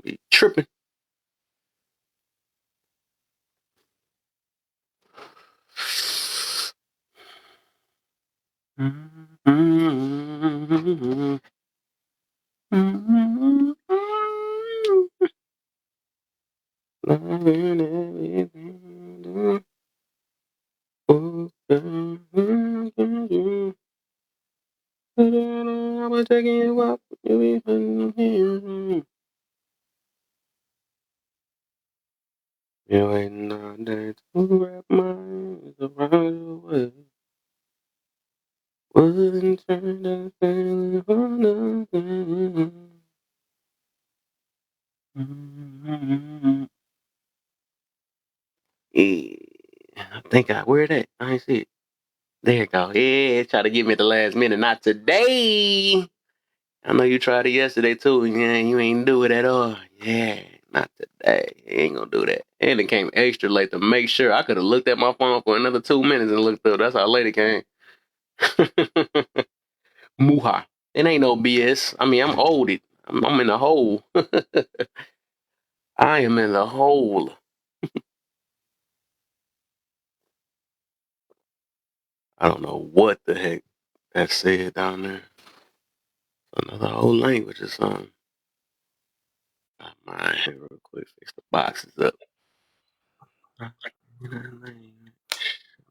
Be tripping. I'm taking you up. You ain't not there to wrap my arms around your waist. Wouldn't turn that feeling for nothing. Yeah, I think where that? I ain't see it. There you go. Yeah, try to get me at the last minute. Not today. I know you tried it yesterday too. Yeah, you ain't do it at all. Yeah, not today. You ain't gonna do that. And it came extra late to make sure. I could have looked at my phone for another 2 minutes and looked up. That's how late it came. Muha. It ain't no BS. I mean, I'm old. I'm in the hole. I am in the hole. I don't know what the heck that said down there. Another whole language or something. I mind here real quick. Fix the boxes up.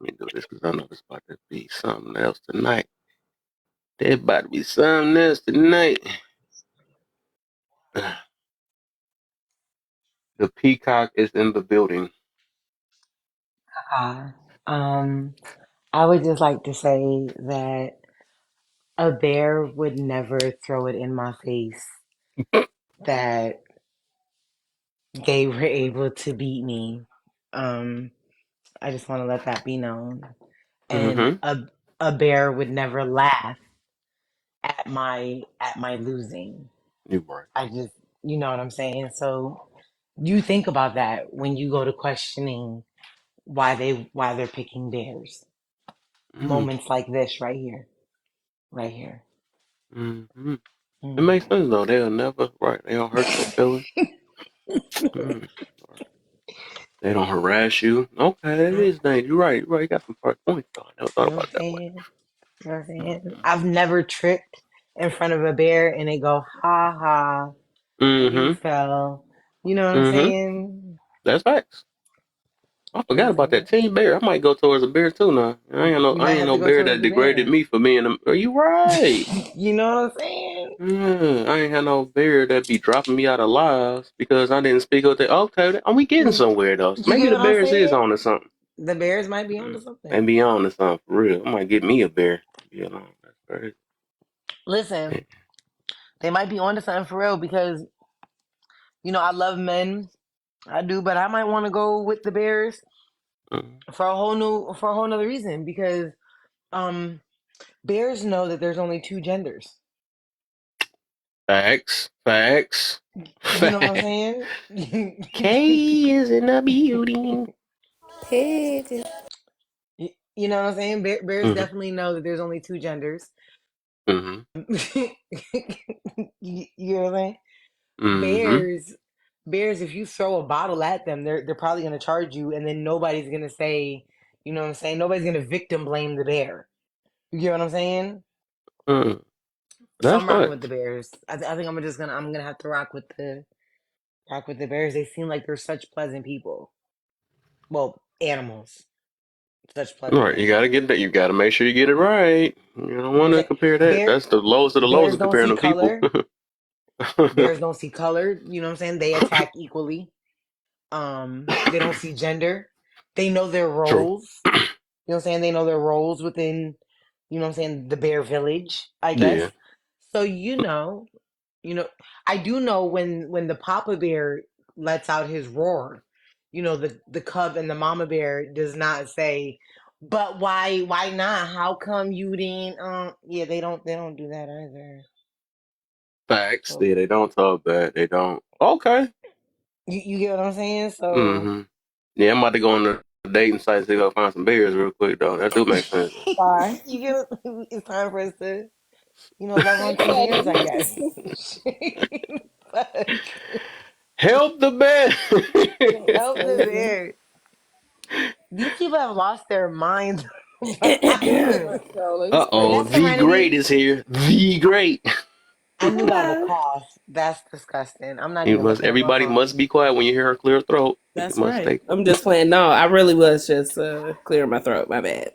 Let me do this because I know it's about to be something else tonight. There's about to be something else tonight. The peacock is in the building. Uh, um, I would just like to say that a bear would never throw it in my face that they were able to beat me. Um, I just want to let that be known. And Mm-hmm. a bear would never laugh at my losing. You right. I just, you know what I'm saying? So you think about that when you go to questioning why they're picking bears. Mm-hmm. Moments like this right here, right here. Mm-hmm. It makes Hmm. sense though. They'll never right. They don't hurt your feelings. Mm. They don't harass you. Okay, that is nice. You're right. You're right. You got some points though. I never You thought know what about I'm it that way. saying? You know what I'm saying? Mm-hmm. I've never tripped in front of a bear and they go, ha ha, you Mm-hmm. fell. You know what I'm Mm-hmm. saying? That's facts. I You know forgot what I'm about that saying? team bear. I might go towards a bear too now. You I might ain't have no to go bear towards that the degraded bear. me for being a. Are you right? You know what I'm saying? I ain't had no bear that be dropping me out of lives because I didn't speak up. Okay, are we getting You somewhere though? Maybe get the what I'm bears is saying? on to something. The bears might be onto They something. be on to something for real. I might get me a bear. Be alone. That's crazy. Listen, they might be onto something for real because, I love men. I do, but I might want to go with the bears Mm. for a whole nother reason because um bears know that there's only two genders. Facts. Facts. You know what I'm Facts. saying? K is in the building. Pig. You know what I'm saying? Bears Mm-hmm. definitely know that there's only two genders. Mm-hmm. You know what I'm saying? Mm-hmm. Bears, bears, if you throw a bottle at them, they're probably gonna charge you, and then nobody's gonna say, you know what I'm saying? Nobody's gonna victim blame the bear. You get what I'm saying? Mm. So That's I'm rocking with the facts. Bears. I think I'm gonna have to rock with the Bears. They seem like they're such pleasant people. Well, animals, such pleasant Right, you gotta animals. get that. You gotta make sure you get it right. You don't You know want what to I'm saying? compare that. That's the lowest of the lowest Bears of don't comparing see to people. color. Bears don't see color. You know what I'm saying? They attack equally. They don't see gender. They know their True. roles. You know what I'm saying? They know their roles within, what I'm saying, the bear village, I guess. Yeah. So you know, I do know when the papa bear lets out his roar, the cub and the mama bear does not say, but why not? How come you didn't yeah, they don't do that either. Facts. So Yeah, they don't talk bad. They don't. Okay. you get what I'm saying? So Mm-hmm. Yeah, I'm about to go on the dating site and see if I can find some bears real quick though. That do make sense. Far. you get it's time for us to, love on some bears, I guess. Fuck. Help the bear. Help the bear. These people have lost their minds behind this. Trolling, Is Uh-oh, that the great Serenity? is here. The great. I knew that was a cough. That's disgusting. I'm not You even must. looking at my Everybody phone. must be quiet when you hear her clear her throat. You That's must right. stay I'm just playing. No, I really was just clearing my throat. My bad.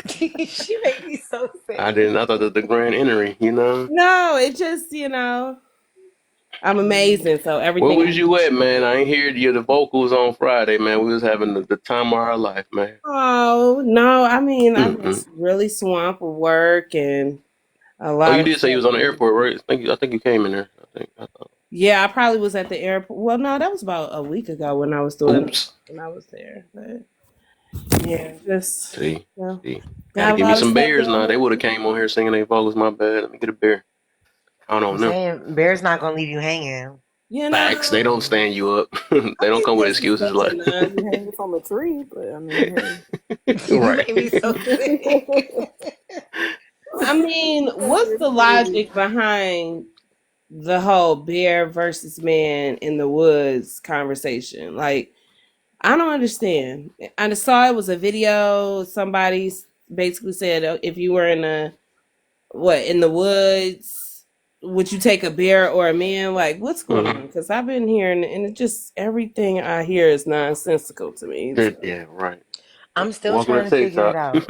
She made me so I sick. didn't. I thought that the grand entry. You know. No, it just I'm amazing. So Where everything. was you at, man? I ain't hear you the vocals on Friday, man. We was having the time of our life, man. Oh no, I mean I'm Mm-mm. just really swamped with work and a Oh, lot you of did say you stuff. was on the airport, right? I think you came in there. I think. I thought. Yeah, I probably was at the airport. Well, no, that was about a week ago when I was doing Oops. when I was there. But yeah, just See, you know, see. Got to got a give me lot of some stuff bears going now. They on. would have came on here singing their vocals. My bad. Let me get a beer. I I'm don't know. saying Bear's not gonna leave you hanging. You Facts. They know, don't stand you up. I They don't think come with this is excuses such a like. nudge. You hanging from a tree, but I mean, You Right. made me so sick. hey. I mean, what's the logic behind the whole bear versus man in the woods conversation? Like, I don't understand. I just saw it was a video. Somebody basically said, if you were in the woods, would you take a bear or a man? Like, what's going Mm-hmm. on? Because I've been hearing, and it just everything I hear is nonsensical to me. So, Yeah. Right. I'm still Welcome trying to to figure it TikTok. out.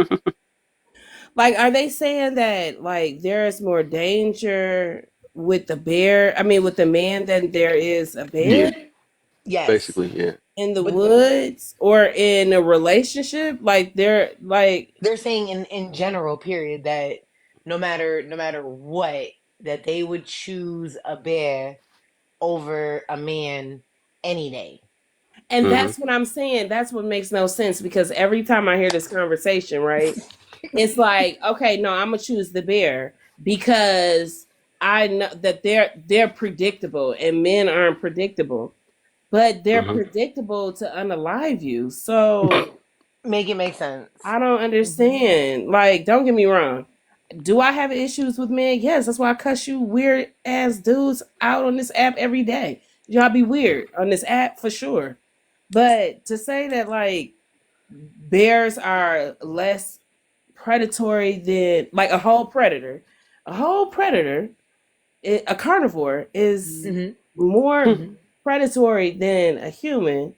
like, are they saying that like there is more danger with the bear? I mean, with the man than there is a Yeah. bear Yes, Basically, yeah. in the but woods or in a relationship? Like, they're like, they're saying in general, period, that no matter what, that they would choose a bear over a man any day. and Mm-hmm. that's what I'm saying. That's what makes no sense because every time I hear this conversation, right? It's like, okay, no, I'm gonna choose the bear because I know that they're predictable and men aren't predictable, but they're Mm-hmm. predictable to unalive you. So Make it make sense. I don't Hmm. understand. Like, don't get me wrong. Do I have issues with men? Yes, that's why I cuss you weird ass dudes out on this app every day. Y'all be weird on this app for sure. But to say that like bears are less predatory than like a whole predator, a carnivore is Hmm. more Hmm. predatory than a human.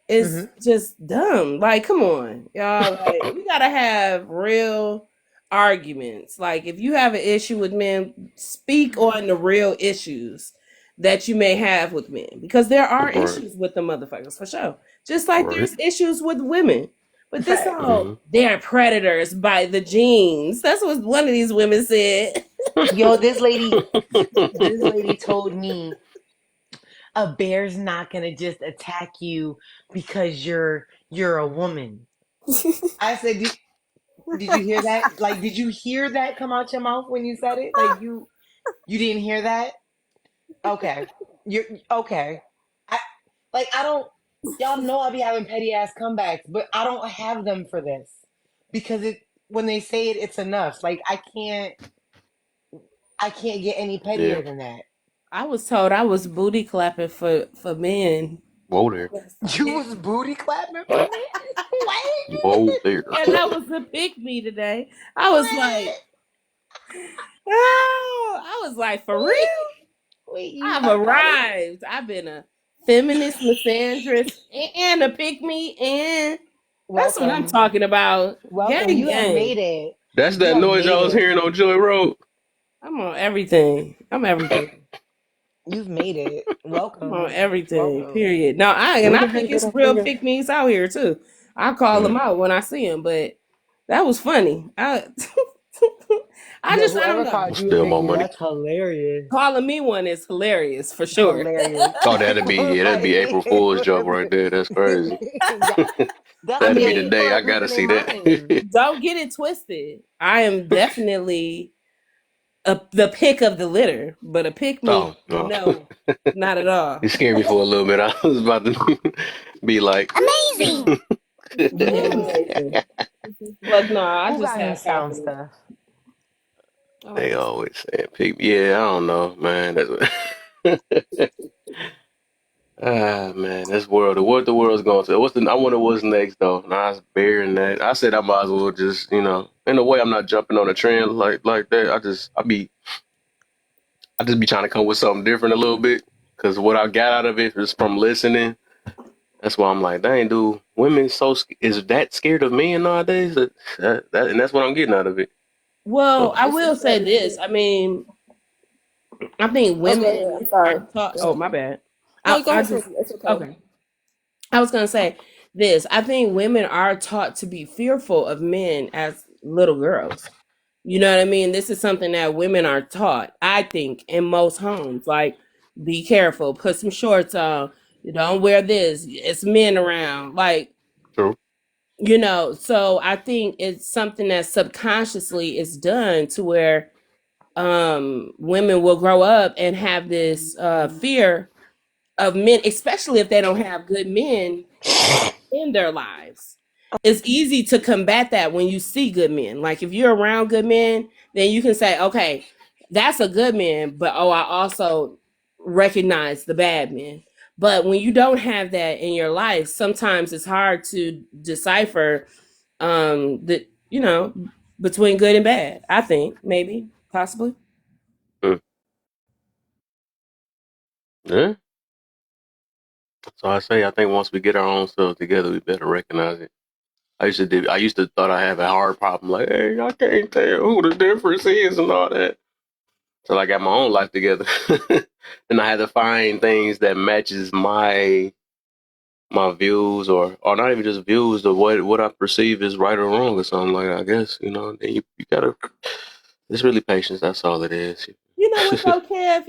It's Hmm. just dumb. Like, come on, y'all. Like, we gotta have real arguments. Like, if you have an issue with men, speak on the real issues that you may have with men, because there are Right. issues with the motherfuckers for sure. Just like Right. there's issues with women. But this Facts. all Mm-hmm. they're predators by the genes. That's what one of these women said. Yo, this lady told me a bear's not gonna just attack you because you're a woman. I said, did you hear that? Like, did you hear that come out your mouth when you said it? Like, you didn't hear that? Okay, you're okay. I I don't. Y'all know I be having petty ass comebacks, but I don't have them for this because it when they say it, it's enough. Like I can't get any Yeah. pettier than that. I was told I was booty clapping for men. Whoa there. You was booty clapping for me? What? Whoa there. Yeah, that was the pick me today. I was like, What? oh, I was like, for real? Wait, wait, I've I gotta arrived. I've been a feminist, misandrist, and a pick me, and that's what I'm welcome. talking about. Welcome. Gang, You have gang. made it. That's You that have noise made I was it. hearing on Joy Road. I'm on everything. I'm everything. You've made it. I'm on Welcome. everything. Welcome. Period. Now Where I the heck think did it's I real forget? pick me's out here too. I call them Mm. out when I see them, but that was funny. Yo, I don't whoever know. called you a Still pick more me, money. that's hilarious. Calling me one is hilarious for sure. Hilarious. Oh, that'd be April Fool's joke right there. That's crazy. Yeah, that's I That'd be what the mean, people day. are I gotta putting in see that. mind. don't get it twisted. I am definitely the pick of the litter, but a pick Oh me, no. no, not at all. You scared me for a little bit. I was about to be like, Amazing. Be amazing. Look, no, I Who just got any have sound confidence. stuff? I like they this. always say, people. Yeah, I don't know, man. That's what. Ah man, this world, what the world's going to. I wonder what's next though. Nah, I was bearing that. I said I might as well just, in a way, I'm not jumping on a trend like that. I just be trying to come with something different a little bit because what I got out of it is from listening. That's why I'm like, dang, dude, women is that scared of men nowadays? And that's what I'm getting out of it. Well, So, I will say this. I mean, I think Oh, go women ahead. I'm are sorry. taught. Go Oh, ahead. my bad. No, you go I ahead, just Susie. It's okay. okay. I was gonna say this. I think women are taught to be fearful of men as little girls. You know what I mean? This is something that women are taught, I think, in most homes. Like, be careful, put some shorts on, you don't wear this, it's men around. Like, true. so I think it's something that subconsciously is done to where women will grow up and have this fear of men, especially if they don't have good men in their lives. It's easy to combat that when you see good men. Like if you're around good men, then you can say, okay, that's a good man, but oh, I also recognize the bad men. But when you don't have that in your life, sometimes it's hard to decipher the between good and bad. I think maybe possibly. Mm. Yeah. So I think once we get our own stuff together, we better recognize it. I used to thought I have a hard problem. Like, hey, I can't tell who the difference is and all that. So I got my own life together. And I had to find things that matches my views or not even just views of what I perceive is right or wrong or something like that. I guess, then you gotta it's really patience, that's all it is. You know what though, Kev?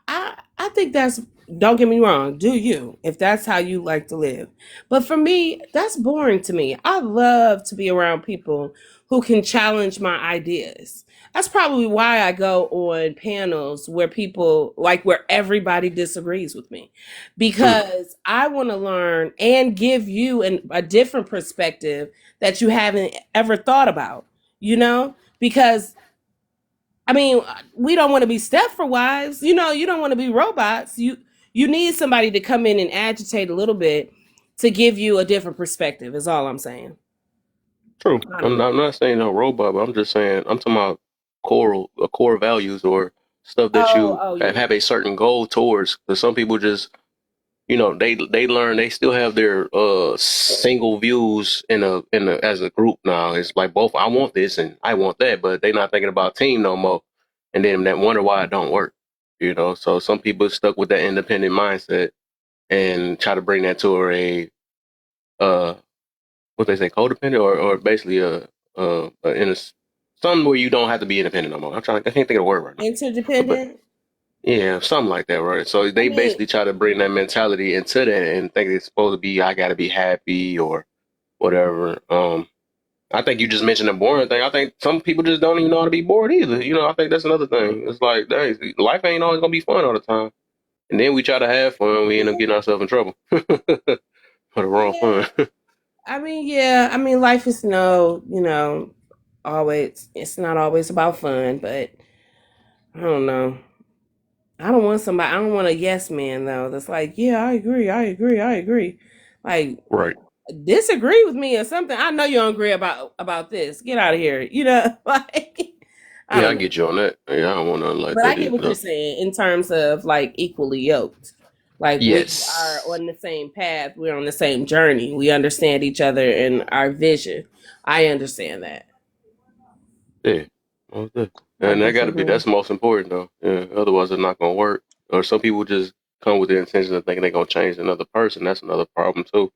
I think that's, don't get me wrong, do you, if that's how you like to live. But for me, that's boring to me. I love to be around people who can challenge my ideas. That's probably why I go on panels where where everybody disagrees with me. Mm, Because I want to learn and give you a different perspective that you haven't ever thought about, you know? Because I mean, we don't want to be Stepford wives. You don't want to be robots. You need somebody to come in and agitate a little bit to give you a different perspective. Is all I'm saying. true. I don't know. I'm not saying no robot, but I'm just saying I'm talking about core values or stuff that you Oh yeah. have a certain goal towards. Because some people just they learn they still have their single views in a as a group now. It's like both I want this and I want that, but they're not thinking about team no more. And then that wonder why it don't work. So some people stuck with that independent mindset and try to bring that to uh what they say codependent or basically in something where you don't have to be independent no more. I can't think of the word right now. But Interdependent. yeah, something like that, right? So I they mean, basically try to bring that mentality into that and think it's supposed to be I got to be happy or whatever. I think you just mentioned a boring thing. I think some people just don't even know how to be bored either. I think that's another thing. It's like, dang, life ain't always gonna be fun all the time. And then we try to have fun, we end up getting ourselves in trouble for the wrong yeah. fun. Yeah. I mean, life is no, always. It's not always about fun, but I don't know. I don't want somebody. I don't want a yes man though. That's like, yeah, I agree. I agree. I agree. Like, Right. disagree with me or something. I know you don't agree about this. Get out of here. Like I Yeah, I don't know. get you on that. Yeah, I don't want nothing like But I that get either, what you're though. saying in terms of like equally yoked. Like we are Yes. on the same path. We're on the same journey. We understand each other and our vision. I understand that. Yeah. Most definitely. I And disagree. that's the most important, though. Yeah. Otherwise, it's not going to work. Or some people just come with the intention of thinking they're going to change another person. That's another problem, too.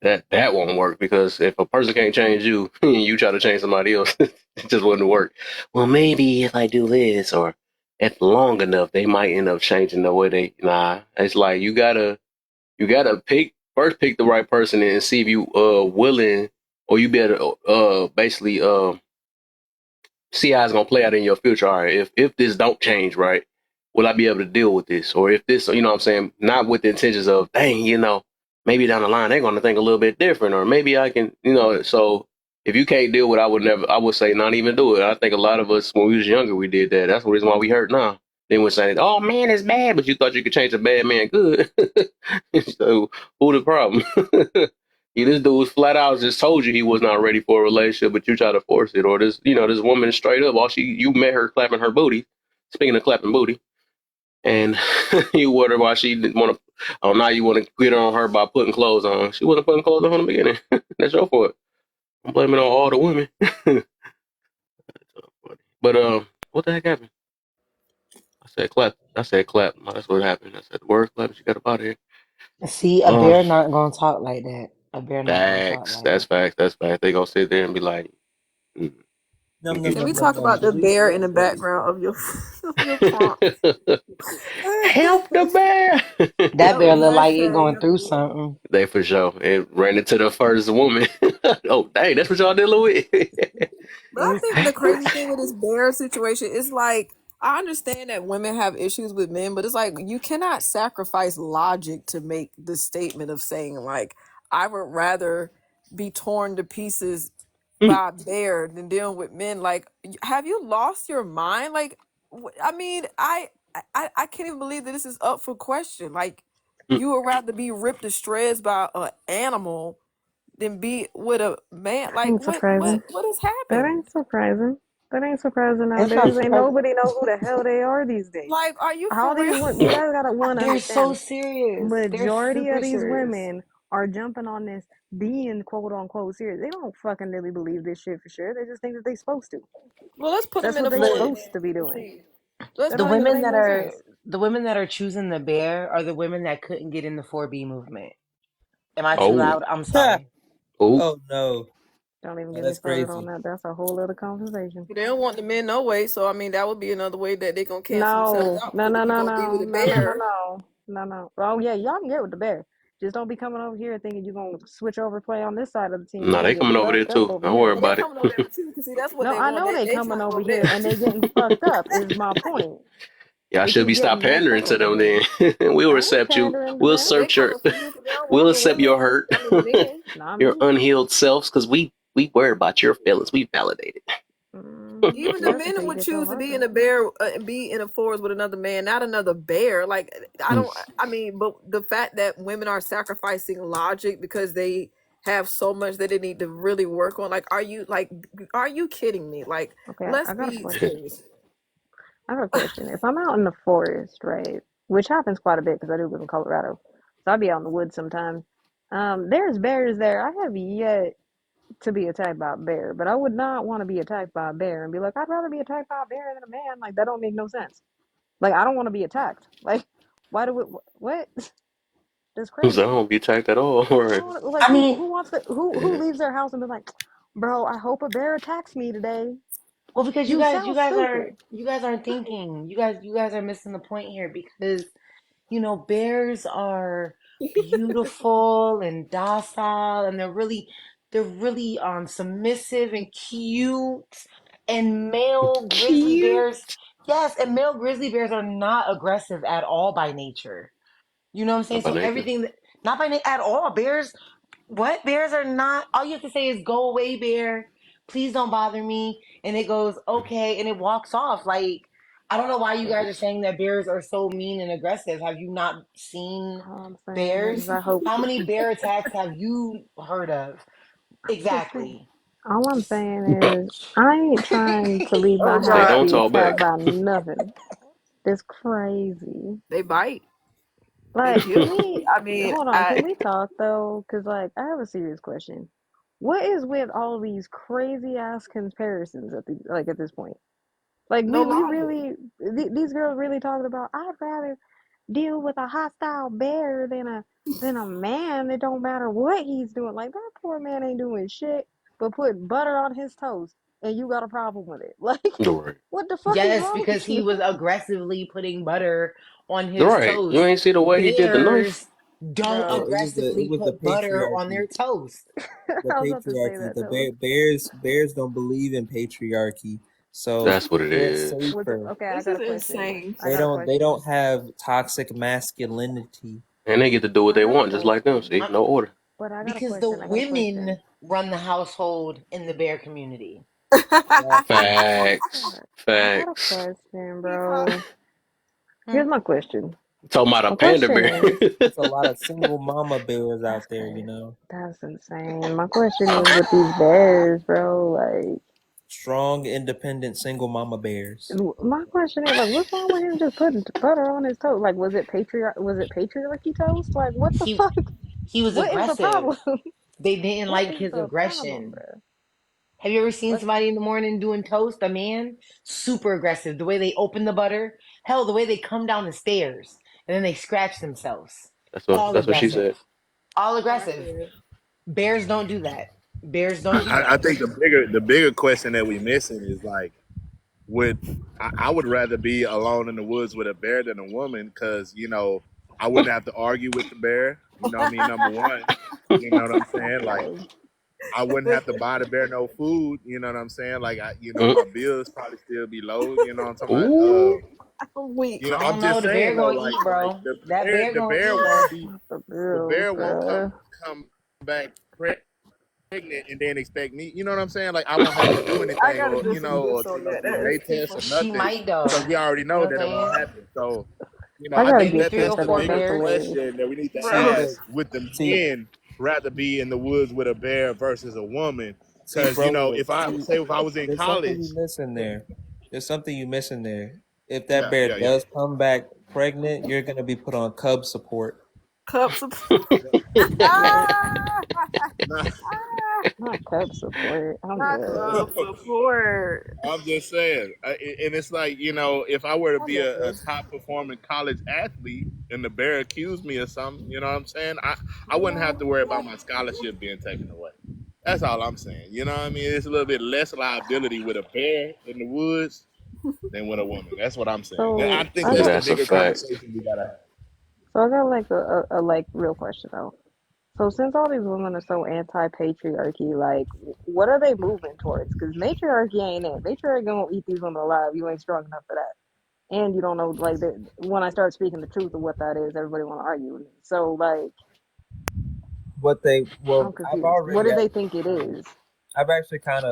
That won't work because if a person can't change you, you try to change somebody else, it just wouldn't work. Well, maybe if I do this or if long enough, they might end up changing the way they. Nah, it's like you gotta pick the right person and see if you willing or you better basically see how it's gonna play out in your future. All right, if this don't change, right, will I be able to deal with this? Or if this, what I'm saying, not with the intentions of, dang, maybe down the line they're gonna think a little bit different, or maybe I can, So if you can't deal with, I would say not even do it. I think a lot of us when we was younger we did that. That's the reason why we hurt now. Then when saying, "Oh man, it's bad," but you thought you could change a bad man good. So who the problem? This dude flat out just told you he was not ready for a relationship, but you try to force it. Or this woman straight up, all you met her clapping her booty. Speaking of clapping booty, and you wonder why she didn't want to. Oh, now you want to get on her by putting clothes on. She wasn't putting clothes on in the beginning. That's your fault. I'm blaming on all the women. But what the heck happened? I said clap. I said clap. That's what happened. I said the word clap. She got up out of here. See, a Um, bear not gonna talk like that. A bear not gonna talk facts. like That's that. facts. That's facts. They gonna sit there and be like, Num num get Can num we num talk num. about the Delete bear in the replay. background of your of your prompt? you. Help the bear. That That bear was look like it necessary. going through something. They for sure. It ran into the first woman. Oh, dang, that's what y'all dealing with. But I think the crazy thing with this bear situation is like I understand that women have issues with men, but it's like you cannot sacrifice logic to make the statement of saying like I would rather be torn to pieces by a bear than dealing with men. Like, have you lost your mind? Like, I mean, I can't even believe that this is up for question. Like, you would rather be ripped to shreds by an animal than be with a man. Like, Ain't surprising. what has That happened? ain't surprising. That ain't surprising It's not nowadays. Ain't surprising. nobody know who the hell they are these days. Like, are you All for these real? women, you guys gotta one They're so understand. serious. They're Majority of super these serious. women are jumping on this being quote unquote serious. They don't fucking really believe this shit for sure. They just think that they supposed to. Well, let's put them That's in what the they Look, forest supposed to be and doing. see. Let's That the put don't them in even the women make that no are sense. the women that are choosing the bear are the women that couldn't get in the 4B movement. Am I too Oh, loud? I'm sorry. oh, Oh no. Don't even Oh, get me that's started on crazy. that. That's a whole other conversation. They don't want the men no way, so I mean that would be another way that they gonna cancel themselves No, out. no, Because no, if you're no, gonna be with no, a no, no, no, bear, no, no, no. Oh yeah, y'all can get with the bear. Just don't be coming over here thinking you're gonna switch over play on this side of the team. You're nah, gonna they get coming over there fucked up too. over Don't worry here. well, they're about it. coming over there too. Because see, that's what No, they I want. know they They coming trying to go over over there here and they too. getting fucked up. Is my point. Y'all They should be keep stop getting messed pandering up to over them. here. Then we'll I ain't accept you. pandering to We'll them. Well, they search your. coming for you because they don't We'll want the accept your women. hurt, I mean the men. Not your me. unhealed selves, because we worry about your feelings. We validate it. Even the That's men until you would get your choose to heart be in right. a bear, be in a forest with another man, not another bear. Like I don't. I mean, but the fact that women are sacrificing logic because they have so much that they need to really work on. Are you kidding me? Like, Okay, I let's got a be question. serious. I have a question. If I'm out in the forest, right, which happens quite a bit because I do live in Colorado, so I'll be out in the woods sometimes. There's bears there. I have yet to be attacked by a bear, but I would not want to be attacked by a bear and be like, I'd rather be attacked by a bear than a man. Like that don't make no sense. Like I don't want to be attacked. Like why do we? What? That's So I crazy. don't be attacked at all. I Or don't want to, like I mean, who wants to who yeah. leaves their house and be like, bro, I hope a bear attacks me today. well, because You sound stupid. you guys aren't thinking. You guys are missing the point here because bears are beautiful and docile, and they're really submissive and cute. And male grizzly Cute. bears, yes, and male grizzly bears are not aggressive at all by nature. You know what I'm saying? Not by So nature. not by at all. Bears are not. All you have to say is "Go away, bear. Please don't bother me," and it goes okay, and it walks off. Like I don't know why you guys are Facts. saying that bears are so mean and aggressive. Have you not seen All I'm saying is bears? I hope How many bear attacks have you heard of? just saying. Exactly. All I'm saying is I ain't trying to leave my Oh They house God, don't be talk attacked back. by nothing. That's crazy. they bite, they Like, can kill. we I mean, hold on? Can I we talk though? Because like, I have a serious question. What is with all these crazy ass comparisons at the like at this point? Like, no we logic. really these girls really talking about. I'd rather deal with a hostile bear than a man. It don't matter what he's doing. Like that poor man ain't doing shit but put butter on his toast, and you got a problem with it. Like, Don't worry. what the fuck is Yes, wrong because with he you? was aggressively putting butter on You're his right. You toast. ain't see the way he did the knife. Bears don't No, Bro, it aggressively was the put butter on patriarchy. their toast. The I was about to say patriarchy. that The though. bears don't believe in patriarchy, so That's what it they're is. Was it safer. okay? I this got is a question. insane. I got a They question. don't have toxic masculinity. And they get to do what I they got a want, just like them. question. See, Uh, no order. But I got a because the question. I got a women question. run the household in the bear community. Exactly. Facts. I got a Facts. question, He called. bro. Here's my question. Talking about a My panda question bear. is, It's a lot of single mama bears out there, you know. that's insane. My question is with these bears, bro, like, Strong, independent single mama bears. my question is like, what's wrong with him just putting butter on his toast? Like, was it patriarchy toast? Like, what the He fuck? he was What is the aggressive. problem? They didn't What like is his the problem, aggression. bro? Have you ever seen What? somebody in the morning doing toast? A man, super aggressive. The way they open the butter, hell, the way they come down the stairs and then they scratch themselves. All That's what she aggressive. said. All aggressive. Crackhead. Bears don't do that. Bears don't do I that. think the bigger question that we missing is like, would I would rather be alone in the woods with a bear than a woman, because I wouldn't have to argue with the bear. You know what I mean? Number one, you know what I'm saying? Like, Okay. I wouldn't have to buy the bear no food. You know what I'm saying? Like, Mm. my bills probably still be low. You know what I'm talking about? Ooh. I'm weak. I I'm don't know. just The saying bear though, gonna like eat, bro. the That bear bear the gonna bear eat. won't be Not the the bills, bear won't bro. come back pregnant and then expect me. You know what I'm saying? Like, I won't have to do I anything, gotta or do some or dips on that. do a That is May too test or funny. She nothing, might because though. we already You know know what that it won't I'm saying? happen. So, I I gotta think Maybe get that three that's or sent to the four that. bigger That's bears. hilarious. question that we need to See, Bro. look, ask: would the see, men rather be in the woods with a bear versus a woman? see, Because bro. Look, if I see, say if I was in there's something college, you missing there. There's something you missing there. If that yeah, bear yeah, yeah. does come back pregnant, you're gonna be put on cub support. Cups of What? ah, Nah, Not cup support. I'm not good. club support. I'm just saying, and it's like, if I were to I be love a this. top performing college athlete and the bear accused me of something, you know what I'm saying? I wouldn't have to worry about my scholarship being taken away. That's all I'm saying. You know what I mean? It's a little bit less liability with a bear in the woods than with a woman. That's what I'm saying. I So think I that's got the That's a bigger fact. conversation we gotta have. so I got like a like real question though. So since all these women are so anti-patriarchy, like what are they moving towards? Because matriarchy ain't it. Matriarchy gonna eat these women alive. You ain't strong enough for that. And you don't know like when I start speaking the truth of what that is, everybody wanna argue with me. So like I'm I've confused. What already do they think it is? I've actually kind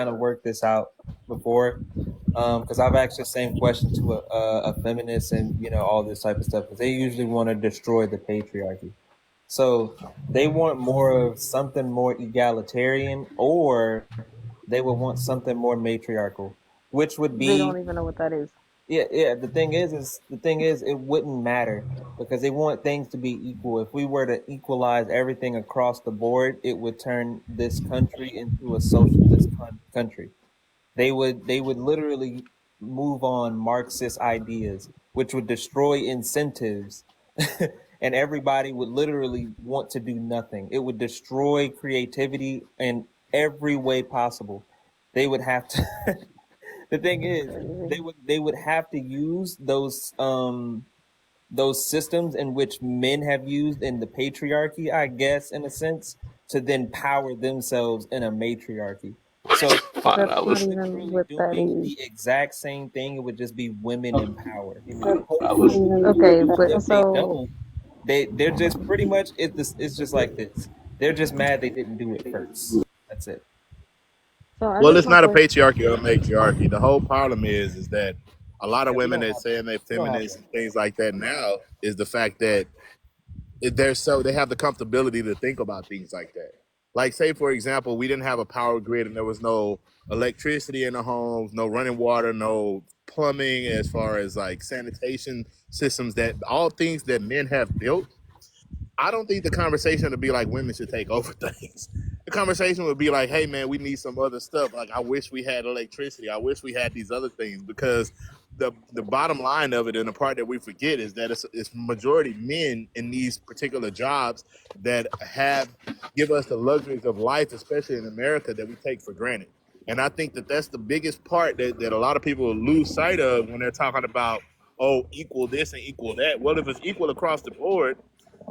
of worked this out before, because I've asked the same question to a feminist and all this type of stuff, because they usually want to destroy the patriarchy. So they want more of something more egalitarian, or they would want something more matriarchal, which would They be don't even know what that is. yeah. The thing is, it wouldn't matter because they want things to be equal. If we were to equalize everything across the board, it would turn this country into a socialist country. They would literally move on Marxist ideas, which would destroy incentives, and everybody would literally want to do nothing. It would destroy creativity in every way possible. They would have to. The thing That's is, crazy. they would have to use those systems in which men have used in the patriarchy, I guess, in a sense, to then power themselves in a matriarchy. So Five That's they're not dollars. even literally what that doing is. the exact same thing. It would just be women in power. That's not Dollars. Hopefully, even okay, but if they so don't, they're just pretty much it's just like this. They're just mad they didn't do it first. That's it. so I Well, guess it's my not a question. patriarchy or a matriarchy. The whole problem is that a lot of Yeah, we women don't that have saying they're we don't have feminists one. and things like that now is the fact that they have the comfortability to think about things like that. Like, say for example, we didn't have a power grid and there was no electricity in the homes, no running water, no plumbing, as far as like sanitation systems, that all things that men have built. I don't think the conversation would be like women should take over things. The conversation would be like, hey man, we need some other stuff. Like, I wish we had electricity. I wish we had these other things, because the bottom line of it, and the part that we forget, is that it's majority men in these particular jobs that give us the luxuries of life, especially in America, that we take for granted. And I think that that's the biggest part that a lot of people lose sight of when they're talking about, oh, equal this and equal that. Well, if it's equal across the board,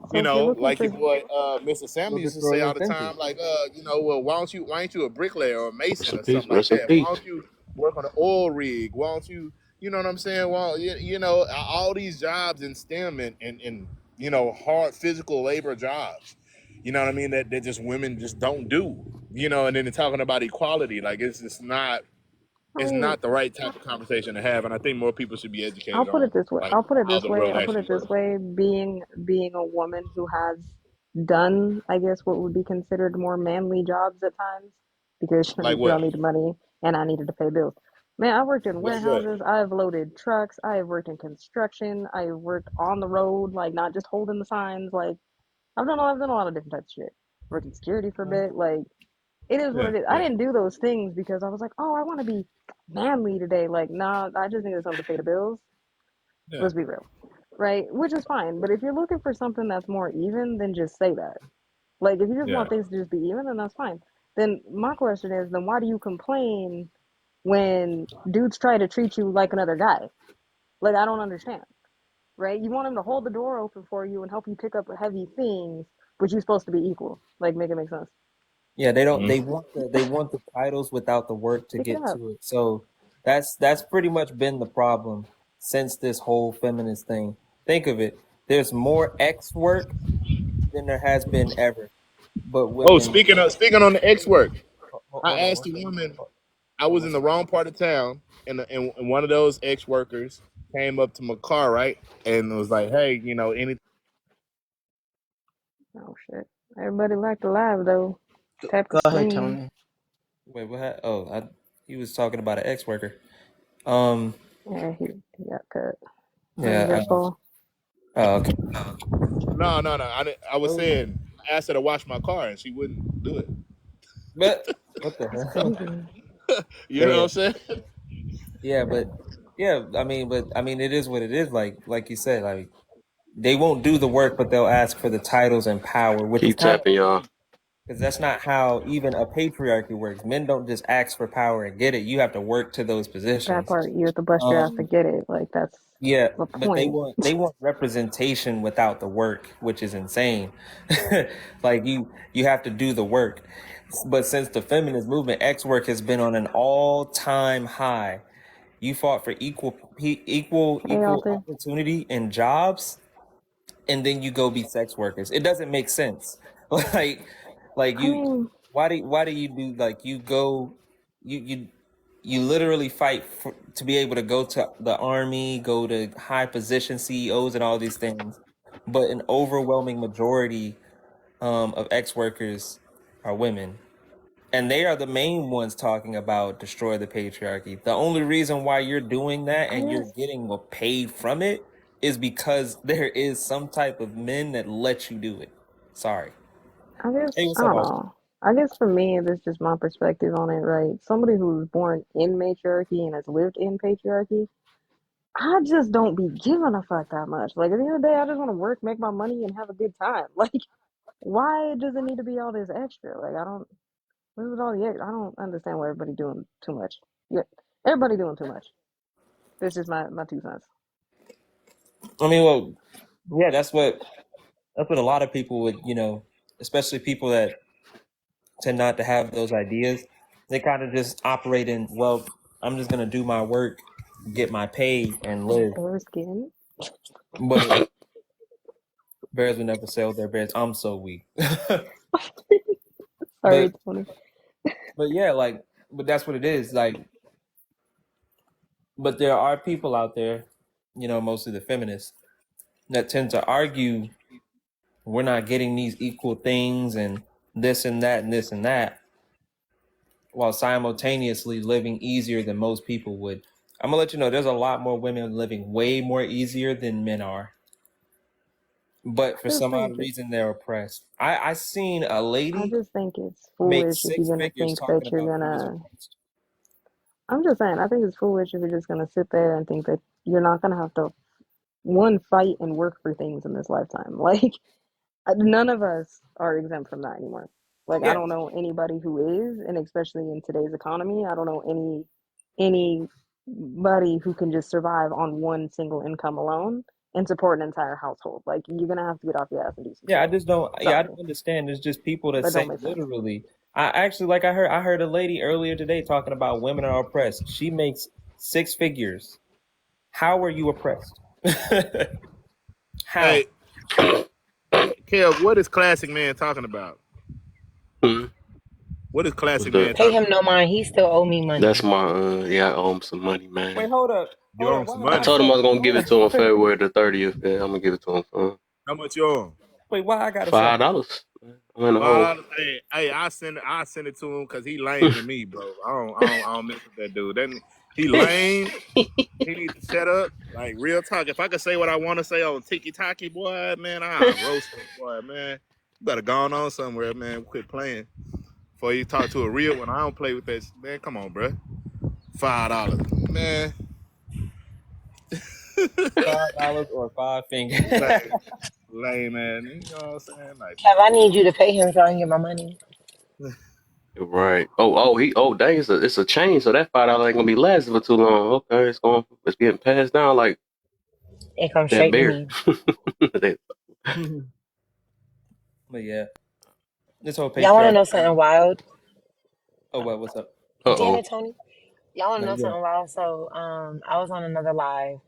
So if you're looking like for your boy Mr. We'll Samuel used to say destroy all the incentives. time, like, well, why ain't you a bricklayer or a Rest mason in or peace. something like Rest in that? Why peace. don't you work on an oil rig? Why don't you, you know what I'm saying? Well, all these jobs in STEM and hard physical labor jobs, you know what I mean, that just women just don't do, and then they're talking about equality, like it's just not. I it's mean, not the right type of conversation to have, and I think more people should be I'll educated put on it this way. like I'll put it how this the way. world I'll put actually it this works. way. Being a woman who has done, I guess, what would be considered more manly jobs at times, because Like y'all what? needed money and I needed to pay bills. Man, I worked in Like what? warehouses. I've loaded trucks. I have worked in construction. I worked on the road, like not just holding the signs. Like I've done a lot of different types of shit. Worked in security for a bit. Like it is what Yeah, it is. I yeah, didn't do those things because I was like, oh, I want to be manly today. Like, nah, I just needed something to pay the bills. yeah, Let's be real, right? Which is fine. But if you're looking for something that's more even, then just say that. Like, if you just yeah. want things to just be even, then that's fine. Then my question is, then why do you complain when dudes try to treat you like another guy? Like, I don't understand, right? You want him to hold the door open for you and help you pick up heavy things, but you're supposed to be equal. Like, make it make sense. Yeah, they don't. Mhm. They want the titles without the work to Pick it get up. to it. So that's pretty much been the problem since this whole feminist thing. Think of it. There's more X work than there has been ever. But Oh, women, speaking on the X work, hold I on asked one a second. woman. Hold I on was one in the second. wrong part of town, and one of those ex workers came up to my car, right, and was like, "Hey, any Oh, shit. Everybody liked the live, though. Tap the Go ahead, screen. Tony. Wait, what? He was talking about an ex worker. Um, Yeah, he got cut. That was yeah. your fault. Okay. no, I was Oh, saying I asked her to wash my car, and she wouldn't do it. but what the That's hell? crazy. You But know what yeah, I'm saying? yeah, but yeah. I mean, it is what it is. Like you said, like they won't do the work, but they'll ask for the titles and power, which is Keep kind of tapping, y'all. funny because that's not how even a patriarchy works. Men don't just ask for power and get it. You have to work to those That positions. part, you have to bust your ass to Um, get it. Like, that's yeah, the but point. they want representation without the work, which is insane. Like you have to do the work. But since the feminist movement, X work has been on an all-time high. You fought for Hey, equal Alter. opportunity in jobs, and then you go be sex workers. It doesn't make sense. like like I mean, why do you do like you go you you you literally fight to be able to go to the army, go to high position CEOs and all these things, but an overwhelming majority of ex workers are women, and they are the main ones talking about destroy the patriarchy. The only reason why you're doing that I and you're guess, getting paid from it is because there is some type of men that let you do it. Sorry. Hey, I what's up, don't Alter? know. I guess for me, this is just my perspective on it, right? Somebody who's born in matriarchy and has lived in patriarchy, I just don't be giving a fuck that much. Like, at the end of the day, I just want to work, make my money, and have a good time. Like, why does it need to be all this extra? Like, I don't, what is all the extra? I don't understand why everybody doing too much. Yeah, everybody doing too much. This is my 2 cents. I mean, well, yeah, that's what a lot of people would, especially people that tend not to have those ideas. They kind of just operate in, well, I'm just gonna do my work, get my pay, and live. Bear skin. But bears would never sell their bears. I'm so weak. Sorry, but Tony. but yeah, like, but that's what it is. Like, but there are people out there, mostly the feminists, that tend to argue we're not getting these equal things and this and that and this and that, while simultaneously living easier than most people would. I'm gonna let you know there's a lot more women living way more easier than men are, but for Just some think odd it's reason they're oppressed. I seen a I lady just think it's make foolish if you're six gonna figures think talking that you're about who was gonna. oppressed. I'm just saying, I think it's foolish if you're just gonna sit there and think that you're not gonna have to one fight and work for things in this lifetime. Like none of us are exempt from that anymore. Like I Yeah, don't know anybody who is, and especially in today's economy, I don't know anybody who can just survive on one single income alone and support an entire household. Like you're gonna have to get off your ass and do some yeah. I shit. just don't. Yeah, I Sorry, don't understand. There's just people that that don't say make sense. literally. I actually like. I heard a lady earlier today talking about women are oppressed. She makes six figures. How are you oppressed? How? Hey, Kev, what is classic man talking about? Hmm? What does classy What's that? man Pay talk him about? no mind. He still owe me That's money. my yeah. I owe him some money, man. Wait, hold up. You Hold owe up. him some I Why I money. told him I suck? was gonna give Hold it to him up. February the 30th. Yeah, I'm gonna give it to him. How much you owe him? Wait, why I gotta suck? $5. I'm in the hole. Hey, I send it to him because he lame to me, bro. I don't mess with that dude. Then he lame. He needs to shut up. Like real talk. If I could say what I want to say on Tiki Taki, boy, man, I roast him, boy, man. You better go on somewhere, man. Quit playing. Before you talk to a real one, I don't play with that. Man, come on, bro. $5, man. $5 or 5 fingers. Lame, man. You know what I'm saying? Like, Kev, I need you to pay him so I can get my money. Right. Dang, it's a chain, so that $5 ain't gonna be lasting for too long. Okay, it's getting passed down like It comes that straight to bear. me. But yeah, this whole Y'all want to patriarchy. know something wild? Oh, what's up? Damn Uh-oh. it, Tony. Y'all want to No, know you good. something wild? So, I was on another live,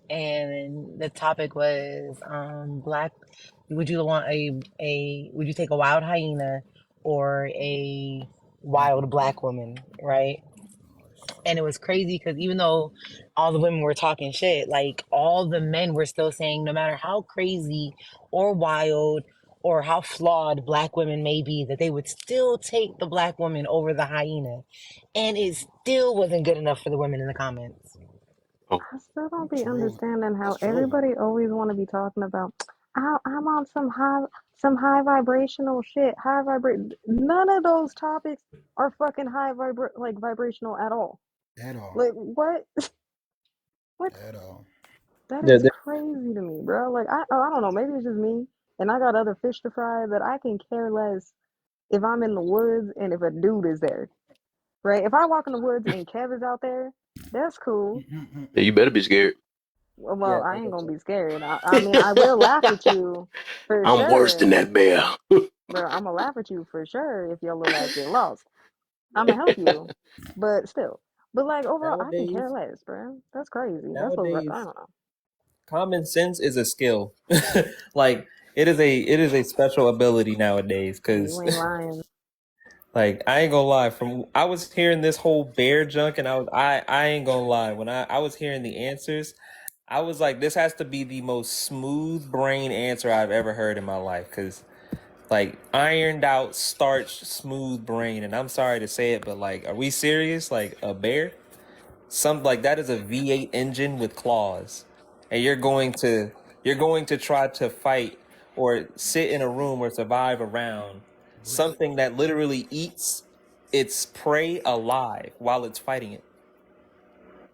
and the topic was black. Would you want would you take a wild hyena or a wild black woman, right? And it was crazy because even though all the women were talking shit, like all the men were still saying, no matter how crazy or wild or how flawed black women may be, that they would still take the black woman over the hyena. And it still wasn't good enough for the women in the comments. Oh, I still don't be True. understanding how That's true. everybody always want to be talking about. I'm on some high vibrational shit. High vibrate. None of those topics are fucking vibrational at all. At all. Like what? What? At all. That Yeah, is crazy to me, bro. Like I don't know. Maybe it's just me, and I got other fish to fry that I can care less if I'm in the woods and if a dude is there, right? If I walk in the woods and Kev is out there, that's cool. yeah, you better be scared. yeah. Well, I ain't gonna be scared. I mean, I will laugh at you for I'm worse than sure, that bear. bro. I'm gonna laugh at you for sure if your little ass get lost. I'm gonna help you, but still. But like overall, I can care Nowadays, less, bro. That's crazy. That's what I nowadays, don't know. common sense is a skill. Like it is a special ability nowadays. You Cause ain't lying. like I ain't gonna lie, from I was hearing this whole bear junk, and I ain't gonna lie, when I was hearing the answers, I was like, this has to be the most smooth brain answer I've ever heard in my life. Cause like ironed out, starched, smooth brain, and I'm sorry to say it, but like, are we serious? Like a bear? Some like that is a V8 engine with claws, and you're going to try to fight or sit in a room or survive around What? something that literally eats its prey alive while it's fighting it.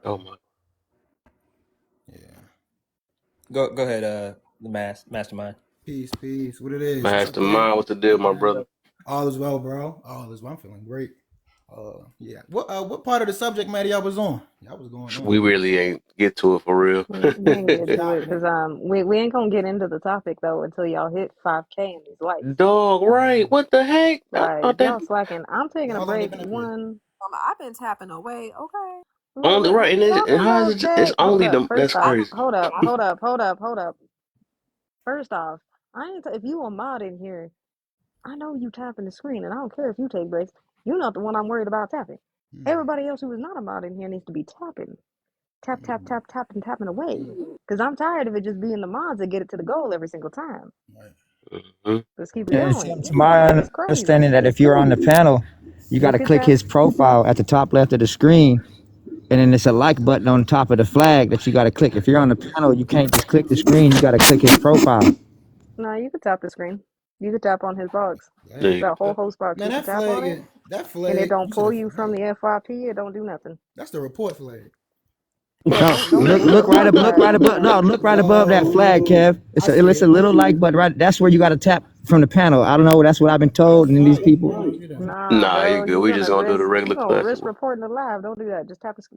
Oh my. Yeah. Go ahead, the mastermind. Peace, peace. What it is? What's up, Kev? Mastermind, what's the deal, my brother? All is well, bro. All is well. I'm feeling great. Yeah. What part of the subject matter y'all was on? Y'all was going We on. really ain't get to it for real. We ain't get to it Nah, because we ain't gonna get into the topic though until y'all hit 5K in these likes. Dog, right? What the heck? I Like thought that y'all slacking. I'm taking a how long they break. been up here? One. I've been tapping away. Okay. only What right, you and talking how is about, it? It's Jay? Hold only up. the that's First off, crazy. hold up. Hold up. First off, I ain't. If you a mod in here, I know you tapping the screen, and I don't care if you take breaks. You're not the one I'm worried about tapping. Hmm. Everybody else who is not a mod in here needs to be tapping, Hmm. and tapping away. Cause I'm tired of it just being the mods that get it to the goal every single time. Right. Hmm. Let's keep it And going. to my It's crazy. understanding, that if you're on the panel, you got You to could click tap. his profile at the top left of the screen, and then it's a like button on top of the flag that you got to click. If you're on the panel, you can't just click the screen. You got to click his profile. No, you could tap the screen. You could tap on his box. There Dang. you That whole go. host box. Man, You could tap on it, that and it flag. don't You said pull a you from flag. the FYP. It don't do nothing. That's the report flag. Yeah, No, don't do the report look flag. right above. No, look right above that flag, Oh, Kev. I see It's a it. little like button right. That's where you got to tap from the panel. I don't know. That's what I've been Oh, told, that's and these fire. people. Thank you then. Nah, Nah, you bro, good. We just gonna do the you regular gonna classic risk one. reporting the live. Don't do that.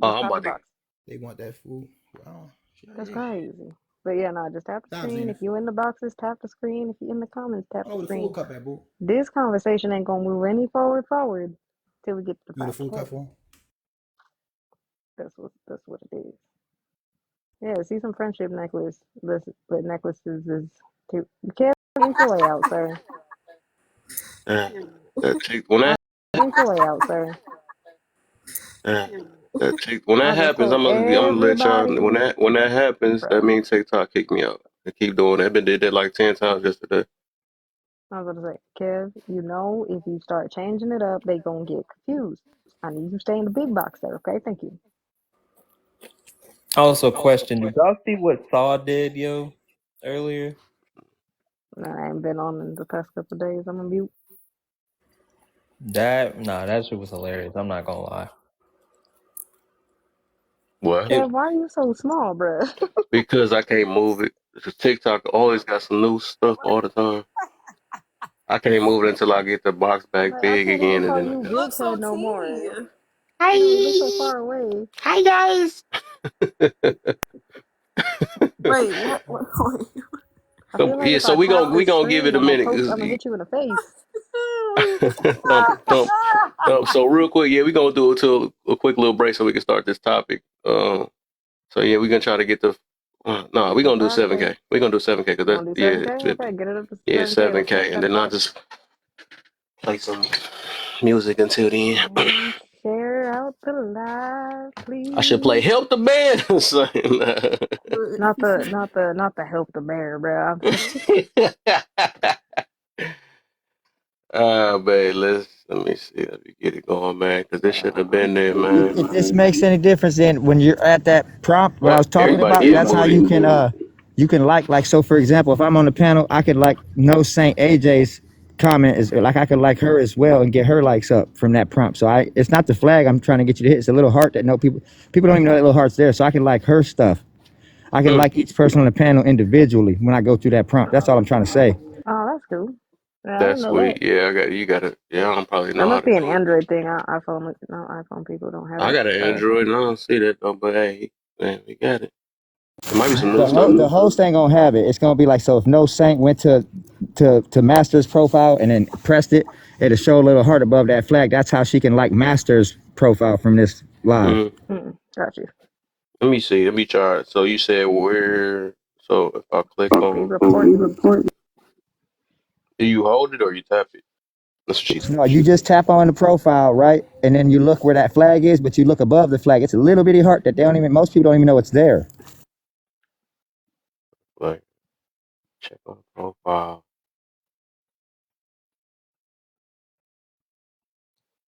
Oh, Just I'm tap the about to. box. They want that food. Wow. That's Shit. crazy. But yeah, no, just tap the Stop, screen. If Zenith. you in the boxes, tap the screen. If you in the comments, tap Oh, the the full screen. cup at boo. This conversation ain't gonna move any forward till we get to the You the full 5K. cup for? That's what it is. Yeah, see some friendship necklace. The necklaces is too. You can't get your way out, sir. When I Drink your way out, sir. Uh, when that I'll just happens, tell I'm gonna let y'all. everybody, When that happens, that bro. means TikTok kick me out. I keep doing that. I've been did that like 10 times yesterday. I was gonna say, Kev, if you start changing it up, they gonna get confused. I need you to stay in the big box there, okay? Thank you. Also, question: did y'all see what Saw did, earlier? I ain't been on in the past couple of days. I'm gonna mute. That shit was hilarious. I'm not gonna lie. What? Kev, why are you so small, bruh? Because I can't move it. Because TikTok always got some new stuff all the time. I can't move it until I get the box back Like, I big can't even again, and call then I you It got. Big looks so Head no more. teeny. You look so far away. Hi guys. Wait, what? Wait. I feel like Yeah, if so I tap we this gonna give it screen, a I'm gonna minute. I'm gonna hit you in the face. So real quick, yeah, we gonna do it to a quick little break so we can start this topic. So yeah, we gonna try to get the. No, we The gonna do 5K. 7K. We gonna do 7K because You that's want to do yeah, 7K? Okay, get it up to yeah 7K. Let's finish 7K, and that then I'll fight. just play some music until then. And share out the live, I should play please. "Help the Band" or Not the help the bear, bro. something. Man, let me see. Let me get it going, man, because this should have been there, man. If this makes any difference, then when you're at that prompt, what I Well, was talking everybody about, getting that's how booty. you can like so for example, if I'm on the panel, I could like No Saint AJ's comment is like I could like her as well and get her likes up from that prompt. So it's not the flag I'm trying to get you to hit. It's a little heart that people don't even know that little heart's there. So I can like her stuff. I can Mm, like each person on the panel individually when I go through that prompt. That's all I'm trying to say. Oh, that's cool. Yeah, I didn't that's know that. sweet. Yeah, you got to. Yeah, I don't probably That know how must to be an do it. Android thing. iPhone, no, iPhone people don't have I that. got an Sorry. Android and I don't see that though. But hey, man, we got it. It might be some new stuff. The host ain't gonna have it. It's gonna be like so. If No Saint went to Master's profile and then pressed it, it'll show a little heart above that flag. That's how she can like Master's profile from this live. Mm, Got you. let me see. Let me try it. So you said where? So if I click See, on, reporting. do you hold it or you tap it? That's what she's. No, you just tap on the profile, right, and then you look where that flag is, but you look above the flag. It's a little bitty heart that most people don't even know it's there. Like, check on the profile.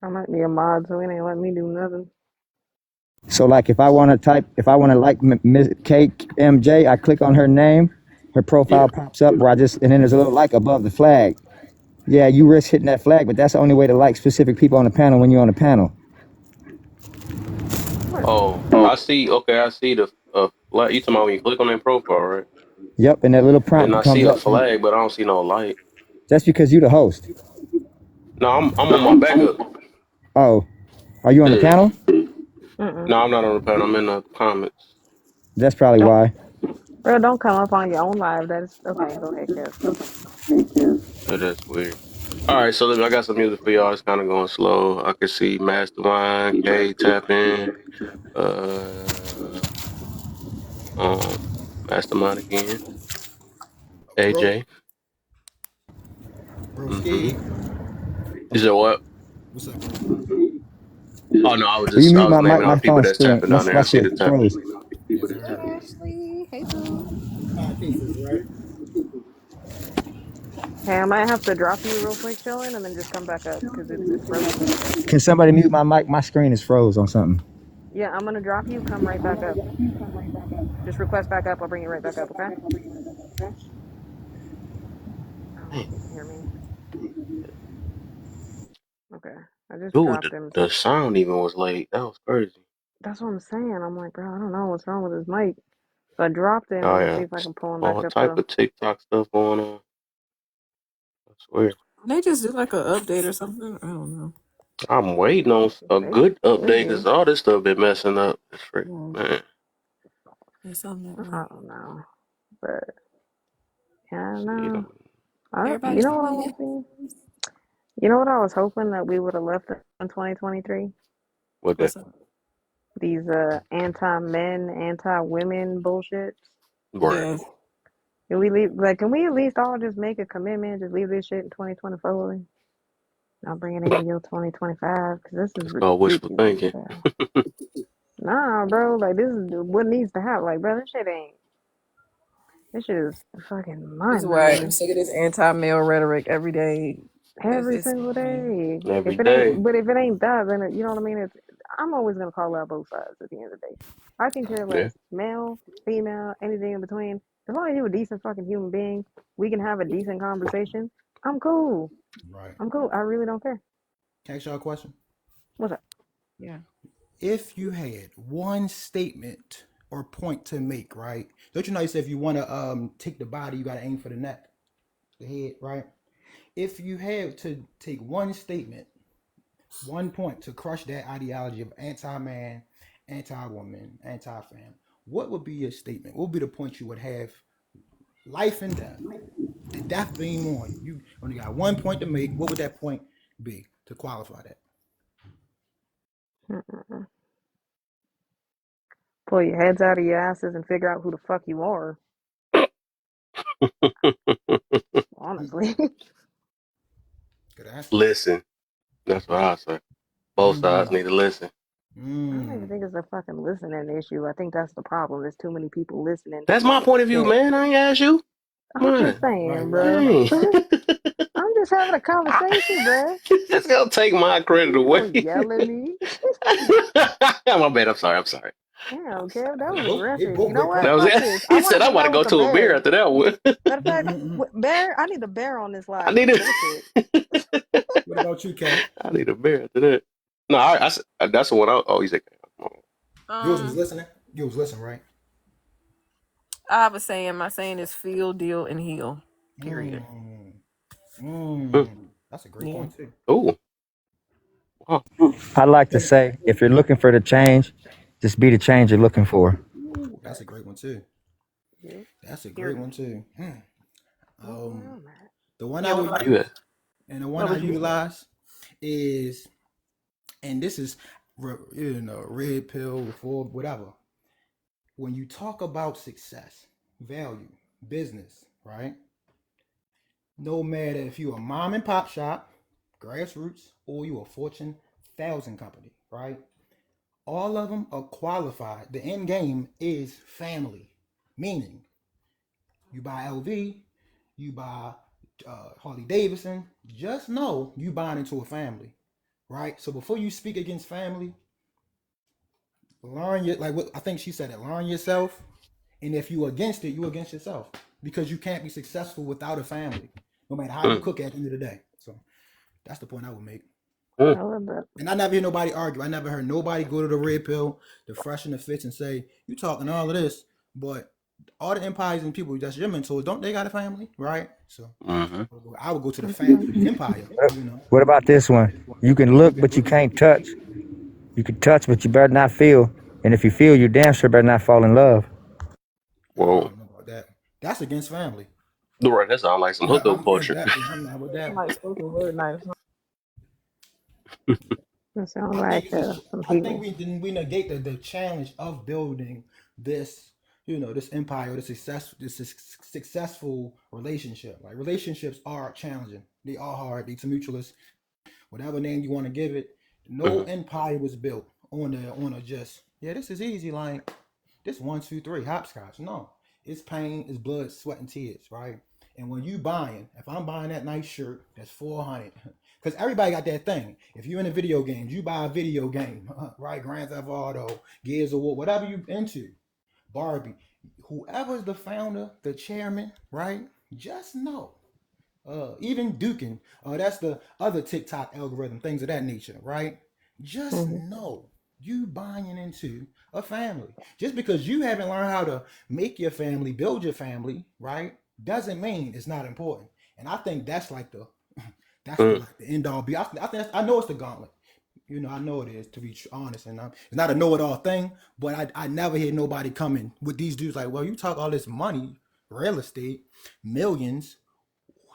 I might be a mod, so it ain't let me do nothing. So like if I want to like Miss KMJ, I click on her name, her Yeah. profile pops up where and then there's a little like above the flag. Yeah, you risk hitting that flag, but that's the only way to like specific people on the panel when you're on the panel. What? Oh, I see. Okay, I see the flag. You talking about when you click on that profile, right? Yep, and that little And prompt I see comes a up. flag, but I don't see no light. That's because you the host. No, I'm on my backup. Oh, are you on the Yeah. panel? No, I'm not on the panel. I'm in the comments. That's probably Don't, why. bro, don't come up on your own live. That's okay. Go ahead, Kev. Yeah, that's weird. All right, so I got some music for y'all. It's kind of going slow. I can see Mastermind, K, Tap In, uh, Mastermind again, Bro, AJ. Mm-hmm. broski. You said what? What's up, bro? Oh no, Will you I mute was my mic? naming all My the people phone's that's still tapping my, down there. my I see shit the tap. froze. Yes, Hey, sir. Ashley. Hey, boo. Pieces, right? Hey, I might have to drop you real quick, chilling, and then just come back up because it's frozen. Can somebody mute my mic? My screen is froze on something. Yeah, I'm gonna drop you. Come right back up. Just request back up. I'll bring you right back up. Okay? I don't know if you can hear me. Okay. I just Dude, dropped him. the sound even was late. That was crazy. That's what I'm saying. I'm like, bro, I don't know what's wrong with his mic. So I dropped him. Oh I'm gonna see yeah, if I can pull him back all up type though. of TikTok stuff going on. I swear. They just did like an update or something. I don't know. I'm waiting on a They good should update because be. all this stuff been messing up. It's freak, Yeah, man. there's something that I wrong. don't know, but yeah, See no. them. You Everybody's know what I'm quiet. hoping? You know what I was hoping that we would have left in 2023? What that? What's up? These anti-men, anti-women bullshits. Right. Yeah. Can we leave? Like, can we at least all just make a commitment? Just leave this shit in 2024. I'll bring it in year 2025 because this is It's called wishful ridiculous, thinking. bro. Nah, bro, like this is what needs to happen. Like, bro, this shit is fucking It's why I'm mind-boggling. sick of this anti-male rhetoric every day. Every It's single day. Every If it day. ain't that, then you know what I mean. I'm always gonna call out both sides at the end of the day. I can care Yeah. less, male, female, anything in between. As long as you're a decent fucking human being, we can have a decent conversation. I'm cool. Right. I'm cool. I really don't care. Can I ask y'all a question? What's up? yeah. If you had one statement or point to make, right? Don't you know you said if you want to take the body, you got to aim for the neck, the head, right? If you had to take one statement, one point to crush that ideology of anti-man, anti-woman, anti-fam, what would be your statement? What would be the point you would have? Life and death. The death being on. You only got one point to make. What would that point be to qualify that? Mm-mm. Pull your heads out of your asses and figure out who the fuck you are. Honestly. Good answer. Listen. That's what I say. Both sides need to listen. I don't even think it's a fucking listening issue. I think that's the problem. There's too many people listening. That's my point of view, man. I ain't asked you. I'm just saying, bro. I'm just having a conversation, bro. Just gonna take my credit away. Don't yell at me. My bad. I'm sorry. Damn, Kev, that was aggressive. You know what? That was it. He said I want to go to a beer after that one. Matter of fact, bear. I need a bear on this live. I need it. What about you, Kev? I need a beer after that. No, that's the one. He said. Yours was listening. You was listening, right? I have a saying. My saying is feel, deal, and heal. Period. That's a great point too. Oh. I like to say, if you're looking for the change, just be the change you're looking for. Ooh, that's a great one too. That's a great one too. The one I would use, and the one I utilize is, and this is, red pill, before whatever. When you talk about success, value, business, right? No matter if you're a mom and pop shop, grassroots, or you a Fortune 1000 company, right? All of them are qualified. The end game is family, meaning you buy LV, you buy Harley Davidson, just know you buying into a family, right? So before you speak against family, learn what I think she said it, learn yourself. And if you against it, you against yourself, because you can't be successful without a family, no matter how you cook at the end of the day. So that's the point I would make. I love that. And I never hear nobody argue. I never heard nobody go to the red pill, the fresh and the fits, and say, you talking all of this, but all the empires and people that's your mentors, don't they got a family, right? So I would go to the family empire. What about this one? You can look, but you can't touch. You can touch, but you better not feel. And if you feel, you damn sure better not fall in love. Whoa. I don't know about that. That's against family. Right, that sounds like some hookup culture. I'm not with that. Like spoken word night. That sounds like some I think we negate the challenge of building this, this empire, this successful relationship. Like, relationships are challenging. They are hard. They're tumultuous. Whatever name you want to give it. No empire was built on a just, this is easy, like this 1, 2, 3 hopscotch. No, it's pain, it's blood, sweat, and tears, right? And when you buying, if I'm buying that nice shirt, that's $400, because everybody got that thing. If you're in the video games, you buy a video game, right? Grand Theft Auto, Gears of War, whatever you into, Barbie, whoever's the founder, the chairman, right? Just know. Even Dukin, that's the other TikTok algorithm, things of that nature, right? Just know you buying into a family. Just because you haven't learned how to make your family, build your family, right, doesn't mean it's not important. And I think that's like the end all be. I know it's the gauntlet. I know it is, to be honest, and it's not a know-it-all thing. But I never hear nobody coming with these dudes like, well, you talk all this money, real estate, millions.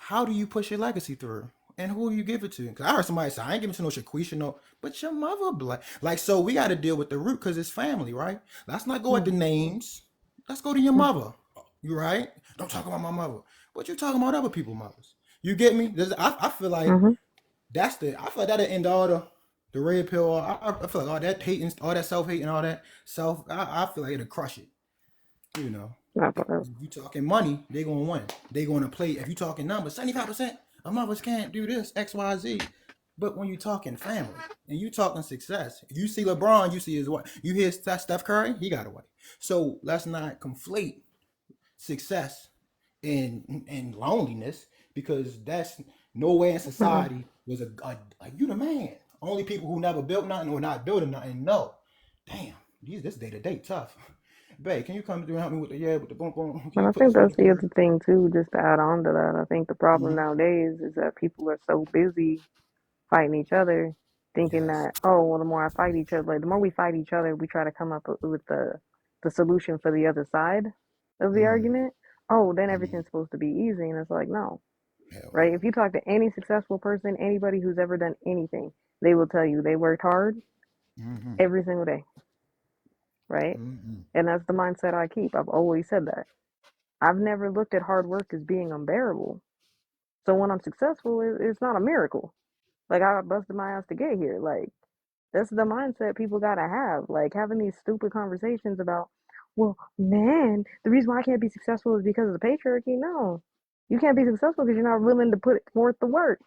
How do you push your legacy through? And who do you give it to? Because I heard somebody say, I ain't giving it to no Shaquisha, no, but your mother black. Like, so we got to deal with the root, because it's family, right? Let's not go at the names. Let's go to your mother. You right? Don't talk about my mother. But you're talking about other people's mothers. You get me? I feel like I feel like that'll end all the red pill. I feel like all that hating, all that self hating, all that self. I feel like it'll crush it. You know, Not for because real. if you talking money, they gonna win. They gonna play. If you talking numbers, 75% of mothers can't do this X Y Z. But when you talking family and you talking success, you see LeBron, you see his what? You hear Steph Curry, he got away. So let's not conflate success and loneliness, because that's nowhere in Mm-mm. society was a you the man. Only people who never built nothing or not building nothing know. Damn, this day to day tough. Babe, can you come through and help me with the boom boom? Can And you I put think this on that's the the board? other thing too, just to add on to that. I think the problem Mm-hmm. nowadays is that people are so busy fighting each other, thinking Yes. that, oh well, the more I fight each other, like the more we fight each other, we try to come up with the solution for the other side of the Mm-hmm. argument. Oh, then Mm-hmm. everything's supposed to be easy, and it's like no, Hell right? If you talk to any successful person, anybody who's ever done anything, they will tell you they worked hard no. Mm-hmm. every single day, right? Mm-hmm. And that's the mindset I keep. I've always said that. I've never looked at hard work as being unbearable. So when I'm successful, it's not a miracle. Like I busted my ass to get here. Like that's the mindset people gotta have. Like having these stupid conversations about, well, man, the reason why I can't be successful is because of the patriarchy. No, you can't be successful because you're not willing to put forth the work.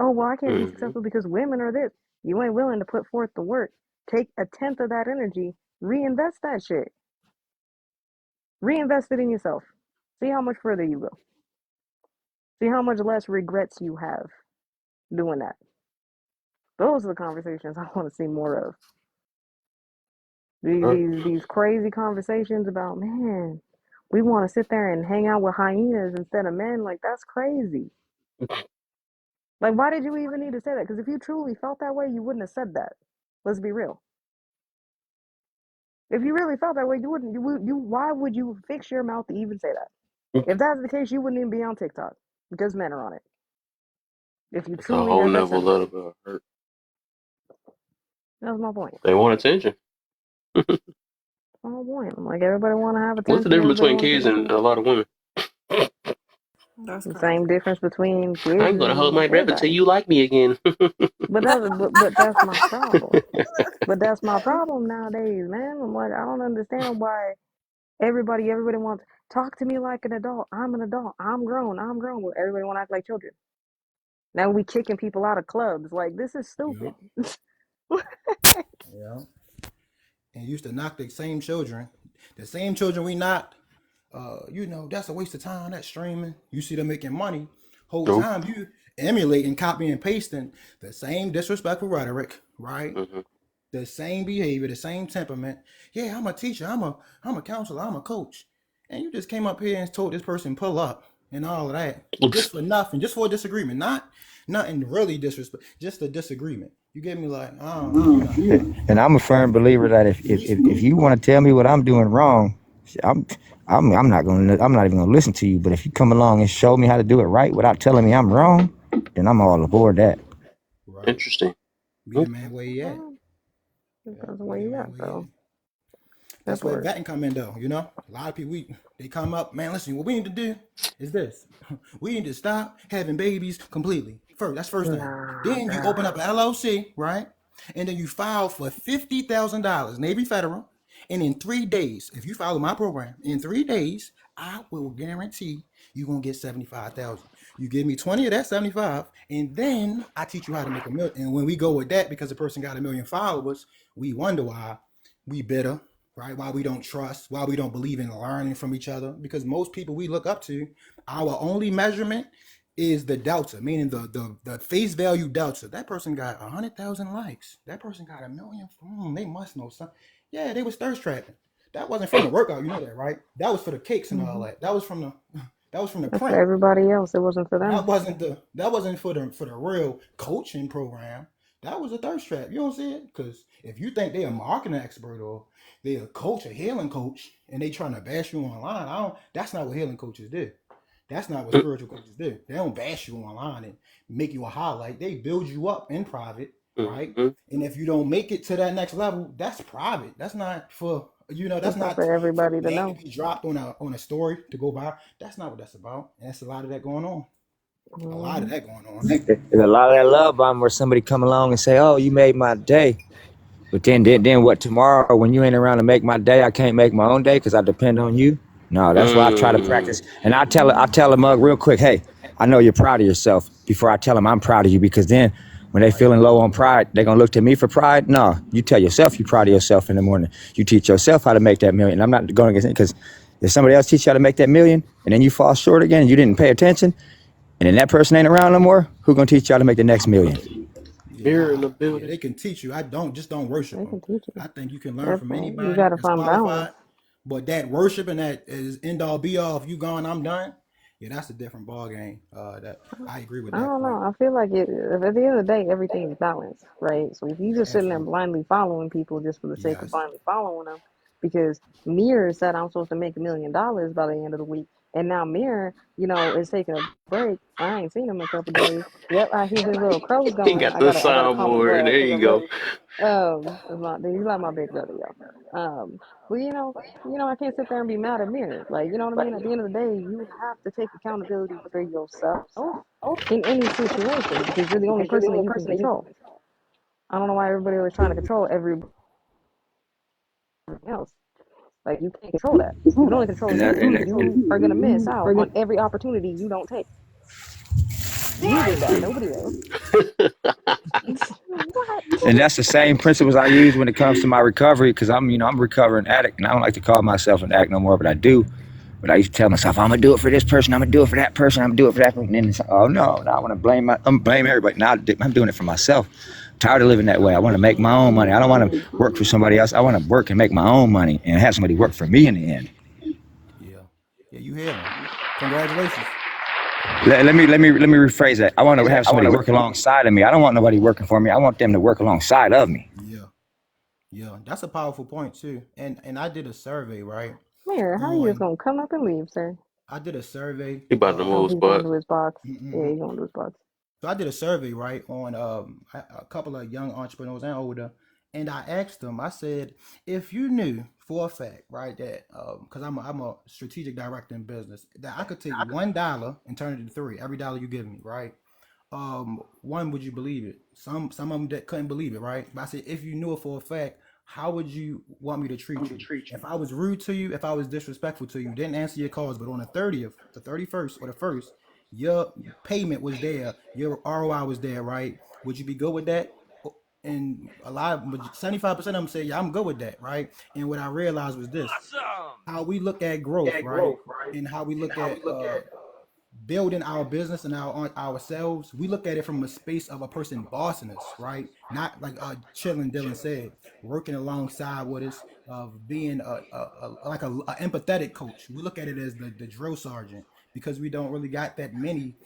Oh, well, I can't be Mm-hmm. successful because women are this. You ain't willing to put forth the work. Take a tenth of that energy, reinvest that shit, reinvest it in yourself. See how much further you go. See how much less regrets you have doing that. Those are the conversations I want to see more of. All right. These crazy conversations about, man, we want to sit there and hang out with hyenas instead of men. Like that's crazy. Like why did you even need to say that? Because if you truly felt that way, you wouldn't have said that. Let's be real. If you really felt that way, you wouldn't. You why would you fix your mouth to even say that? If that's the case, you wouldn't even be on TikTok because men are on it. If you That's a truly whole had that nother sentiment, level of hurt. that's my point. They want attention. That's my point. Like everybody want to have What's the attention. difference Everybody between want to kids be and seen. a lot of women? That's The crazy. same difference between kids I'm gonna hold and my breath until everybody. you like me again. But that's my problem. But that's my problem nowadays, man. I'm like, I don't understand why everybody wants talk to me like an adult. I'm an adult. I'm grown. I'm grown. Well, everybody want to act like children. Now we kicking people out of clubs. Like this is Yeah. stupid. Yeah. And used to knock the same children we knocked. That's a waste of time. That streaming. You see them making money. Whole True. time you emulating, copying, and pasting the same disrespectful rhetoric, right? Mm-hmm. The same behavior, the same temperament. Yeah, I'm a teacher. I'm a counselor. I'm a coach. And you just came up here and told this person pull up and all of that just for nothing, just for a disagreement, not nothing really disrespect, just a disagreement. You get me like, you're not doing nothing. And I'm a firm believer that if you want to tell me what I'm doing wrong, I'm I'm not even gonna listen to you. But if you come along and show me how to do it right without telling me I'm wrong, then I'm all aboard that. Right. Interesting. Be the man where you at. Well, Yeah, that's be where the you man at where you at. though. That That's where part. vetting come in though, A lot of people they come up, man, listen, what we need to do is this. We need to stop having babies completely. That's first thing. Nah, Then you open bruh. up an LLC, right? And then you file for $50,000, Navy Federal. And in 3 days, if you follow my program, in 3 days, I will guarantee you're gonna get 75,000. You give me 20 of that 75, and then I teach you how to make a million. And when we go with that, because the person got 1 million followers, we wonder why we bitter, right? Why we don't trust, why we don't believe in learning from each other. Because most people we look up to, our only measurement is the delta, meaning the face value delta. That person got 100,000 likes. That person got 1 million. They must know something. Yeah, they was thirst trapping. That wasn't from the workout, you know that, right? That was for the cakes and all Hmm. that. That was from the That's for print. everybody else. It wasn't for them. That wasn't for the real coaching program. That was a thirst trap. You don't see it? Because if you think they're a marketing expert or they're a coach, a healing coach, and they trying to bash you online, that's not what healing coaches do. That's not what spiritual coaches do. They don't bash you online and make you a highlight. They build you up in private, right? Mm-hmm. And if you don't make it to that next level, that's private. That's not for that's That's not not for for everybody the to name to know. be dropped on a story to go by. That's not what that's about. And that's a lot of that going on. A lot of Mhm. that going on. There's a lot of that love bomb where somebody come along and say, "Oh, you made my day," but then what? Tomorrow, when you ain't around to make my day, I can't make my own day because I depend on you. No, that's why I try to Mm. practice, and I tell a mug real quick, "Hey, I know you're proud of yourself." Before I tell them I'm proud of you, because then when they Right. feeling low on pride, they gonna look to me for pride. No, you tell yourself you proud of yourself in the morning. You teach yourself how to make that million. I'm not going against it because if somebody else teach you how to make that million, and then you fall short again, and you didn't pay attention, and then that person ain't around no more, who gonna teach y'all to make the next million? Mirror in Yeah, the yeah, building. they can teach you. I don't just don't worship They them. can teach you. I think you can learn That's from all. You anybody gotta that's find balance. qualified, but that worship and that is end all be all. If you gone, I'm done. Yeah, that's a different ball game. That I agree with I that don't point. know. I feel like at the end of the day, everything is balance, right? So if you just sitting there Absolutely. blindly following people just for the sake of Yes. blindly following them, because Mirror said I'm supposed to make $1 million by the end of the week, and now Mirror, is taking a break. I ain't seen him in a couple days. Yep, I hear his little crows He going. got I the gotta calm him soundboard. down There because you I'm go. really he's like my big brother, y'all. But I can't sit there and be mad at Mirror. Like, you know what I mean? At the end of the day, you have to take accountability for yourself in any situation because you're the only person that you can control. I don't know why everybody was trying to control everybody else. Like, you can't control that. You can only control And that, you. and You are gonna miss out on every opportunity you don't take. You did that, nobody else. What? And that's the same principles I use when it comes to my recovery, because I'm a recovering addict, and I don't like to call myself an addict no more, but I do. But I used to tell myself, I'm gonna do it for this person, I'm gonna do it for that person, I'm gonna do it for that person. And then it's, oh no, now I want to blame everybody. Now I'm doing it for myself. I'm tired of living that way. I want to make my own money. I don't want to work for somebody else. I want to work and make my own money and have somebody work for me in the end. Yeah. Yeah, you healing. Congratulations. Let me rephrase that. I want to have somebody work alongside of me. I don't want nobody working for me. I want them to work alongside of me. Yeah. Yeah. That's a powerful point too. And I did a survey, right? Mayor, how are you just On gonna come up and leave, sir? I did a survey. He about to Oh, move he's going spot. to his box. Yeah, Mm-mm. he's going to his box. So I did a survey, right, on a couple of young entrepreneurs and older, and I asked them. I said, if you knew for a fact, right, that because I'm a strategic director in business, that I could take $1 and turn it into three every dollar you give me, right? One, would you believe it? Some of them that couldn't believe it, right? But I said, if you knew it for a fact, how would you want me to treat you? If I was rude to you, if I was disrespectful to you, didn't answer your calls, but on the 30th, the 31st, or the first, your payment was there, your ROI was there, right? Would you be good with that? And 75% of them say, yeah, I'm good with that, right? And what I realized was this: how we look at growth, right, and how we look at building our business and ourselves, we look at it from a space of a person bossing us, right? Not like Chillin' Dylan said, working alongside with us, of being like a empathetic coach. We look at it as the drill sergeant because we don't really got that many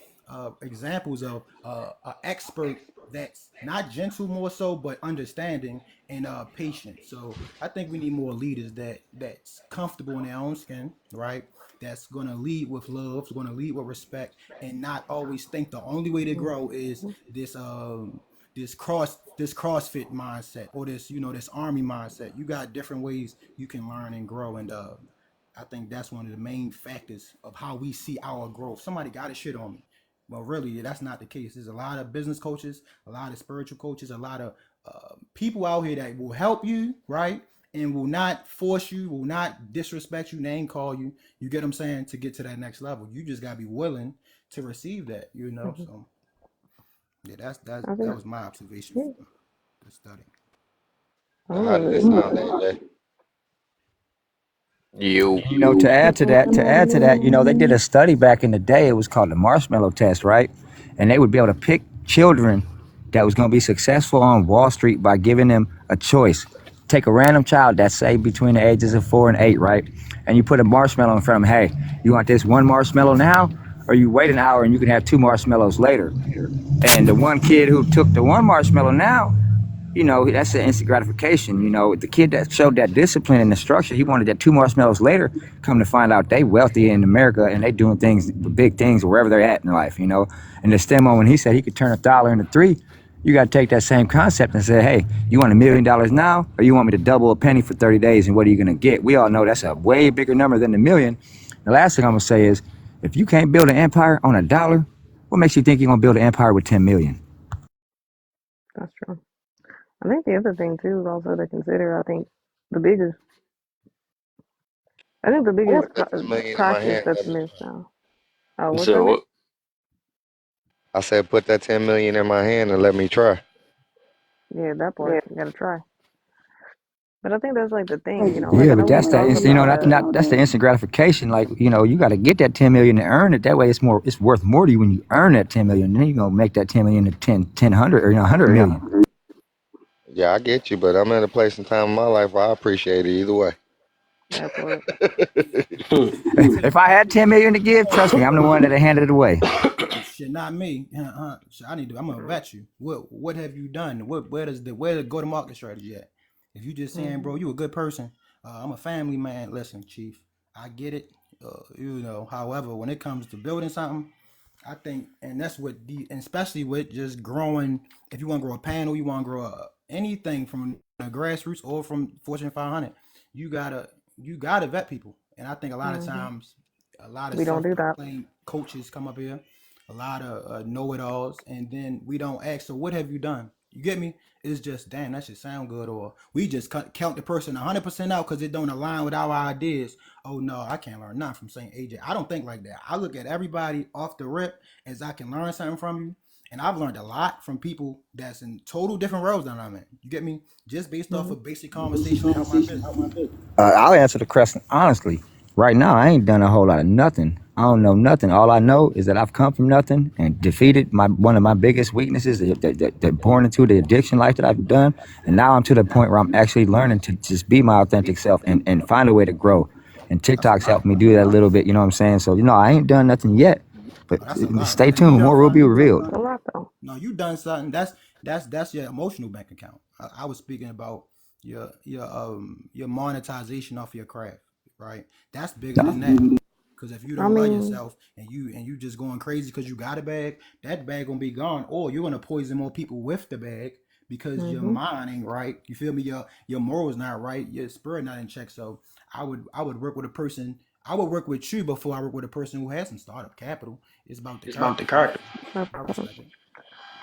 examples of an expert that's not gentle more so, but understanding and patient. So I think we need more leaders that's comfortable in their own skin, right? That's going to lead with love, going to lead with respect, and not always think the only way to grow is this CrossFit mindset or this army mindset. You got different ways you can learn and grow, and I think that's one of the main factors of how we see our growth. Somebody got to shit on me, but really that's not the case. There's a lot of business coaches, a lot of spiritual coaches, a lot of people out here that will help you, right? And will not force you, will not disrespect you, name call you. You get what I'm saying? To get to that next level, you just gotta be willing to receive that. So yeah, I that think, was my observation yeah. from the study. How does it sound, AJ? You. To add to that, Mm-hmm. they did a study back in the day. It was called the marshmallow test, right? And they would be able to pick children that was going to be successful on Wall Street by giving them a choice. Take a random child that's say between the ages of 4 and 8, right? And you put a marshmallow in front of them. Hey, you want this one marshmallow now, or you wait an hour and you can have 2 marshmallows later? And the one kid who took the one marshmallow now, that's an instant gratification. The kid that showed that discipline and the structure, he wanted that 2 marshmallows later. Come to find out, they wealthy in America and they doing things, big things wherever they're at in life. And the Stemo, when he said he could turn $1 into 3, you got to take that same concept and say, hey, you want $1 million now, or you want me to double a penny for 30 days, and what are you going to get? We all know that's a way bigger number than the million. The last thing I'm going to say is, if you can't build an empire on $1, What makes you think you're gonna build an empire with 10 million? That's true. I think the other thing too is also to consider. The biggest, I think the biggest Put that 10 million in my practice hand. that's missed now. Oh, what's that, So Nick? what? I said, put that 10 million in my hand and let me try. Yeah, that part you gotta try. But I think that's like the thing, Like Yeah, I but know we that's the talk not about that's the instant gratification. Like, you got to get that 10 million and earn it. That way, it's worth more to you when you earn that 10 million. Then you gonna make that 10 million to 100 or 100 million. Yeah, I get you, but I'm in a place and time in my life where I appreciate it either way. that part. Hmm. If I had 10 million to give, trust me, I'm the one that handed it away. Shit, not me. Shit, I'm gonna vet you. What have you done? Where the go to market strategy at? If you just saying, Hmm. bro, you a good person. I'm a family man. Listen, chief, I get it. However, when it comes to building something, I think, and that's what and especially with just growing. If you want to grow a panel, you want to grow anything from the grassroots or from Fortune 500, you gotta you gotta vet people. And I think a lot of Hmm. times, a lot of We don't do that. self-proclaimed coaches come up here, a lot of know-it-alls, and then we don't ask. So what have you done? You get me? It's just damn, that should sound good, or we just count the person 100% out because it don't align with our ideas. Oh no, I can't learn nothing from Saint AJ. I don't think like that. I look at everybody off the rip as I can learn something from you. And I've learned a lot from people that's in total different roles than I'm in. You get me? Just based off Hmm. of basic conversation to help my business. I'll answer the question honestly. Right now, I ain't done a whole lot of nothing. I don't know nothing. All I know is that I've come from nothing and defeated one of my biggest weaknesses, that born into the addiction life that I've done. And now I'm to the point where I'm actually learning to just be my authentic self and find a way to grow. And That's a TikTok's lot. helped me do that a little bit. You know what I'm saying? So, I ain't done nothing yet. But That's a lot. stay And you tuned. done More will be something. revealed. It's a lot though. No, you done something. That's your emotional bank account. I was speaking about your monetization off your craft, right? That's bigger than that. Because if you I don't love mean, yourself and you just going crazy because you got a bag, that bag gonna be gone, or you're gonna poison more people with the bag because your hmm mind ain't right. You feel me? Your morals not right. Your spirit not in check. So I would work with a person. I would work with you before I work with a person who has some startup capital. It's about the character piece. that I part. respect it.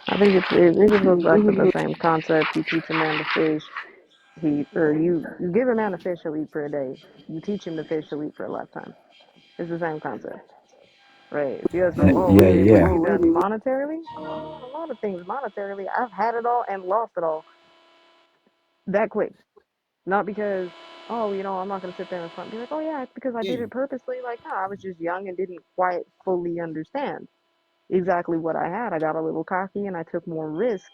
I think it just goes back to the same concept. You teach a man to fish, you give a man a fish, he'll eat for a day. You teach him to fish, he'll eat for a lifetime. It's the same concept, right? If you ask me, oh, Yeah, AJ, what have yeah. you done monetarily? A lot of things monetarily. I've had it all and lost it all that quick. Not because, oh, I'm not gonna sit there and front and be like, oh yeah, it's because I did Yeah. it purposely. Like, no, I was just young and didn't quite fully understand exactly what I had. I got a little cocky and I took more risk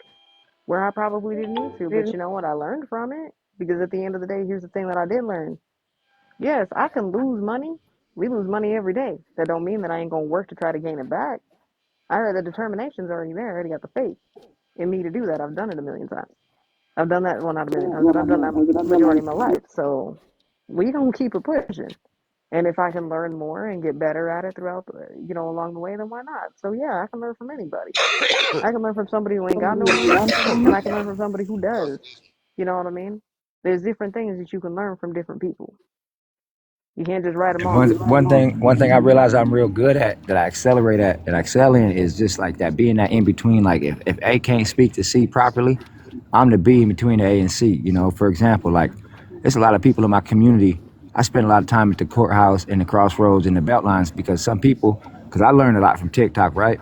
where I probably didn't need to. But you know what? I learned from it because at the end of the day, here's the thing that I did learn. Yes, I can lose money. We lose money every day. That don't mean that I ain't gonna work to try to gain it back. I heard the determination's already there. I already got the faith in me to do that. I've done it a million times. I've done that, well, not a million times, but I've done that majority of my life. So we gonna keep it pushing. And if I can learn more and get better at it throughout, along the way, then why not? So yeah, I can learn from anybody. I can learn from somebody who ain't got no money, and I can learn from somebody who does. You know what I mean? There's different things that you can learn from different people. You can't just write them off. One thing I realize I'm real good at, that I accelerate at, that I excel in, is just like that, being that in between. Like, if A can't speak to C properly, I'm the B in between the A and C. For example, like, there's a lot of people in my community. I spend a lot of time at the courthouse and the crossroads and the beltlines because because I learned a lot from TikTok, right?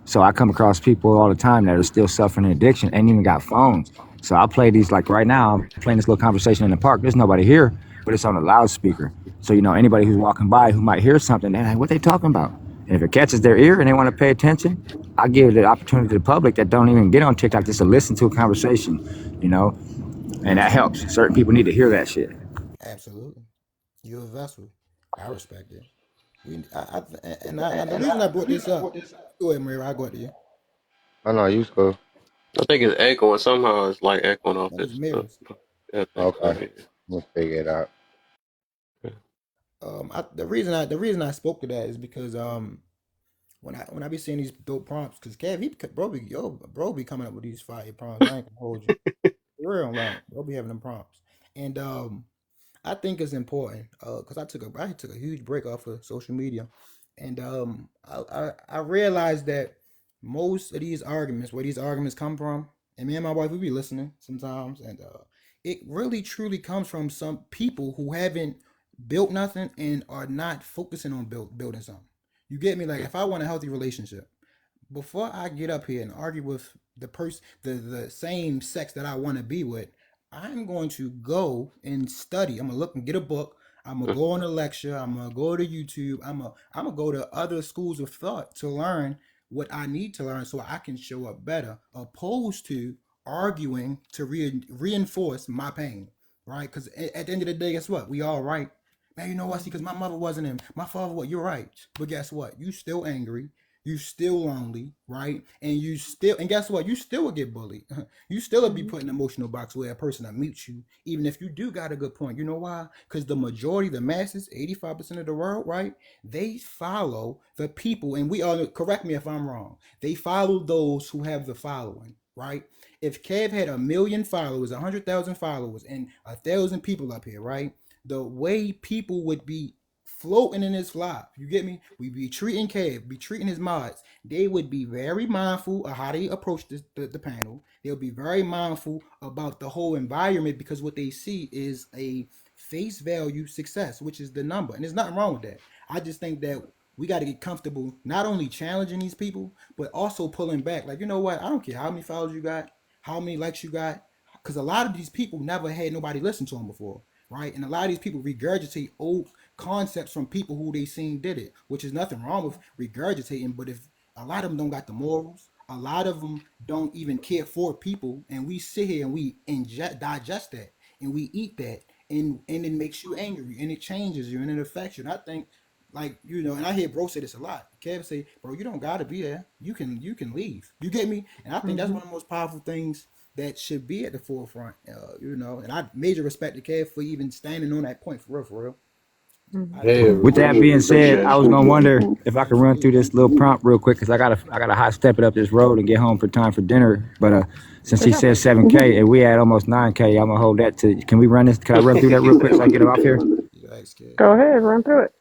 So I come across people all the time that are still suffering addiction, ain't even got phones. So I play these, like right now, I'm playing this little conversation in the park. There's nobody here, but it's on a loudspeaker. So, anybody who's walking by who might hear something, they're like, what they talking about? And if it catches their ear and they want to pay attention, I give the opportunity to the public that don't even get on TikTok just to listen to a conversation, and that helps. Certain people need to hear that shit. Absolutely. You're a vessel. I respect it. The reason I brought this up, go ahead, Maria, I'll go to you. I know you cool. I think it's echoing. Somehow it's like echoing off That was this stuff. mirrors. Yeah, I think so. Okay, we'll figure it out. Yeah. The reason I spoke to that is because when I be seeing these dope prompts, because Kev, bro be coming up with these fire prompts. I ain't gonna hold you. For real, like bro be having them prompts. And I think it's important because I took a huge break off of social media, and I realized that most of these arguments, where these arguments come from, and me and my wife, we be listening sometimes, and it really truly comes from some people who haven't built nothing and are not focusing on building something. You get me? Like, if I want a healthy relationship, before I get up here and argue with the same sex that I want to be with, I'm going to go and study. I'm gonna look and get a book. I'm gonna go on a lecture. I'm gonna go to YouTube. I'm gonna go to other schools of thought to learn what I need to learn so I can show up better, opposed to arguing to reinforce my pain, right? Because at the end of the day, guess what? We all right. Man, you know what? See, because my mother wasn't in, my father, what? You're right. But guess what? You still angry. You still lonely, right? And guess what? You still will get bullied. You still will be put in an emotional box where a person will mute you, even if you do got a good point. You know why? Because the majority, the masses, 85% of the world, right? They follow the people, and we all, correct me if I'm wrong, they follow those who have the following, right? If Kev had 1 million followers, 100,000 followers, and 1,000 people up here, right? The way people would be floating in his life, you get me? We be treating Kev, be treating his mods. They would be very mindful of how they approach the panel. They'll be very mindful about the whole environment, because what they see is a face value success, which is the number. And there's nothing wrong with that. I just think that we got to get comfortable not only challenging these people, but also pulling back. Like, you know what? I don't care how many followers you got, how many likes you got, because a lot of these people never had nobody listen to them before, right? And a lot of these people regurgitate old concepts from people who they seen did it, which is nothing wrong with regurgitating. But if a lot of them don't got the morals, a lot of them don't even care for people, and we sit here and we digest that and we eat that, and it makes you angry and it changes you and it affects you. And I think, like, you know, and I hear bro say this a lot. Kev say, bro, you don't gotta be there. You can leave. You get me? And I think that's one of the most powerful things that should be at the forefront. You know, and I major respect to Kev for even standing on that point, for real, for real. Hey, With that being said, Appreciate I was you. gonna wonder if I could run through this little prompt real quick, because I gotta hot step it up this road and get home for time for dinner. But since For he sure. said 7K and we had almost 9K, I'm gonna hold that to. Can we run this? Can I run through that real quick so I get it off here? Thanks, Kev. Go ahead, run through it.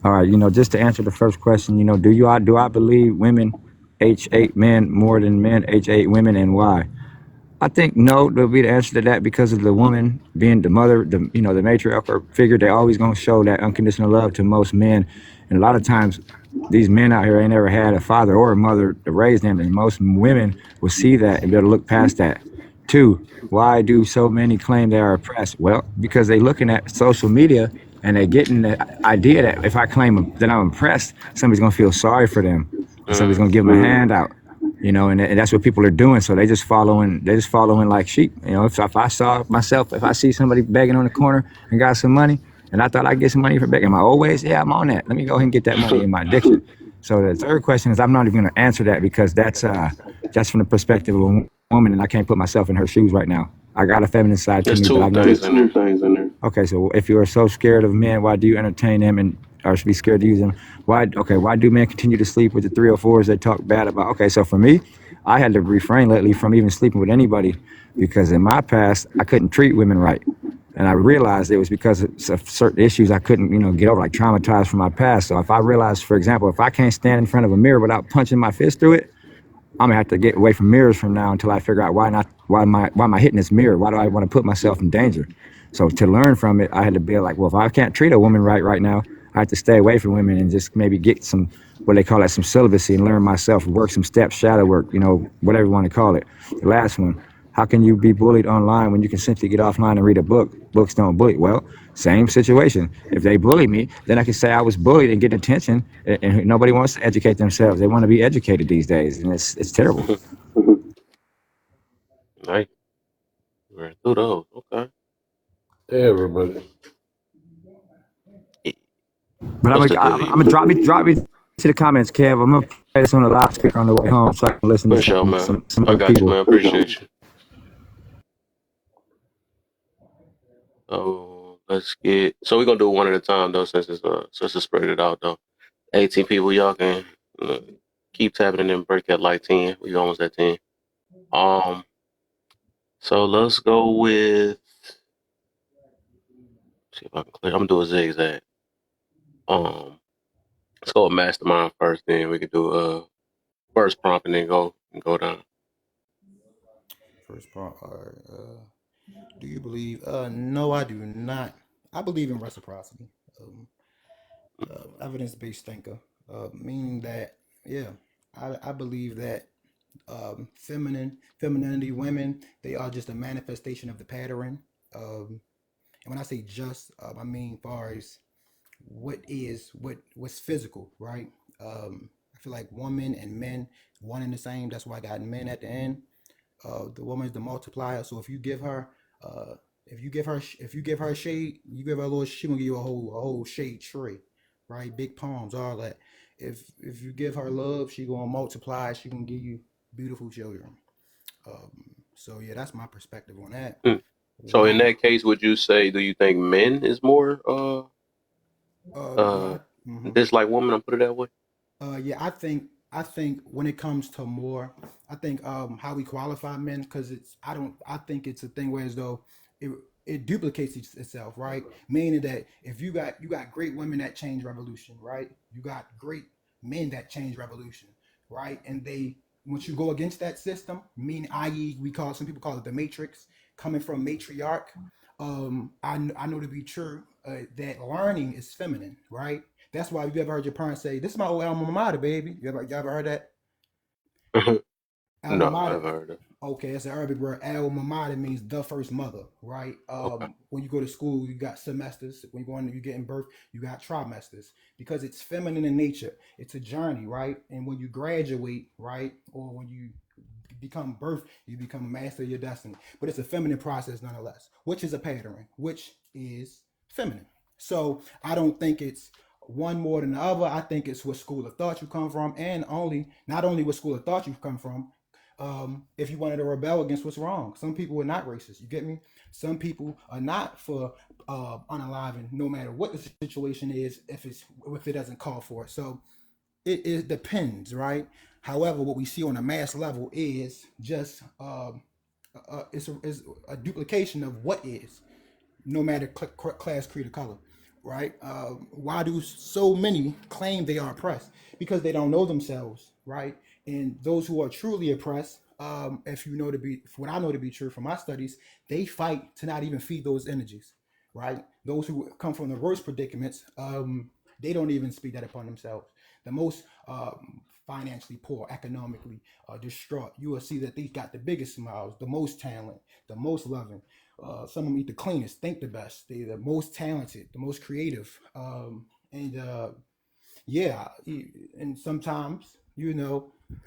All right, just to answer the first question, do I believe women H8 men more than men H8 women, and why? I think no, there'll be the answer to that, because of the woman being the mother, the matriarch or figure. They're always gonna show that unconditional love to most men, and a lot of times, these men out here ain't never had a father or a mother to raise them, and most women will see that and be able to look past that. Two, why do so many claim they are oppressed? Well, because they're looking at social media and they're getting the idea that if I claim that I'm oppressed, somebody's gonna feel sorry for them, and somebody's gonna give them a handout. And that's what people are doing. So they just following like sheep. If I saw myself, if I see somebody begging on the corner and got some money, and I thought I'd get some money for begging, my old ways, yeah, I'm on that. Let me go ahead and get that money in my addiction. So the third question is, I'm not even going to answer that, because that's from the perspective of a woman, and I can't put myself in her shoes right now. I got a feminine side to There's me, but two I've things never. in there. Okay, so if you are so scared of men, why do you entertain them or should be scared to use them? Why do men continue to sleep with the 304s they talk bad about? Okay, so for me, I had to refrain lately from even sleeping with anybody, because in my past, I couldn't treat women right. And I realized it was because of certain issues I couldn't, get over, like traumatized from my past. So if I realized, for example, if I can't stand in front of a mirror without punching my fist through it, I'm gonna have to get away from mirrors from now until I figure out why am I hitting this mirror? Why do I want to put myself in danger? So to learn from it, I had to be like, well, if I can't treat a woman right now, I have to stay away from women and just maybe get some, what they call it, some celibacy, and learn myself, work some steps, shadow work, whatever you want to call it. The last one, how can you be bullied online when you can simply get offline and read a book? Books don't bully. Well, same situation. If they bully me, then I can say I was bullied and get attention. And nobody wants to educate themselves. They want to be educated these days, and it's terrible. Nice. We're through those. Okay. hey everybody. But What's the I'm good? gonna drop me to the comments, Kev. I'm gonna play this on the loudspeaker on the way home so I can listen to For sure, man. some I other got you, people. man. Appreciate you. So we're gonna do one at a time though, since it's spread it out though. 18 people, y'all can keep tapping and then break at like 10. We almost at 10. So let's go with, see if I can clear. I'm gonna do a zigzag. Let's go with mastermind first, then we could do first prompt and then go down. First part. All right. Do you believe? No, I do not. I believe in reciprocity. Um, Evidence-based thinker, meaning that, yeah, I believe that femininity, women, they are just a manifestation of the pattern. And when I say just, I mean far as what's physical, right? I feel like women and men, one and the same. That's why I got men at the end. The woman is the multiplier. So uh, if you give her shade, you give her a little. She gonna give you a whole shade tree, right? Big palms, all that. If you give her love, she gonna multiply. She gonna give you beautiful children. So yeah, that's my perspective on that. Hmm. So in Why? that case, would you say, do you think men is more What uh I? Mhm. dislike women? I'll put it that way. Yeah, I think when it comes to more, I think how we qualify men, because I think it's a thing where as though it it duplicates itself, right? Meaning that if you got great women that change revolution, right? You got great men that change revolution, right? And they once you go against that system, meaning i.e. we call some people call it the matrix, coming from matriarch. I know to be true that learning is feminine, right? That's why you ever heard your parents say, "This is my old alma mater, baby." You ever heard that? Alma No, I've mater. heard of. Okay, it's an Arabic word. Alma mater means the first mother, right? Okay. When you go to school, you got semesters. When you go in, you get in birth, you got trimesters because it's feminine in nature. It's a journey, right? And when you graduate, right, or when you become birth, you become a master of your destiny. But it's a feminine process nonetheless, which is a pattern, which is feminine. So I don't think it's one more than the other. I think it's what school of thought you come from, and not only what school of thought you come from. If you wanted to rebel against what's wrong, some people are not racist. You get me? Some people are not for unaliving, no matter what the situation is, if it doesn't call for it. So it depends, right? However, what we see on a mass level is just it's a duplication of what is, no matter class, creed, or color, right? Why do so many claim they are oppressed? Because they don't know themselves, right? And those who are truly oppressed, if you know to be, what I know to be true from my studies, they fight to not even feed those energies, right? Those who come from the worst predicaments, they don't even speak that upon themselves. The most financially poor, economically distraught, you will see that they got the biggest smiles, the most talent, the most loving. Some of them eat the cleanest, think the best. They're the most talented, the most creative. And yeah, and sometimes,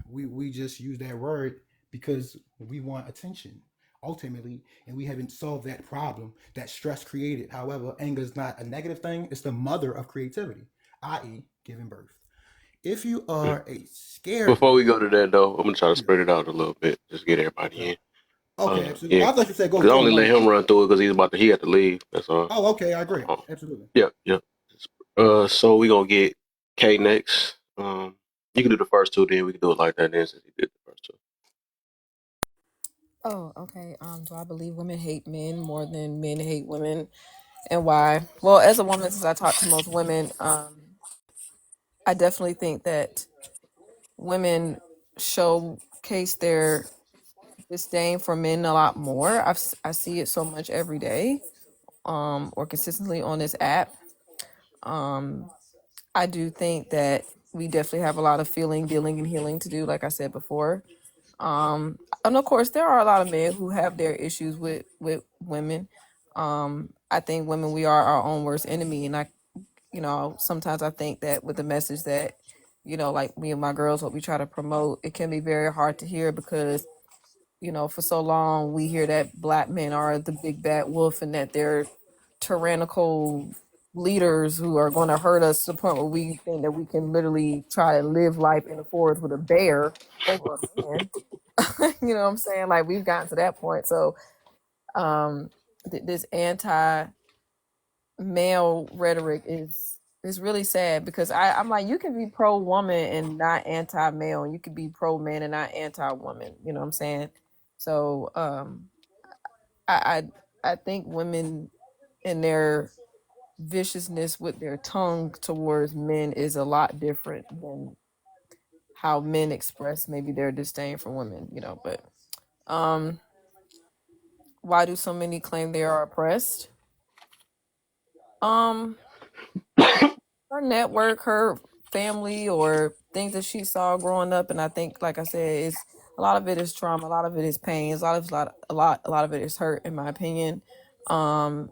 we just use that word because we want attention ultimately, and we haven't solved that problem that stress created. However, anger is not a negative thing, it's the mother of creativity, i.e., giving birth. If you Hmm. are a scared, Before we go to that though, I'm gonna try to yeah, spread it out a little bit, just get okay, everybody in. okay, absolutely. Yeah, I thought you said go because I to only let one. him run through it because he had to leave. That's all. Oh, okay, I agree, Uh, absolutely. yeah, yeah. So we gonna get K next. You can do the first two, then we can do it like that. Then since he did the first two. Oh, okay. Do I believe women hate men more than men hate women, and why? Well, as a woman, since I talk to most women, I definitely think that women showcase their disdain for men a lot more. I see it so much every day, or consistently on this app. Um, I do think that we definitely have a lot of feeling, dealing, and healing to do, like I said before. And of course, there are a lot of men who have their issues with women. I think women, we are our own worst enemy, and sometimes I think that with the message that, like me and my girls, what we try to promote, it can be very hard to hear because for so long we hear that black men are the big bad wolf and that they're tyrannical leaders who are going to hurt us to the point where we think that we can literally try to live life in the forest with a bear over a man. You know what I'm saying? Like we've gotten to that point. So um this anti male rhetoric is really sad because I'm like, you can be pro woman and not anti male, and you can be pro man and not anti woman. You know what I'm saying? So I I think women in their viciousness with their tongue towards men is a lot different than how men express maybe their disdain for women, but um why do so many claim they are oppressed? Um her network, her family, or things that she saw growing up, and I think, like I said, is a lot of it is trauma, a lot of it is pain, a lot of it is hurt, in my opinion.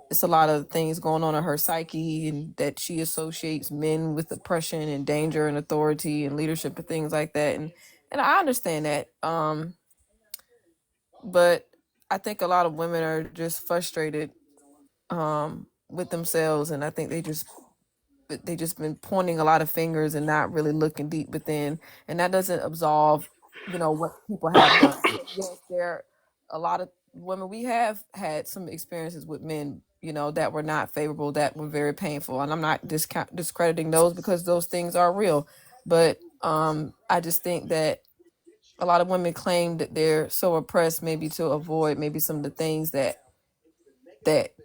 It's a lot of things going on in her psyche, and that she associates men with oppression and danger and authority and leadership and things like that, and I understand that. But I think a lot of women are just frustrated with themselves, and I think they just been pointing a lot of fingers and not really looking deep within, and that doesn't absolve what people have done. Yes, there are a lot of women, we have had some experiences with men that were not favorable, that were very painful, and I'm not discrediting those, because those things are real. But I just think that a lot of women claim that they're so oppressed, maybe to avoid maybe some of the things that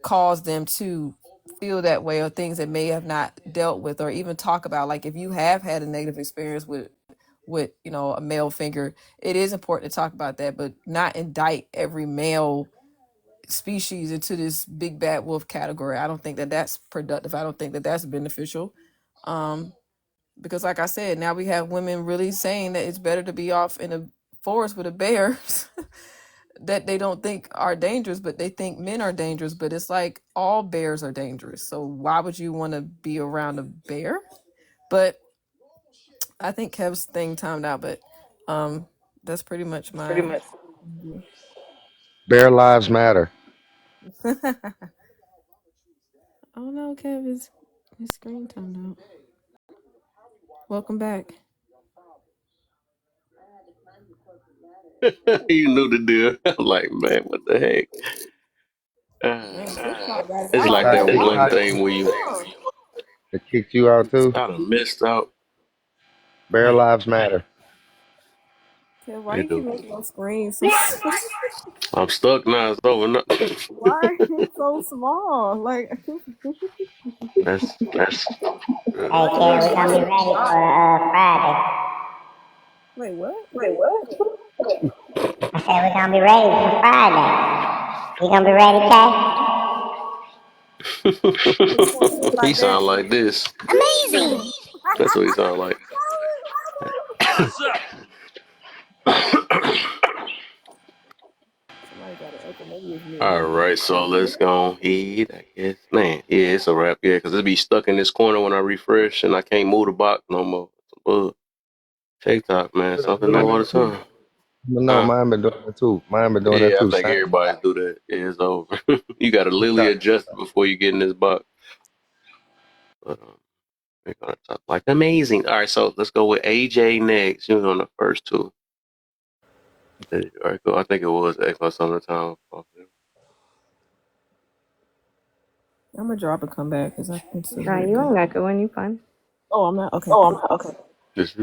cause them to feel that way, or things that may have not dealt with or even talk about. Like, if you have had a negative experience with a male figure, it is important to talk about that, but not indict every male species into this big bad wolf category. I don't think that that's productive. I don't think that that's beneficial. Because, like I said, now we have women really saying that it's better to be off in a forest with a bear that they don't think are dangerous, but they think men are dangerous. But it's like, all bears are dangerous. So why would you want to be around a bear? But I think Kev's thing timed out, but that's pretty much my view. Bear lives matter. Oh no, Kev, his screen timed out. Welcome back. You knew the deal. I'm like, man, what the heck? Man, TikTok got it It's out like like that that. one TikTok thing where you, it kicked you out too. I done missed out. Bear Dang, lives matter. Kev, why they you keep do. making those screens so small? I'm stuck now. It's over. No. Why are you so small? Like, That's Hey, Karen, we're gonna be ready for Friday. wait, what? I said we're gonna be ready for Friday. You gonna be ready, It's gonna say it he like that. sound like this. Kay? That's what he sound like. Somebody got an echo. Maybe it's me. All right, so let's go on ahead. I guess, man, yeah, it's a wrap. Yeah, because it be stuck in this corner when I refresh and I can't move the box no more. It's a bug. TikTok, man, something new all the time. No, Huh? mine been doing that too. Mine been doing that Yeah, I too. think Same. everybody do that. Yeah, it's over. You got to literally TikTok. adjust it before you get in this box. But we're gonna talk like amazing. All right, so let's go with AJ next. You was on the first two. All right, cool. I think it was X on Summertime. I'm gonna drop and come back because I can still Nah, hear you you. ain't got to when you fine. Oh, I'm not. Okay, cool. Just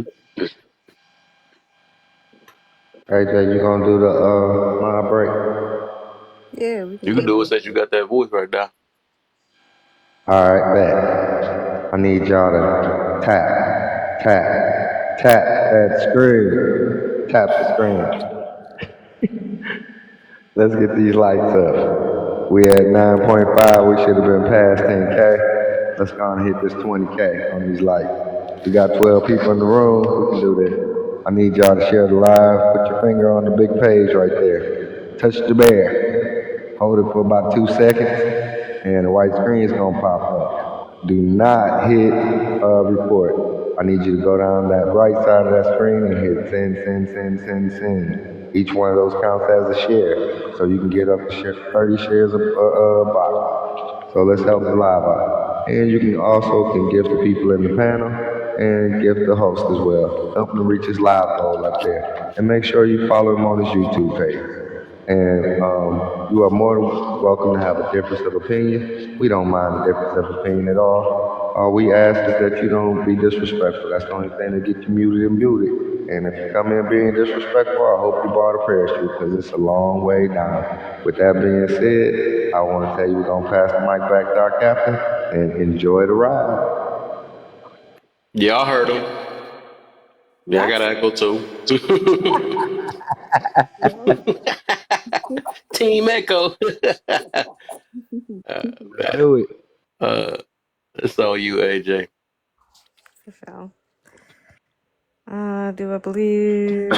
AJ, you gonna do the my break? Yeah, we can you can do do it that. since you got that voice right now. All right, bet. I need y'all to tap that screen. Tap the screen. Let's get these lights up. We at 9.5. We should have been past 10K. Let's go and hit this 20K on these lights. We got 12 people in the room. We can do this. I need y'all to share the live. Put your finger on the big page right there. Touch the bear. Hold it for about 2 seconds, and the white screen is gonna pop up. Do not hit report. I need you to go down that right side of that screen and hit send. Each one of those counts as a share, so you can get up to 30 shares of box. So let's help the live out. And you can also gift the people in the panel and gift the host as well. Help him reach his live goal up there. And make sure you follow him on his YouTube page. And you are more than welcome to have a difference of opinion. We don't mind the difference of opinion at all. All we ask is that you don't be disrespectful. That's the only thing that gets you muted and muted. And if you come in being disrespectful, I hope you bought a parachute because it's a long way down. With that being said, I want to tell you we're going to pass the mic back to our captain and enjoy the ride. Yeah, I heard him. Yeah, I Not got an echo too. Team Echo. Let's do it. uh, it's all you, AJ. for sure. Do I believe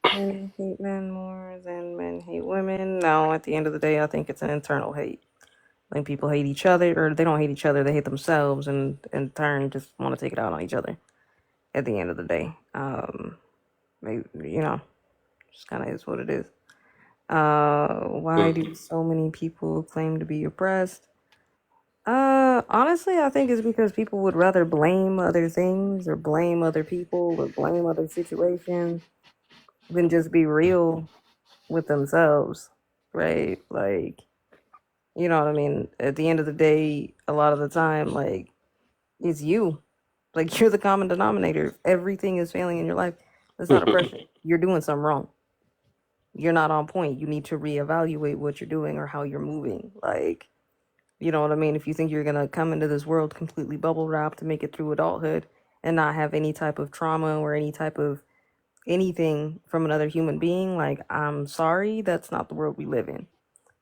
men hate men more than men hate women? No, at the end of the day, I think it's an internal hate. When people hate each other, or they don't hate each other, they hate themselves, and in turn, just want to take it out on each other. At the end of the day, maybe, just kind of is what it is. Why Mm. do so many people claim to be oppressed? Honestly, I think it's because people would rather blame other things or blame other people or blame other situations than just be real with themselves, right? Like, you know what I mean? At the end of the day, a lot of the time, like, it's you. Like, you're the common denominator. If everything is failing in your life, that's not oppression. You're doing something wrong. You're not on point. You need to reevaluate what you're doing or how you're moving. Like, you know what I mean? If you think you're gonna come into this world completely bubble wrapped to make it through adulthood and not have any type of trauma or any type of anything from another human being, like, I'm sorry, that's not the world we live in,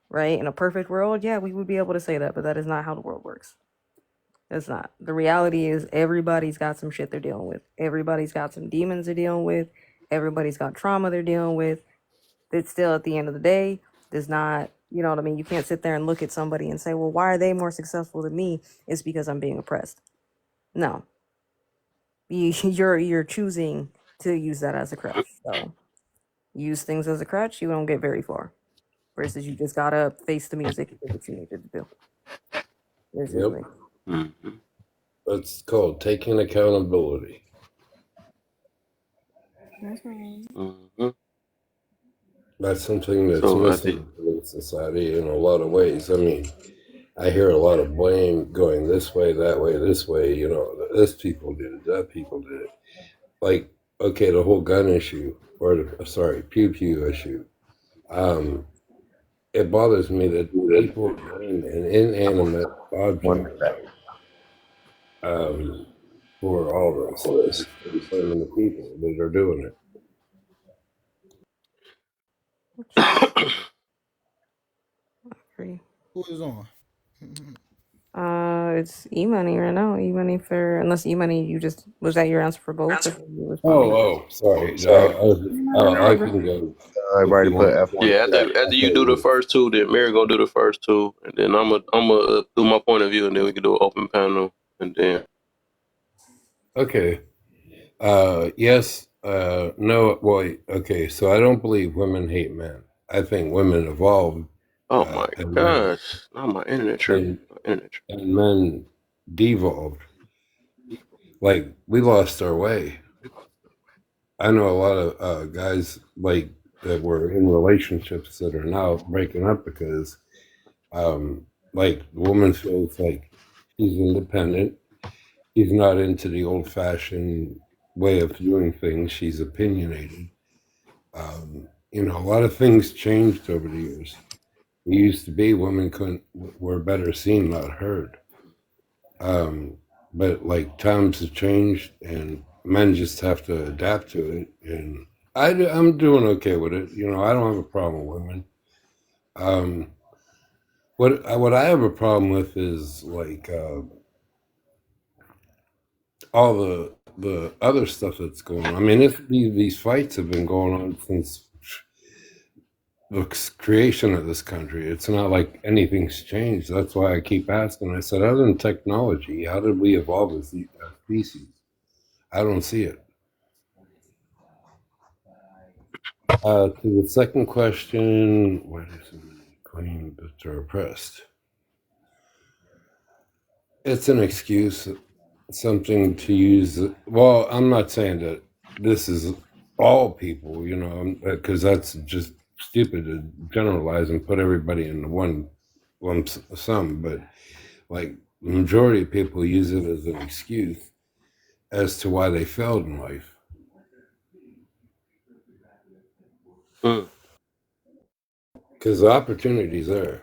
right? In a perfect world, yeah, we would be able to say that, but that is not how the world works. It's not. The reality is everybody's got some shit they're dealing with. Everybody's got some demons they're dealing with. Everybody's got trauma they're dealing with. It's still, at the end of the day, does not, you know what I mean? You can't sit there and look at somebody and say, well, why are they more successful than me? It's because I'm being oppressed. No. You're choosing to use that as a crutch. So use things as a crutch, you don't get very far. Versus you just gotta face the music and do what you needed to do. This is Yep. me. Mm-hmm. That's called taking accountability. Mm-hmm. That's something that's So missing in society in a lot of ways. I mean, I hear a lot of blame going this way, that way, this way. You know, this people did it, that people did it. Like, okay, the whole gun issue, or pew pew issue. It bothers me that people blame an inanimate object for all this. Instead of blaming the people that are doing it. Agree. Who is on? It's E-Money right now. E-Money for, unless E-Money, you just, was that your answer for both? Or you responding? Sorry. I can go. Everybody put F1. yeah, after you do the first two, then Mary gonna do the first two, and then I'm gonna do my point of view, and then we can do an open panel, and then Okay. Yes. No. Well. Okay. So I don't believe women hate men. I think women evolved. oh my gosh, not my internet trip. And men devolved. Like, we lost our way. I know a lot of guys like that were in relationships that are now breaking up because, like, the woman feels like she's independent. She's not into the old-fashioned way of doing things. She's opinionated. A lot of things changed over the years. It used to be women were better seen, not heard. But like, times have changed, and men just have to adapt to it. And I'm doing okay with it. I don't have a problem with women. What I have a problem with is like all the other stuff that's going on. I mean, these fights have been going on since the creation of this country. It's not like anything's changed. That's why I keep asking. I said, other than technology, how did we evolve as a species? I don't see it. To the second question, why do so many claim that they're oppressed? It's an excuse, something to use. Well, I'm not saying that this is all people, because that's just stupid to generalize and put everybody in one lump sum. But like, the majority of people use it as an excuse as to why they failed in life. Because the opportunity's there.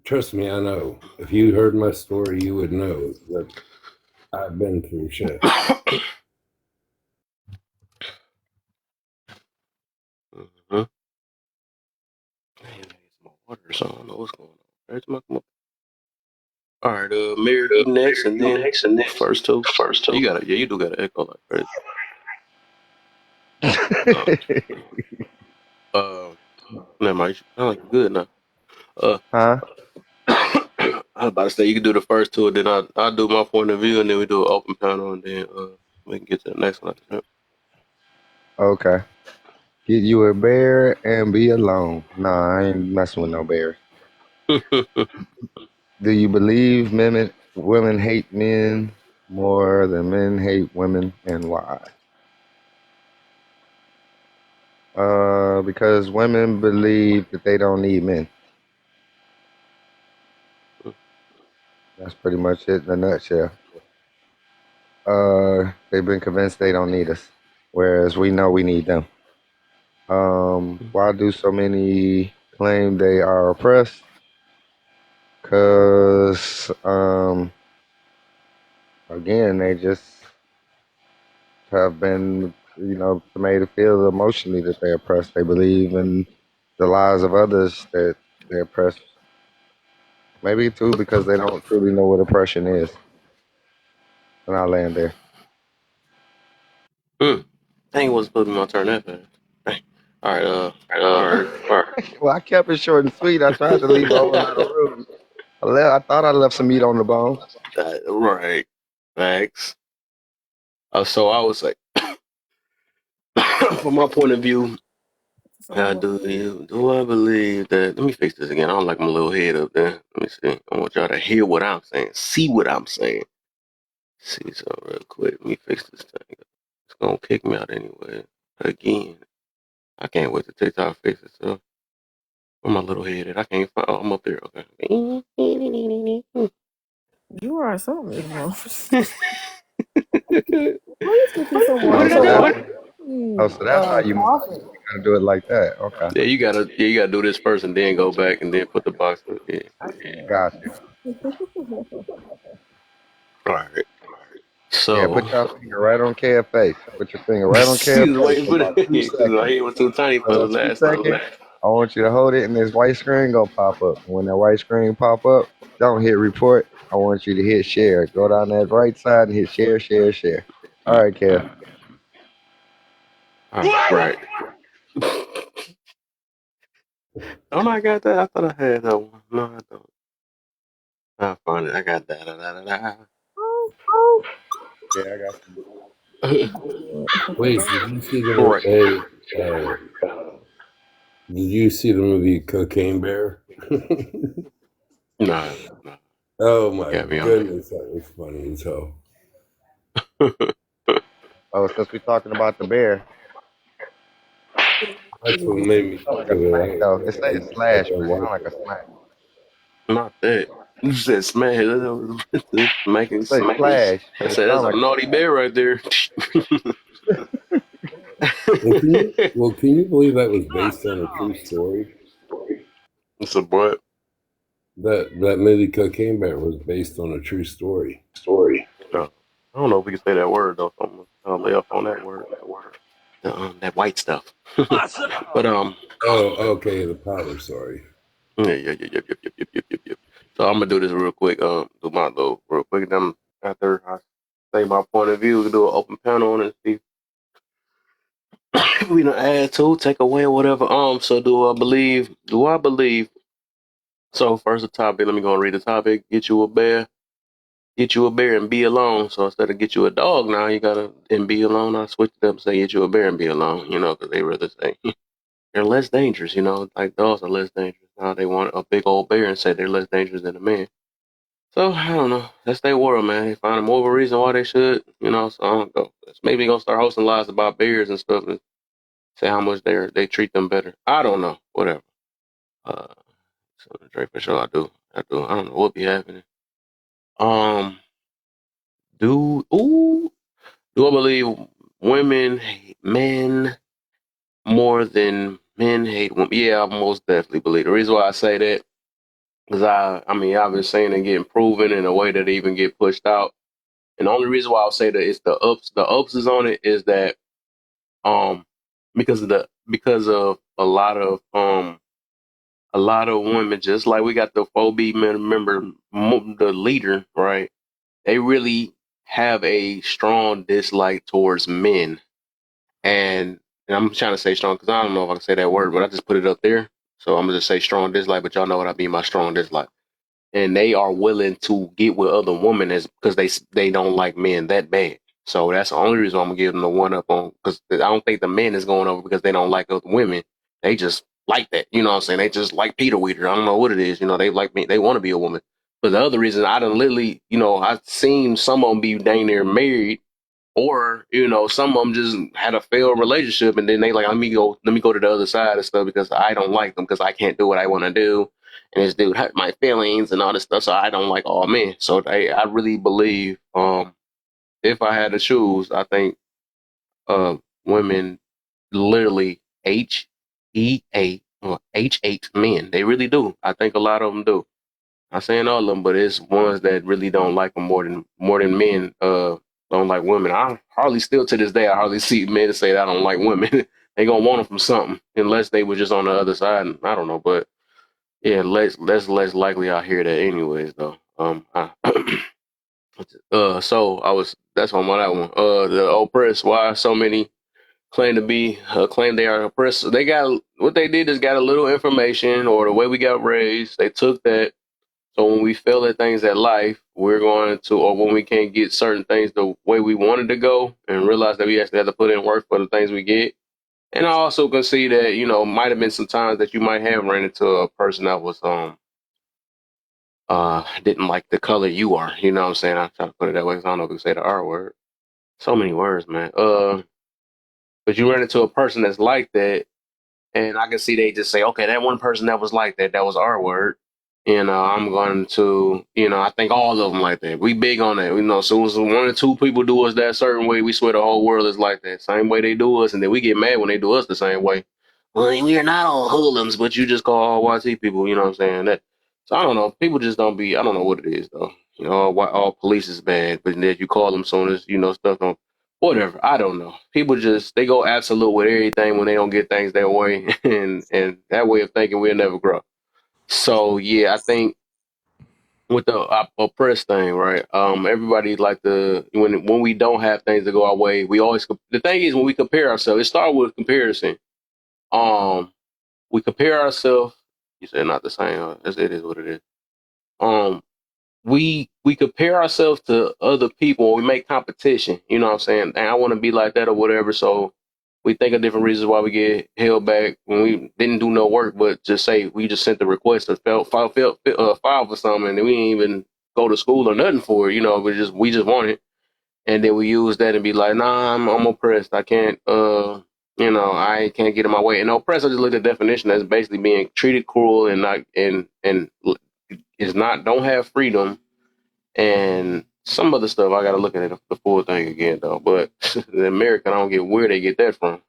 Trust me, I know. If you heard my story, you would know that I've been through shit. what's going on? Every time I come up. All right, Mary, you next, and then first two. You got it. Yeah, you do got an echo like crazy. Never mind. You sound like you're good now. Uh, Huh? I was about to say you can do the first two, and then I'll do my point of view, and then we do an open panel, and then we can get to the next one after Okay. Get you a bear and be alone. Nah, I ain't messing with no bears. that. Do you believe women hate men more than men hate women, and why? Because women believe that they don't need men. That's pretty much it in a nutshell. They've been convinced they don't need us, whereas we know we need them. Why do so many claim they are oppressed? Because, again, they just have been, made to feel emotionally that they're oppressed. They believe in the lies of others that they're oppressed. Maybe, too, because they don't truly know what oppression is. And I land there. Dang, it wasn't supposed to be my turn that fast. Dang. All right, Well, I kept it short and sweet. I tried to leave a whole lot of room. I thought I left some meat on the bone. right. Thanks. So I was like, from my point of view, do I believe that? Let me fix this again. I don't like my little head up there. Let me see. I want y'all to hear what I'm saying, see what I'm saying. See something real quick. Let me fix this thing. It's gonna kick me out anyway. Again, I can't wait to TikTok fix it. So where my little head at? I can't find. Oh, I'm up there. Okay. You are so miserable. Oh, Please get you some What water. did I do? What? so that's how you gotta do it like that. Okay, Yeah, you gotta do this first and then go back and then put the box up. Yeah. got you. All right. Yeah, So put your finger right on Kev face. Put your finger right on he Kev was face waiting for for about the 2 because my seconds. head was too tiny For for the those 2 last time. seconds, I want you to hold it, and this white screen gonna pop up. When that white screen pop up, don't hit report. I want you to hit share. Go down that right side and hit share, share, share. All right, Kev. All right. Don't I got that? I thought I had that one. No, I don't. I found it. I got that. Yeah, I got Wait, did you see Right. did you see the movie Cocaine Bear? Nah. Oh my Got me on goodness, that was funny as hell. that. Oh, since we're talking about the bear, That's what made me it sound think like a of smack it. though. It says slash, I but it sound like watched a it. smack. Not that. You said smash. Making. It say slash, I but it said that's sound a like a naughty smack. bear right there. Can you believe that was based on a true story? It's a what? That movie Cocaine Bear was based on a true story. No. I don't know if we can say that word though. So I'm gonna lay off on that word. That white stuff. But Oh, okay, the powder. Sorry. yeah. So I'm gonna do this real quick. Do my little real quick. And then after I say my point of view, we can do an open panel on it and see we don't add to, take away, or whatever. So do I believe? So first the topic. Let me go and read the topic. Get you a bear. Get you a bear and be alone. So instead of get you a dog, now you gotta and be alone. I switched it up and say get you a bear and be alone. Because they rather say they're less dangerous. Like dogs are less dangerous. Now they want a big old bear and say they're less dangerous than a man. So I don't know. That's their world, man. They find more of a reason why they should. So I don't go. Maybe gonna start hosting lives about bears and stuff and say how much they treat them better. I don't know. Whatever. Uh, so Drake for sure. I do. I don't know what be happening. Um. Do I believe women hate men more than men hate women? Yeah, I most definitely believe. The reason why I say that is I've been saying and getting proven in a way that they even get pushed out. And the only reason why I'll say that it's the ups is on it is that um because of a lot of a lot of women, just like we got the 4B member, the leader, right? They really have a strong dislike towards men. And I'm trying to say strong because I don't know if I can say that word, but I just put it up there. So I'm gonna just say strong dislike, but y'all know what I mean by strong dislike. And they are willing to get with other women as because they don't like men that bad. So that's the only reason I'm gonna give them the one up on, because I don't think the men is going over because they don't like other women. They just like that, you know what I'm saying? They just like Peter Weeder. I don't know what it is, they like me. They want to be a woman. But the other reason I done literally, I've seen some of them be dang near married, or some of them just had a failed relationship, and then they like, let me go to the other side and stuff because I don't like them because I can't do what I want to do, and this dude hurt my feelings and all this stuff. So I don't like all men. So I really believe, if I had to choose, I think women literally hate men. They really do. I think a lot of them do. Not saying all of them, but it's ones that really don't like them more than men. Don't like women. I hardly, still to this day, I hardly see men say that I don't like women. They gonna want them from something, unless they were just on the other side. I don't know, but yeah, less likely I hear that anyways though. So that's on that one. The oppressed. Why so many claim they are oppressed? They got, what they did is got a little information, or the way we got raised. They took that. So when we fail at things at life, we're going to, or when we can't get certain things the way we wanted to go, and realize that we actually have to put in work for the things we get. And I also can see that, might have been some times that you might have ran into a person that was, didn't like the color you are. You know what I'm saying? I try to put it that way because I don't know if we can say the R word. So many words, man. But you run into a person that's like that, and I can see they just say, okay, that one person that was like that, that was our word. I'm going to, I think all of them like that. We big on that. So as one or two people do us that certain way, we swear the whole world is like that. Same way they do us, and then we get mad when they do us the same way. Well, we are not all hoodlums, but you just call all YT people, you know what I'm saying? So I don't know. People just don't be, I don't know what it is, though. All police is bad, but then you call them soon as, stuff don't, whatever. I don't know. People just, they go absolute with everything when they don't get things their way. And that way of thinking, we'll never grow. So yeah, I think with the oppressed thing, right? Everybody like when we don't have things to go our way, we always, the thing is when we compare ourselves, it starts with comparison. We compare ourselves. You said not the same. It is what it is. We compare ourselves to other people. We make competition. You know what I'm saying? And I want to be like that or whatever. So we think of different reasons why we get held back when we didn't do no work, but just say we just sent the request to file for something, and we didn't even go to school or nothing for it. We just want it, and then we use that and be like, nah, I'm oppressed. I can't, I can't get in my way. And oppressed, I just looked at the definition as basically being treated cruel and not and is not, don't have freedom, and some other stuff. I got to look at it, the full thing again though. But the American, I don't get where they get that from.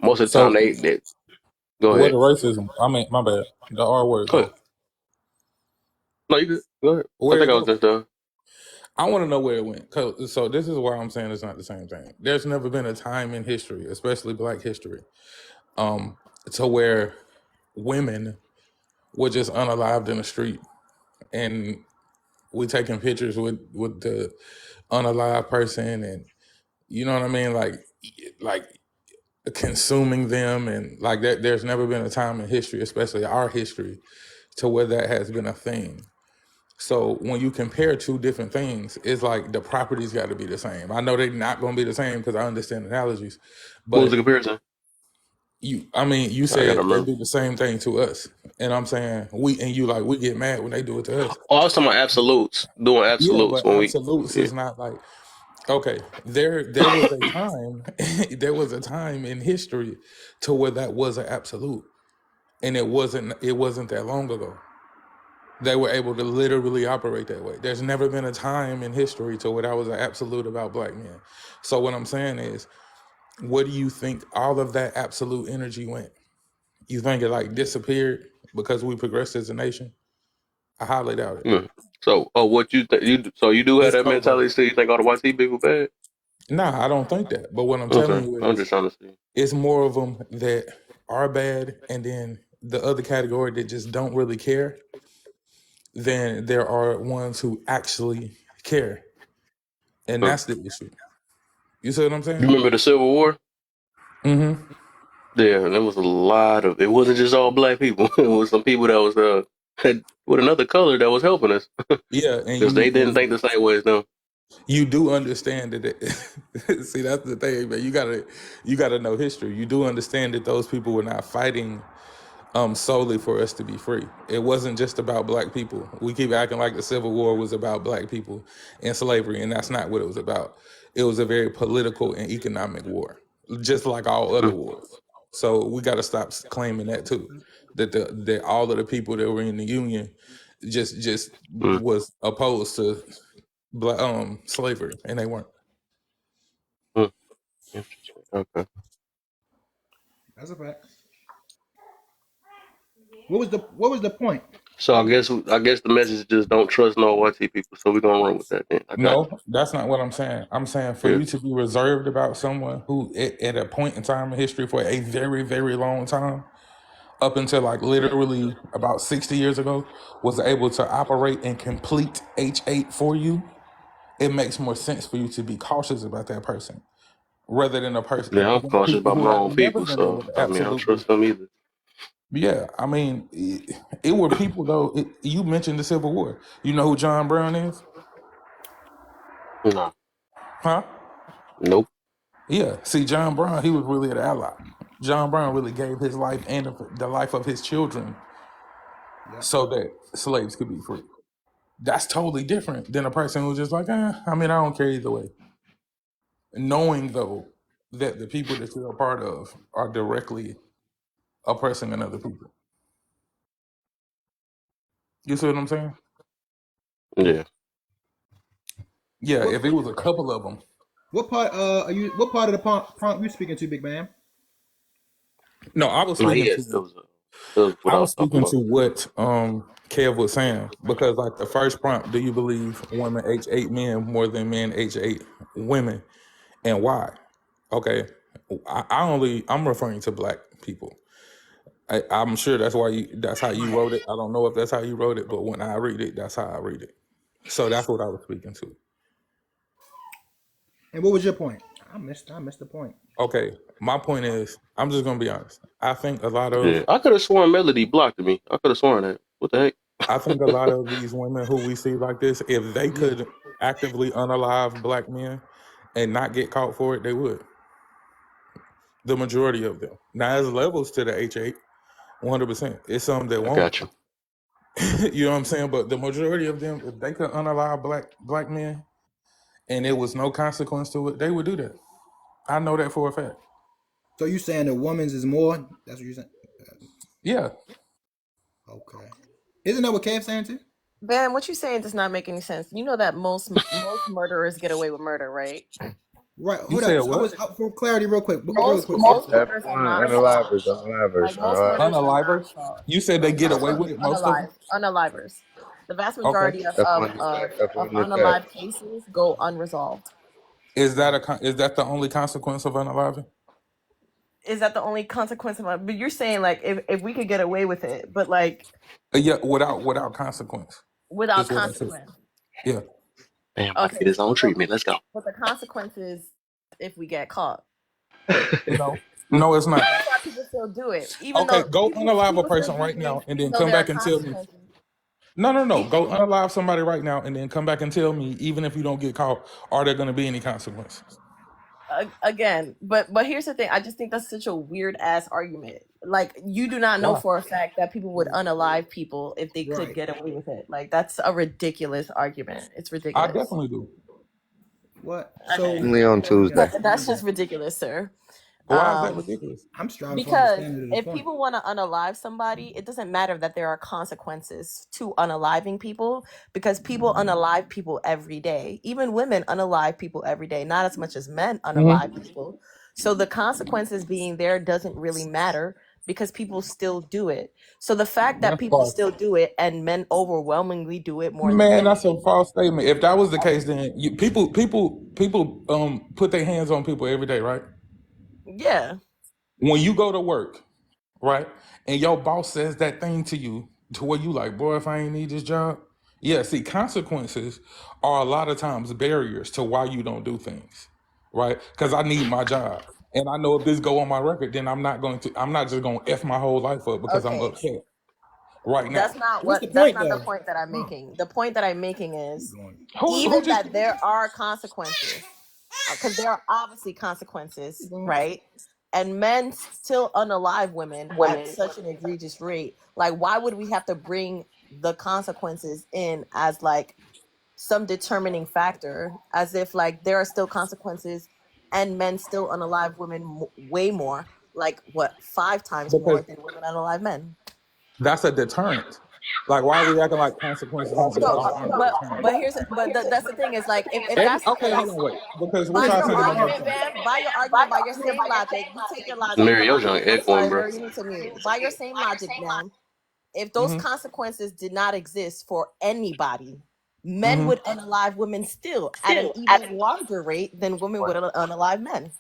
Most of the time, So they go what ahead. the racism? I mean, my bad. The R word Go ahead. though. No, you good. Go ahead. I Where think it I was go? just done. I want to know where it went. So this is why I'm saying it's not the same thing. There's never been a time in history, especially Black history, to where women were just unalived in the street, and we taking pictures with the unalive person, and you know what I mean, like consuming them, and like that. There's never been a time in history, especially our history, to where that has been a thing. So when you compare two different things, it's like the properties got to be the same. I know they're not going to be the same because I understand analogies, What was the but comparison? you I gotta said they remember. do the same thing to us, and I'm saying we get mad when they do it to us. Oh, I was talking about absolutes. Doing Yeah, absolutes but when we. absolutes Yeah. is not like okay. There was a time, there was a time in history to where that was an absolute, and it wasn't that long ago. They were able to literally operate that way. There's never been a time in history to where that was an absolute about Black men. So what I'm saying is, where do you think all of that absolute energy went? You think it like disappeared because we progressed as a nation? I highly doubt it. Mm. So, what you think? So you do have It's that mentality? covert. So you think all the YT people bad? Nah, I don't think that. But what I'm telling Okay, you I'm is, just trying to see. it's more of them that are bad, and then the other category that just don't really care, then there are ones who actually care, and Huh. that's the issue. You see what I'm You saying? remember the Civil War? Mm-hmm. Yeah, there was a lot of. It wasn't just all black people. It was some people that was had with another color that was helping us Yeah, and because they didn't think the same way as them. you do understand that. See, that's the thing, man. You gotta know history. You do understand that those people were not fighting solely for us to be free. It wasn't just about black people. We keep acting like the Civil War was about black people and slavery, and that's not what it was about. It was a very political and economic war, just like all other Mm, wars. So we got to stop claiming that too. That all of the people that were in the Union just mm, was opposed to black slavery, and they weren't. mm. Interesting. Okay. That's a fact. What was the point? So I guess the message is just don't trust no white people. So we're gonna run with that. Then I got No, that's not what I'm saying. I'm saying for you. you to be reserved about someone who, at a point in time in history, for a very, very long time, up until like literally about 60 years ago, was able to operate and complete H8 for you, it makes more sense for you to be cautious about that person rather than a person, Yeah, I'm cautious people about who my have own never people. been able So to I mean, I don't absolutely. trust them either. Yeah, I mean, it were people though. You mentioned the Civil War. You know who John Brown is? Nah. Huh? Nope. Yeah. See, John Brown, he was really an ally. John Brown really gave his life and the life of his children Yep. so that slaves could be free. That's totally different than a person who's just like, I mean, I don't care either way. Knowing though that the people that you're a part of are directly oppressing another people. You see what I'm saying? Yeah. Yeah. What If it was a couple of them. what part are you? What part of the prompt you speaking to, big man? No, I was No, speaking yes, to. that was what I I was was talking speaking about. to what Kev was saying because like the first prompt, do you believe women H8 men more than men H8 women, and why? Okay, I'm referring to black people. I'm sure that's how you wrote it. I don't know if that's how you wrote it, but when I read it, that's how I read it. So that's what I was speaking to. And what was your point? I missed the point. Okay, my point is, I'm just gonna be honest. Yeah, I could have sworn Melody blocked me. I could have sworn that. What the heck? I think a lot of these women who we see like this, if they Yeah. could actively unalive black men and not get caught for it, they would. The majority of them. Now, there's levels to the H8, 100%. It's some that I won't. got you. You know what I'm saying? But the majority of them, if they could unalive black men and there was no consequence to it, they would do that. I know that for a fact. So you saying the woman's is more? That's what you saying? Yeah. Okay. Isn't that what Kev's saying too? Ben, what you saying does not make any sense. You know that most murderers get away with murder, right? Right. You Hold said up. So I what? was out for clarity, real quick. Most So That murders are one, not unalivers, solved. unalivers, Like most murders are not Unalivers? solved. You said they get away with it, most of them? Unalivers. The vast Okay. majority that's one of that's of one of that. unalived cases go unresolved. Is that the only consequence of unaliving? Is that the only consequence of it? But you're saying like if we could get away with it, but like Yeah, without consequence. without Is what I said. consequence. Yeah. Damn, about to Okay. get his own treatment. Let's go. But the consequence is if we get caught. No, it's not. That's why people still do it. Even Okay, though go unalive a people still person do right now things, and even then though come there are back and tell me. consequences. No. Go unalive somebody right now and then come back and tell me, even if you don't get caught, are there going to be any consequences? Again, but here's the thing. I just think that's such a weird ass argument. Like you do not know Why? for a fact that people would unalive people if they could right. get away with it. Like that's a ridiculous argument. It's I ridiculous. definitely do. What? Okay. So Only on Tuesday. That's just ridiculous, sir. Why is that ridiculous? I'm striving for Because understanding of the if point. people want to unalive somebody, it doesn't matter that there are consequences to unaliving people because people unalive people every day. Even women unalive people every day, not as much as men unalive people. So the consequences being there doesn't really matter because people still do it. So the fact that That's people false. still do it and men overwhelmingly do it more than Man, women. that's a false statement. If that was the case, then people put their hands on people every day, right? Yeah. When you go to work, right? And your boss says that thing to you to where you like, boy, if I ain't need this job. Yeah, see, consequences are a lot of times barriers to why you don't do things, right? Because I need my job. And I know if this go on my record, then I'm not just gonna F my whole life up because I'm Okay, upset right now. What's the that's point not the though? point that I'm making. The point that I'm making is Who even just that there are consequences, because there are obviously consequences, right? And men still unalive women at such an egregious rate. Like, why would we have to bring the consequences in as like some determining factor, as if like there are still consequences and men still unalive women way more, like what, 5 times more because than women unalive men. that's a deterrent. Like, why are we acting like consequences aren't, So, aren't a but deterrent? That's the thing is like if And that's the okay, hold case, on, wait. Because what by y'all your saying about argument, deterrent? Bam, by your argument, by your same logic, we take your logic. Mary, your junk I'm sorry, echoing, bro. bro, you need to mute. By your same logic, man, if those Mm-hmm. consequences did not exist for anybody, men Mm-hmm. would unalive women still at an even larger rate than women would unalive men.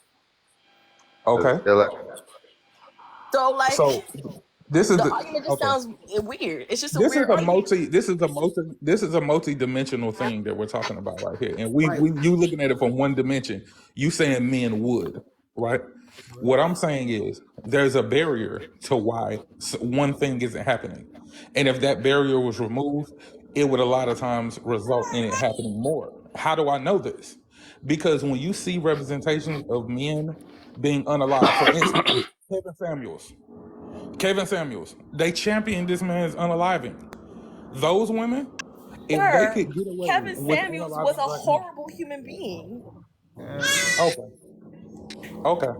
Does it Okay. feel like So, like, So this is the the argument just okay. sounds weird. It's just a weird argument. This is a multi-dimensional thing that we're talking about right here. And Right. we you looking at it from one dimension. You saying men would, right? What I'm saying is there's a barrier to why one thing isn't happening. And if that barrier was removed, it would a lot of times result in it happening more. How do I know this? Because when you see representations of men being unalive, for instance, Kevin Samuels, they championed this man's unaliving. Those women, if they Sir, could get away Kevin with Samuels was unaliving a black men. horrible human being. Okay. Okay.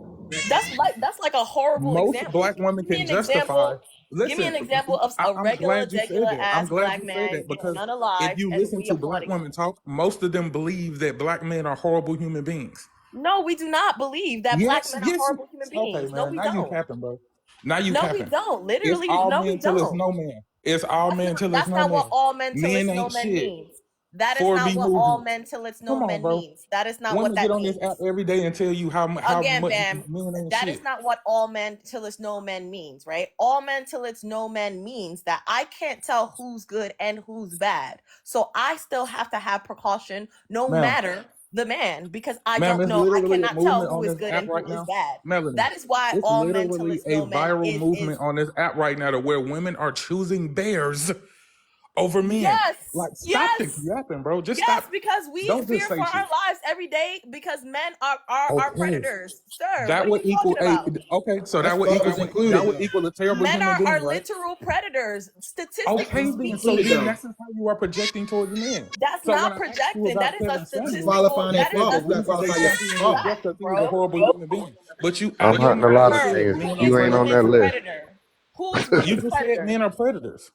That's like a horrible Most example. black women Give me can an justify. example. Give me an Listen, example of a I'm regular, glad you said regular that. I'm ass glad black you said man that getting because if unalived, you and listen we to black applauding him. women talk, most of them believe that black men are horrible human beings. No, we do not believe that black Yes, men are yes. horrible human Okay, beings. No, man. we Now you don't. capping, bro. Now you No, we capping. don't. It's Literally, all no, we men till it's don't. no man. It's all men till it's That's no not what man. all men till it's Men no ain't men shit. means. That is not 4B what all movement. men till it's no Come on, men bro. means. That is not what Women get that on this app means. every day and tell you how Again, much Bam, men ain't that is shit. not what all men till it's no men means, right? All men till it's no men means that I can't tell who's good and who's bad. So I still have to have precaution no Ma'am, matter the man, because I ma'am, don't it's know, I literally a cannot tell movement who on is this good app and right who is now. bad. Melanie, That is why it's all men till literally it's a no men viral is movement on this app right now to where women are choosing bears over men. yes, Like, stop the yes. yapping, bro. Just Yes, stop. because we Don't just fear say for our shit. lives every day because men are Okay. predators. Sir, what That are you would equal talking a about? okay, so That's that would fathers equal included though. a terrible Men human are being, right? literal predators. Okay, Statistically That's then. So included speaking, then though. that's just how you are projecting towards men. that's So when not I asked you projecting. about That is a Kevin You Samuels, statistical. qualifying their you That is said a the fault. You gotta reason they qualify statistical your championed was fault. just fact, because he was a bro. horrible human being. But you I'm out your hunting a mouth lot just of Sir, said things, men but who are you is ain't on predators. that women's list. predator? Who is You women's just said predator? men are predators.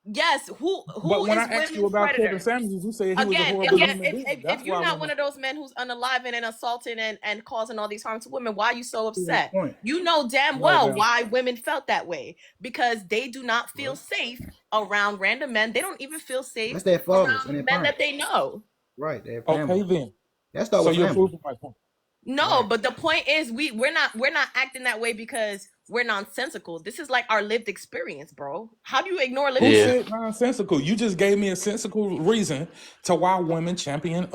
Yes, who But when I is asked you women's about Kevin predator? Samuels, you said he was a Again, horrible human if being. That's you're why I not want one to of those men who's unaliving and assaulting and causing all these harm to women, why are you so See his upset? point. You know damn no, well ma'am. why women felt that way, because they do not feel Right. safe around random men. They don't even feel safe That's their fathers and their around men that parents. they know. Right. Their Okay, family. then. That start So with you're family. proving my point. No, Right. but the point is we're not acting that way because we're nonsensical. This is like our lived experience, bro. How do you ignore lived Who Yeah. said experience? nonsensical? You just gave me a sensical reason to why women champion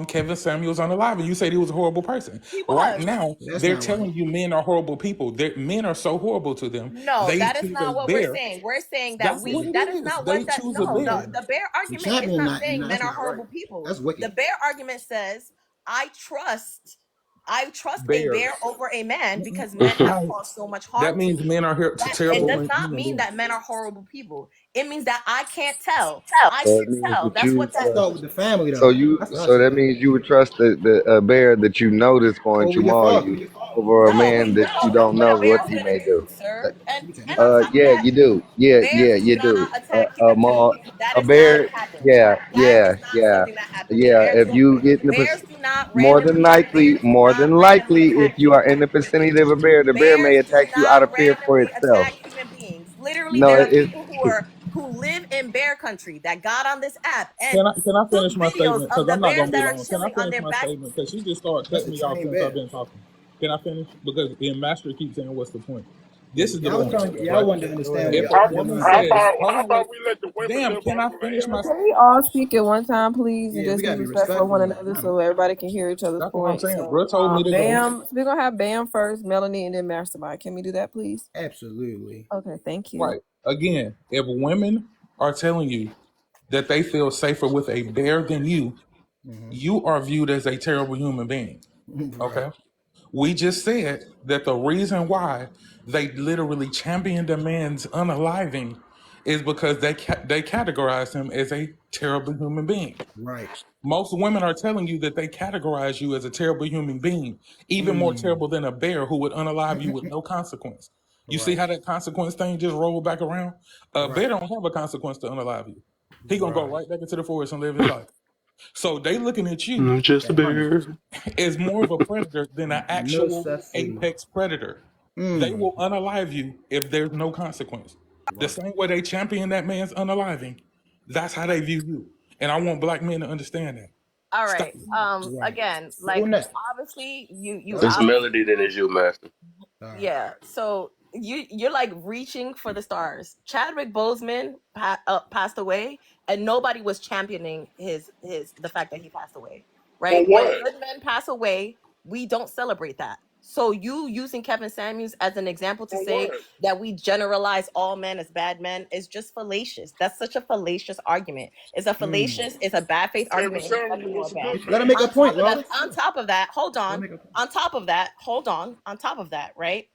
Kevin Samuels on the live, and you said he was a horrible person. He Right was. now, That's they're not right. telling you men are horrible people. Men are so horrible to them. No, They that is choose a not what we're bear. saying. We're saying that That's we what it that is is. not They what that choose a no, bear. the bear The argument is champion not not saying men that's are not right. horrible people. That's wicked. The bear argument says I trust a Bears. bear over a man because men have Right. caused so much That harm to means me. men are That it terrible does not human mean beings. that men are horrible people. It means that I can't tell. I So it can means tell. that That's what That that start you, with the means. family so though. you, That's so us. that means you would trust the a bear that you know that's going Over to your maul father. you over a No, we man don't that you know don't what know a bear what is he gonna may do, do. sir. You can't. And on top of Yeah, that, you do. Yeah, bears do you do. not attack human Maul beings. That a is not bear. happen. Yeah, That is yeah, not yeah, something that happens. yeah. If you get in the Bears do not more than randomly likely, if attack you human are in the beings. vicinity of a bear, the bear may Bears do attack you out not of fear for randomly itself. attack human beings. Literally, No, there are it. people who live in bear country that got on this app and Can I took finish my videos statement? of Because the I'm not bears gonna be that are long. Can I chilling on finish their my back. statement? Because she just started That's cutting a me off trained since I've bear. been talking. Can I finish? Because in Master keeps saying, "What's the point?" This is the Yeah, I was point, trying. Yeah, I right? wanted to understand If what a your woman I mindset says, is. thought hold I on, thought wait, we let the women damn, live can off I of finish my Can we all speak at one time, please, and Yeah, we just be gotta be respectful of respectful one of that another time. so everybody can hear each other's That's what I'm points? saying. So, Bro told me to go. Bam, so we're gonna have Bam first, Melanie, and then Mastermind. Can we do that, please? Absolutely. Okay, thank you. Right. Again, if women are telling you that they feel safer with a bear than Hmm. you are viewed as a terrible human being. Right. Okay. We just said that the reason why they literally championed a man's unaliving is because they categorize him as a terrible human being. Right. Most women are telling you that they categorize you as a terrible human being, even more Mm. terrible than a bear who would unalive you with no consequence. You see Right. how that consequence thing just rolled back around? A bear Right. don't have a consequence to unalive you. He gonna go Right. right back into the forest and live his life. So they looking at you Just a That hunting. bear. as more of a predator than an No actual subsidy. apex predator. They Mm. will unalive you if there's no consequence. The Right. same way they champion that man's unaliving, that's how they view you. And I want black men to understand that. All Stop. right. Right. Again, Who like next? obviously, you That's It's cool. obviously, Melody, then it's you, Master. All right. yeah. So you're like reaching for the stars. Chadwick Boseman passed away, and nobody was championing his the fact that he passed away. for Right? When what? good men pass away, we don't celebrate that. So you using Kevin Samuels as an example to For say what? that we generalize all men as bad men is just fallacious. That's such a fallacious argument. It's a Mm. fallacious, it's a bad faith Kevin argument, and it's Samuels nothing more was a bad. good Let her man. make a point, Lawless. On top of that, hold Let her on. make a point. On top of that, hold on top of that, right?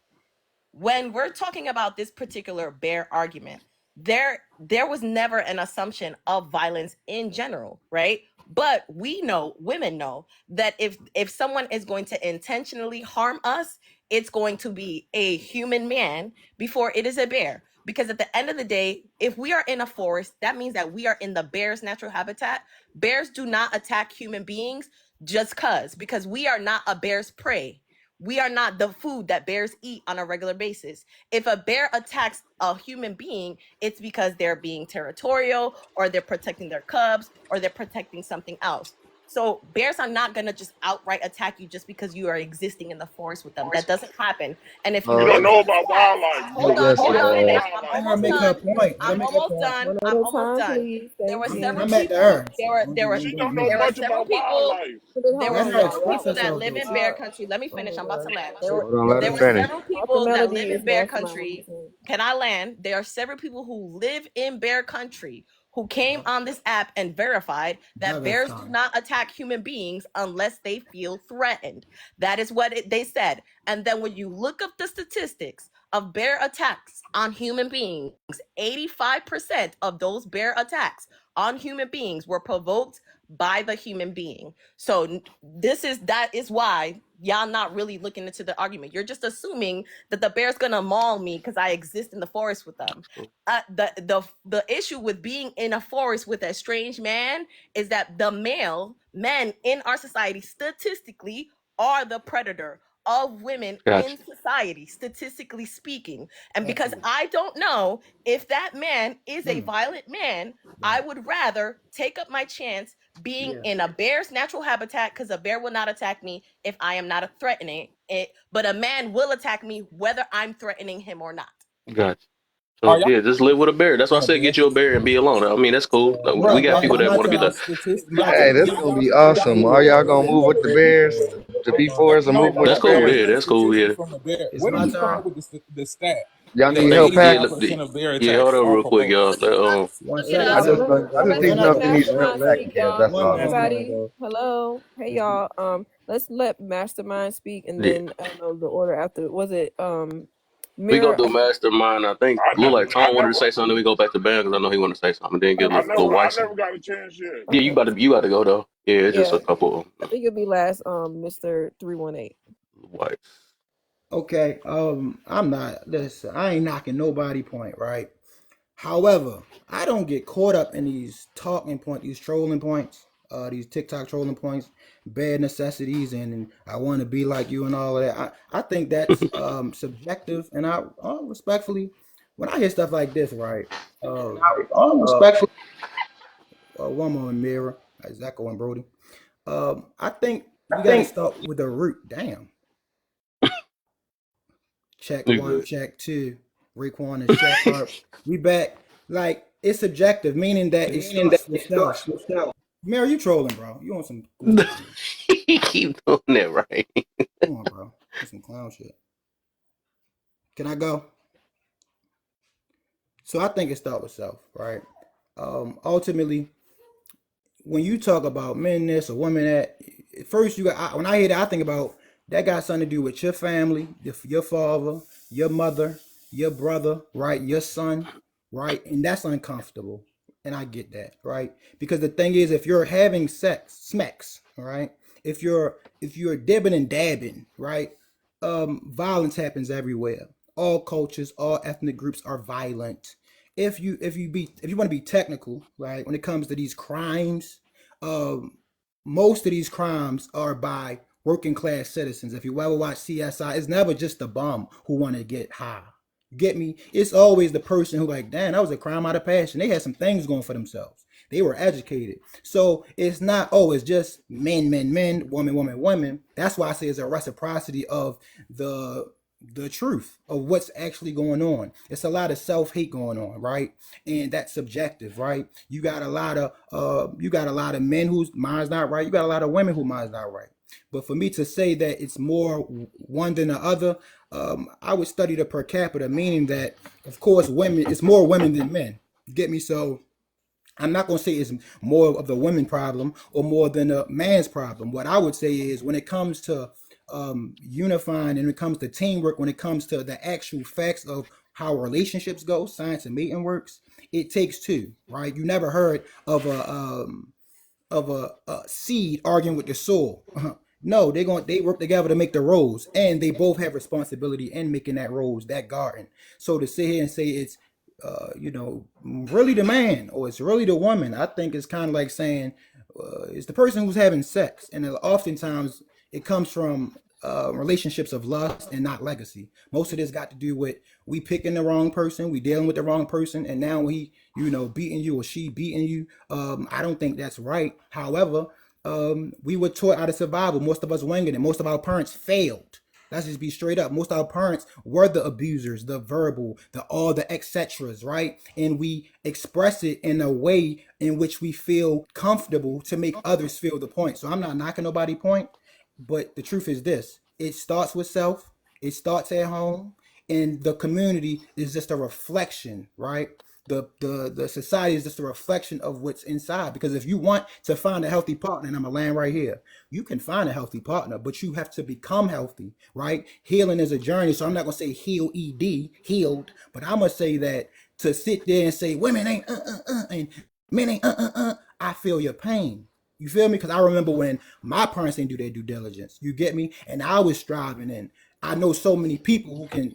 When we're talking about this particular bear argument, there was never an assumption of violence in general, right? But we know, women know, that if someone is going to intentionally harm us, it's going to be a human man before it is a bear. Because at the end of the day, if we are in a forest, that means that we are in the bear's natural habitat. Bears do not attack human beings just because we are not a bear's prey. We are not the food that bears eat on a regular basis. If a bear attacks a human being, it's because they're being territorial, or they're protecting their cubs, or they're protecting something else. So bears are not going to just outright attack you just because you are existing in the forest with them. That doesn't happen. And if you You don't look Uh, know at the about stats, wildlife. You hold don't on, yes, know let me about finish. I'm Let wildlife. her almost make her done. point. Let her I'm make her almost point. done. One at I'm a almost time, done. please. There Thank were I'm you. several mad at people. her. There were Don't there do, were She don't do don't know me. there were much several about people. wildlife. There were Let Hold her on, several express people that herself live though. in Bear y'all. Country. Let me Oh finish. my I'm about to god. land. hold on, let There her were finish. several Dr. people that Melody live is in Bear mastermind on the Country. team. Can I land? There are several people who live in Bear Country who came on this app and verified that Douglas bears do time. not attack human beings unless they feel threatened. That is what they said. And then when you look up the statistics of bear attacks on human beings, 85% of those bear attacks on human beings were provoked by the human being. So that is why y'all not really looking into the argument. You're just assuming that the bear's gonna maul me because I exist in the forest with them. The issue with being in a forest with a strange man is that the male men in our society statistically are the predator of women Gotcha. in society, statistically speaking. And because Absolutely. I don't know if that man is a Mm. violent man, I Right. would rather take up my chance being Yeah. in a bear's natural habitat, because a bear will not attack me if I am not threatening it, but a man will attack me whether I'm threatening him or not. Gotcha. Are So y'all yeah, just live with a bear. That's why I in a said bear get you a bear and be situation? alone. I mean, that's cool. Like, we Right. got people that My want to be turn. like, Statistics. My Hey, turn. this Give gonna y'all be statistics awesome. Are from y'all the gonna bear. move with the bears to be forest and No, move with but the that's I'm trying cool. to bears? Yeah, get the that's cool. statistics Yeah. from the bear. It's Where did my you come turn. up with the stat Y'all that need I think help, Pat? 85% yeah, of bear yeah. attacks Hold on, are real quick, provoked? y'all. One Look it Yeah, second. up. I but just let I just need One to at know a if let they time. need some help Mastermind with speak, acting. y'all. That's One all. at a time Everybody, though. hello, hey Mhm. y'all. Let's let Mastermind speak, and Yeah. then I don't know the order after. Was it We gonna Mirror? do mastermind. I think look like I Tom wanted to never, say something. Then we go back to Ben because I know he want to say something. Then get Okay, little I Weiss. never got a chance yet. Yeah, okay, you about to go though. Yeah, it's just yeah. a couple I think it'll be last. Mr. 318. Weiss. Okay. I'm not. Listen. I ain't knocking nobody point. Right. However, I don't get caught up in these talking points, these trolling points, these TikTok trolling points, bad necessities, and I want to be like you and all of that. I think that's subjective, and I respectfully, when I hear stuff like this, right? Respectfully, one more mirror, Echo and Brody. I think we got to start with the root. Damn. Check You one, good. check two. Raekwon is check. We back. Like it's subjective, meaning that it starts with self. Mary, you trolling, bro. You on some goofy shit. He keep doing that, right? Come on, bro. That's some clown shit. Can I go? So I think it starts with self, right? Ultimately, when you talk about men this or women that, first you got when I hear that, I think about that got something to do with your family, your father, your mother, your brother, right, your son, right, and that's uncomfortable, and I get that, right, because the thing is, if you're having sex, smacks, all right, if you're dibbing and dabbing, right, violence happens everywhere. All cultures, all ethnic groups are violent. If you want to be technical, right, when it comes to these crimes, um, most of these crimes are by working class citizens. If you ever watch CSI, it's never just the bum who want to get high. You get me? It's always the person who like, damn, that was a crime out of passion. They had some things going for themselves. They were educated. So it's not, oh, it's just men, men, men, woman, woman, woman. That's why I say it's a reciprocity of the truth of what's actually going on. It's a lot of self-hate going on, right? And that's subjective, right? You got a lot of men whose mind's not right. You got a lot of women whose mind's not right. But for me to say that it's more one than the other, I would study the per capita, meaning that, of course, women, it's more women than men. You get me? So I'm not going to say it's more of the women problem or more than a man's problem. What I would say is when it comes to unifying and when it comes to teamwork, when it comes to the actual facts of how relationships go, science and mating works, it takes two, right? You never heard of a seed arguing with the soil. No, they work together to make the rose, and they both have responsibility in making that rose, that garden. So to sit here and say it's really the man or it's really the woman, I think it's kind of like saying it's the person who's having sex, and oftentimes it comes from relationships of lust and not legacy. Most of this got to do with we picking the wrong person, we dealing with the wrong person, and now he, beating you or she beating you. I don't think that's right. However, we were taught out of survival. Most of us winging it. Most of our parents failed. Let's just be straight up. Most of our parents were the abusers, the verbal, the all the etceteras, right? And we express it in a way in which we feel comfortable to make others feel the point. So I'm not knocking nobody point, but the truth is this: it starts with self. It starts at home, and the community is just a reflection, right? The society is just a reflection of what's inside. Because if you want to find a healthy partner, and I'm gonna land right here, you can find a healthy partner, but you have to become healthy, right? Healing is a journey, so I'm not gonna say heal, healed, but I'm gonna say that to sit there and say women ain't and men ain't I feel your pain. You feel me? Because I remember when my parents didn't do their due diligence. You get me? And I was striving, and I know so many people who can,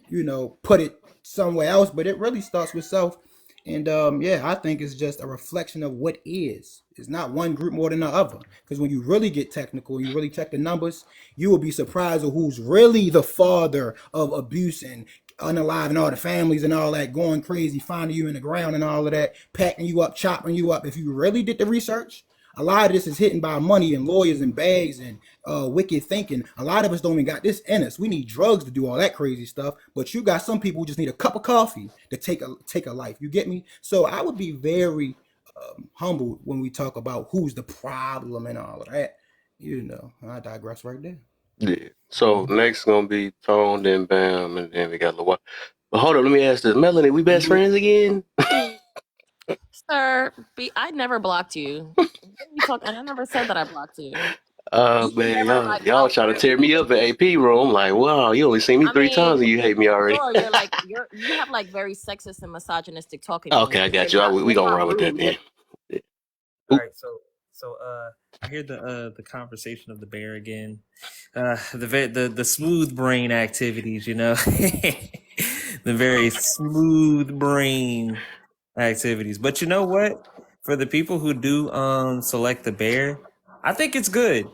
put it somewhere else, but it really starts with self. And yeah, I think it's just a reflection of what is. It's not one group more than the other. Because when you really get technical, you really check the numbers, you will be surprised of who's really the father of abuse and unaliving all the families and all that, going crazy, finding you in the ground and all of that, packing you up, chopping you up. If you really did the research, a lot of this is hidden by money and lawyers and bags and wicked thinking. A lot of us don't even got this in us. We need drugs to do all that crazy stuff. But you got some people who just need a cup of coffee to take a life. You get me? So I would be very humbled when we talk about who's the problem and all of that. I digress right there. Yeah. So next gonna be Tone, then Bam, and then we got LaWa. But hold up, let me ask this. Melanie, we best friends again? Sir, I never blocked you. What are you talking? I never said that I blocked you. You Man, never y'all trying to tear me up at AP room. Like, wow, you only seen me 3 times and you hate me already. Sure, you have like very sexist and misogynistic talking Okay, points. I got you. We gonna run with that then. Yeah. All right, so I hear the conversation of the bear again, the smooth brain activities, the very smooth brain activities. But you know what? For the people who do select the bear, I think it's good.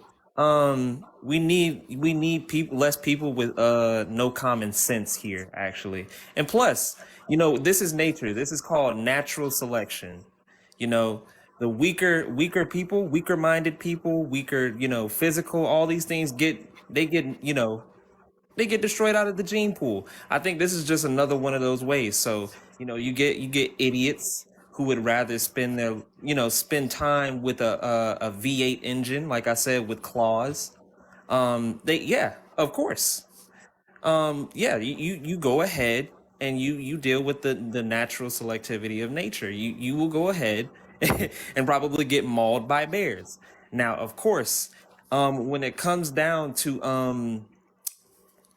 We need less people with no common sense here, actually. And plus, this is nature. This is called natural selection. The weaker people, weaker minded people, weaker, physical, all these things get They get destroyed out of the gene pool. I think this is just another one of those ways. So, you get idiots who would rather spend time with a V8 engine, like I said, with claws. Of course. You go ahead and you deal with the natural selectivity of nature. You will go ahead and probably get mauled by bears. Now, of course, when it comes down to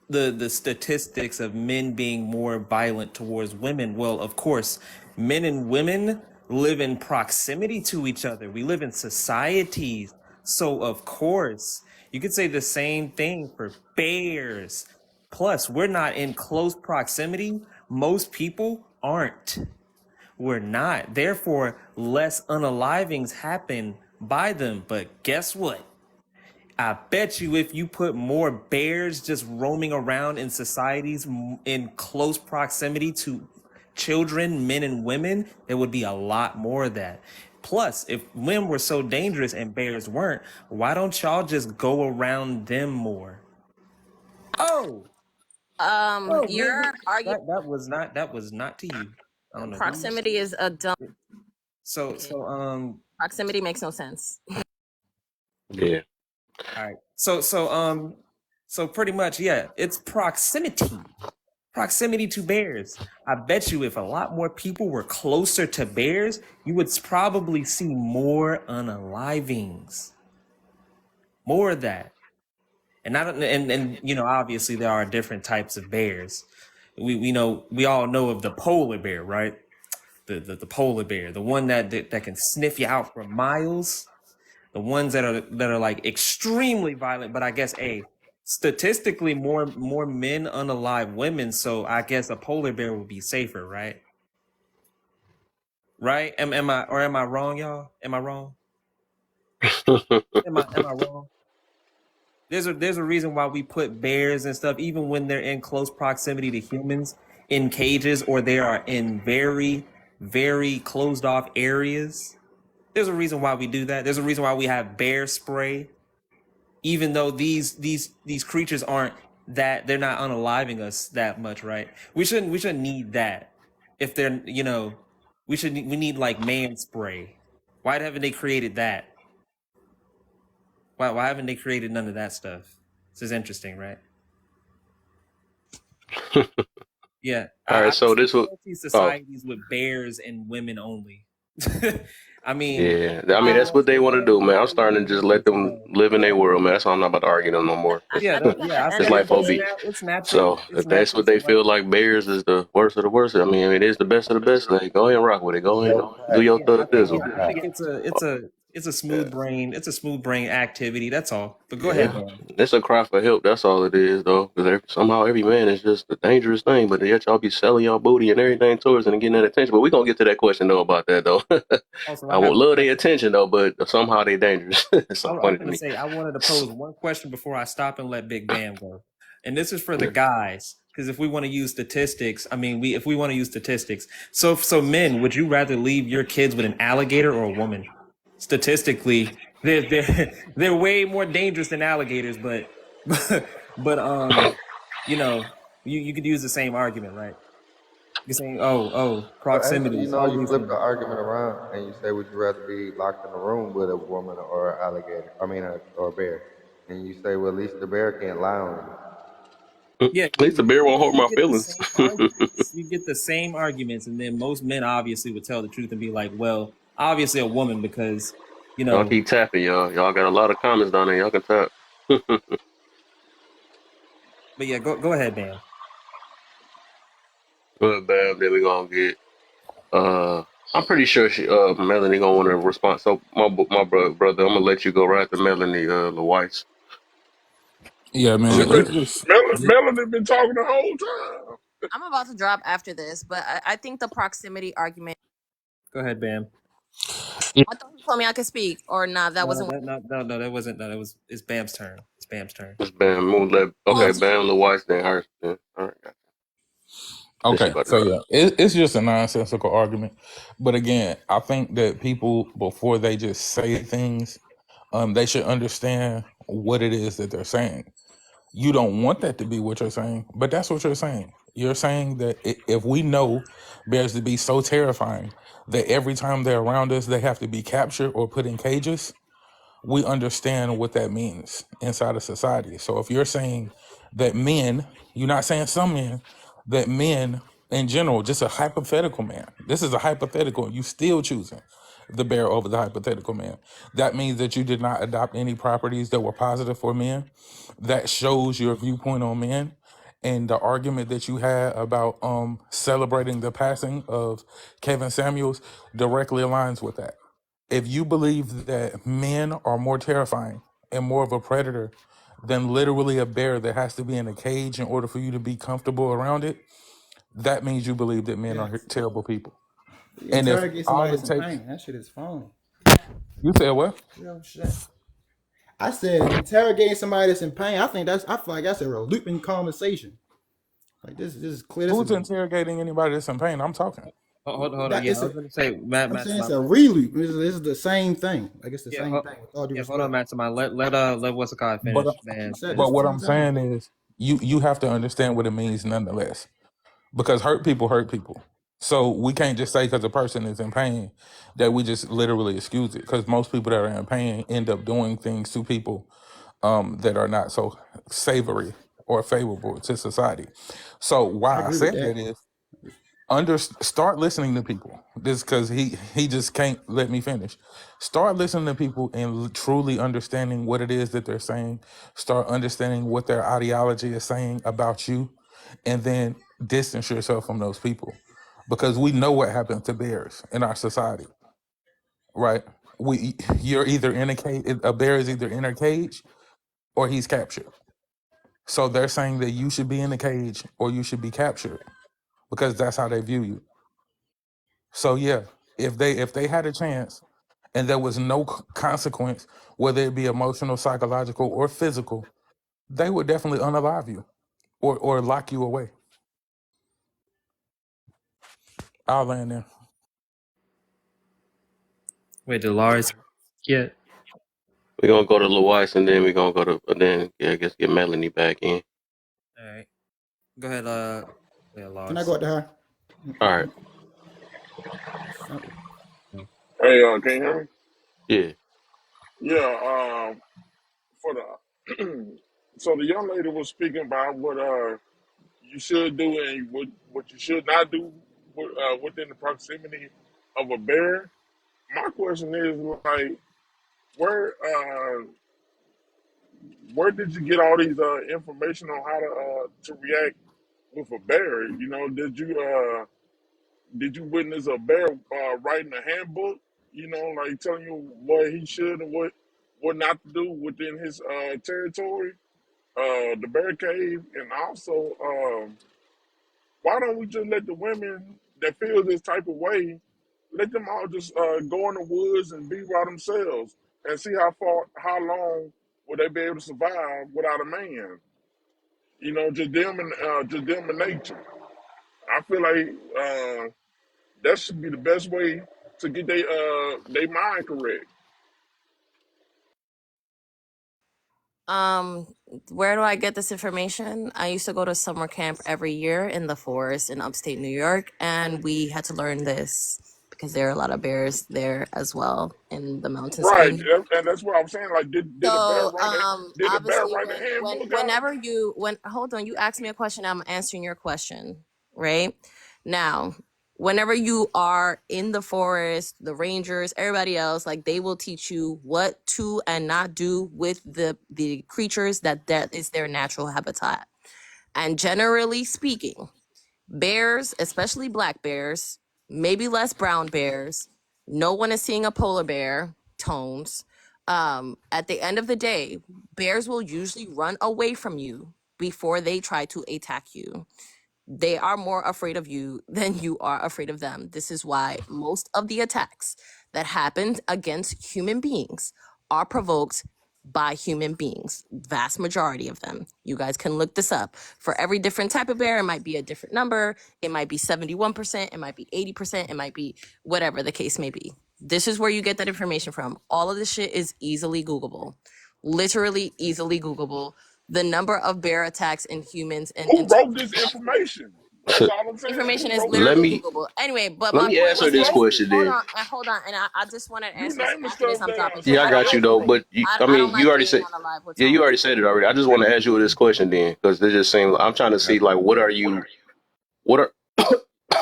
the statistics of men being more violent towards women, well, of course, men and women live in proximity to each other. We live in societies. So, of course, you could say the same thing for bears. Plus, we're not in close proximity. Most people aren't. We're not. Therefore, less unalivings happen by them. But guess what? I bet you if you put more bears just roaming around in societies in close proximity to children, men and women, there would be a lot more of that. Plus, if women were so dangerous and bears weren't, why don't y'all just go around them more? Oh, Your argument that was not to you. I don't know. proximity is a dumb. Proximity makes no sense. Yeah. All right. So pretty much, yeah, it's proximity. Proximity to bears. I bet you if a lot more people were closer to bears, you would probably see more unalivings. More of that. And obviously there are different types of bears. We all know of the polar bear, right? The polar bear, the one that can sniff you out for miles. The ones that are like extremely violent, but I guess statistically more men unalive women, so I guess a polar bear would be safer, right? Right? Am I wrong, y'all? Am I wrong? Am I wrong? There's a reason why we put bears and stuff, even when they're in close proximity to humans, in cages or they are in very, very closed off areas. There's a reason why we do that. There's a reason why we have bear spray, even though these creatures aren't that, they're not unaliving us that much, right? We shouldn't need that. If they're we need like man spray. Why haven't they created that? Why haven't they created none of that stuff? This is interesting, right? Yeah. All right. So this was societies with bears and women only. I mean, yeah. I mean, that's what they want to do, man. I'm starting to just let them live in their world, man. That's why I'm not about to argue them no more. It's like it's natural. So if that's what they feel like bears is the worst of the worst, I mean, it is the best of the best. Like, go ahead and rock with it. Go ahead and do your thizzle. I think it's a smooth brain. It's a smooth brain activity. That's all. But go ahead, man. It's a cry for help. That's all it is, though. Because somehow every man is just a dangerous thing. But yet y'all be selling y'all booty and everything towards it and getting that attention. But we're going to get to that question, though, about that, though. I would love their attention, though, but somehow they dangerous. It's so funny to me. I wanted to pose one question before I stop and let Big Bam go. And this is for the guys. Because if we want to use statistics, if we want to use statistics. So men, would you rather leave your kids with an alligator or a woman? Statistically, they're way more dangerous than alligators, but you could use the same argument, right? You're saying, proximity. You flip the argument around and you say, would you rather be locked in a room with a woman or an alligator? Or a bear. And you say, well, at least the bear can't lie on you. Yeah, at least the bear won't hurt my feelings. You get the same arguments, and then most men obviously would tell the truth and be like, well, obviously a woman, because y'all keep tapping, y'all got a lot of comments down there, y'all can tap. But yeah, go ahead, Bam. Good, Bam, then we gonna get I'm pretty sure Melanie gonna want to respond. So my brother, I'm gonna let you go right to Melanie LeWeiss. Yeah, man. Melanie been talking the whole time. I'm about to drop after this, but I think the proximity argument. Go ahead, Bam. I thought you told me I could speak, or not. That wasn't. No, that wasn't. No, it's Bam's turn. It's Bam's turn. It's Bam. Okay, Bam LeWeiss, then her. All right. Okay, so yeah, it's just a nonsensical argument. But again, I think that people, before they just say things, they should understand what it is that they're saying. You don't want that to be what you're saying, but that's what you're saying. You're saying that if we know bears to be so terrifying that every time they're around us, they have to be captured or put in cages, we understand what that means inside of society. So if you're saying that men, you're not saying some men, that men in general, just a hypothetical man, this is a hypothetical, you still choosing the bear over the hypothetical man. That means that you did not adopt any properties that were positive for men. That shows your viewpoint on men. And the argument that you had about celebrating the passing of Kevin Samuels directly aligns with that. If you believe that men are more terrifying and more of a predator than literally a bear that has to be in a cage in order for you to be comfortable around it, that means you believe that men Yeah, are terrible people. you And if interrogate all somebody that's it in takes, pain. That shit is phony. you said what? Real shit. I said interrogating somebody that's in pain. I feel like that's a looping conversation. Like this is clear. This Who's is interrogating anybody that's in pain? I'm talking. Hold on. that. Yeah, It's I a. was going to say, Matt, I'm Matt, saying it's my, a reloop. This is the same thing. Like it's the yeah, same thing. With all due yeah, hold on, respect, Matt, my, let what's the guy But finish, man. you said but it's the what same I'm thing. saying is you have to understand what it means nonetheless. Because hurt people. So we can't just say because a person is in pain that we just literally excuse it. Because most people that are in pain end up doing things to people that are not so savory or favorable to society. So I why I agree with said that that. is start listening to people. This because he just can't let me finish. Start listening to people and truly understanding what it is that they're saying. Start understanding what their ideology is saying about you, and then distance yourself from those people, because we know what happens to bears in our society, right? You're either in a cage. A bear is either in a cage or he's captured. So they're saying that you should be in a cage or you should be captured because that's how they view you. So yeah, if they had a chance and there was no consequence, whether it be emotional, psychological, or physical, they would definitely unalive you or lock you away. I'll land there. Wait, did Lars get? We're gonna go to Lewis and then we're gonna go to I guess get Melanie back in. All right, go ahead. Yeah, Can I Lars. go up to her? All right. Simple. Hey, can you hear me? Yeah. Yeah. For the so the young lady was speaking about what you should do and what you should not do within the proximity of a bear. My question is like, where where did you get all these information on how to react with a bear? You know, did you witness a bear writing a handbook? You know, like telling you what he should and what not to do within his territory, the bear cave, and also why don't we just let the women that feel this type of way, let them all just go in the woods and be by themselves and see how long will they be able to survive without a man? You know, just them and nature. I feel like that should be the best way to get they mind correct. Um, where do I get this information? I used to go to summer camp every year in the forest in upstate New York, and we had to learn this because there are a lot of bears there as well in the mountains Right, in. and that's what I'm saying. Like, did a bear So, write a did the bear obviously, write the handbook out? whenever hold on, you asked me a question, I'm answering your question, right? Now, whenever you are in the forest, the rangers, everybody else, like they will teach you what to and not do with the creatures that is their natural habitat. And generally speaking, bears, especially black bears, maybe less brown bears. No one is seeing a polar bear, tones. At the end of the day, bears will usually run away from you before they try to attack you. They are more afraid of you than you are afraid of them. This is why most of the attacks that happen against human beings are provoked by human beings. Vast majority of them. You guys can look this up. For every different type of bear, it might be a different number. It might be 71%, it might be 80%, it might be whatever the case may be. This is where you get that information from. All of this shit is easily Googleable. Literally easily Googleable. the number of bear attacks in humans and Who wrote this information? That's all I'm saying. information Who is wrote this? let literally me Googleable. Anyway, but let my me point answer was Who this this. wrote it? question then. Hold on, and I just wanted to You answer this naming after this. stuff I'm that dropping are because Yeah, I got you though, but I I don't mean, you like already being said. on a live with Yeah, you Tone. already said it already. I just want to ask you this question then, because it just seems I'm trying to see like what are you, what are,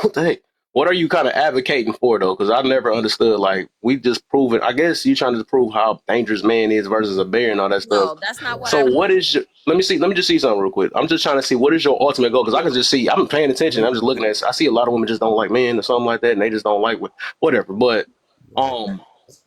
what the heck? What are you kind of advocating for though? Because I've never understood. Like we just proven. I guess you trying to prove how dangerous man is versus a bear and all that stuff. No, that's not what So I'm. what is your? Let me see. Let me just see something real quick. I'm just trying to see what is your ultimate goal because I can just see. I'm paying attention. I'm just looking at. I see a lot of women just don't like men or something like that, and they just don't like whatever. But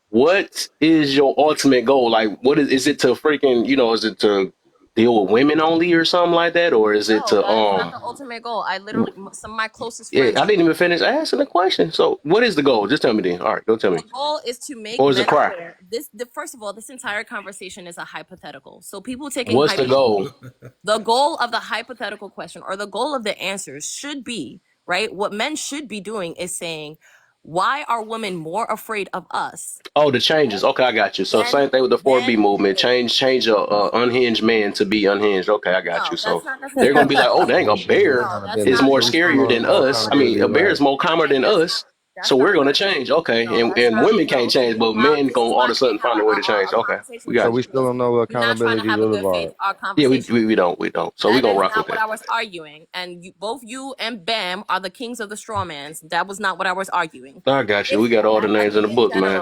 what is your ultimate goal? Like, what is it to freaking? Is it to deal with women only or something like that, or is it No, to that is not the ultimate goal. I literally, some of my closest Yeah, friends. I didn't even finish asking the question. So, what is the goal? Just tell me then. All right, go tell me. The goal is to make Or is it men cry? aware. First of all, this entire conversation is a hypothetical. So people taking What's the goal? the goal of the hypothetical question or the goal of the answers should be, right? What men should be doing is saying, why are women more afraid of us Oh, the changes. Okay, I got you. So, than same thing with the 4B than movement. Change a unhinged man to be unhinged. Okay, I got you. no, that's So, not they're necessarily gonna be like, oh, dang, a We still need bear no, that's is not accountability. more We still scarier need than more us. I mean, accountability, a bear right? is more calmer than us. that's So not we're what gonna I'm change. Okay, no, that's and not women can't no. See, change, but now men this is gonna all why of a I sudden can't have find a way to change. a Okay, conversation we with So you got we you. still because don't know what you're not trying to accountability have a is good faith about. Yeah, we conversation. we don't. So we That gonna is rock with not what that. I was arguing. And both you and Bam are the kings of the strawmans. That was not what I was arguing. I got you. If We got all the I names in think the in book, man.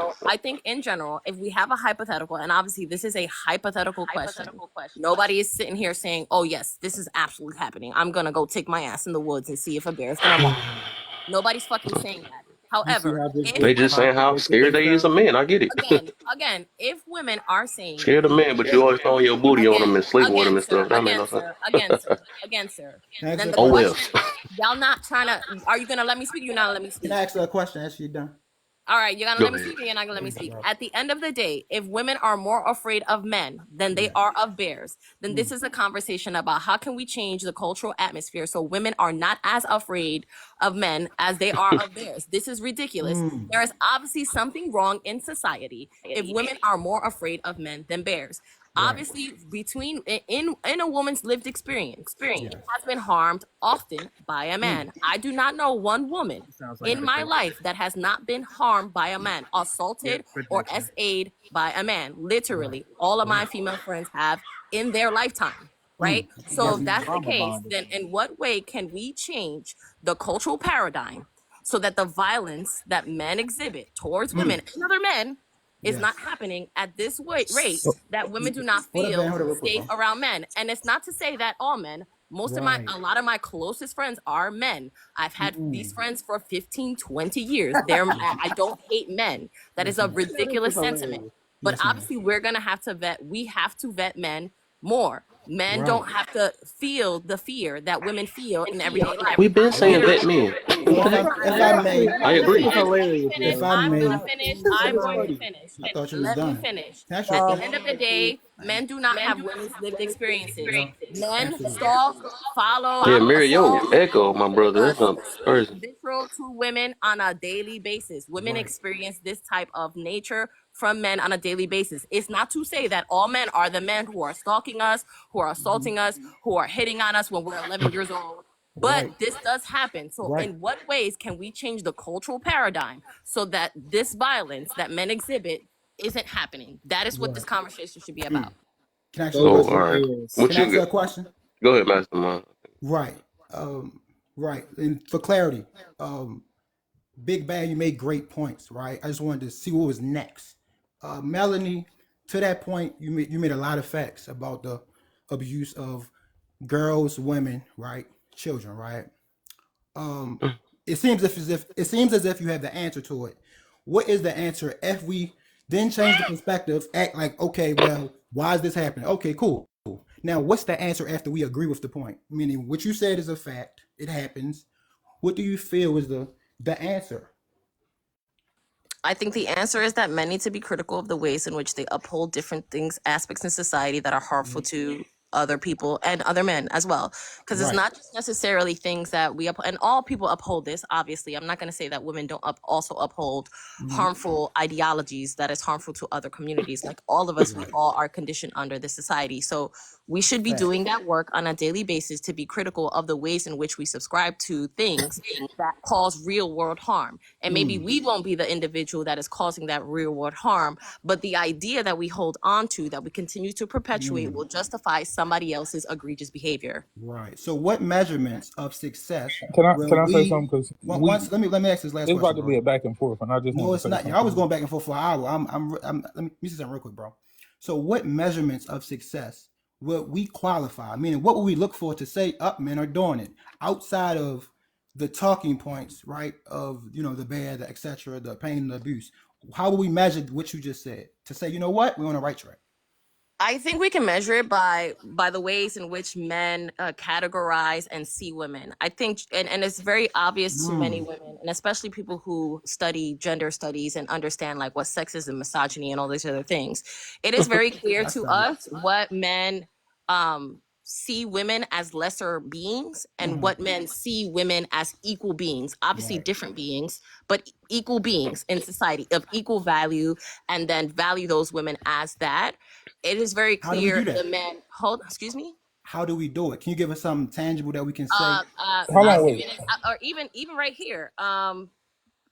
general, if we have a hypothetical, and obviously this is a hypothetical question, nobody is sitting here saying, "Oh yes, this is absolutely happening. I'm gonna go take my ass in the woods and see if a bear is gonna run." Nobody's fucking saying that. You see However, how this if They just just women, saying how contradicted scared they is themselves? of men. I get it. if women are saying, Scared of men, but you always throwing your booty on them and sleeping with them again, and sir, stuff. That make no sense. again, sir, Ask then a the Oh question. well. question is, y'all not trying to, are you gonna let me speak? You're not gonna let me Can I speak. ask her a question as she done? All right, you're gonna Go let me ahead. speak or you're not gonna let me Thank you, speak. brother. At the end of the day, if women are more afraid of men than they Yes. are of bears, then this Mm. is a conversation about how can we change the cultural atmosphere so women are not as afraid of men as they are of bears. This is ridiculous. Mm. There is obviously something wrong in society if women are more afraid of men than bears. Right. Obviously, in a woman's lived experience, she Yes. has been harmed often by a Mm. man. I do not know one woman Sounds like in my life that has not been harmed by a man, yeah, assaulted or projection. SA'd by a man. Right. Literally, all of my Right. female friends have in their lifetime, Mm. right? So Must if be that's the trauma case, bonded. then in what way can we change the cultural paradigm so that the violence that men exhibit towards Mm. women and other men is not Yes. happening at this rate So, that women do not Hold up, Van. feel Hold up real quick, safe bro. around men. And it's not to say that all men, Right. a lot of my closest friends are men. I've had these Mm. friends for 15, 20 years. I don't hate men. That is Yes, a ma'am. Yeah, this is ridiculous sentiment. hilarious. But Yes, ma'am. obviously we have to vet men more. Men Right. don't have to feel the fear that women feel in everyday life. We've been I'm Right. saying gonna vet finish. men. So What the heck? if I may, I This agree. is hilarious, if man. I I'm may, gonna finish. This is I'm going to funny. finish. I thought you was Let me done. finish. Can I ask you a At the question? end of the day, men do not have women's lived experiences. No. Men Absolutely. stalk, follow, Yeah, Mary, yo, assault, echo, my brother. That's not speak crazy. visceral to women on a daily basis. Women Right. experience this type of nature from men on a daily basis. It's not to say that all men are the men who are stalking us, who are Hmm. assaulting us, who are hitting on us when we're 11 years old. But Right. this does happen. So, Right. in what ways can we change the cultural paradigm so that this violence that men exhibit isn't happening? That is what this Right. conversation should be Mm. about. Can I ask you a So, Those all question? right. is What Can I you ask you got? a question? Go ahead, Mastermind. Right. Right. And for clarity, Big Bang, you made great points, right? I just wanted to see what was next. Melanie, to that point, you made a lot of facts about the abuse of girls, women, right? Children, right? Um, it seems as if you have the answer to it. What is the answer if we then change the perspective, act like, okay, well, why is this happening? Okay, cool. Now, what's the answer after we agree with the point? Meaning, what you said is a fact. It happens. What do you feel is the answer? I think the answer is that men need to be critical of the ways in which they uphold different things, aspects in society that are harmful to other people and other men as well, because it's Right. not just necessarily things that we and all people uphold this. Obviously, I'm not going to say that women don't also uphold harmful ideologies that is harmful to other communities. Like all of us, we Right. all are conditioned under this society, so we should be doing Facts. that work on a daily basis to be critical of the ways in which we subscribe to things that cause real world harm. And maybe we won't be the individual that is causing that real world harm, but the idea that we hold on to, that we continue to perpetuate, will justify somebody else's egregious behavior. Right. So, what measurements of success Can will I say we? something? Because Once, let me ask this last it's about question, to bro. be a back and forth, and I just No, want to it's say not. something. I was going back and forth for an hour. Let me say something real quick, bro. So, what measurements of success would we qualify? Meaning, what would we look for to say, up, men are doing it outside of the talking points, right? Of the bad, the etc., the pain, the abuse. How will we measure what you just said to say, you know what, we're on the right track? I think we can measure it by the ways in which men categorize and see women. I think, and it's very obvious to many women, and especially people who study gender studies and understand like what sexism, misogyny, and all these other things. It is very clear to us what men see women as lesser beings and what men see women as equal beings. Obviously, Right. different beings, but equal beings in society of equal value, and then value those women as that. It is very How do we clear do the that? men excuse me. How do we do it? Can you give us something tangible that we can say? Hold I'll on, give wait. you or even right here.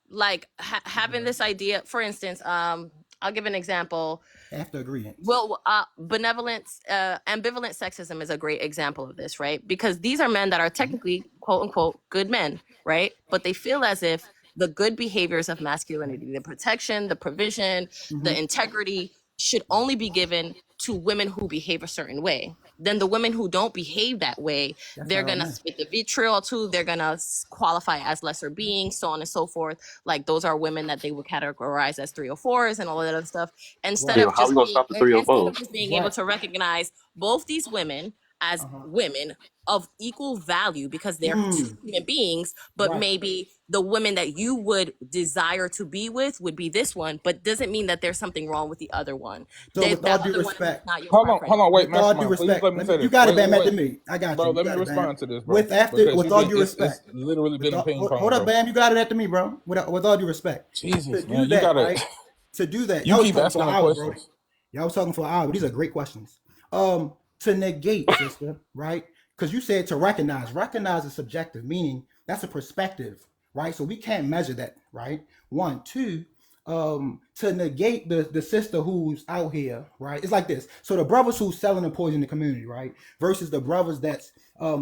Like having this idea, for instance, I'll give an example. After agreements. Well, benevolence, ambivalent sexism is a great example of this, right? Because these are men that are technically, quote unquote, good men, right? But they feel as if the good behaviors of masculinity, the protection, the provision, the integrity, should only be given to women who behave a certain way. Then the women who don't behave that way, That's they're not all gonna men. spit the vitriol to. They're gonna qualify as lesser beings, so on and so forth. Like those are women that they would categorize as 304s and all of that other stuff. Instead Right. Yeah, of how we gonna stop the 304s? being able Right. to recognize both these women as women of equal value because they're two human beings, but Right. maybe the women that you would desire to be with would be this one, but doesn't mean that there's something wrong with the other one. So, with all That due other one is respect, not your preference. Hold on, wait, with all due Mastermind, please respect, let me say you this. got it, Wait, Bam. wait, After wait. me, I got Bro, you. You let me got it, Bam. respond to this, bro. With Because all due it's respect, literally been a ping pong, hold up, bro. Bam. You got it after me, bro. With all due respect, to Jesus, do man, you that, gotta. right? To do that, You y'all was keep talking for asking an them hour, bro. questions. Y'all was talking for an hour. But these are great questions. To negate, sister, right? Because you said to recognize. Recognize is subjective, meaning that's a perspective, right? So we can't measure that, right? One, two. To negate the sister who's out here, right? It's like this. So the brothers who's selling the poison in the community, right? Versus the brothers that's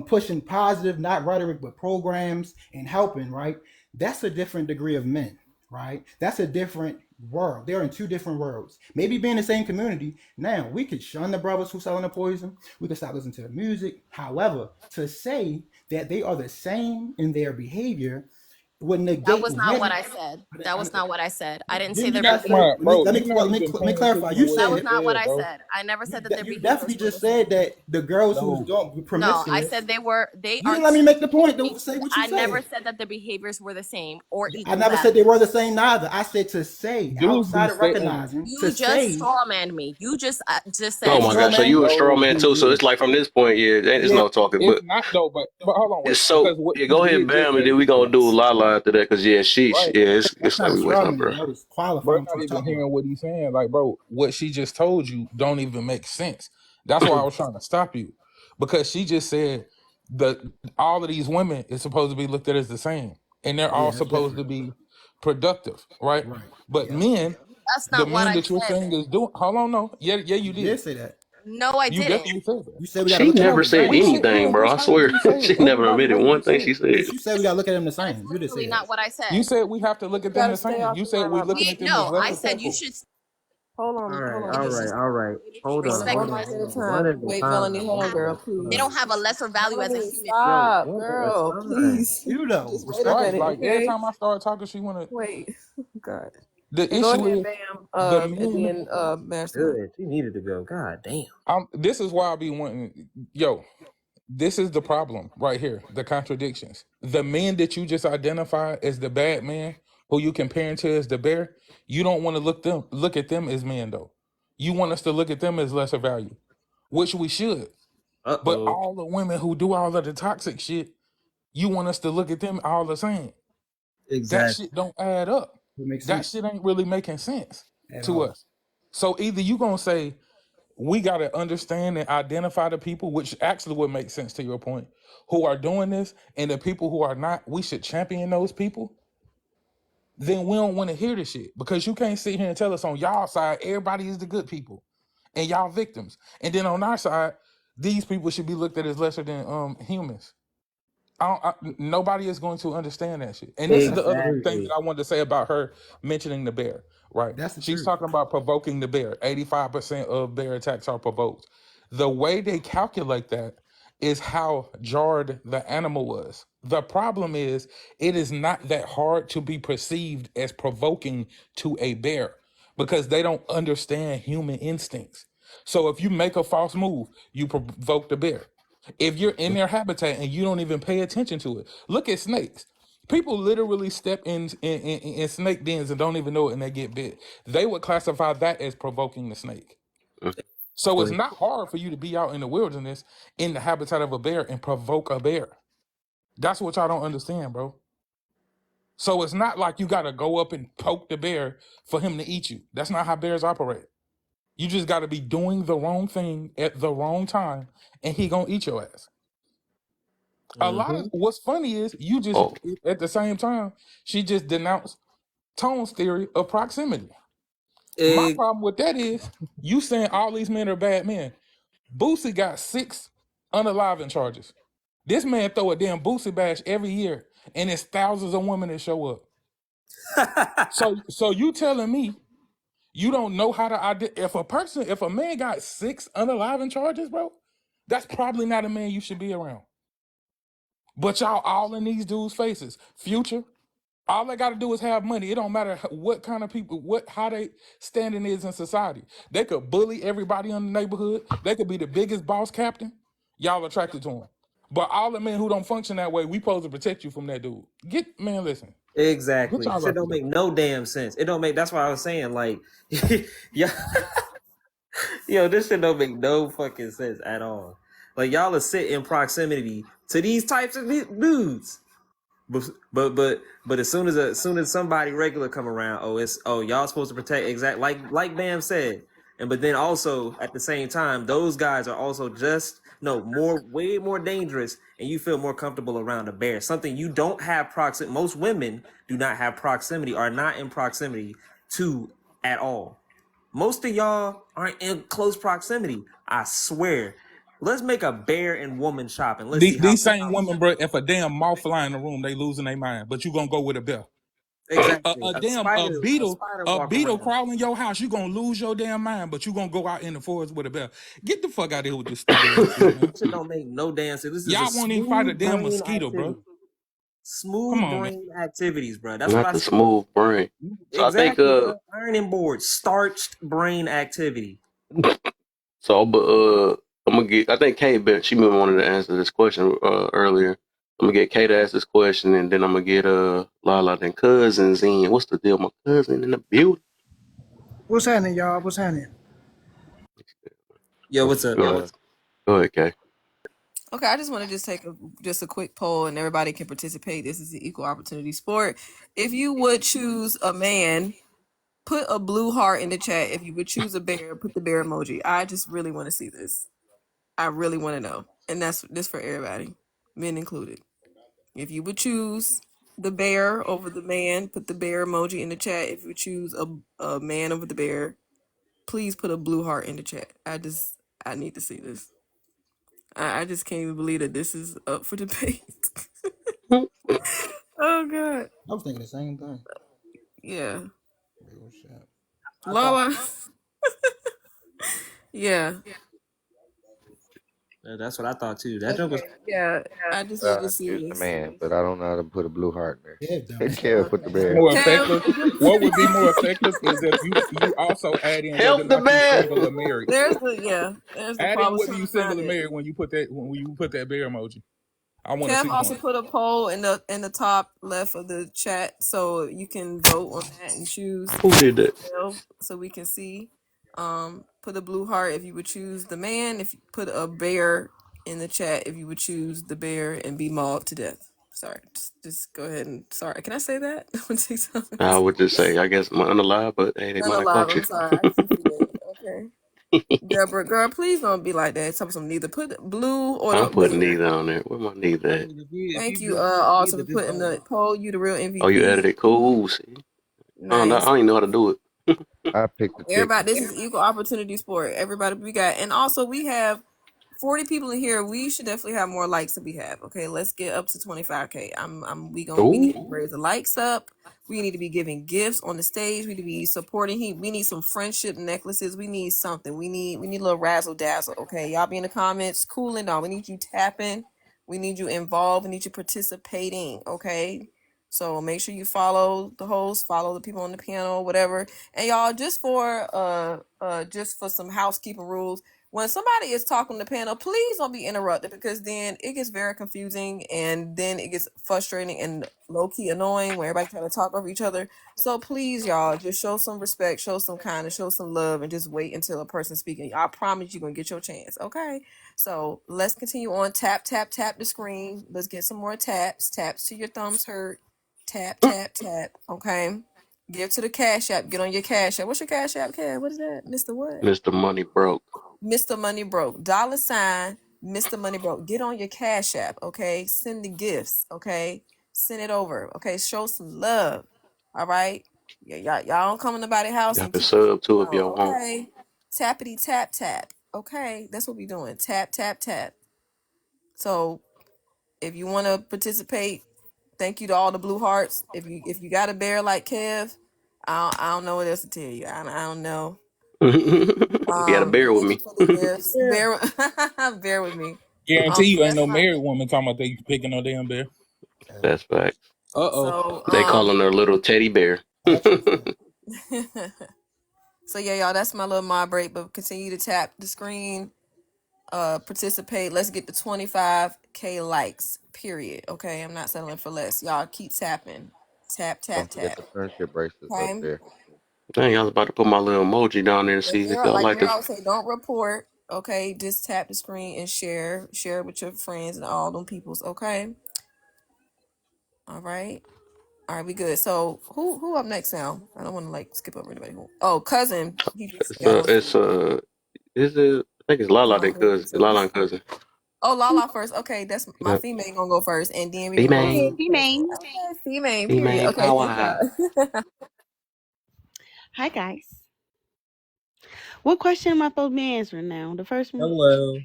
pushing positive, not rhetoric, but programs and helping, right? That's a different degree of men, right? That's a different world. They're in two different worlds. Maybe be in the same community. Now we could shun the brothers who selling the poison. We could stop listening to the music. However, to say that they are the same in their behavior would That negate was not what women. I said. That was not what I said. I didn't say Didn't you their not say? behavior. Mastermind, bro, Let you me know let you've me been let me paying clarify. attention to You what That said was you it. not what said, I bro. said. I never said that their You behaviors definitely were the just said same. that the girls who's No, don't No, I promiscuous. said they You are didn't let me two make the point. human Don't beings. say what you I never said. said that the behaviors were the same or I equal never said they value. were the same neither. I said to say dudes be outside of spitting. recognizing to You just say strawmanned me. You just I'm Oh a said my straw gosh, so man. you a straw No, man he too? So did. it's like from this point, yeah, it's Yeah, no talking. It's But not though, but hold on, wait, so because what yeah, he go ahead, did just Bam, and say, then we gonna do Lala after that, cause yeah, right? yeah, that's it's not like a we straw wasting our man. breath. That was Bro, qualifying you're what you not was even talking hearing about. what he's saying. Like, bro, what she just told you don't even make sense. That's why I was trying to stop you, because she just said that all of these women is supposed to be looked at as the same, and they're all Yeah, that's supposed to different. be productive, right? Right. But Yep. men, that's the not what men I that you're said. saying is doing. Hold on, no, yeah, you You did. did say that. No, I You didn't. definitely said that. You said we got to She look at them never the No, said same. anything, we bro. just I heard swear, you say it. she never Everybody admitted heard one you say thing it. she said. But you said we got to look at them the That's same. You did say literally that. not what I You said. said we have to look You at them gotta the stay same. off You the said we line. looking at them as No, I lesser said you people. should Hold on, maybe hold on. One respect mic women. at a time. Wait, Melanie, hold on, girl, They please. don't have a lesser value as a Melanie, human. stop, girl, please. You know, Just wait a respect Right, us, minute, bro. like every okay? time I start talking, she wanna. Wait, God. The And go issue ahead, is Bam. the And men. then Mastermind. This is why I be wanting. Yo, this is the problem right here. The contradictions. The men that you just identified as the bad man, who you comparing to as the bear, you don't want to look at them as men though. You want us to look at them as lesser value, which we should. But Uh-oh. all the women who do all of the toxic shit, you want us to look at them all the same. That Exactly. shit don't add up. It makes That sense shit ain't really making sense at to all. us. So either you gonna say we gotta understand and identify the people, which actually would make sense to your point, who are doing this, and the people who are not, we should champion those people. Then we don't want to hear this shit because you can't sit here and tell us on y'all side everybody is the good people and y'all victims, and then on our side these people should be looked at as lesser than humans. Nobody is going to understand that shit. And this is That's the the other truth. thing that Exactly. I wanted to say about her mentioning the bear, right? That's the She's truth. talking about provoking the bear. 85% of bear attacks are provoked. The way they calculate that is how jarred the animal was. The problem is, it is not that hard to be perceived as provoking to a bear because they don't understand human instincts. So if you make a false move, you provoke the bear. If you're in their habitat and you don't even pay attention to it, look at snakes. People literally step in snake dens and don't even know it, and they get bit. They would classify that as provoking the snake. So it's Exactly. not hard for you to be out in the wilderness in the habitat of a bear and provoke a bear. That's what y'all don't understand, bro. So it's not like you got to go up and poke the bear for him to eat you. That's not how bears operate. You just got to be doing the wrong thing at the wrong time, and he gonna eat your ass. A lot of Mm-hmm. what's funny is you just Oh, at the same time she just denounced Tone's theory of proximity. My problem with that is you saying all these men are bad men. Boosie got 6 unaliving charges. This man throw a damn Boosie bash every year, and it's thousands of women that show up. So you telling me you don't know how to if a man got 6 unaliving charges, bro, that's probably not a man you should be around. But y'all all in these dudes' faces. Future, all they got to do is have money. It don't matter what kind of people, how they standing is in society. They could bully everybody in the neighborhood. They could be the biggest boss captain. Y'all attracted to him. But all the men who don't function that way, we supposed to protect you from that dude. Listen. Get Exactly. y'all Shit out don't today. make no damn sense. It don't make. That's why I was saying, like, yeah, yo, this shit don't make no fucking sense at all. Like, y'all are sit in proximity to these types of dudes. But as soon as somebody regular come around, y'all supposed to protect like Bam said, and but then also at the same time, those guys are also just no more way more dangerous, and you feel more comfortable around a bear. Something you don't have proximity. Most women do not have proximity, are not in proximity to at all. Most of y'all aren't in close proximity. I swear. Let's make a bear and woman shop and let's see how These same women, bro, if a damn moth fly in the room, they losing their mind. But you gonna go with a bear. exactly a A spider walk beetle around. crawl in your house, you gonna lose your damn mind, but you gonna go out in the forest with a bear. Get the fuck out of here with this stupid ass shit, man. Shit don't make no damn sense. This is a Y'all won't even fight a smooth damn brain mosquito, bro. activity. Come Smooth on, man. brain activities, bro. That's what not I the said. smooth brain. So I think Exactly, bro. Ironing board, starched brain activity. I'm gonna get. I think Kay, she maybe wanted to answer this question earlier. I'm gonna get Kay to ask this question, and then I'm gonna get Lala and cousins in. What's the deal, my cousin in the building? What's happening, y'all? What's happening? Yo, what's up, Go yo? ahead, go ahead, Kay. Okay, I just want to just take a quick poll and everybody can participate. This is an equal opportunity sport. If you would choose a man, put a blue heart in the chat. If you would choose a bear, put the bear emoji. I just really want to see this. I really want to know. And that's this for everybody, men included. If you would choose the bear over the man, put the bear emoji in the chat. If you choose a man over the bear, please put a blue heart in the chat. I need to see this. I just can't even believe that this is up for debate. Oh god. I was thinking the same thing. Yeah. Real shit. Lala. Yeah. That's what I thought too. That joke was. Okay. Yeah. I just need to see Choose the this. man, but I don't know how to put a blue heart in Kev there. done it. Kev put the bear. More Kev, effective. What would be more effective is if you also add in whether or Help the not you man. single or married. there's the Add in whether policy you single behind or it. married when you put that bear emoji. I want to Kev see also some. put a poll in the top left of the chat, so you can vote on that and choose Who did that? so we can see. Put a blue heart if you would choose the man. If you put a bear in the chat if you would choose the bear and be mauled to death. Sorry, just go ahead and sorry. Can I say that on TikTok? I would just say, I guess, I'm unalive, but hey, they None might have alive. caught I'm you. sorry. I can see that. Okay. Deborah, girl, please don't be like that. Tell me some neither put blue or I'm the putting bear. neither on there. Where my neither I at? mean, if Thank you you, blue also either, for just putting vote. the poll. You the real Oh, you MVP. edited it. Cool. See? I Nice. don't even know how to do it. I picked the chicken. Everybody, this is equal opportunity sport. Everybody, we got, and also we have 40 people in here. We should definitely have more likes than we have. Okay, let's get up to 25K. We need to Ooh. raise the likes up. We need to be giving gifts on the stage. We need to be supporting him. We need some friendship necklaces. We need something. We need a little razzle dazzle. Okay, y'all be in the comments, cooling down. We need you tapping. We need you involved. We need you participating. Okay. So make sure you follow the host, follow the people on the panel, whatever. And y'all, just for some housekeeping rules, when somebody is talking on the panel, please don't be interrupted because then it gets very confusing and then it gets frustrating and low-key annoying when everybody trying to talk over each other. So please, y'all, just show some respect, show some kindness, show some love, and just wait until a person's speaking. I promise you're gonna get your chance. Okay. So let's continue on. Tap, tap, tap the screen. Let's get some more taps. Taps till your thumbs hurt. Tap, tap, tap. Okay. Give to the Cash App. Get on your Cash App. What's your Cash App, Kev? What is that? Mr. What? Mr. Money Broke. Mr. Money Broke. $, Mr. Money Broke. Get on your Cash App, okay? Send the gifts, okay? Send it over, okay? Show some love, all right? Y'all don't come in nobody's house Y'all and can keep it sub too if down, y'all want. okay? Tappity tap tap, okay? That's what we doing. Tap tap tap. So if you want to participate, thank you to all the blue hearts. If you got a bear like Kev, I don't know what else to tell you. I don't know. You gotta bear with Thank you me. for the gifts. Yeah. Bear with me. Guarantee So you ain't that's no my married woman talking about they picking no damn bear. That's facts. Uh-oh. so They call him their little teddy bear. so yeah, y'all, that's my little mod break. But continue to tap the screen, participate. Let's get to 25K likes. Period. Okay, I'm not settling for less. Y'all keep tapping. Tap Don't tap forget tap. the friendship bracelets up Okay. there. Dang, I was about to put my little emoji down there to And see if y'all like like Daryl this. always say, don't report. Okay, just tap the screen and share it with your friends and all them peoples. Okay. All right. All right, we good. So who up next now? I don't want to like skip over anybody. Oh, cousin. He just It's got on it's stage. is it? I think it's Lala, their Lala cousin. Lala and cousin. Oh, Lala first. Okay, that's my Yep. female gonna go first, and then we gonna go to Okay, Female, the cousin. female. Okay, female. Period. female Okay, thank power. y'all. Hi guys. What question am I supposed to be answering now? The first one? Hello.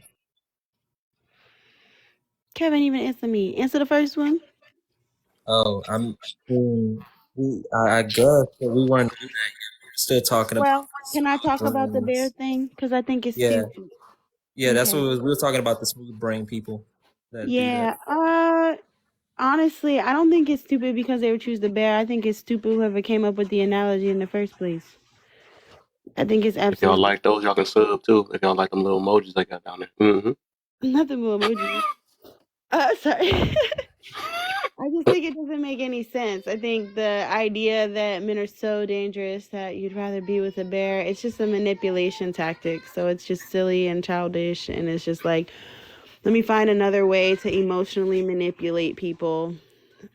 Kevin even answer me. Answer the first one. Oh, I guess that we weren't still talking about Well, can I talk about the bear brains. thing? Because I think it's Yeah. stupid. Yeah, that's what Okay. we were talking about, the smooth brain people that do that. Yeah. Honestly, I don't think it's stupid because they would choose the bear. I think it's stupid whoever came up with the analogy in the first place. I think it's If y'all absolutely like those, y'all can sub too. If y'all like them little emojis they got down there. nothing more emoji. Sorry. I just think it doesn't make any sense. I think the idea that men are so dangerous that you'd rather be with a bear, it's just a manipulation tactic. So it's just silly and childish. And it's just like, let me find another way to emotionally manipulate people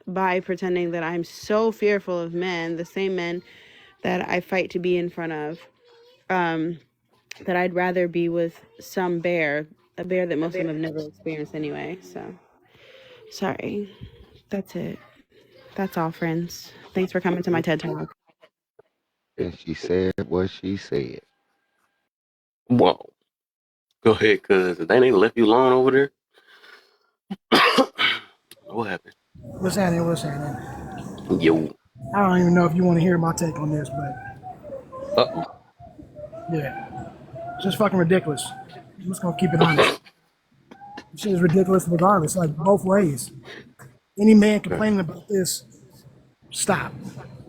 by pretending that I'm so fearful of men, the same men that I fight to be in front of, that I'd rather be with some bear, a bear that most of them have never experienced anyway. So, sorry. That's it. That's all, friends. Thanks for coming to my TED Talk. And she said what she said. Whoa. Go ahead, cuz. They ain't left you alone over there. What happened? What's happening? What's happening? Yo. I don't even know if you want to hear my take on this, but Uh-oh. yeah, it's just fucking ridiculous. I'm just gonna keep it honest. This shit is ridiculous regardless, like both ways. Any man complaining about this, stop.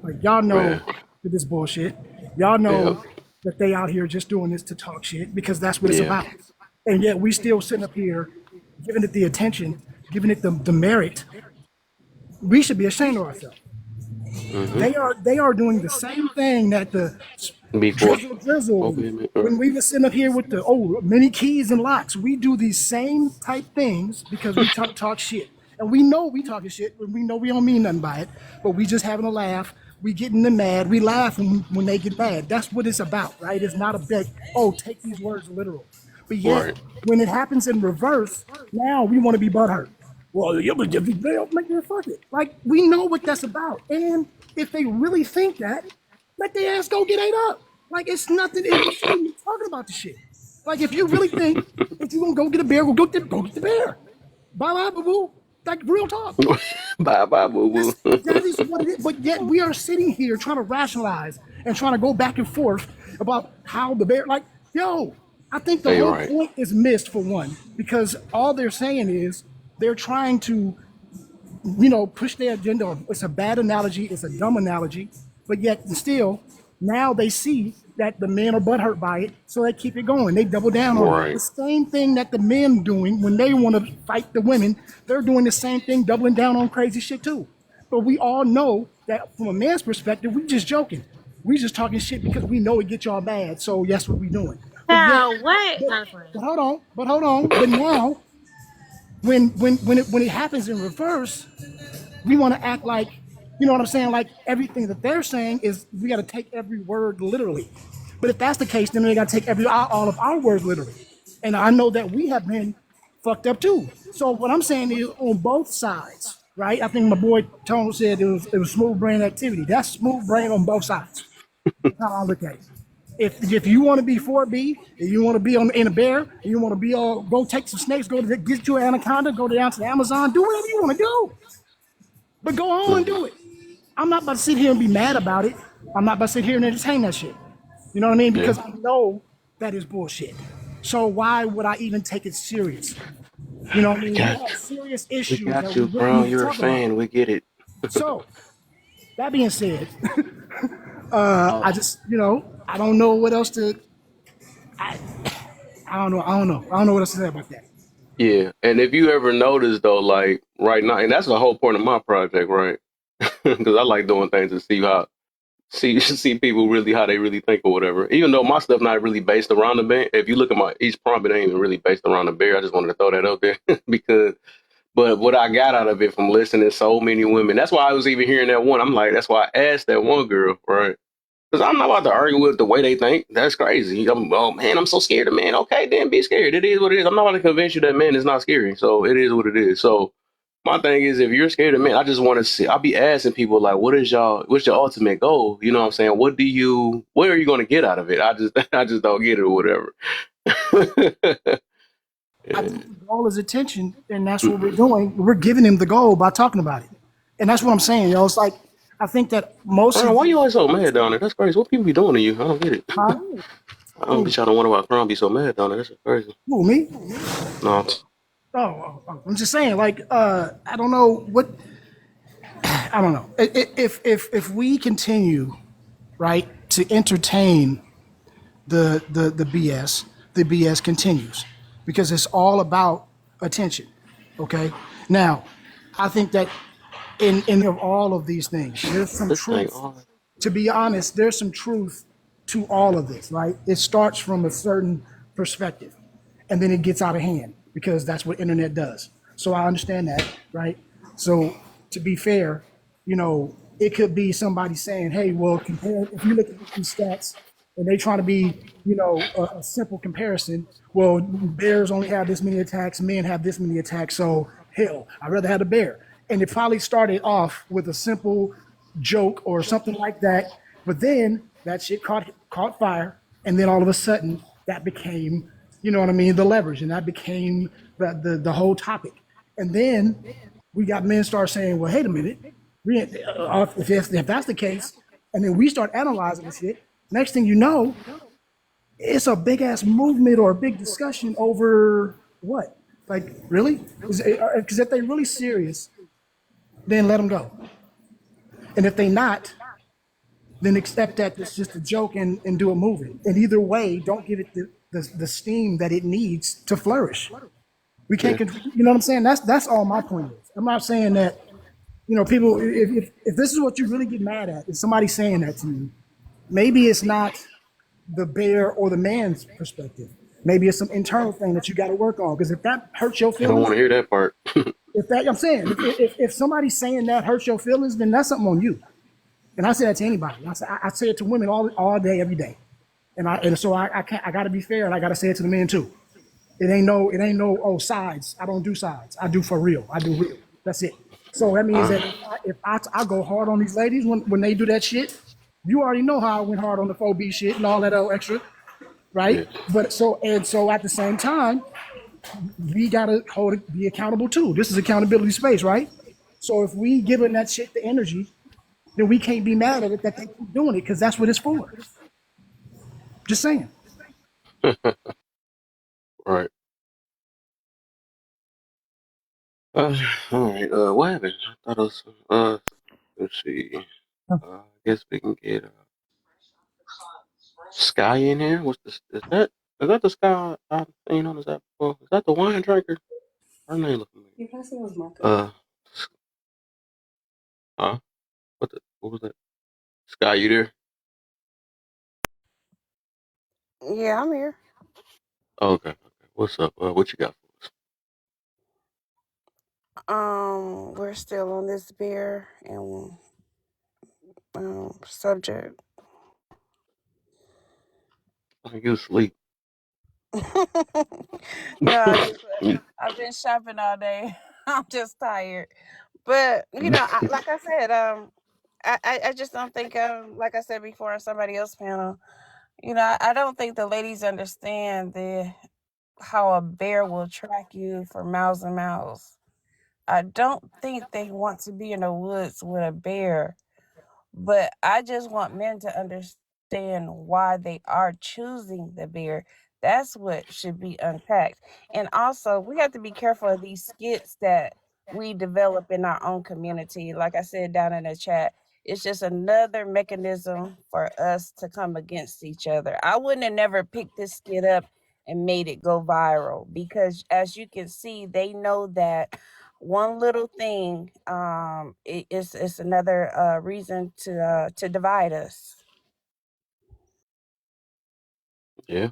Like y'all know Man. that this bullshit. Y'all Yeah. know that they out here just doing this to talk shit because that's what it's Yeah. about. And yet we still sitting up here giving it the attention, giving it the merit. We should be ashamed of ourselves. Mm-hmm. They are doing the same thing that the Before drizzle. movement, When we were sitting up here with the many keys and locks, we do these same type things because we talk shit, and we know we talking shit, and we know we don't mean nothing by it, but we just having a laugh. We getting them mad. We laugh when they get mad. That's what it's about, right? It's not a big take these words literal, but yet right? when it happens in reverse, now we want to be butthurt. Well, you would just be make that fuck it. Like we know what that's about, and if they really think that, let their ass go get ate up. Like it's nothing. We shouldn't be talking about the shit. Like if you really think that you gonna go get a bear, go get the bear. Bye bye boo boo. Like real talk. Bye bye boo boo. That is what it is. But yet we are sitting here trying to rationalize and trying to go back and forth about how the bear. Like I think the whole point is missed for one, because all they're saying is they're trying to, push their agenda. It's a bad analogy. It's a dumb analogy. But yet still, now they see that the men are butthurt by it, so they keep it going. They double down on it. The same thing that the men doing when they want to fight the women, they're doing the same thing, doubling down on crazy shit too. But we all know that from a man's perspective, we just joking. We just talking shit because we know it gets y'all mad, so that's what we doing. Now what? But hold on. But now, when it happens in reverse, we want to act like, you know what I'm saying? Like everything that they're saying is we got to take every word literally. But if that's the case, then they got to take all of our words literally. And I know that we have been fucked up too. So what I'm saying is on both sides, right? I think my boy Tone said it was smooth brain activity. That's smooth brain on both sides. That's how I look at it. If you want to be 4B, if you want to be in a bear, and you want to be go take some snakes, go to get you an anaconda, go down to the Amazon, do whatever you want to do. But go on and do it. I'm not about to sit here and be mad about it. I'm not about to sit here and entertain that shit. You know what I mean? Because I know that is bullshit. So why would I even take it serious? You know what I mean? We have serious issues. We got you, bro. You're a fan. We get it. So, that being said, I just, I don't know what else to. I don't know. I don't know what else to say about that. Yeah, and if you ever notice though, like right now, and that's the whole point of my project, right? Because I like doing things to see people really how they really think or whatever. Even though my stuff not really based around the bear. If you look at each prompt, it ain't even really based around the bear. I just wanted to throw that out there but what I got out of it from listening to so many women, that's why I was even hearing that one. I'm like, that's why I asked that one girl, right? Because I'm not about to argue with the way they think. That's crazy. I'm so scared of men. Okay, then be scared. It is what it is. I'm not about to convince you that man is not scary. So it is what it is. So my thing is, if you're scared of men, I just want to see. I'll be asking people like, what's your ultimate goal? You know what I'm saying? What are you going to get out of it? I just don't get it or whatever. I think the goal is attention, and that's what we're doing. We're giving him the goal by talking about it, and that's what I'm saying. It's like I think that most. Why you always so mad down there? That's crazy. What people be doing to you? I don't get it. Huh? I don't be trying to wonder why Crown be so mad down there. That's crazy. Who, me? No. Oh, I'm just saying. Like, I don't know what. I don't know if we continue, right, to entertain the BS. The BS continues because it's all about attention. Okay. Now, I think that in all of these things, there's some truth. To be honest, there's some truth to all of this, right? It starts from a certain perspective, and then it gets out of hand because that's what internet does. So I understand that, right? So to be fair, it could be somebody saying, "Hey, well, if you look at these stats, and they trying to be, a simple comparison. Well, bears only have this many attacks, men have this many attacks. So hell, I'd rather have a bear." And it probably started off with a simple joke or something like that, but then that shit caught fire, and then all of a sudden that became, the leverage, and that became the whole topic. And then we got men start saying, "Well, wait a minute, if that's the case," and then we start analyzing this shit. Next thing you know, it's a big ass movement or a big discussion over what? Like, really? Because if they're really serious, then let them go. And if they not, then accept that it's just a joke and do a movie. And either way, don't give it the steam that it needs to flourish. We can't, you know what I'm saying? That's all my point is. I'm not saying that, people, if this is what you really get mad at, if somebody's saying that to you, maybe it's not the bear or the man's perspective. Maybe it's some internal thing that you got to work on. Because if that hurts your I don't want feelings, to hear that part. if that I'm saying, if somebody's saying that hurts your feelings, then that's something on you. And I say that to anybody. I say it to women all day, every day. And so I can't. I got to be fair, and I got to say it to the men too. It ain't no sides. I don't do sides. I do for real. I do real. That's it. So that means that if I go hard on these ladies when they do that shit, you already know how I went hard on the 4B shit and all that other extra, right? Yeah. But so at the same time, we gotta be accountable too. This is accountability space, right? So if we giving that shit the energy, then we can't be mad at it that they keep doing it because that's what it's for. Just saying. Right. All right. What happened? I thought it was. Let's see. I guess we can get Sky in here. What's this? Is that the Sky I've seen on this app before? Is that the wine drinker? Her name looks familiar. You guys say it was Marco. Huh? What was that? Sky, you there? Yeah, I'm here. Okay. What's up? What you got We're still on this beer and subject. for us? You sleep. No, You- I've been shopping all day. I'm just tired. But like I said, I just don't think like I said before on somebody else's panel, I don't think the ladies understand how a bear will track you for miles and miles. I don't think they want to be in the woods with a bear. But I just want men to understand why they are choosing the beer. That's what should be unpacked. And also, we have to be careful of these skits that we develop in our own community. Like I said down in the chat, it's just another mechanism for us to come against each other. I wouldn't have never picked this skit up and made it go viral because, as you can see, they know that one little thing it's another reason to divide us. yeah.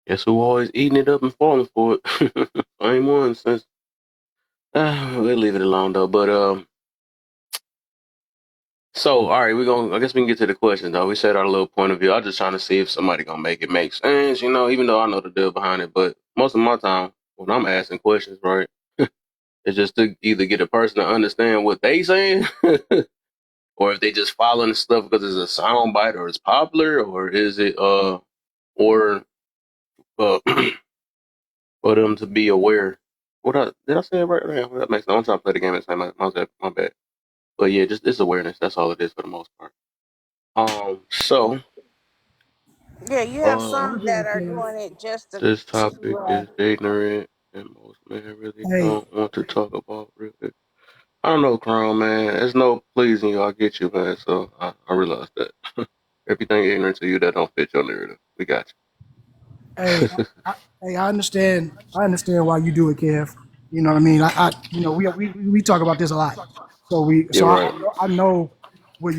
Guess who always eating it up and falling for it? Same one since. We'll leave it alone though. But so all right, I guess we can get to the question though. We said our little point of view. I'm just trying to see if somebody gonna make it make sense. Even though I know the deal behind it, but most of my time when I'm asking questions, right, it's just to either get a person to understand what they saying, or if they just following the stuff because it's a sound bite or it's popular, or is it or uh for them to be aware. Did I say it right? Yeah, that makes sense. I'm trying to play the game and say my bad. But yeah, just it's awareness. That's all it is for the most part. So Yeah, you have uh, some that are doing it just this to topic is ignorant, and most men really Hey, don't want to talk about really. I don't know, Crown man. There's no pleasing you. I get you, man. So I realize that everything ignorant to you that don't fit your narrative. We got hey, you. I understand. I understand why you do it, Kev. You know what I mean? We talk about this a lot. So You're right. I know what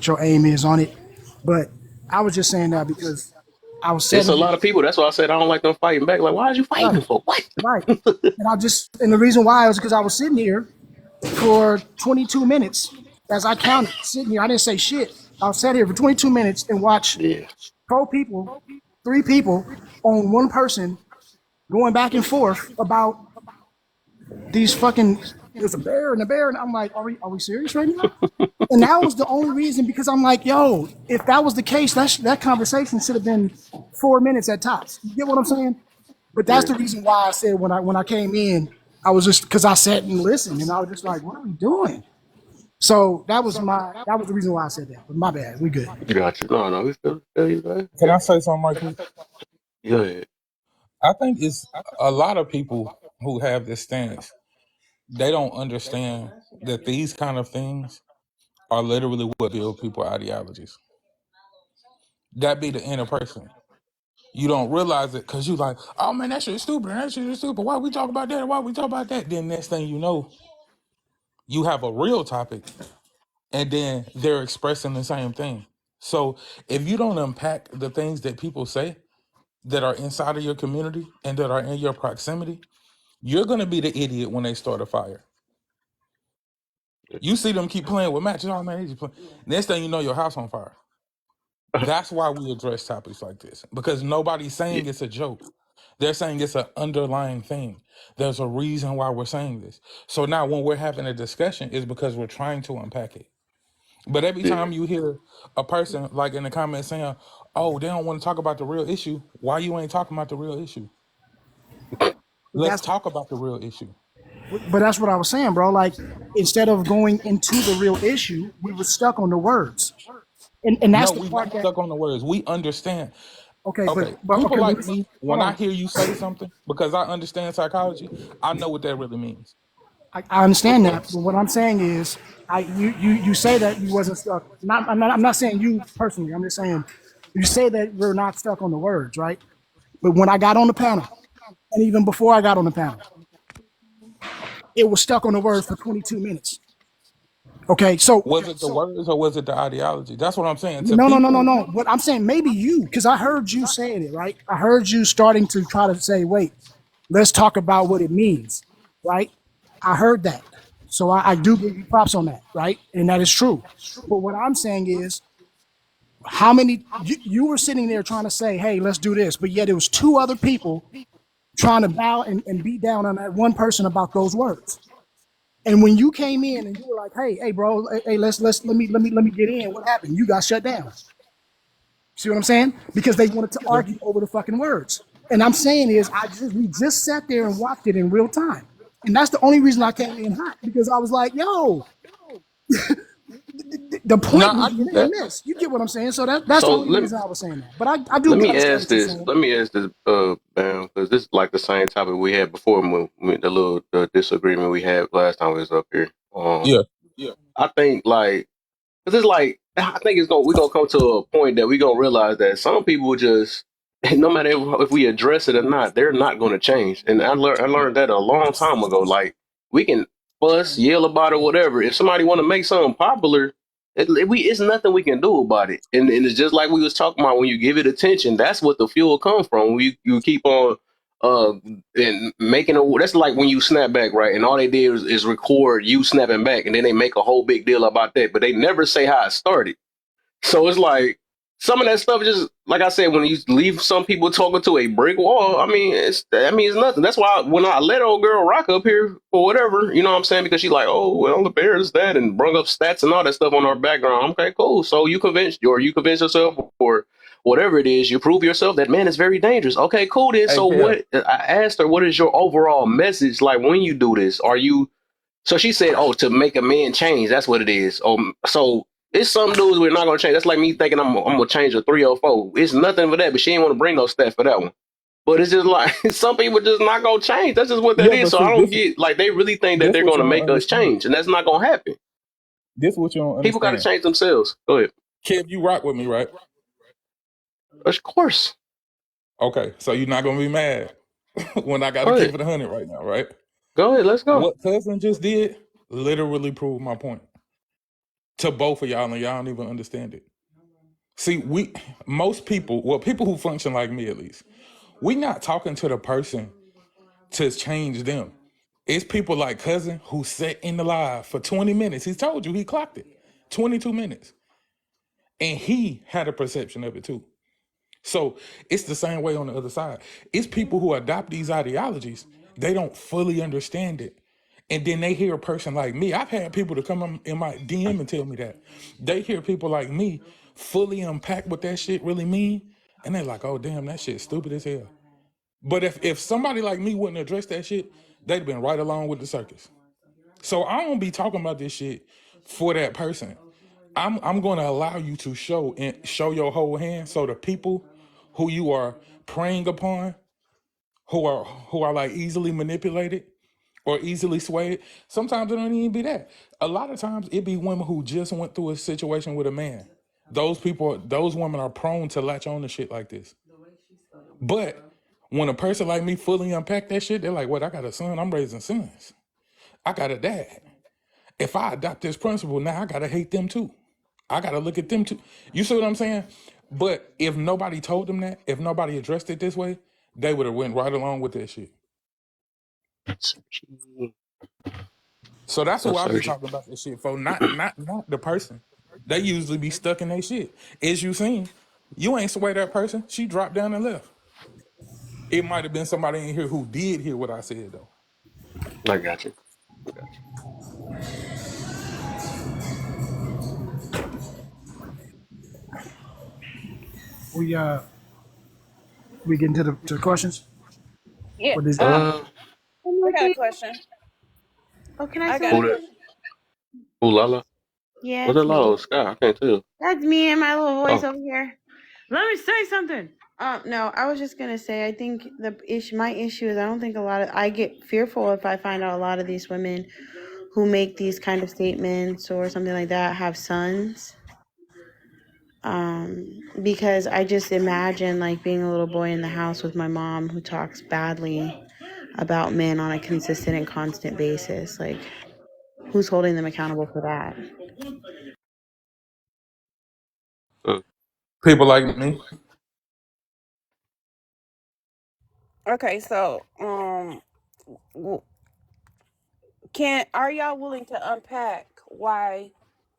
your aim is on it. But I was just saying that because I was It's sitting a here. lot of people. That's why I said I don't like them fighting back. Like, why is you fighting Right, them for? What? right. And the reason why was because I was sitting here for 22 minutes as I counted, sitting here. I didn't say shit. I was sat here for 22 minutes and watched Yeah. 4 people, 3 people on one person going back and forth about these fucking there's a bear and a bear, and I'm like, are we serious right now? And that was the only reason because I'm like, yo, if that was the case, that conversation should have been 4 minutes at tops. You get what I'm saying? But that's Yeah. the reason why I said when I came in, I was just because I sat and listened, and I was just like, what are we doing? So that was the reason why I said that. But my bad, we good. Gotcha. No, we feel you, man. Can Yeah. I say something right quick? Go ahead. I think it's a lot of people who have this stance. They don't understand that these kind of things are literally what build people ideologies. That be the inner person. You don't realize it because you like, oh man, that shit is stupid. That shit is stupid. Why we talk about that? Why we talk about that? Then next thing you know, you have a real topic, and then they're expressing the same thing. So if you don't unpack the things that people say that are inside of your community and that are in your proximity, you're gonna be the idiot when they start a fire. You see them keep playing with matches. Oh man, they just play. Next thing you know, your house on fire. That's why we address topics like this, because nobody's saying it's a joke. They're saying it's an underlying thing. There's a reason why we're saying this. So now when we're having a discussion, it's because we're trying to unpack it. But every Yeah. time you hear a person like in the comments saying, oh, they don't want to talk about the real issue, why you ain't talking about the real issue? Let's That's talk about the real issue. but that's what I was saying, bro. Like instead of going into the real issue, we were stuck on the words, and that's No, the we part not that stuck on the words. We understand. okay, Okay, but people okay, like me, hold when I on. hear you say something, because I understand psychology, I know what that really means. I understand that, but what I'm saying is, you say that you wasn't stuck. I'm not saying you personally. I'm just saying you say that we're not stuck on the words, right? But when I got on the panel, and even before I got on the panel, it was stuck on the words for 22 minutes. Okay, so Was it the words or was it the ideology? That's what I'm saying. To no. people, What I'm saying, maybe you, because I heard you saying it, right? I heard you starting to try to say, wait, let's talk about what it means, right? I heard that. So I do give you props on that, right? And that is true. But what I'm saying is, how many, you were sitting there trying to say, hey, let's do this, but yet it was two other people trying to bow and beat down on that one person about those words. And when you came in and you were like, hey, bro, hey, let me get in. What happened? You got shut down. See what I'm saying? Because they wanted to yeah. argue over the fucking words. And I'm saying is, we just sat there and watched it in real time. And that's the only reason I came in hot, because I was like, yo, the No, point I was get being that. missed. You get what I'm saying? So that's the So only reason I was saying that. But I do let me understand ask what you're this. saying. Let me ask this, Bam, because this is like the same topic we had before when the little disagreement we had last time we was up here. Yeah. I think like, cause it's like I think we're gonna come to a point that we're gonna realize that some people just no matter if we address it or not, they're not gonna change. And I learned that a long time ago. Like we can fuss, yell about it, whatever. If somebody want to make something popular, it's nothing we can do about it. And it's just like we was talking about, when you give it attention, that's what the fuel comes from. When you keep on uh and making that's like when you snap back, right? And all they did is record you snapping back, and then they make a whole big deal about that, but they never say how it started. So it's like some of that stuff, just like I said, when you leave some people talking to a brick wall, it's nothing. That's why when I let old girl rock up here for whatever, you know what I'm saying? Because she like, oh well, the Bears that, and brung up stats and all that stuff on our background. Okay, cool. So you convinced yourself, or whatever it is, you prove yourself that man is very dangerous. Okay, cool then. Hey, So Kev. what? I asked her, what is your overall message like when you do this? Are you So she said, "Oh, to make a man change, that's what it is." So it's some dudes we're not gonna change. That's like me thinking I'm gonna change a 304. It's nothing for that, but she ain't want to bring no stats for that one. But it's just like some people just not gonna change. That's just what that Yeah, is. but So I see, don't get, like, they really think that this they're what you gonna don't make us understand. change, and that's not gonna happen. This what you don't People got to understand. change themselves. Go ahead. Kev, you rock with me, right? Of course. Okay, so you're not gonna be mad when I got to Go keep ahead. it 100 right now, right? Go ahead. Let's go. What cousin just did literally proved my point to both of y'all, and y'all don't even understand it. See, most people, well, people who function like me at least, we not talking to the person to change them. It's people like cousin who sat in the live for 20 minutes. He told you, he clocked it, 22 minutes, and he had a perception of it too. So it's the same way on the other side. It's people who adopt these ideologies, they don't fully understand it. And then they hear a person like me. I've had people to come in my DM and tell me that. They hear people like me fully unpack what that shit really mean. And they're like, oh, damn, that shit's stupid as hell. But if somebody like me wouldn't address that shit, they'd been right along with the circus. So I don't be talking about this shit for that person. I'm going to allow you to show your whole hand, so the people who you are preying upon, who are like easily manipulated or easily swayed. Sometimes it don't even be that. A lot of times it be women who just went through a situation with a man. Those women are prone to latch on to shit like this. But when a person like me fully unpack that shit, they're like, what, I got a son, I'm raising sons. I got a dad. If I adopt this principle, now I gotta hate them too. I gotta look at them too. You see what I'm saying? But if nobody told them that, if nobody addressed it this way, they would have went right along with that shit. So that's who I be talking about this shit for, not the person. They usually be stuck in their shit. As you seen, you ain't sway that person. She dropped down and left. It might have been somebody in here who did hear what I said though. I got you. We get into the questions. Yeah. What is Uh, I got a question. Oh, can I I say got a who that? something? question. Who Lala? Yeah, Was it it's Lala me. or Scott? I can't tell. That's me and my little voice Oh, over here. Let me say something. No, I was just gonna say I think my issue is I don't think I get fearful if I find out a lot of these women who make these kind of statements or something like that have sons. Because I just imagine like being a little boy in the house with my mom who talks badly about men on a consistent and constant basis. Like, who's holding them accountable for that? People like me. Okay, so w- are y'all willing to unpack why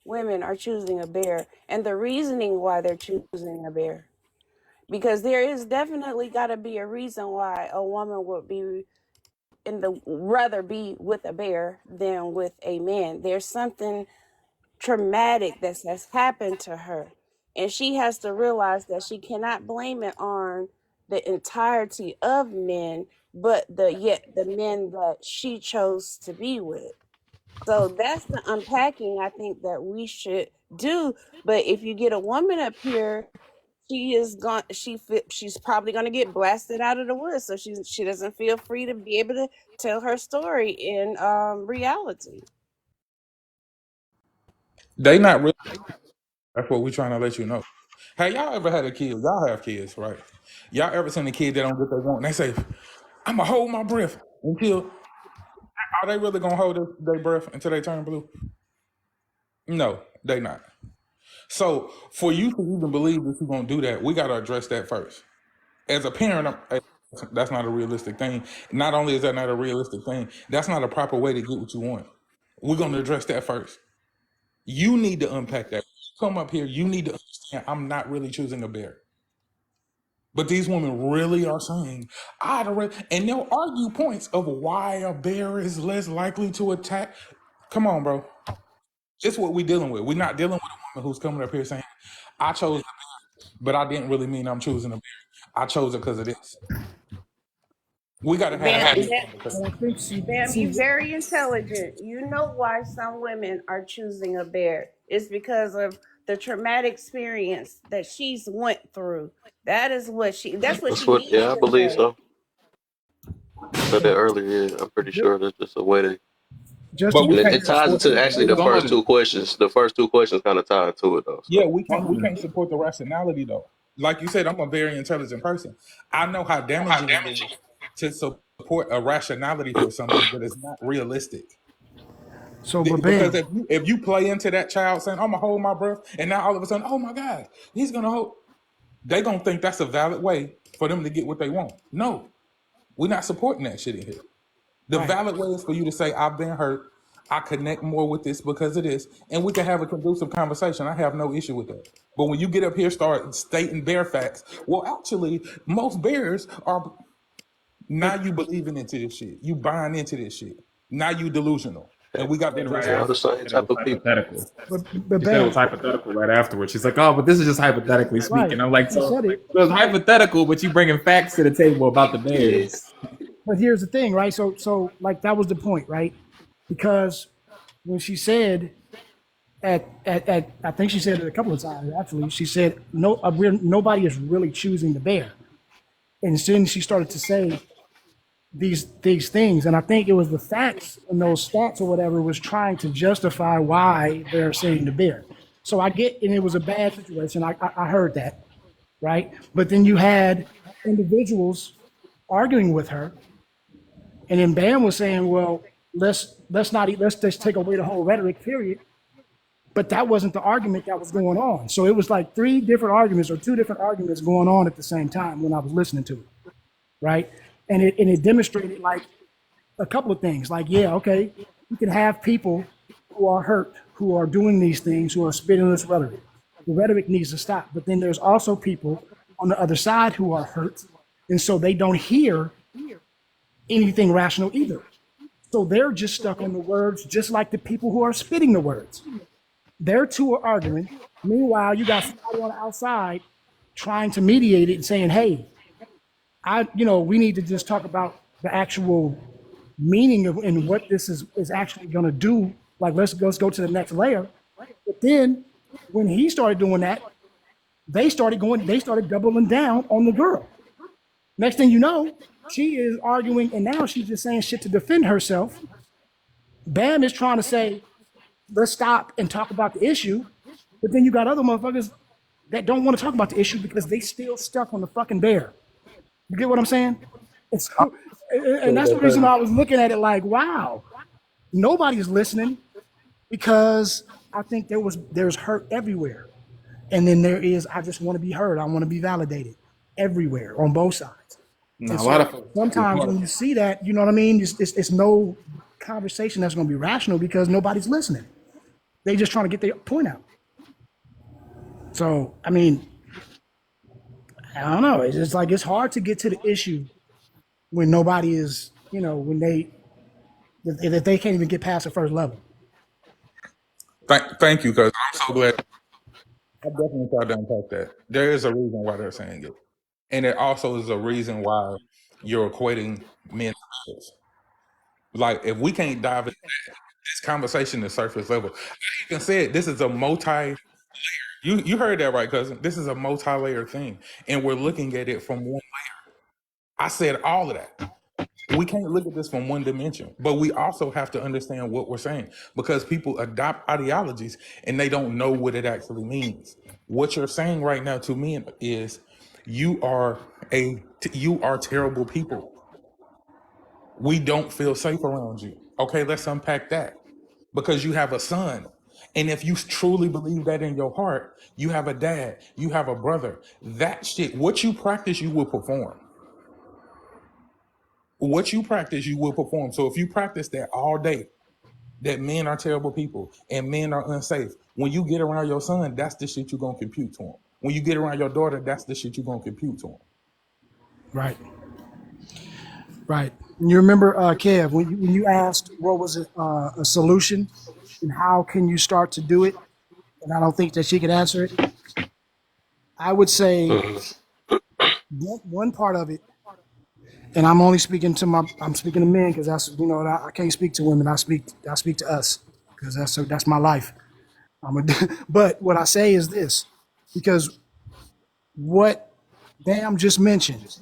women are choosing a bear and the reasoning why they're choosing a bear? Because there is definitely got to be a reason why a woman would be rather be with a bear than with a man. There's something traumatic that has happened to her, and she has to realize that she cannot blame it on the entirety of men, but the men that she chose to be with. So that's the unpacking I think that we should do. But if you get a woman up here, she's probably gonna get blasted out of the woods. So she doesn't feel free to be able to tell her story in reality. They not really. That's what we trying to let you know. Hey, y'all ever had a kid? Y'all have kids, right? Y'all ever seen a kid that don't get what they want? And they say, "I'm gonna hold my breath until." Are they really gonna hold their breath until they turn blue? No, they not. So for you to even believe that you're gonna do that, we gotta address that first. As a parent, that's not a realistic thing. Not only is that not a realistic thing, that's not a proper way to get what you want. We're gonna address that first. You need to unpack that. Come up here. You need to understand. I'm not really choosing a bear. But these women really are saying, and they'll argue points of why a bear is less likely to attack. Come on, bro. It's what we're dealing with. We're not dealing with a woman who's coming up here saying, I chose a bear, but I didn't really mean I'm choosing a bear. I chose it because of this. We got to have Bam, that real conversation. I think Bam, you she's very intelligent. You know why some women are choosing a bear. It's because of the traumatic experience that she's went through. That's what that's she what. needs Yeah, I to believe say. so. I said that earlier. Yeah, I'm pretty sure that's just a way to. just to But be And we it, fair. can't it ties support into actually the some of first the two questions. The first two questions kind of tie into it though. yeah, So we can't support the rationality though. Like you said, I'm a very intelligent person. I know how damaging it is to support a rationality for something that is not realistic. So, but Because bam. if you play into that child saying, I'm gonna hold my breath, and now all of a sudden, oh my God, he's gonna hold, they gonna think that's a valid way for them to get what they want. No, we're not supporting that shit in here. The Right. valid way is for you to say, I've been hurt. I connect more with this because of this, and we can have a conducive conversation. I have no issue with that. But when you get up here, start stating bear facts, well, actually, most bears are. Now But you believing into this shit. You buying into this shit. Now you delusional, and we got to Then right address y'all that. the after she same said it type was of people. hypothetical. but She said it bam. was hypothetical right afterwards. She's like, "Oh, but this is just hypothetically Right. speaking." I'm like, She "So said it. it was hypothetical, but you bringing facts to the table about the Bears." But here's the thing, right? So like that was the point, right? Because when she said at I think she said it a couple of times actually. She said nobody is really choosing the bear, and then she started to say these things, and I think it was the facts and those stats or whatever was trying to justify why they're saying the bear. So I get, and it was a bad situation. I heard that, right? But then you had individuals arguing with her, and then Bam was saying, "Well, let's just take away the whole rhetoric, period, But that wasn't the argument that was going on. So it was like three different arguments or two different arguments going on at the same time when I was listening to it, right? And it demonstrated like a couple of things. Like, yeah, okay, you can have people who are hurt, who are doing these things, who are spitting this rhetoric. The rhetoric needs to stop. But then there's also people on the other side who are hurt, and so they don't hear anything rational either. So they're just stuck on the words, just like the people who are spitting the words. Their two are arguing. Meanwhile, you got somebody on the outside trying to mediate it and saying, hey, we need to just talk about the actual meaning of and what this is actually going to do. Like, let's go to the next layer. But then when he started doing that, they started doubling down on the girl. Next thing you know, she is arguing, and now she's just saying shit to defend herself. Bam is trying to say, let's stop and talk about the issue. But then you got other motherfuckers that don't want to talk about the issue because they still stuck on the fucking bear. You get what I'm saying? And that's the reason I was looking at it like, wow, nobody's listening, because I think there's hurt everywhere. And then there is, I just want to be heard. I want to be validated everywhere on both sides. No, And a lot so of folks. sometimes when you see that, you know what I mean? It's no conversation that's going to be rational because nobody's listening. They just trying to get their point out. So, I mean, I don't know. It's just like, it's hard to get to the issue when nobody is, if they can't even get past the first level. Thank you, because I'm so glad. I definitely tried to unpack that. There is a reason why they're saying it, and it also is a reason why you're equating men to girls. Like, if we can't dive into this conversation to surface level, I even said this is a multi. You heard that right, cousin? This is a multi-layer thing, and we're looking at it from one layer. I said all of that. We can't look at this from one dimension, but we also have to understand what we're saying, because people adopt ideologies and they don't know what it actually means. What you're saying right now to me is you are terrible people. We don't feel safe around you. Okay, let's unpack that. Because you have a son. And if you truly believe that in your heart, you have a dad, you have a brother. That shit, what you practice, you will perform. What you practice, you will perform. So if you practice that all day, that men are terrible people and men are unsafe, when you get around your son, that's the shit you're going to compute to him. When you get around your daughter, that's the shit you're going to compute to him. Right. Right. And you remember, Kev, when you asked what was a solution and how can you start to do it, and I don't think that she could answer it, I would say one part of it, and I'm only speaking to men because that's, I can't speak to women. I speak to us because that's my life. But what I say is this, because what Bam just mentioned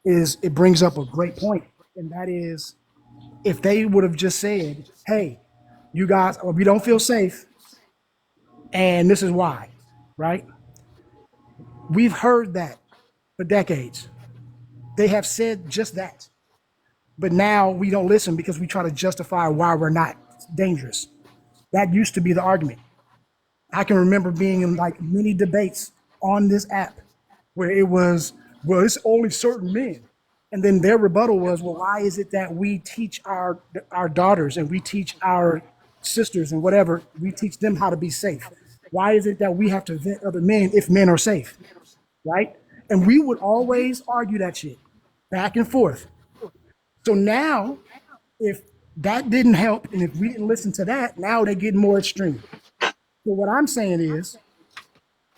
is, it brings up a great point, and that is, if they would have just said, hey, you guys, we don't feel safe, and this is why, right? We've heard that for decades. They have said just that. But now we don't listen because we try to justify why we're not dangerous. That used to be the argument. I can remember being in like many debates on this app where it was, well, it's only certain men. And then their rebuttal was, well, why is it that we teach our daughters and we teach our sisters and whatever, we teach them how to be safe? Why is it that we have to vet other men if men are safe, right? And we would always argue that shit back and forth. So now, if that didn't help and if we didn't listen to that, now they're getting more extreme. So what I'm saying is,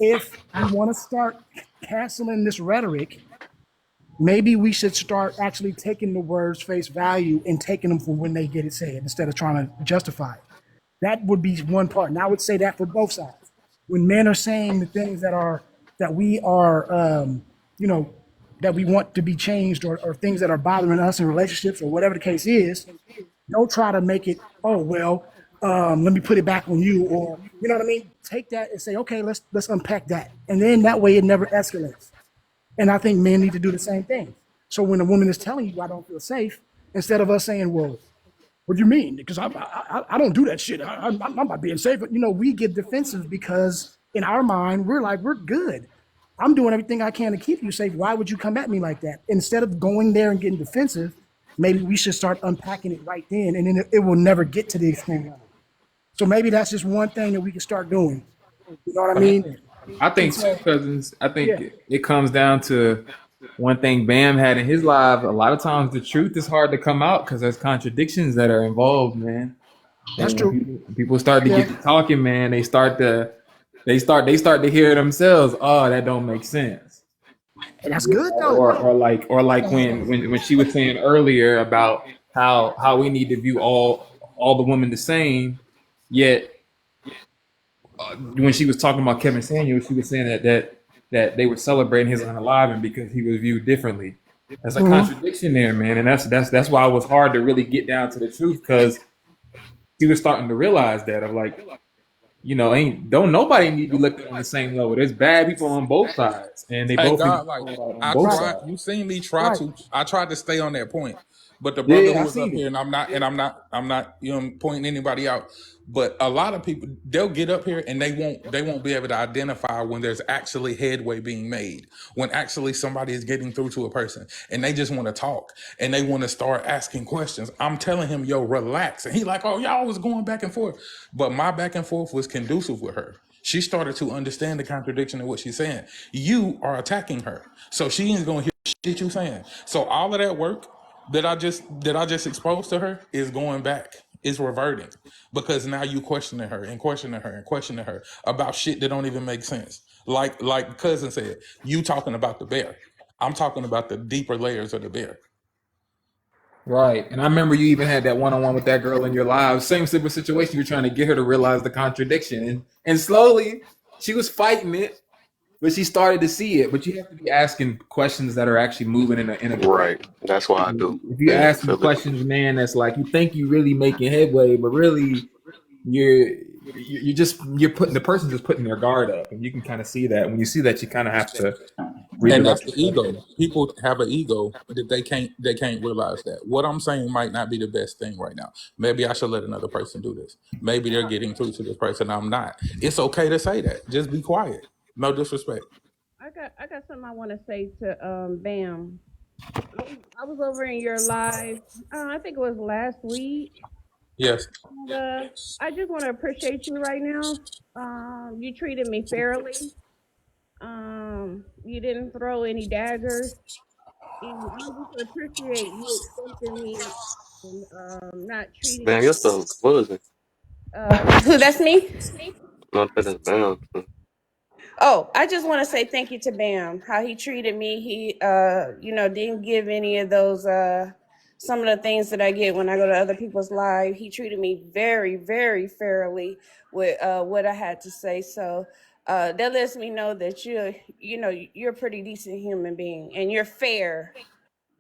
if you want to start canceling this rhetoric, maybe we should start actually taking the words face value and taking them for when they get it said instead of trying to justify it. That would be one part. And I would say that for both sides. When men are saying the things that we want to be changed, or things that are bothering us in relationships or whatever the case is, don't try to make it, oh, well, let me put it back on you, or, you know what I mean? Take that and say, okay, let's unpack that. And then that way it never escalates. And I think men need to do the same thing. So when a woman is telling you, I don't feel safe, instead of us saying, well, What do you mean? Because I don't do that shit. I'm not being safe. But, we get defensive because in our mind, we're like, we're good. I'm doing everything I can to keep you safe. Why would you come at me like that? Instead of going there and getting defensive, maybe we should start unpacking it right then, and then it will never get to the extreme level. So maybe that's just one thing that we can start doing. You know what I mean? I And think too, so, cousins. I think yeah, it comes down to one thing Bam had in his life. A lot of times, the truth is hard to come out because there's contradictions that are involved, man. that's And when true. people start to Yeah, get to talking, man, they start to hear themselves. Oh, that don't make sense. and that's good though. Or like when she was saying earlier about how we need to view all the women the same, yet when she was talking about Kevin Samuels, she was saying that they were celebrating his unaliving because he was viewed differently. That's a Mhm. contradiction there, man, and that's why it was hard to really get down to the truth because he was starting to realize that of like, ain't don't nobody need to be looked at on the same level. There's bad people on both sides, and they Hey both need to God, be like called out on I both Right, tried, sides. you seen me try right. to. I tried to stay on that point, but the Yeah, brother who yeah, I was up seen here, it. and I'm not pointing anybody out, but a lot of people they'll get up here and they won't be able to identify when there's actually headway being made, when actually somebody is getting through to a person, and they just want to talk and they want to start asking questions. I'm telling him, yo, relax, and he like, oh, y'all was going back and forth, but my back and forth was conducive with her. She started to understand the contradiction of what she's saying. You are attacking her, so she ain't gonna hear shit you saying. So all of that work that I just exposed to her is going back, is reverting, because now you questioning her and questioning her and questioning her about shit that don't even make sense. Like cousin said, you talking about the bear. I'm talking about the deeper layers of the bear. Right. And I remember you even had that one-on-one with that girl in your live. Same simple situation. You're trying to get her to realize the contradiction. And slowly she was fighting it, but she started to see it. But you have to be asking questions that are actually moving in a direction. Right. That's why I do. If you Yeah, ask some feel it. questions, man, that's like you think you really making headway, but really you're you're putting the person just putting their guard up. And you can kind of see that. When you see that, you kind of have to And that's redirect the your ego. question. People have an ego that they can't realize that. What I'm saying might not be the best thing right now. Maybe I should let another person do this. Maybe they're getting through to this person. I'm not. It's okay to say that. Just be quiet. No disrespect. I got something I want to say to Bam. I was over in your live. I think it was last week. Yes. And, I just want to appreciate you right now. You treated me fairly. You didn't throw any daggers, and I just appreciate you accepting me and not treating Man, you're me. so buzzing. Who? That's me. Not that it's bound. Oh, I just want to say thank you to Bam. How he treated me. He, didn't give any of those. Some of the things that I get when I go to other people's live. He treated me very, very fairly with what I had to say. So that lets me know that you're a pretty decent human being and you're fair,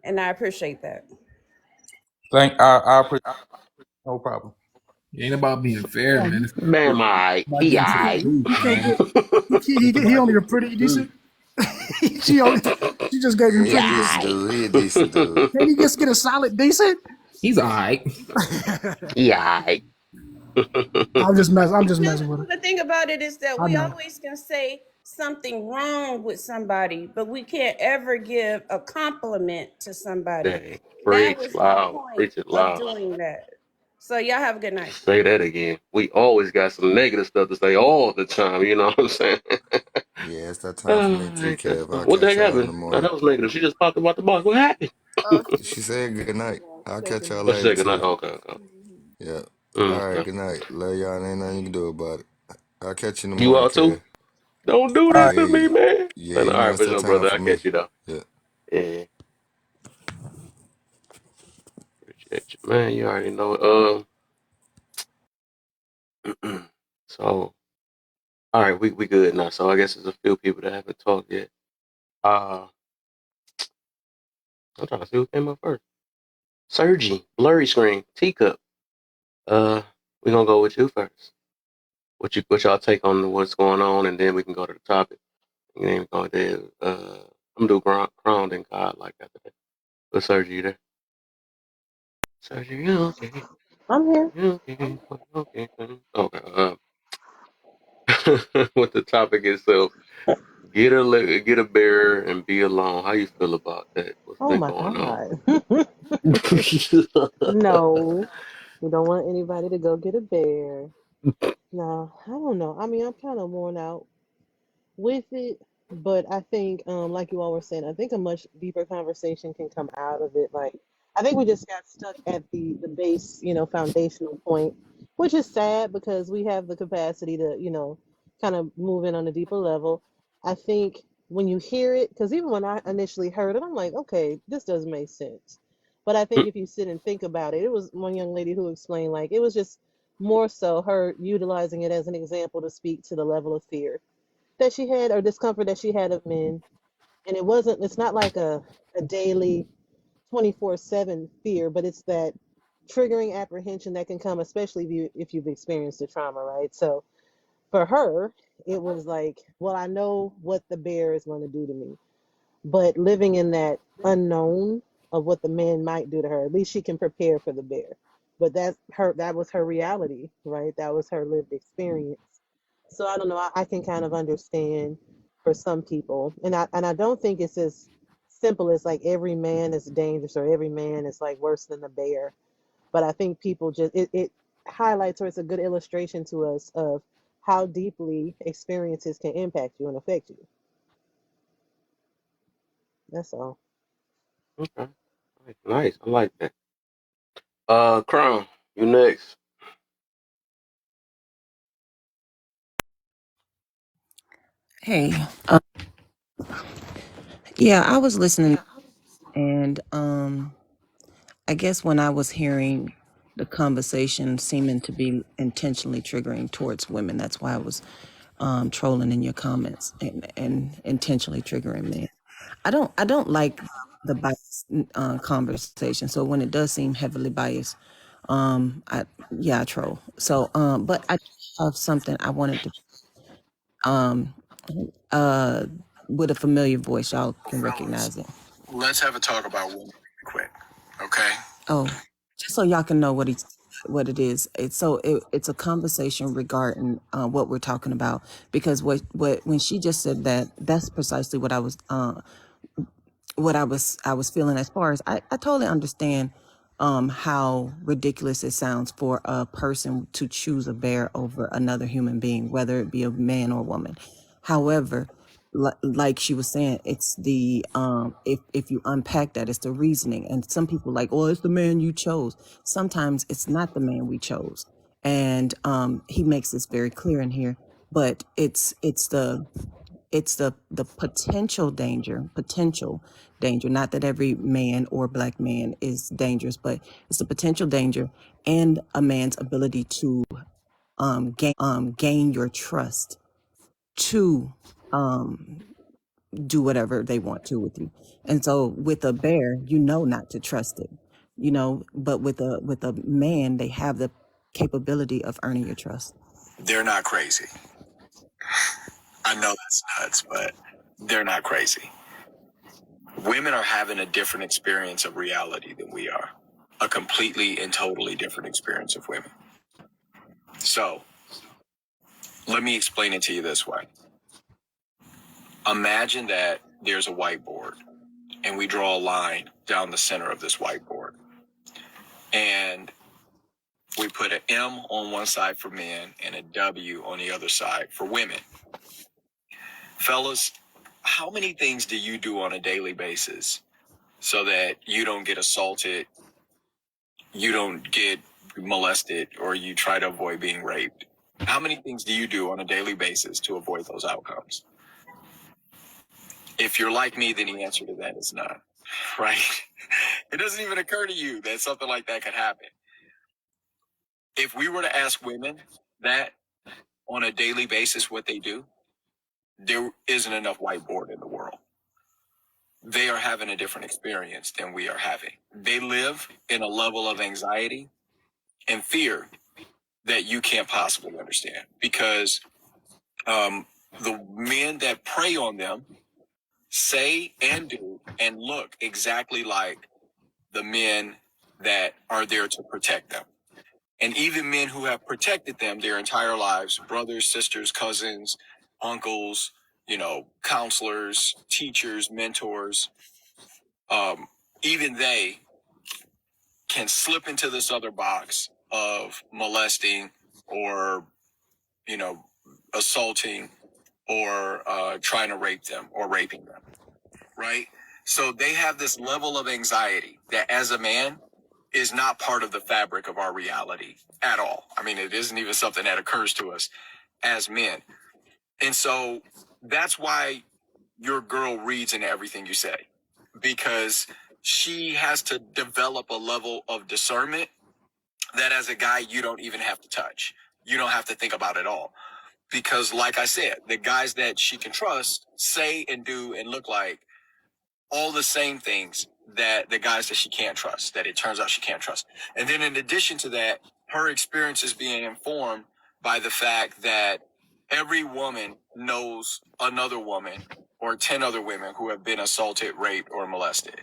and I appreciate that. I appreciate. No problem. It ain't about being fair, Yeah, man. It's Man, my about he getting to the alright. truth, you can't man. get. It's He about only a getting to pretty the truth. decent. she only. She just gave him He a pretty Yeah, decent. decent dude. He a decent dude. Can he just get a solid decent? He's all right. yeah. I'm just No, messing with her. the thing about it is that I we know. always can say something wrong with somebody, but we can't ever give a compliment to somebody. Dang. That Preach was my loud. point Preach it of loud. doing that. So y'all have a good night. Say that again. We always got some negative stuff to say all the time. You know what I'm saying? Yeah, it's that time for me Oh, too, ain't that Kev. fun? I'll What the heck catch y'all in happened? the No, morning. that was negative. She just popped up out the box. What happened? She said good night. I'll Say catch good y'all Let's later say good night. too. Okay, okay. Yeah. All right, Okay. good night. Love y'all. Ain't nothing you can do about it. I'll catch you in the You morning, all too? Kev. Don't do All that right. to Yeah, me, man. yeah, All you know right, it's for that sure, time brother. for I me. catch you though. Yeah. Yeah, appreciate you, man. You already know. So, all right, we good now. So I guess there's a few people that haven't talked yet. Uh, I'm trying to see who came up first. Sergi, blurry screen, teacup. We gonna go with you first. What y'all take on what's going on, and then we can go to the topic. And then we go there. I'm gonna do Crown and God like after that. But Sergi, you there? Sergi, you okay? I'm here. Okay. Okay. With the topic itself, get a bear and be alone. How you feel about that? What's Oh been my going on? God. No, we don't want anybody to go get a bear. No, I don't know. I mean, I'm kind of worn out with it, but I think, like you all were saying, I think a much deeper conversation can come out of it. Like, I think we just got stuck at the base, foundational point, which is sad because we have the capacity to, kind of move in on a deeper level. I think when you hear it, because even when I initially heard it, I'm like, okay, this doesn't make sense. But I think if you sit and think about it, it was one young lady who explained, like, it was just more so her utilizing it as an example to speak to the level of fear that she had or discomfort that she had of men. And it's not like a daily 24/7 fear, but it's that triggering apprehension that can come, especially if you've experienced the trauma, right? So for her, it was like, well, I know what the bear is going to do to me, but living in that unknown of what the man might do to her, at least she can prepare for the bear. But that was her reality, right? That was her lived experience. So I don't know. I can kind of understand for some people, and I don't think it's as simple as like every man is dangerous or every man is like worse than the bear. But I think people just it highlights, or it's a good illustration to us of how deeply experiences can impact you and affect you. That's all. Okay. Nice. I like that. Crown, you next. Hey, uh, yeah, I was listening, and I guess when I was hearing the conversation seeming to be intentionally triggering towards women, that's why I was trolling in your comments and intentionally triggering men. I don't like the biased conversation. So when it does seem heavily biased, I yeah, I troll. So but I have something I wanted to um uh with a familiar voice, y'all can Fellas, recognize it. let's have a talk about women really quick, okay? Oh, just so y'all can know what it is. It's a conversation regarding what we're talking about, because what when she just said that, that's precisely what I was feeling. As far as I totally understand how ridiculous it sounds for a person to choose a bear over another human being, whether it be a man or woman. However, like she was saying, it's the if you unpack that, it's the reasoning. And some people like, oh, it's the man you chose. Sometimes it's not the man we chose, and he makes this very clear in here. But it's the potential danger, not that every man or black man is dangerous, but it's the potential danger and a man's ability to gain your trust to do whatever they want to with you. And so with a bear, not to trust it, but with a man, they have the capability of earning your trust. They're not crazy. I know that's nuts, but they're not crazy. Women are having a different experience of reality than we are. A completely and totally different experience of women. So, let me explain it to you this way. Imagine that there's a whiteboard, and we draw a line down the center of this whiteboard. And we put an M on one side for men and a W on the other side for women. Fellas, how many things do you do on a daily basis so that you don't get assaulted, you don't get molested, or you try to avoid being raped? How many things do you do on a daily basis to avoid those outcomes? If you're like me, then the answer to that is none, right? It doesn't even occur to you that something like that could happen. If we were to ask women that on a daily basis what they do, there isn't enough whiteboard in the world. They are having a different experience than we are having. They live in a level of anxiety and fear that you can't possibly understand, because the men that prey on them say and do and look exactly like the men that are there to protect them. And even men who have protected them their entire lives, brothers, sisters, cousins, uncles, counselors, teachers, mentors, even they can slip into this other box of molesting or, assaulting or trying to rape them or raping them, right? So they have this level of anxiety that as a man is not part of the fabric of our reality at all. I mean, it isn't even something that occurs to us as men. And so that's why your girl reads into everything you say, because she has to develop a level of discernment that as a guy, you don't even have to touch. You don't have to think about it all. Because like I said, the guys that she can trust say and do and look like all the same things that the guys that she can't trust, that it turns out she can't trust. And then in addition to that, her experience is being informed by the fact that every woman knows another woman or 10 other women who have been assaulted, raped, or molested.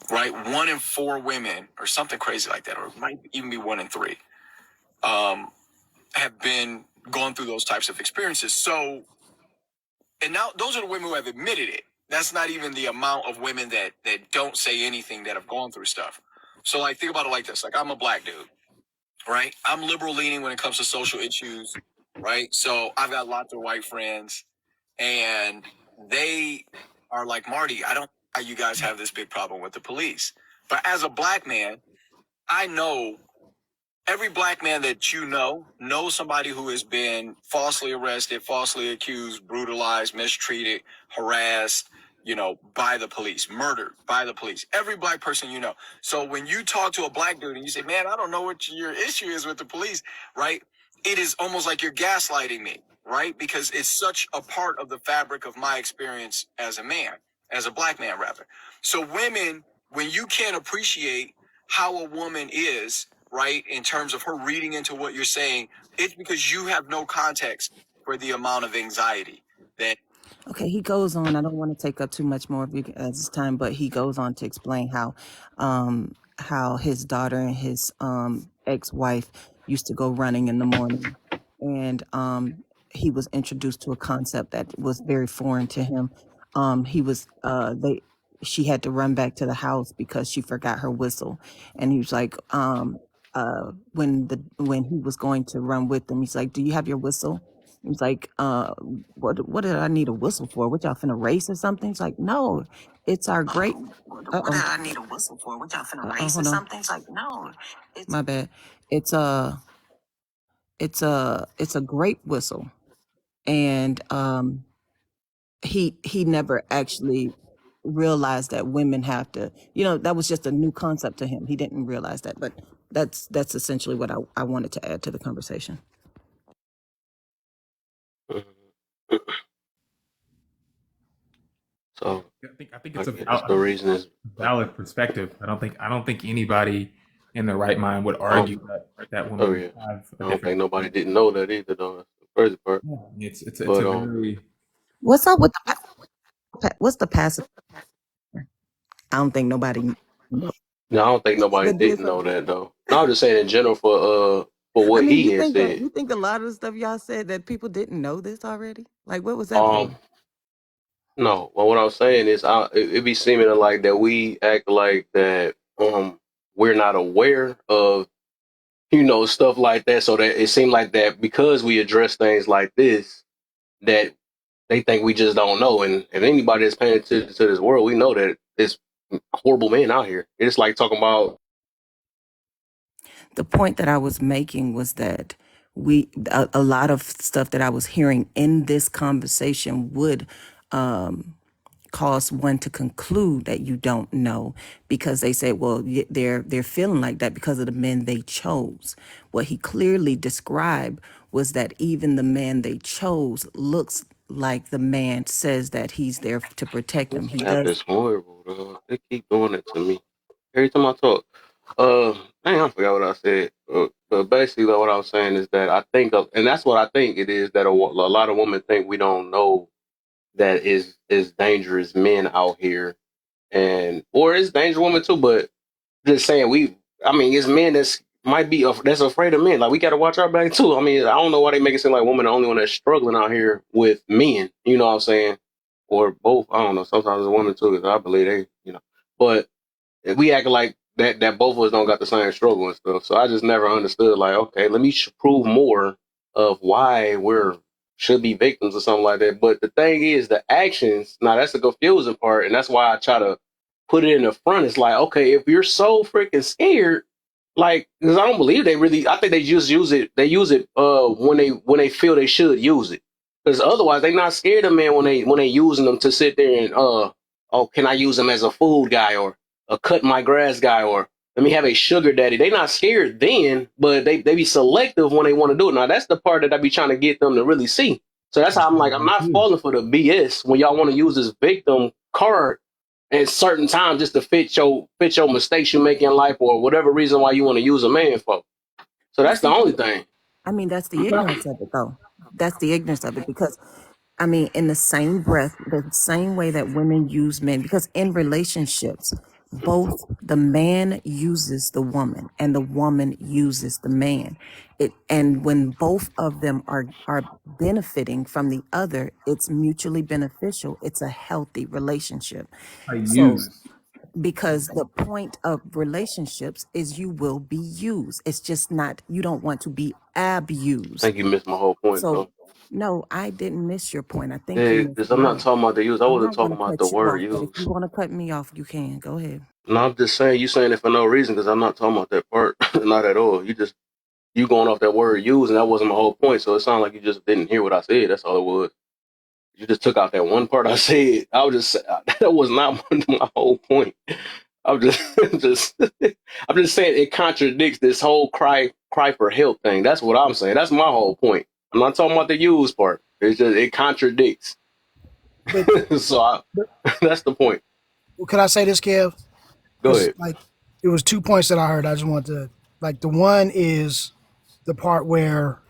Right? 1 in 4 women, or something crazy like that, or it might even be 1 in 3, have been going through those types of experiences. So, and now those are the women who have admitted it. That's not even the amount of women that don't say anything that have gone through stuff. So, like, think about it like this. Like, I'm a black dude, right? I'm liberal leaning when it comes to social issues, right? So I've got lots of white friends, and they are like, Marty, I don't know how you guys have this big problem with the police. But as a black man, I know every black man that knows somebody who has been falsely arrested, falsely accused, brutalized, mistreated, harassed, by the police, murdered by the police. Every black person you know. So when you talk to a black dude and you say, man, I don't know what your issue is with the police, right? It is almost like you're gaslighting me, right? Because it's such a part of the fabric of my experience as a man, as a black man, rather. So women, when you can't appreciate how a woman is, right, in terms of her reading into what you're saying, it's because you have no context for the amount of anxiety that. Okay, he goes on. I don't want to take up too much more of you guys' time, but he goes on to explain how his daughter and his ex-wife used to go running in the morning, and he was introduced to a concept that was very foreign to him. She had to run back to the house because she forgot her whistle, and he was like, when he was going to run with them, he's like, "Do you have your whistle?" He's like, what did I need a whistle for? What y'all finna race or something? He's like, no, it's our great. What did I need a whistle for? What y'all finna race or something? He's like, no, it's my bad. It's a great whistle, and he never actually realized that women have to. That was just a new concept to him. He didn't realize that, but that's essentially what I wanted to add to the conversation. So I think it's the reason is valid perspective. I don't think anybody in their right mind would argue that women have a I don't different. think nobody didn't know that either, though. That's the crazy part. Yeah, it's a very. What's up with what's the passive? I don't think nobody. No, I don't think nobody didn't know that, though. No, I'm just saying in general for what he had said. You think a lot of the stuff y'all said that people didn't know this already? Like, what was that for? No, well, what I was saying is, it be seeming like that we act like that we're not aware of, stuff like that. So that it seemed like that because we address things like this, that they think we just don't know. And if anybody that's paying attention to this world, we know that it's horrible men out here. It's like talking about. The point that I was making was that a lot of stuff that I was hearing in this conversation would cause one to conclude that you don't know, because they say, well, they're feeling like that because of the men they chose. What he clearly described was that even the man they chose looks like the man says that he's there to protect them. He does. That's horrible, though. They keep doing it to me every time I talk. I forgot what I said. But basically, what I was saying is that I think and that's what I think it is, that a lot of women think we don't know that is dangerous men out here, or it's dangerous women too. But just saying, it's men that's might be that's afraid of men. Like we got to watch our back too. I mean, I don't know why they make it seem like women are the only one that's struggling out here with men. You know what I'm saying? Or both. I don't know. Sometimes it's women too, because I believe they, But we act like that both of us don't got the same struggle and stuff. So I just never understood. Like, okay, let me prove more of why should be victims or something like that. But the thing is, the actions. Now that's the confusing part, and that's why I try to put it in the front. It's like, okay, if you're so freaking scared, like, because I don't believe they really. I think they just use it. They use it when they feel they should use it. Because otherwise, they not scared of men when they using them to sit there and oh, can I use them as a food guy or a cut my grass guy or let me have a sugar daddy. They not scared then, but they be selective when they want to do it. Now that's the part that I be trying to get them to really see. So that's how I'm like, I'm not falling for the BS when y'all want to use this victim card at certain times just to fit your mistakes you make in life or whatever reason why you want to use a man for. So that's the only thing. I mean, that's the ignorance of it, though. That's the ignorance of it because, I mean, in the same breath, the same way that women use men, because in relationships, both the man uses the woman and the woman uses the man. And when both of them are benefiting from the other, it's mutually beneficial. It's a healthy relationship. So because the point of relationships is you will be used. It's just not, you don't want to be I abused. think you missed my whole point, So though. no, I didn't miss your point. I think Yeah, you because missed I'm not mine. talking about the use. I I'm wasn't not going talking to about the cut you word off, but if use. you want to cut me off, you can. Go ahead. No, I'm just saying you saying it for no reason because I'm not talking about that part. Not at all. You going off that word use, and that wasn't my whole point. So it sounded like you just didn't hear what I said. That's all it was. You just took out that one part I said. I was just that was not my whole point. I'm just I'm just saying it contradicts this whole cry for help thing. That's what I'm saying. That's my whole point. I'm not talking about the use part. It's just it contradicts. But, So but that's the point. could I say this, Kev? Go Because ahead. like it was 2 points that I heard. I just want to like the one is the part where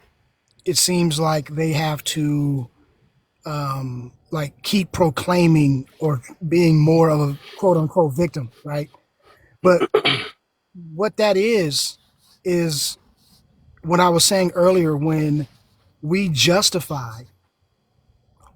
it seems like they have to like keep proclaiming or being more of a quote unquote victim, right? But what that is what I was saying earlier when we justify,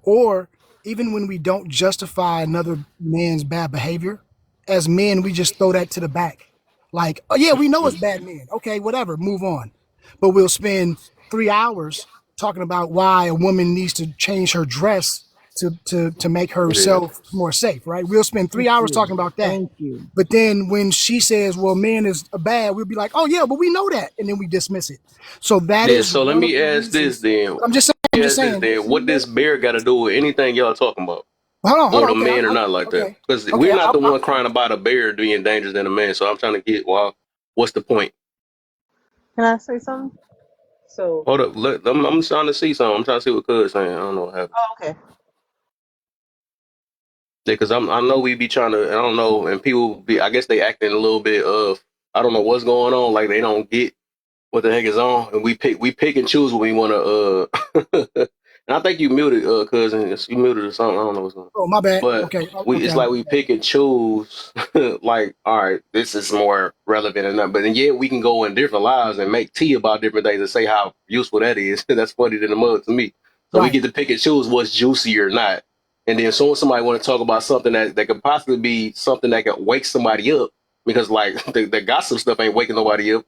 or even when we don't justify another man's bad behavior, as men, we just throw that to the back. Like, oh yeah, we know it's bad men. Okay, whatever, move on. But we'll spend 3 hours talking about why a woman needs to change her dress to make Yeah. herself more safe, right? We'll spend Thank 3 hours you. talking about that. Thank you. But then when she says, well, men is bad, we'll be like, oh yeah, but we know that. And then we dismiss it. So that Yeah. is So let one of me the ask this reasons. then. I'm just saying, if we What make, this bear got to do with anything y'all talking about? hold Or on. the Okay. man or not like that? Okay. Because Okay. we're not the one crying about a bear being dangerous than a man. So I'm trying to get what's the point? Can I say something? So, Hold up. I'm trying to see something. I'm trying to see what Cuz saying. I don't know what happened. oh, okay. Yeah, because I know we be trying to, I don't know, and people be, I guess they acting a little bit of, I don't know what's going on, like they don't get what the heck is on, and we pick and choose what we want to, and I think you muted, cousin, you muted or something, I don't know what's going on, Oh, my bad. but Okay. it's Okay. like we pick and choose, like, all right, this is more relevant than that, but then we can go in different lives and make tea about different things and say how useful that is. That's funny than the mud to me. So we Right. get to pick and choose what's juicy or not. And then as soon as somebody want to talk about something that could possibly be something that could wake somebody up, because like the gossip stuff ain't waking nobody up,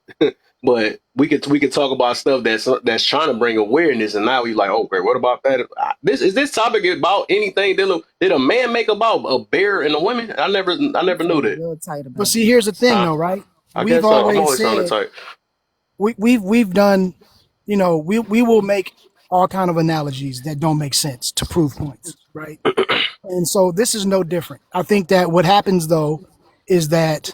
but we could talk about stuff that's trying to bring awareness. And now we like, okay, what about that? This topic about anything? Did a man make about a bear and a woman? I never knew that. Real tight But about see, here's the thing Huh? though, right? I We've guess so. I'm always always on the said type. we've done, we will make all kind of analogies that don't make sense to prove points, right? And so this is no different. I think that what happens though is that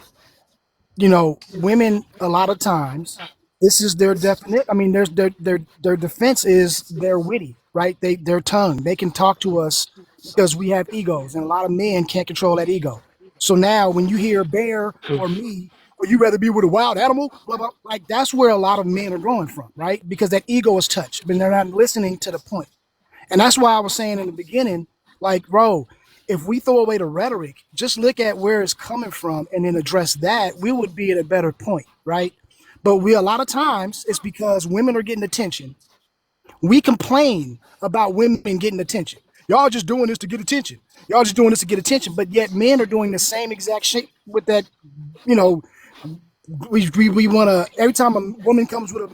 women a lot of times this is their definite. I mean, there's their defense is they're witty, right? Their tongue. They can talk to us because we have egos, and a lot of men can't control that ego. So now when you hear bear or me, or you rather be with a wild animal, blah blah, like that's where a lot of men are going from, right? Because that ego is touched, but they're not listening to the point. And that's why I was saying in the beginning, like, bro, if we throw away the rhetoric, just look at where it's coming from and then address that, we would be at a better point, right? But we, a lot of times, it's because women are getting attention. We complain about women getting attention. Y'all just doing this to get attention. Y'all just doing this to get attention. But yet men are doing the same exact shit with that, you know, we want to, every time a woman comes with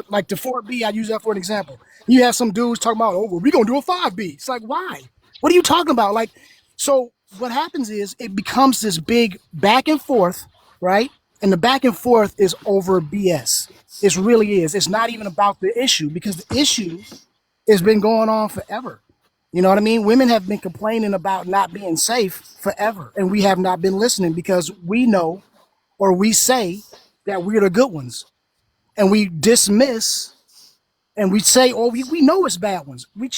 like the 4B, I use that for an example. You have some dudes talking about, oh, well, we're going to do a 5B. It's like, why? What are you talking about? Like, so what happens is it becomes this big back and forth, right? And the back and forth is over BS. It really is. It's not even about the issue, because the issue has been going on forever. You know what I mean? Women have been complaining about not being safe forever, and we have not been listening because we know, or we say that we're the good ones, and we dismiss and we say, oh, we know it's bad ones. We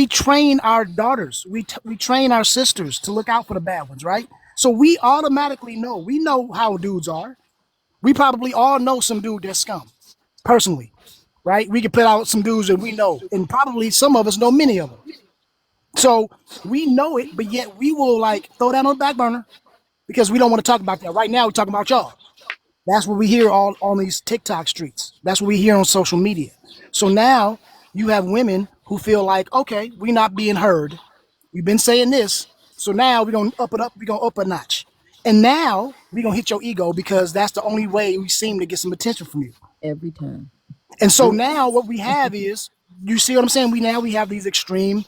train our daughters, we train our sisters to look out for the bad ones, right? So we automatically know. We know how dudes are. We probably all know some dude that's scum, personally, right? We can put out some dudes that we know, and probably some of us know many of them. So we know it, but yet we will like throw that on the back burner because we don't want to talk about that. Right now, we're talking about y'all. That's what we hear all on these TikTok streets. That's what we hear on social media. So now you have women who feel like, okay, we're not being heard. We've been saying this. So now we're going to up it up. We're going to up a notch. And now we're going to hit your ego because that's the only way we seem to get some attention from you. Every time. And so now what we have is, you see what I'm saying? We have these extreme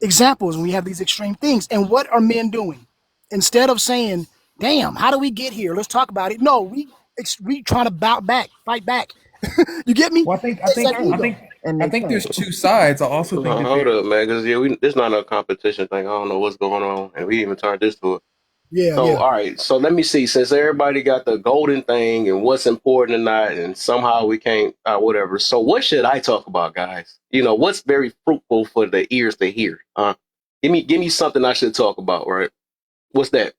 examples, and we have these extreme things. And what are men doing? Instead of saying, damn, how do we get here? Let's talk about it. No, we trying to fight back. You get me? Well, I think there's two sides. I also think that hold up, man, because it's not a competition thing. I don't know what's going on, and we even turned this to it. Yeah. So all right, so let me see. Since everybody got the golden thing and what's important or not, and somehow we can't, whatever. So what should I talk about, guys? You know, what's very fruitful for the ears to hear? Give me something I should talk about, right? What's that?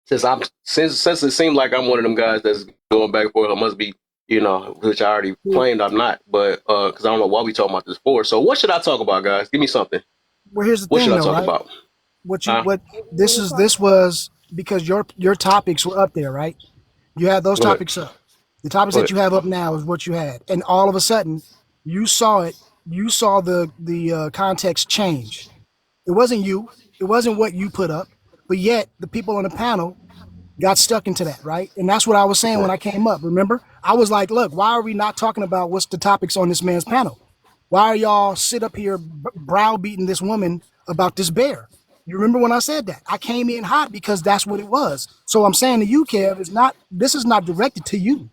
Since it seems like I'm one of them guys that's going back and forth, I must be, you know, which I already claimed I'm not, but because I don't know why we talking about this for. So what should I talk about, guys? Give me something. Well, here's the what thing, should I though, talk right? about? This was because your topics were up there, right? You had those topics up. The topics that you have up now is what you had, and all of a sudden you saw it. You saw the context change. It wasn't you. It wasn't what you put up, but yet the people on the panel got stuck into that, right? And that's what I was saying when I came up. Remember, I was like, look, why are we not talking about what's the topics on this man's panel? Why are y'all sit up here browbeating this woman about this bear? You remember when I said that? I came in hot because that's what it was. So I'm saying to you, Kev, this is not directed to you,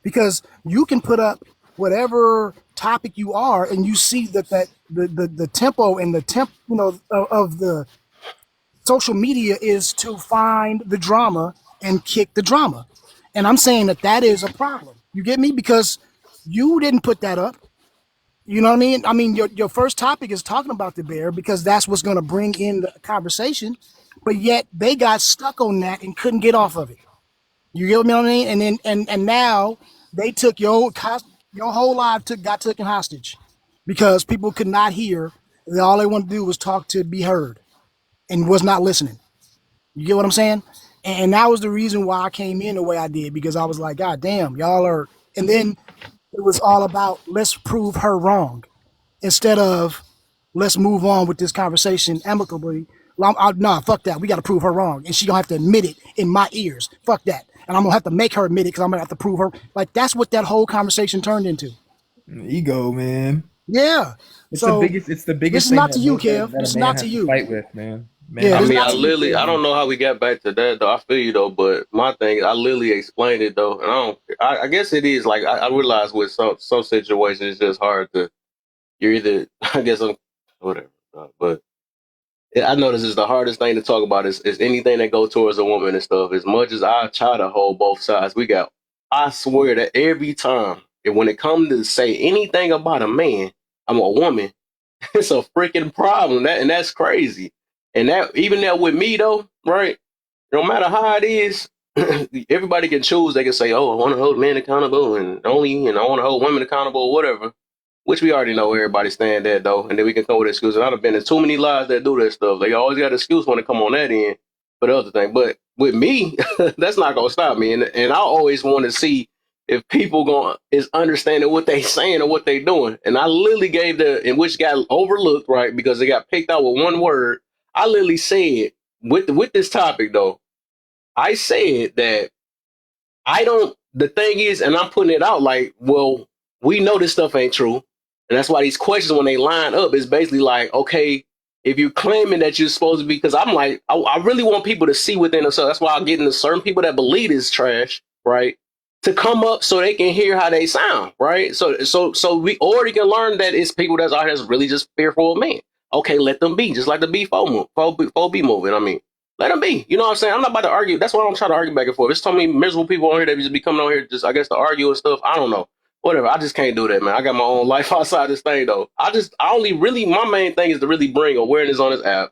because you can put up whatever topic you are, and you see that the tempo and the of the social media is to find the drama and kick the drama. And I'm saying that is a problem. You get me? Because you didn't put that up. You know what I mean? I mean, your first topic is talking about the bear because that's what's going to bring in the conversation. But yet they got stuck on that and couldn't get off of it. You get what I mean? And then and now they took your whole life got taken hostage because people could not hear. All they wanted to do was talk to be heard and was not listening. You get what I'm saying? And that was the reason why I came in the way I did, because I was like, God damn, y'all are. And then it was all about let's prove her wrong instead of let's move on with this conversation amicably. Nah, fuck that. We got to prove her wrong. And she going to have to admit it in my ears. Fuck that. And I'm going to have to make her admit it because I'm going to have to prove her. Like, that's what that whole conversation turned into. Ego, man. Yeah. It's the biggest This thing is not that to you, that Kev. a This is man not has to to you. fight with, man. Yeah, I mean, I don't know how we got back to that, though. I feel you, though, but my thing, I literally explained it, though. And I guess it is, like, I realize with some situations, it's just hard to, you're either, I guess, whatever. But I know this is the hardest thing to talk about is anything that goes towards a woman and stuff. As much as I try to hold both sides, I swear that every time, and when it comes to say anything about a man, I'm a woman, it's a freaking problem. And that's crazy. And that even that with me though, right? No matter how it is, everybody can choose. They can say, "Oh, I want to hold men accountable, and only, I want to hold women accountable, or whatever." Which we already know where everybody stand at though, and then we can come with excuses. And I've been in too many lies that do that stuff. They always got an excuse when they come on that end for the other thing. But with me, that's not gonna stop me. And I always want to see if people is understanding what they saying or what they doing. And I literally gave in which got overlooked, right? Because they got picked out with one word. I literally said with this topic though, I said that the thing is, and I'm putting it out like, well, we know this stuff ain't true. And that's why these questions, when they line up, is basically like, okay, if you're claiming that you're supposed to be, because I'm like, I really want people to see within themselves. That's why I'm getting to certain people that believe this trash, right? To come up so they can hear how they sound, right? So we already can learn that it's people that's out here that's really just fearful of men. Okay, let them be, just like the B4B movement. I mean, let them be. You know what I'm saying? I'm not about to argue. That's why I'm trying to argue back and forth. There's so many miserable people on here that just be coming on here just, I guess, to argue and stuff. I don't know. Whatever. I just can't do that, man. I got my own life outside this thing, though. I only really, my main thing is to really bring awareness on this app.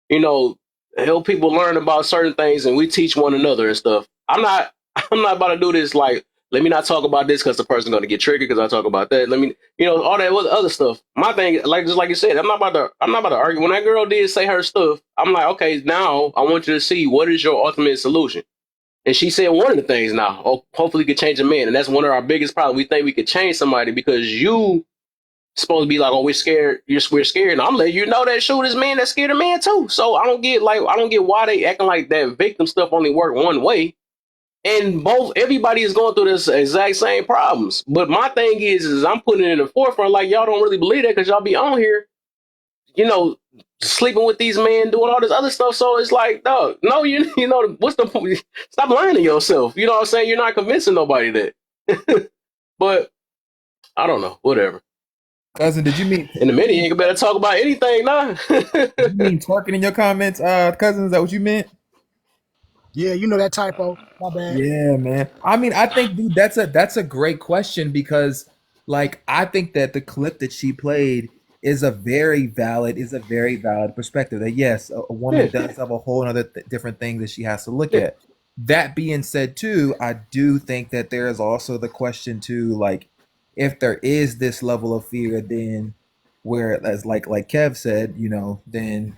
You know, help people learn about certain things, and we teach one another and stuff. I'm not about to do this like, let me not talk about this because the person's going to get triggered because I talk about that. Let me, all that other stuff. My thing, like just like you said, I'm not about to argue. When that girl did say her stuff, I'm like, okay, now I want you to see what is your ultimate solution. And she said one of the things now, hopefully could change a man. And that's one of our biggest problems. We think we could change somebody because you supposed to be like, oh, we're scared. We're scared. And I'm letting you know that shoot is men that scared a man too. So I don't get why they acting like that victim stuff only work one way. And everybody is going through this exact same problems. But my thing is I'm putting it in the forefront like y'all don't really believe that because y'all be on here, sleeping with these men, doing all this other stuff. So it's like, dog, no, what's the point? Stop lying to yourself. You know what I'm saying? You're not convincing nobody that. But I don't know, whatever. Cousin, did you mean in the minute? You better talk about anything now. Did you mean twerking in your comments, cousin? Is that what you meant? Yeah, you know that typo. My bad. Yeah, man. I mean, I think, dude, that's a great question because, like, I think that the clip that she played is a very valid perspective. That yes, a woman does have a whole other different thing that she has to look at. That being said, too, I do think that there is also the question too, like, if there is this level of fear, then where, as like Kev said, then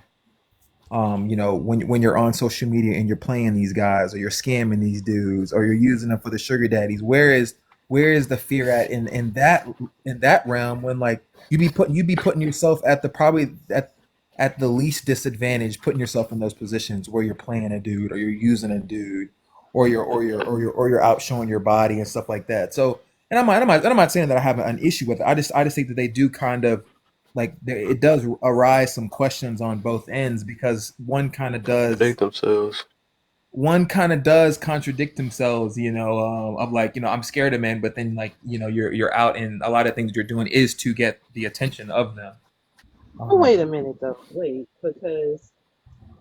when you're on social media and you're playing these guys or you're scamming these dudes or you're using them for the sugar daddies, where is the fear at in that realm when like you be putting yourself at the least disadvantage, putting yourself in those positions where you're playing a dude or you're using a dude or you're out showing your body and stuff like that. So, and I'm not saying that I have an issue with it. I just think that they do kind of like it does arise some questions on both ends because one kind of does contradict themselves, of like, I'm scared of men, but then like, you're out and a lot of things you're doing is to get the attention of them. Oh, wait a minute though. Wait, because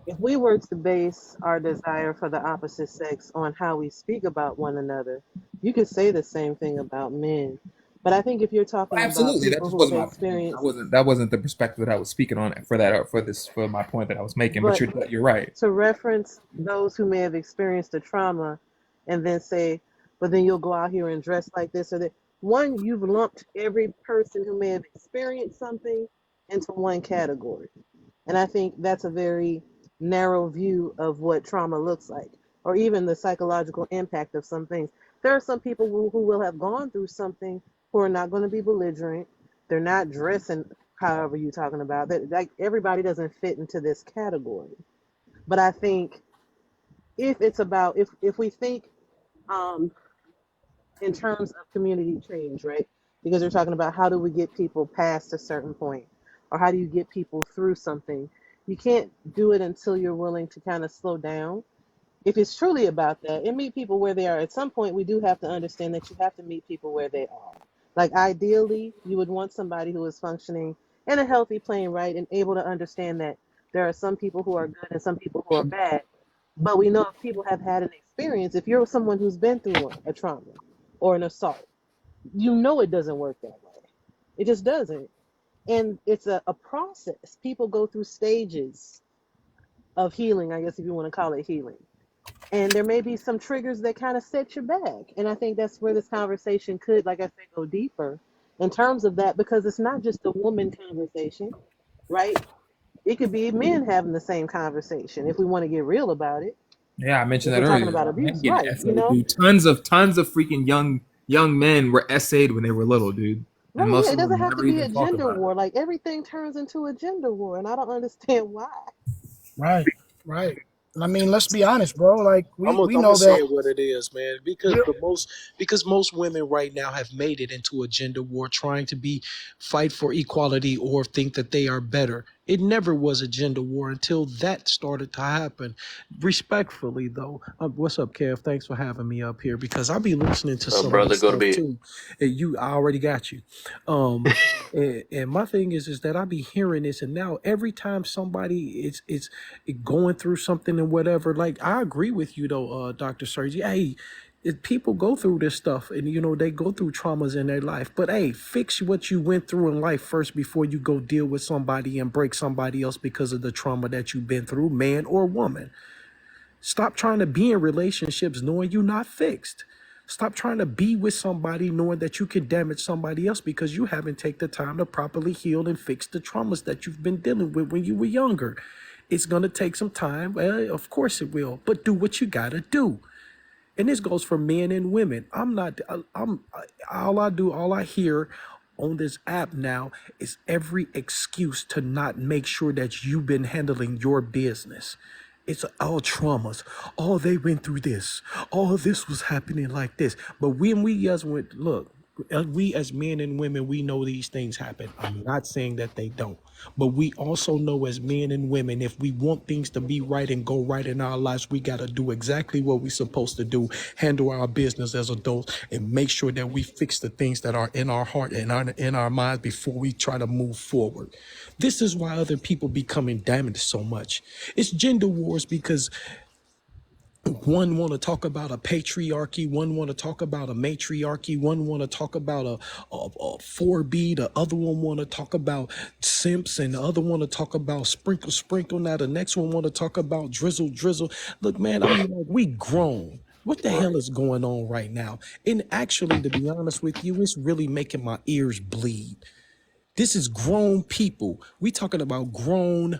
if we were to base our desire for the opposite sex on how we speak about one another, you could say the same thing about men. But I think if you're talking about people who experience, that wasn't the perspective that I was speaking on for my point that I was making. But you're right. To reference those who may have experienced a trauma, and then say, but then you'll go out here and dress like this or that. One, you've lumped every person who may have experienced something into one category, and I think that's a very narrow view of what trauma looks like, or even the psychological impact of some things. There are some people who will have gone through something who are not going to be belligerent. They're not dressing however you're talking about. That like everybody doesn't fit into this category. But I think if it's about if we think in terms of community change, right? Because we're talking about how do we get people past a certain point, or how do you get people through something? You can't do it until you're willing to kind of slow down. If it's truly about that and meet people where they are, at some point we do have to understand that you have to meet people where they are. Like ideally, you would want somebody who is functioning in a healthy plane, right, and able to understand that there are some people who are good and some people who are bad. But we know if people have had an experience, if you're someone who's been through a trauma or an assault, you know it doesn't work that way. It just doesn't. And it's a process. People go through stages of healing, I guess if you want to call it healing. And there may be some triggers that kind of set you back. And I think that's where this conversation could, like I said, go deeper in terms of that, because it's not just a woman conversation, right? It could be men having the same conversation if we want to get real about it. Yeah, I mentioned that earlier. Talking about abuse, right? Tons of freaking young young men were essayed when they were little, dude, and Right, yeah, most it of them doesn't have to never be a even talk gender about it. war. Like everything turns into a gender war, and I don't understand why. Right, right. I mean, let's be honest, bro. Like I'm we gonna know say that. it what it is, man. Because most women right now have made it into a gender war, trying to fight for equality or think that they are better. It never was a gender war until that started to happen. Respectfully, though, what's up, Kev? Thanks for having me up here because I'll be listening to some of Brother, this go to stuff bed. too. I already got you. And my thing is that I be hearing this, and now every time somebody is going through something and whatever, like I agree with you though, Dr. Sergi. Hey, people go through this stuff, and they go through traumas in their life. But hey, fix what you went through in life first before you go deal with somebody and break somebody else because of the trauma that you've been through, man or woman. Stop trying to be in relationships knowing you're not fixed. Stop trying to be with somebody knowing that you can damage somebody else because you haven't taken the time to properly heal and fix the traumas that you've been dealing with when you were younger. It's going to take some time. Well, of course it will, but do what you got to do. And this goes for men and women. All I hear on this app now is every excuse to not make sure that you've been handling your business. It's all traumas. Oh, they went through this. Oh, this was happening like this. But when we as went, look, we as men and women, we know these things happen. I'm not saying that they don't. But we also know as men and women, if we want things to be right and go right in our lives, we got to do exactly what we're supposed to do, handle our business as adults, and make sure that we fix the things that are in our heart and in our minds before we try to move forward. This is why other people becoming damaged so much. It's gender wars because one want to talk about a patriarchy, one want to talk about a matriarchy, one want to talk about a 4B, the other one want to talk about simps, and the other want to talk about sprinkle. Now the next one want to talk about drizzle. Look, man, I mean, like, we grown. What the hell is going on right now? And actually, to be honest with you, it's really making my ears bleed. This is grown people. We talking about grown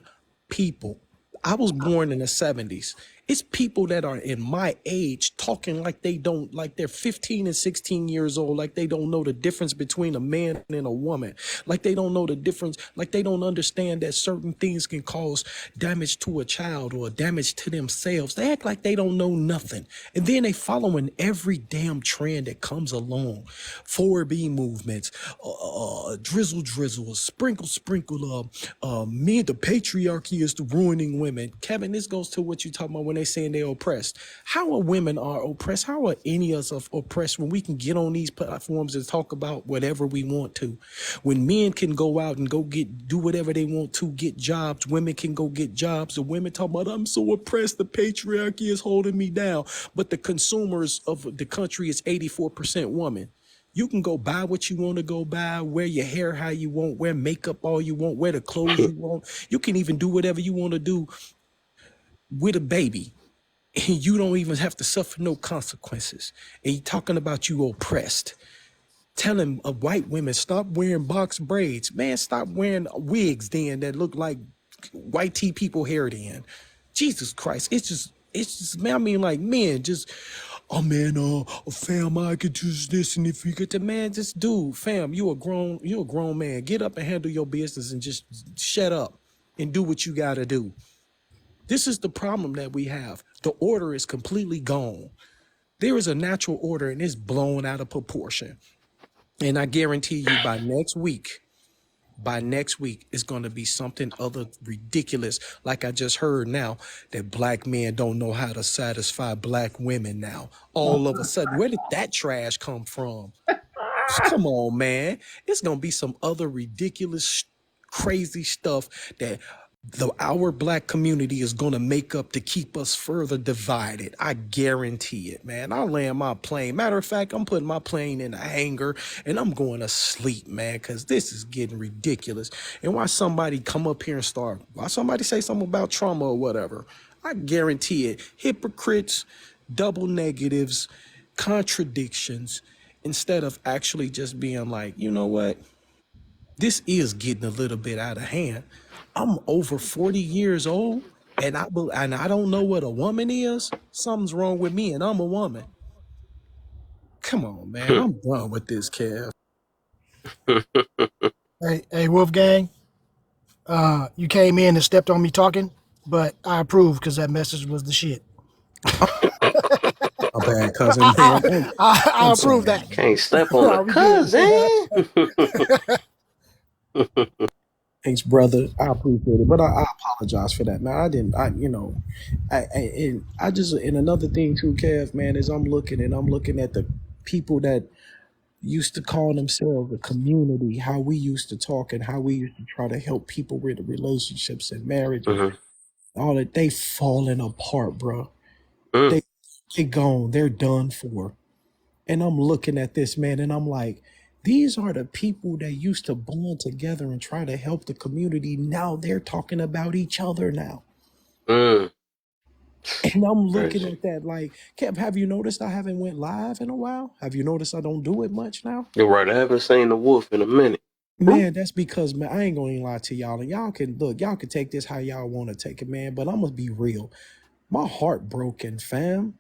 people. I was born in the 70s. It's people that are in my age talking like they don't, like they're 15 and 16 years old, like they don't know the difference between a man and a woman, like they don't know the difference, like they don't understand that certain things can cause damage to a child or damage to themselves. They act like they don't know nothing. And then they following every damn trend that comes along. 4B movements, drizzle, sprinkle, me, the patriarchy is the ruining women. Kevin, this goes to what you talking about when they saying they're oppressed. How are women are oppressed? How are any of us oppressed when we can get on these platforms and talk about whatever we want to? When men can go out and do whatever they want to, get jobs, women can go get jobs. The women talk about, I'm so oppressed, the patriarchy is holding me down. But the consumers of the country is 84% woman. You can go buy what you want to go buy, wear your hair how you want, wear makeup all you want, wear the clothes you want. You can even do whatever you want to do with a baby. And you don't even have to suffer no consequences. And you're talking about you oppressed. Telling white women, stop wearing box braids. Man, stop wearing wigs then that look like white tea people hair then. Jesus Christ. It's just, man, I mean, like, men just, oh man, fam, I could just this, and if you get the man, just dude, fam, you a grown man. Get up and handle your business and just shut up and do what you gotta do. This is the problem that we have. The order is completely gone. There is a natural order and it's blown out of proportion. And I guarantee you by next week, it's going to be something other ridiculous. Like I just heard now that black men don't know how to satisfy black women now. All of a sudden, where did that trash come from? Come on, man. It's going to be some other ridiculous, crazy stuff that our black community is going to make up to keep us further divided. I guarantee it, man. I'll land my plane. Matter of fact, I'm putting my plane in a hangar and I'm going to sleep, man, because this is getting ridiculous. And why somebody come up here and why somebody say something about trauma or whatever, I guarantee it. Hypocrites, double negatives, contradictions, instead of actually just being like, you know what? This is getting a little bit out of hand. I'm over 40 years old and I don't know what a woman is. Something's wrong with me and I'm a woman. Come on, man. I'm done with this, Kev. Hey, Wolfgang. You came in and stepped on me talking, but I approve because that message was the shit. My bad, cousin, man. I approve that. Can't step on a cousin. Thanks, brother. I appreciate it, but I apologize for that, man. I didn't. I just, and another thing too, Kev, man, is I'm looking at the people that used to call themselves a community, how we used to talk and how we used to try to help people with relationships and marriages, all that. They falling apart, bro. They gone. They're done for. And I'm looking at this, man, and I'm like, these are the people that used to bond together and try to help the community. Now they're talking about each other now. And I'm looking at that like, Kev, have you noticed I haven't went live in a while? Have you noticed I don't do it much now? You're right. I haven't seen the wolf in a minute. Man, that's because, man, I ain't gonna even lie to y'all. And y'all can take this how y'all want to take it, man. But I'm gonna be real. My heart broken, fam.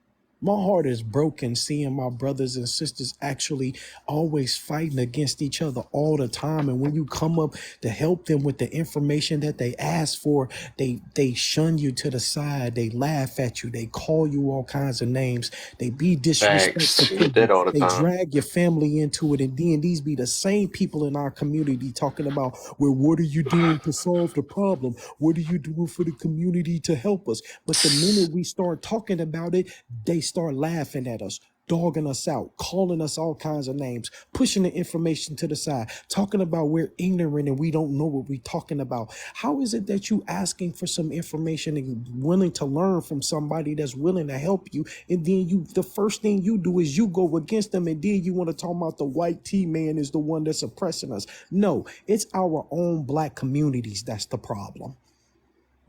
My heart is broken seeing my brothers and sisters actually always fighting against each other all the time. And when you come up to help them with the information that they ask for, they shun you to the side. They laugh at you. They call you all kinds of names. They be disrespectful to That all the you. They time. drag your family into it. And then these be the same people in our community talking about, well, what are you doing to solve the problem? What are you doing for the community to help us? But the minute we start talking about it, they start laughing at us, dogging us out, calling us all kinds of names, pushing the information to the side, talking about we're ignorant and we don't know what we're talking about. How is it that you asking for some information and willing to learn from somebody that's willing to help you, and then the first thing you do is you go against them, and then you want to talk about the white T-man is the one that's oppressing us? No, it's our own black communities that's the problem.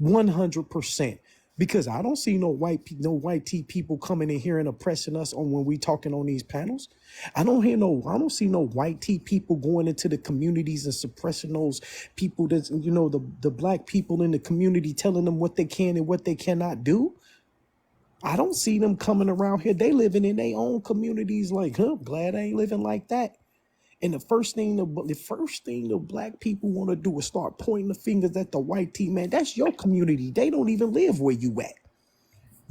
100%. Because I don't see no white T people coming in here and oppressing us on when we talking on these panels. I don't see no white T people going into the communities and suppressing those people that's, the black people in the community, telling them what they can and what they cannot do. I don't see them coming around here. They living in their own communities like, glad I ain't living like that. And the first thing the black people want to do is start pointing the fingers at the white T, man. That's your community. They don't even live where you at.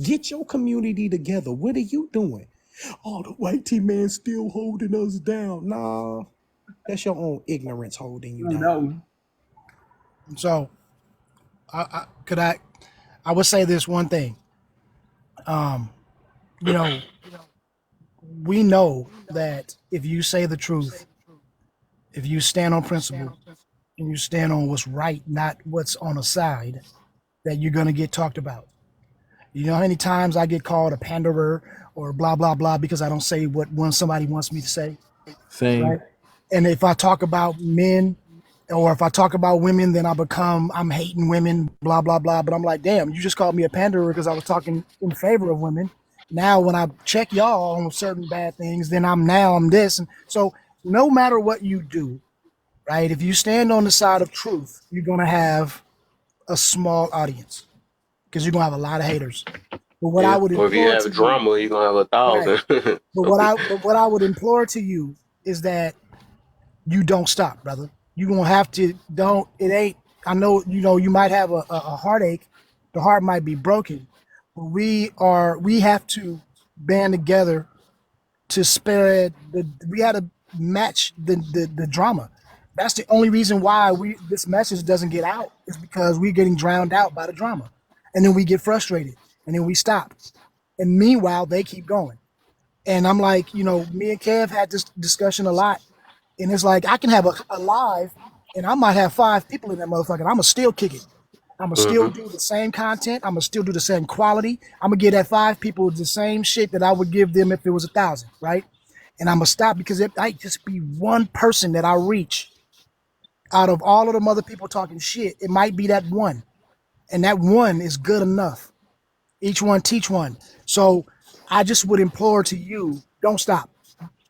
Get your community together. What are you doing? Oh, the white T man still holding us down. Nah, that's your own ignorance holding you down. So, I would say this one thing. We know that if you say the truth, if you stand on principle and you stand on what's right, not what's on a side, that you're going to get talked about. You know how many times I get called a panderer or blah, blah, blah, because I don't say what somebody wants me to say. Same. Right? And if I talk about men or if I talk about women, then I'm hating women, blah, blah, blah. But I'm like, damn, you just called me a panderer because I was talking in favor of women. Now, when I check y'all on certain bad things, then I'm this. And so no matter what you do, right, if you stand on the side of truth, you're going to have a small audience because you're going to have a lot of haters. But what I would or if you have drama, you're going to have 1,000. Right. But what I would implore to you is that you don't stop, brother. You're going to have to, I know, you might have a heartache. The heart might be broken. But we have to band together to spread we had to match the drama. That's the only reason why this message doesn't get out, is because we're getting drowned out by the drama. And then we get frustrated and then we stop. And meanwhile, they keep going. And I'm like, me and Kev had this discussion a lot. And it's like, I can have a live and I might have 5 people in that motherfucker. I'm going to still kick it. I'm going to still do the same content. I'm going to still do the same quality. I'm going to give that 5 people the same shit that I would give them if it was 1,000, right? And I'm going to stop because it might just be one person that I reach out of all of the other people talking shit. It might be that one. And that one is good enough. Each one teach one. So I just would implore to you, don't stop.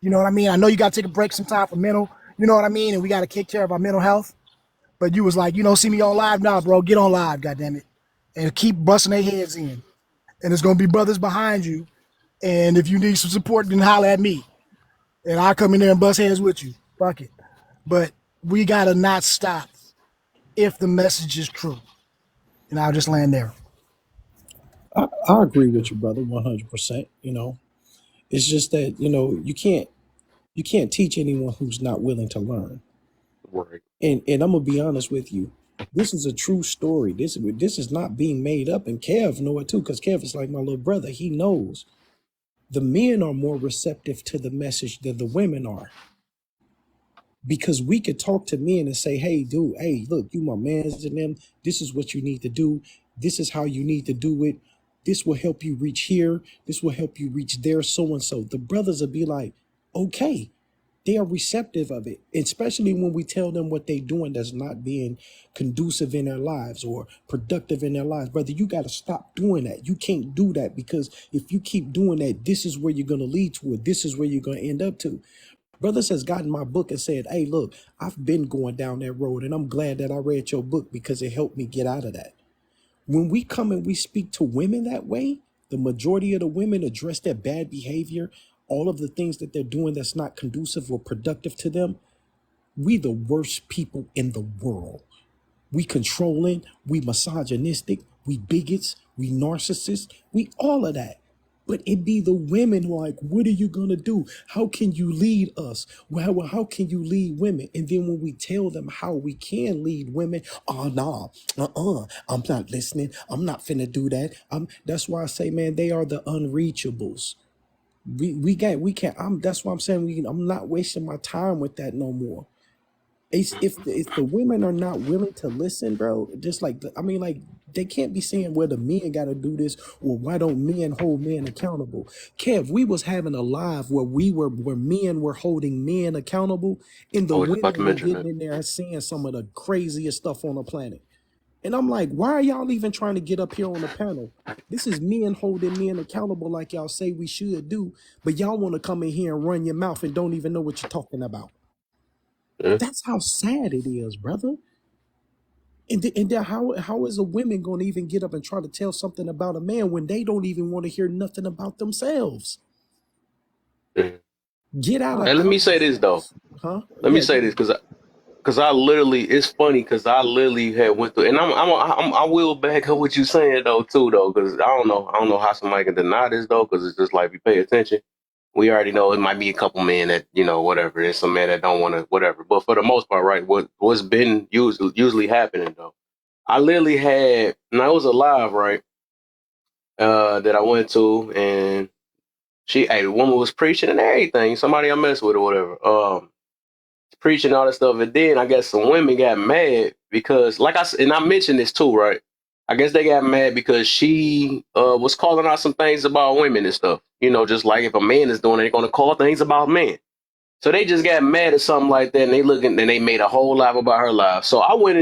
You know what I mean? I know you got to take a break sometime for mental, you know what I mean? And we got to take care of our mental health. But you was like, see me on live now, bro. Get on live, goddammit. And keep busting their heads in. And there's going to be brothers behind you. And if you need some support, then holler at me. and I'll come in there and bust heads with you. Fuck it. But we gotta not stop if the message is true. And I'll just land there. I agree with you, brother, 100%. It's just that you can't teach anyone who's not willing to learn. Right. And I'm gonna be honest with you. This is a true story. This is not being made up, and Kev know it too, because Kev is like my little brother. He knows the men are more receptive to the message than the women are. Because we could talk to men and say, hey, dude, hey, look, you my mans and them. This is what you need to do. This is how you need to do it. This will help you reach here. This will help you reach there, so and so. The brothers will be like, okay. They are receptive of it, especially when we tell them what they're doing that's not being conducive in their lives or productive in their lives. Brother, you got to stop doing that. You can't do that, because if you keep doing that, this is where you're going to lead to, or this is where you're going to end up to. Brothers has gotten my book and said, hey, look, I've been going down that road, and I'm glad that I read your book because it helped me get out of that. When we come and we speak to women that way, the majority of the women address their bad behavior, all of the things that they're doing that's not conducive or productive to them. We the worst people in the world. We controlling, we misogynistic, we bigots, we narcissists, we all of that. But it be the women like, what are you gonna do? How can you lead us? Well, how can you lead women? And then when we tell them how we can lead women, oh no, I'm not listening. I'm not finna do that. That's why I say, man, they are the unreachables. We can't. That's why I'm saying I'm not wasting my time with that no more. If the women are not willing to listen, bro, just like they can't be saying, well, the men got to do this, or why don't men hold men accountable? Kev, we was having a live where men were holding men accountable, and I the was just about to women were mention getting that. in there and saying some of the craziest stuff on the planet. And I'm like, why are y'all even trying to get up here on the panel? This is men holding men accountable like y'all say we should do, but y'all want to come in here and run your mouth and don't even know what you're talking about. Yeah. That's how sad it is, brother. And then how is a woman going to even get up and try to tell something about a man when they don't even want to hear nothing about themselves? Yeah. Get out Hey, let me say this though. huh? Let me Yeah, say this because I literally, it's funny because I literally had went through, and I will back up what you saying though too though, because I don't know how somebody can deny this though, because it's just like, if you pay attention, we already know it might be a couple men that, whatever, there's some men that don't want to whatever, but for the most part, right, what's been usually happening though, I literally had, and I was alive, right, that I went to, and the woman was preaching and everything, somebody I messed with or whatever, preaching all this stuff. And then I guess some women got mad because, like I said, and I mentioned this too, right? I guess they got mad because she was calling out some things about women and stuff. Just like if a man is doing it, they're going to call things about men. So they just got mad at something like that, and they made a whole live about her live. So I went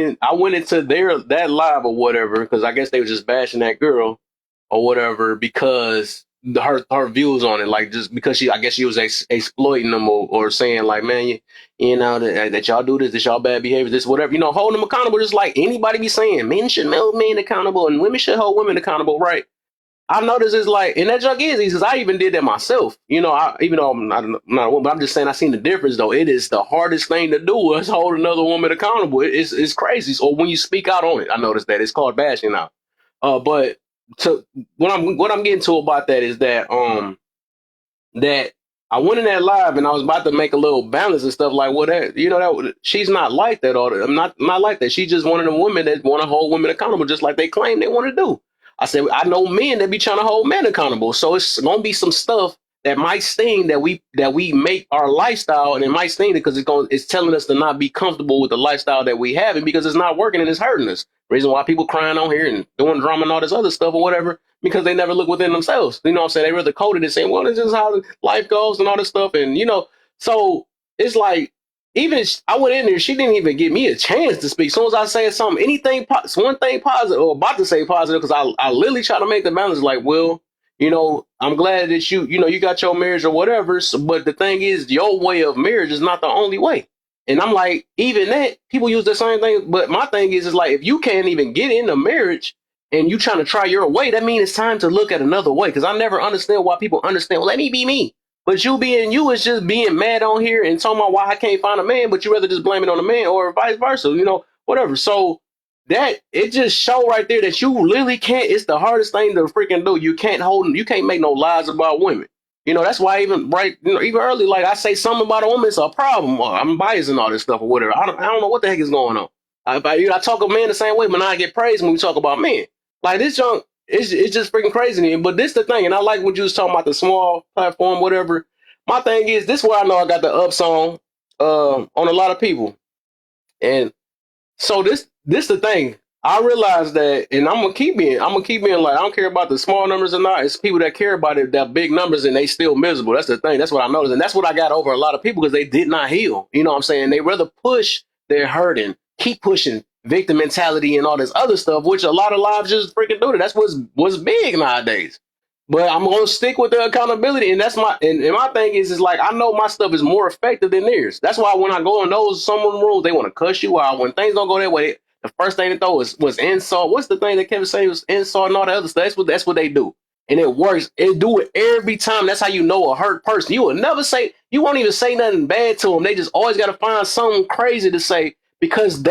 into that live or whatever, because I guess they were just bashing that girl or whatever, because her views on it, like, just because she was exploiting them, or saying like, man, that y'all do this y'all bad behavior, this whatever, holding them accountable, just like anybody be saying men should hold men accountable and women should hold women accountable, right? I noticed it's like, and that junk is easy, because I even did that myself. Even though I'm not a woman, but I'm just saying I seen the difference though. It is the hardest thing to do is hold another woman accountable. It's crazy. So when you speak out on it, I noticed that it's called bashing now. But to what I'm getting to about that is that I went in that live and I was about to make a little balance and stuff like, that she's not like that. I'm not like that. She's just one of the women that want to hold women accountable, just like they claim they want to do. I said, I know men that be trying to hold men accountable. So it's gonna be some stuff that might sting that we make our lifestyle, and it might sting because it's telling us to not be comfortable with the lifestyle that we have, and because it's not working and it's hurting us. Reason why people crying on here and doing drama and all this other stuff or whatever, because they never look within themselves. You know what I'm saying? They rather coded it saying, well, this is how life goes and all this stuff. And, so it's like, even I went in there, she didn't even give me a chance to speak. As soon as I said something, one thing positive, or about to say positive, because I literally try to make the balance like, well, I'm glad that you got your marriage or whatever. So, but the thing is, your way of marriage is not the only way. And I'm like, even that, people use the same thing. But my thing is like, if you can't even get into marriage and you trying to try your way, that means it's time to look at another way. Because I never understand why people understand, well, let me be me. But you is just being mad on here and talking about why I can't find a man, but you rather just blame it on the man or vice versa, whatever. So that it just show right there that you literally can't. It's the hardest thing to freaking do. You can't make no lies about women. That's why even early, like I say something about a woman, it's a problem. Or I'm biased and all this stuff or whatever. I don't know what the heck is going on. I talk of men the same way, but now I get praised when we talk about men. Like this junk, it's just freaking crazy to me. But this the thing, and I like what you was talking about, the small platform, whatever. My thing is, this is where I know I got the ups on a lot of people. And so this the thing. I realize that, and I'm gonna keep being like, I don't care about the small numbers or not. It's people that care about it, that big numbers, and they still miserable. That's the thing. That's what I noticed, and that's what I got over a lot of people because they did not heal. You know what I'm saying? They rather push their hurting, keep pushing victim mentality and all this other stuff, which a lot of lives just freaking do that. That's what's big nowadays. But I'm gonna stick with the accountability, and that's and my thing is like I know my stuff is more effective than theirs. That's why when I go in those someone rules, they want to cuss you out. When things don't go their way, the first thing they throw was insult. What's the thing that Kevin said was insult and all that other stuff? That's what they do, and it works. It do it every time. That's how you know a hurt person. You won't even say nothing bad to them. They just always got to find something crazy to say because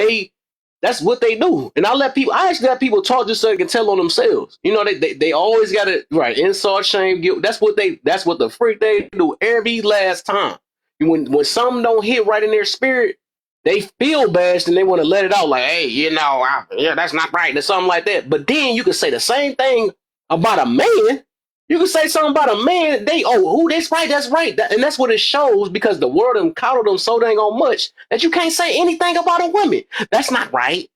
that's what they do. And I actually let people talk just so they can tell on themselves. They always got to, right, insult, shame, guilt. That's what the freak they do every last time. When something don't hit right in their spirit, they feel bashed and they want to let it out like, hey, that's not right or something like that. But then you can say the same thing about a man. You can say something about a man, that's right, that's right. And that's what it shows because the world done coddled them so dang on much that you can't say anything about a woman. That's not right.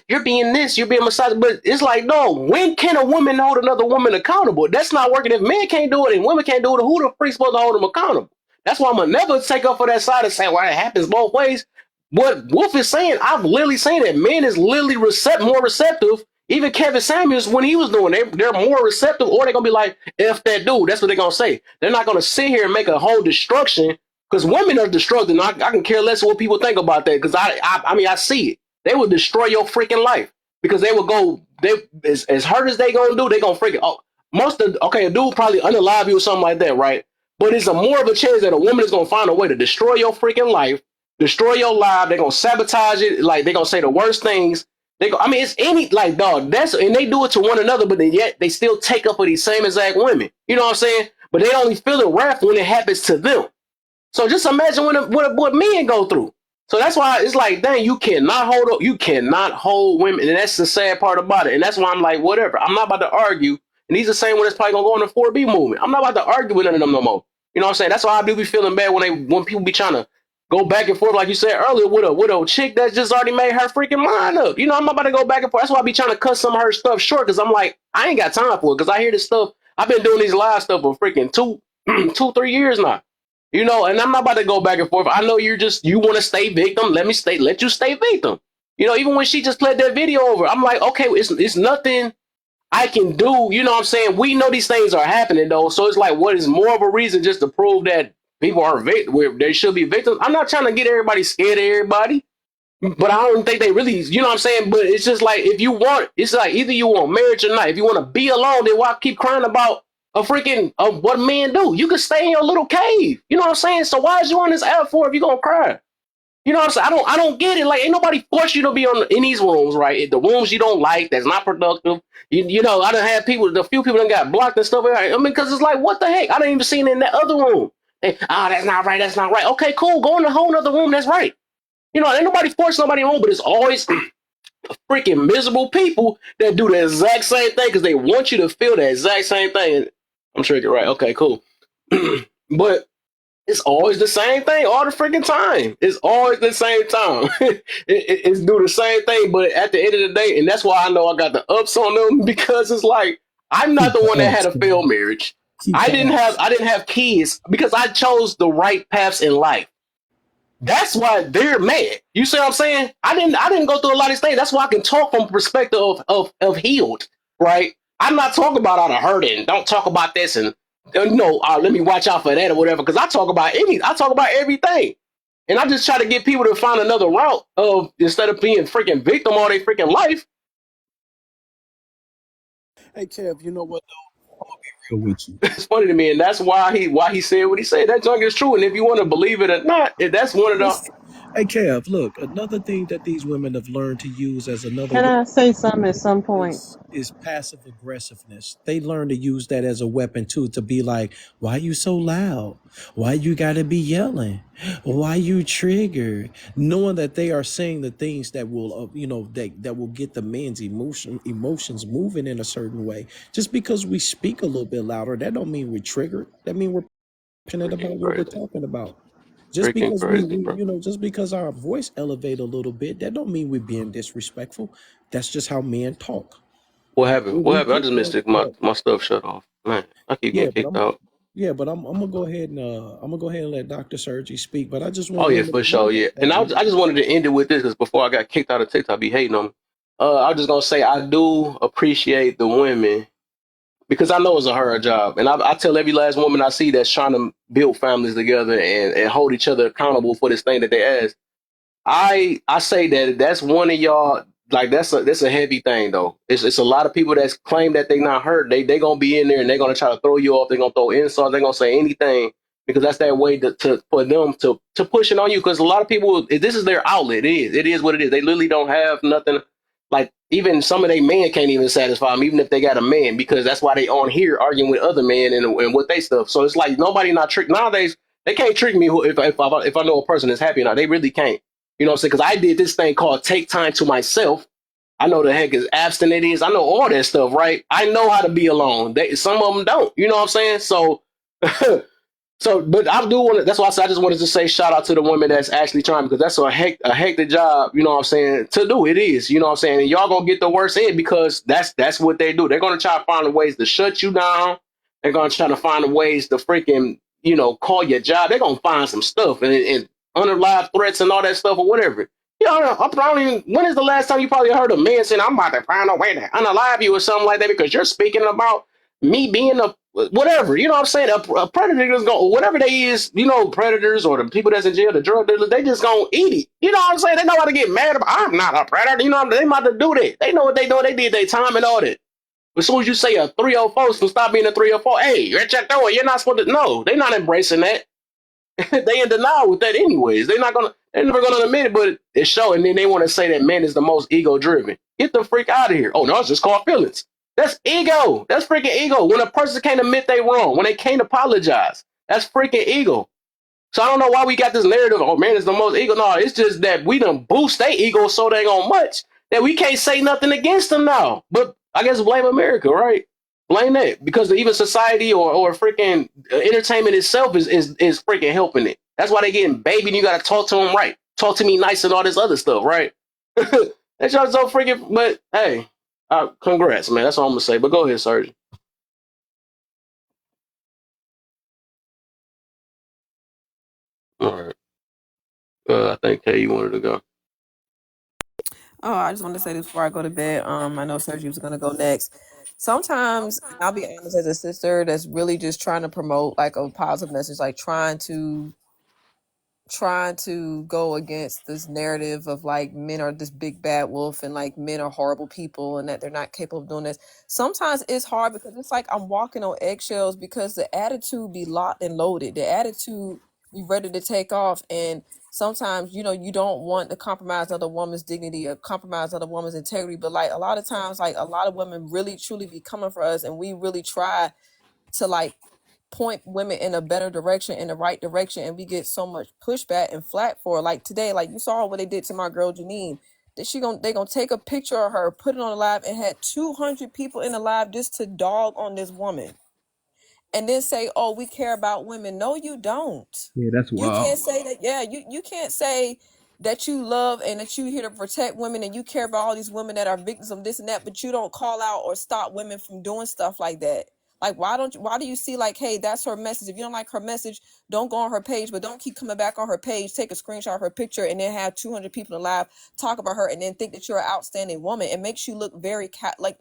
You're being this, you're being misogynist. But it's like, no, when can a woman hold another woman accountable? That's not working. If men can't do it and women can't do it, who the freak supposed to hold them accountable? That's why I'm going to never take up for that side and say, well, it happens both ways. What Wolf is saying, I've literally seen that men is literally more receptive. Even Kevin Samuels, when he was doing it, they're more receptive, or they're going to be like, F that dude. That's what they're going to say. They're not going to sit here and make a whole destruction because women are destructive. I can care less what people think about that because I see it. They will destroy your freaking life because they will go, as hurt as they going to do, they going to freaking, a dude probably unalive you or something like that, right? But it's more of a chance that a woman is going to find a way to destroy your freaking life, destroy your life. They're going to sabotage it. Like, they're going to say the worst things. It's and they do it to one another, but yet they still take up for these same exact women. You know what I'm saying? But they only feel it wrath when it happens to them. So just imagine what men go through. So that's why it's like, dang, you cannot hold women, and that's the sad part about it. And that's why I'm like, whatever. I'm not about to argue. And he's the same one that's probably gonna go in the 4B movement. I'm not about to argue with none of them no more. You know what I'm saying? That's why I do be feeling bad when people be trying to go back and forth, like you said earlier, with a chick that just already made her freaking mind up. I'm not about to go back and forth. That's why I be trying to cut some of her stuff short, because I'm like, I ain't got time for it, because I hear this stuff. I've been doing these live stuff for freaking 3 years now. And I'm not about to go back and forth. I know you want to stay victim. Let you stay victim. Even when she just played that video over, I'm like, okay, it's nothing I can do. You know what I'm saying? We know these things are happening though. So it's like, what is more of a reason just to prove that people are where they should be victims? I'm not trying to get everybody scared of everybody, but I don't think they really, you know what I'm saying? But it's just like, it's like either you want marriage or not. If you want to be alone, then why keep crying about what men do? You can stay in your little cave. You know what I'm saying? So why is you on this app for if you're gonna cry? You know what I'm saying? I don't get it. Like, ain't nobody force you to be in these rooms, right? The rooms you don't like, that's not productive. I done had the few people that got blocked and stuff. Because it's like, what the heck? I didn't even see it in that other room. That's not right. That's not right. Okay, cool. Go in a whole other room. That's right. Ain't nobody force nobody home, but it's always freaking miserable people that do the exact same thing because they want you to feel the exact same thing. I'm sure you're right. Okay, cool. But it's always the same thing all the freaking time. It's always the same time. It's do the same thing, but at the end of the day, and that's why I know I got the ups on them, because it's like, I'm not the one that had a failed marriage. I didn't have kids because I chose the right paths in life. That's why they're mad. You see what I'm saying? I didn't go through a lot of these things. That's why I can talk from perspective of healed, right? I'm not talking about all the hurting. Don't talk about this and let me watch out for that or whatever. Because I talk about everything, and I just try to get people to find another route of, instead of being freaking victim all their freaking life. Hey, Kev, you know what though? I'm gonna be real with you. It's funny to me, and that's why he said what he said. That junk is true, and if you want to believe it or not, that's one of the. Hey, Kev, look, another thing that these women have learned to use as another Can weapon I say something at some point? is passive aggressiveness. They learn to use that as a weapon too, to be like, why you so loud? Why you gotta be yelling? Why you triggered? Knowing that they are saying the things that will, that will get the man's emotions moving in a certain way. Just because we speak a little bit louder, that don't mean we're triggered. That mean we're passionate Freaking about what we're crazy. talking about. Just Freaking because crazy, bro. just because our voice elevate a little bit, that don't mean we're being disrespectful. That's just how men talk. What happened? What We happened? I think just missed that, it. My stuff shut off. Man, I keep getting yeah, but kicked out. I'm gonna go ahead and let Dr. Sergi speak. But I just Oh want yeah, women for to know sure. Yeah, that and I just wanted to end it with this because before I got kicked out of TikTok, I be hating on me. I was just gonna say I do appreciate the women because I know it's a hard job, and I tell every last woman I see that's trying to build families together and hold each other accountable for this thing that they ask. I say that that's one of y'all like that's a heavy thing though. It's a lot of people that claim that they not hurt. They gonna be in there and they're gonna try to throw you off. They're gonna throw insults. They're gonna say anything because that's that way to for them to push it on you. Because a lot of people, this is their outlet. It is what it is. They literally don't have nothing. Like even some of they men can't even satisfy them, even if they got a man, because that's why they on here arguing with other men and what they stuff. So it's like nobody not trick nowadays. They can't trick me if I know a person is happy or not. They really can't. You know what I'm saying? Because I did this thing called take time to myself. I know the heck is abstinent is. I know all that stuff, right? I know how to be alone. Some of them don't. You know what I'm saying? So, but I do want to. That's why I just wanted to say shout out to the women that's actually trying because that's a hectic job. You know what I'm saying? To do it is. You know what I'm saying? And y'all gonna get the worst end because that's what they do. They're gonna try to find ways to shut you down. They're gonna try to find ways to freaking call your job. They're gonna find some stuff and under live threats and all that stuff or whatever. You know, I probably even, when is the last time you probably heard a man saying, I'm about to find a way to unalive you or something like that because you're speaking about me being a whatever, you know what I'm saying? A predator is going, whatever they is, predators or the people that's in jail, the drug dealers, they just gonna eat it. You know what I'm saying? They know how to get mad about, I'm not a predator. You know, they about to do that. They know what they doing. They did their time and all that. As soon as you say a 304, so stop being a 304. Hey, you're checked out. You're not supposed to. No, they're not embracing that. They in denial with that anyways. They're never gonna admit it, but it's show. And then they want to say that men is the most ego driven. Get the freak out of here. Oh no, it's just called feelings. That's ego. That's freaking ego. When a person can't admit they wrong, when they can't apologize, that's freaking ego. So I don't know why we got this narrative. Oh man, it's the most ego. No, it's just that we done boost their ego so dang on much that we can't say nothing against them now. But I guess blame America, right? Blame that because even society or freaking entertainment itself is freaking helping it. That's why they getting baby. And you gotta talk to them right. Talk to me nice and all this other stuff, right? That's just so freaking. But hey, congrats, man. That's all I'm gonna say. But go ahead, Sergeant. All right. I think Kay, you wanted to go. Oh, I just want to say this before I go to bed. I know Sergi was gonna go next. Sometimes I'll be honest as a sister that's really just trying to promote like a positive message, like trying to go against this narrative of like men are this big bad wolf and like men are horrible people and that they're not capable of doing this. Sometimes it's hard because it's like I'm walking on eggshells because the attitude be locked and loaded. The attitude be ready to take off. And sometimes, you don't want to compromise another woman's dignity or compromise another woman's integrity. But like a lot of times, like a lot of women really truly be coming for us and we really try to like point women in a better direction, in the right direction, and we get so much pushback and flack for it. Like today, like you saw what they did to my girl Janine. That they gonna take a picture of her, put it on the live, and had 200 people in the live just to dog on this woman, and then say, "Oh, we care about women." No, you don't. Yeah, that's You wild. can't say that. Yeah, you can't say that you love and that you here to protect women and you care about all these women that are victims of this and that, but you don't call out or stop women from doing stuff like that. Like, why do you see like, hey, that's her message. If you don't like her message, don't go on her page, but don't keep coming back on her page, take a screenshot of her picture and then have 200 people alive talk about her and then think that you're an outstanding woman. It makes you look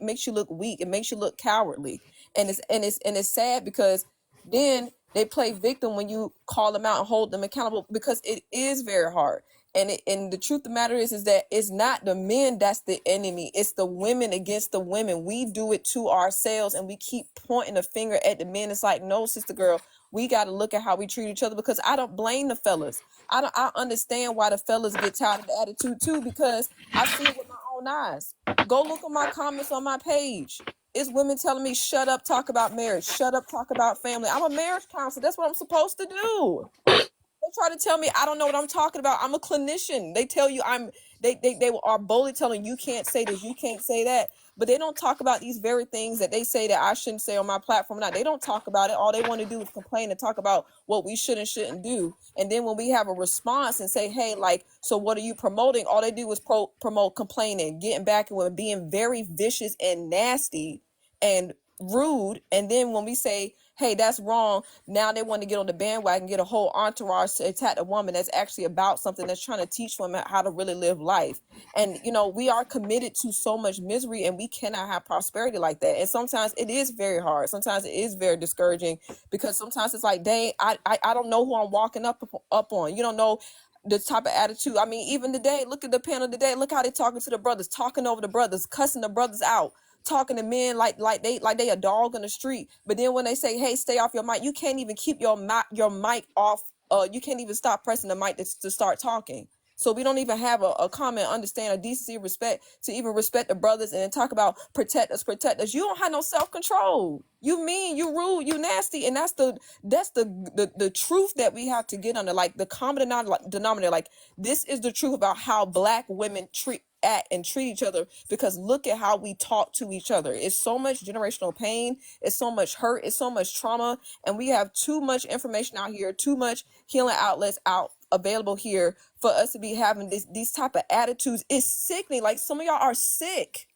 makes you look weak. It makes you look cowardly. And it's sad because then they play victim when you call them out and hold them accountable because it is very hard. And the truth of the matter is that it's not the men that's the enemy. It's the women against the women. We do it to ourselves, and we keep pointing the finger at the men. It's like, no, sister girl, we got to look at how we treat each other, because I don't blame the fellas. I understand why the fellas get tired of the attitude too, because I see it with my own eyes. Go look at my comments on my page. It's women telling me, shut up, talk about marriage. Shut up, talk about family. I'm a marriage counselor. That's what I'm supposed to do. They try to tell me I don't know what I'm talking about. I'm a clinician. They tell you they are boldly telling you can't say this, you can't say that. But they don't talk about these very things that they say that I shouldn't say on my platform. Now, they don't talk about it. All they want to do is complain and talk about what we should and shouldn't do. And then when we have a response and say, hey, like, so what are you promoting? All they do is promote complaining, getting back at women, being very vicious and nasty and rude. And then when we say, hey, that's wrong, now they want to get on the bandwagon, get a whole entourage to attack a woman that's actually about something, that's trying to teach women how to really live life. And we are committed to so much misery, and we cannot have prosperity like that. And sometimes it is very hard. Sometimes it is very discouraging, because sometimes it's like, dang, I don't know who I'm walking up on. You don't know the type of attitude. I mean, even today, look at the panel today. Look how they talking to the brothers, talking over the brothers, cussing the brothers out, talking to men like they a dog on the street. But then when they say, hey, stay off your mic, you can't even keep your mic off. You can't even stop pressing the mic to start talking. So we don't even have a common understand, a decency, respect to even respect the brothers, and then talk about protect us. You don't have no self-control. You mean, you rude, you nasty. And that's the truth that we have to get under, like the common denominator. Like, this is the truth about how Black women act and treat each other, because look at how we talk to each other. It's so much generational pain, it's so much hurt, it's so much trauma, and we have too much information out here, too much healing outlets out available here for us to be having these type of attitudes. It's sickening. Like, some of y'all are sick.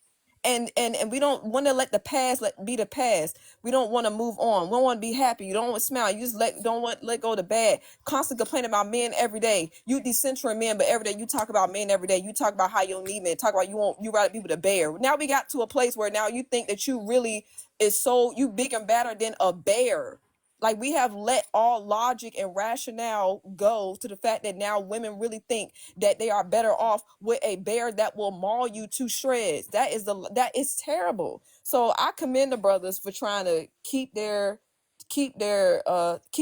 And we don't want to let the past be the past. We don't want to move on. We don't want to be happy. You don't want to smile. You just don't want to let go of the bad. Constant complaining about men every day. You decentering men, but every day you talk about men every day. You talk about how you don't need men. Talk about you rather be with a bear. Now we got to a place where now you think that you really you big and badder than a bear. Like, we have let all logic and rationale go to the fact that now women really think that they are better off with a bear that will maul you to shreds. That is terrible. So I commend the brothers for trying to keep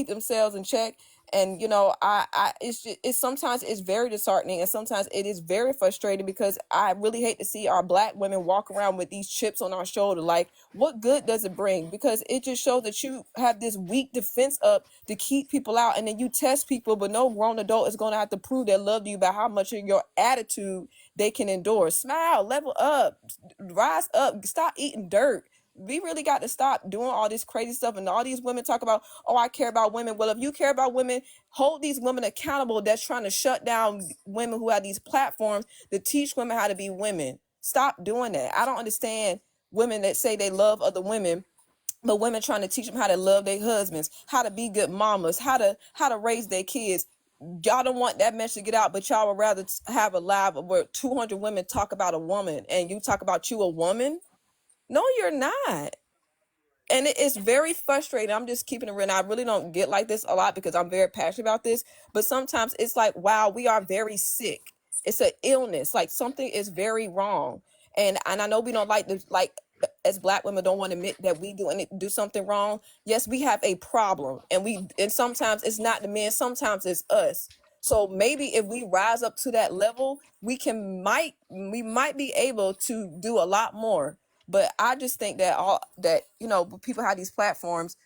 themselves in check. And it's sometimes it's very disheartening, and sometimes it is very frustrating, because I really hate to see our Black women walk around with these chips on our shoulder. Like, what good does it bring? Because it just shows that you have this weak defense up to keep people out, and then you test people, but no grown adult is going to have to prove their love to you by how much of your attitude they can endure. Smile, level up, rise up, stop eating dirt. We really got to stop doing all this crazy stuff. And all these women talk about, oh, I care about women. Well, if you care about women, hold these women accountable that's trying to shut down women who have these platforms to teach women how to be women. Stop doing that. I don't understand women that say they love other women, but women trying to teach them how to love their husbands, how to be good mamas, how to raise their kids. Y'all don't want that message to get out, but y'all would rather have a live where 200 women talk about a woman, and you talk about you a woman. No, you're not. And it's very frustrating. I'm just keeping it real. And I really don't get like this a lot, because I'm very passionate about this. But sometimes it's like, wow, we are very sick. It's an illness. Like, something is very wrong. And I know we don't as Black women don't want to admit that we do something wrong. Yes, we have a problem. And sometimes it's not the men, sometimes it's us. So maybe if we rise up to that level, we might be able to do a lot more. But I just think that people have these platforms.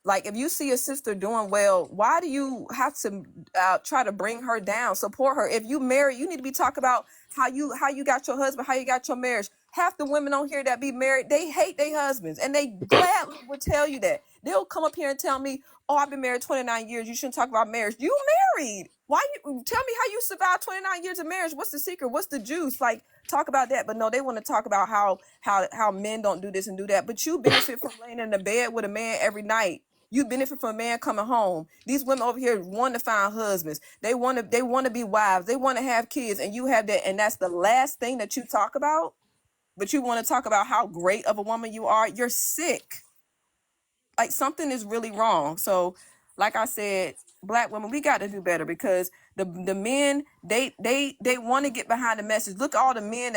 Like, if you see a sister doing well, why do you have to try to bring her down, support her? If you married, you need to be talking about how you got your husband, how you got your marriage. Half the women on here that be married, they hate their husbands, and they gladly would tell you that. They'll come up here and tell me, oh, I've been married 29 years. You shouldn't talk about marriage. You married. Why you tell me how you survived 29 years of marriage? What's the secret? What's the juice? Like, talk about that. But no, they want to talk about how men don't do this and do that. But you benefit from laying in the bed with a man every night. You benefit from a man coming home. These women over here want to find husbands. They want to be wives. They want to have kids, and you have that, and that's the last thing that you talk about. But you want to talk about how great of a woman you are. You're sick. Like, something is really wrong. So, like I said, Black women, we got to do better, because The men, they want to get behind the message. Look at all the men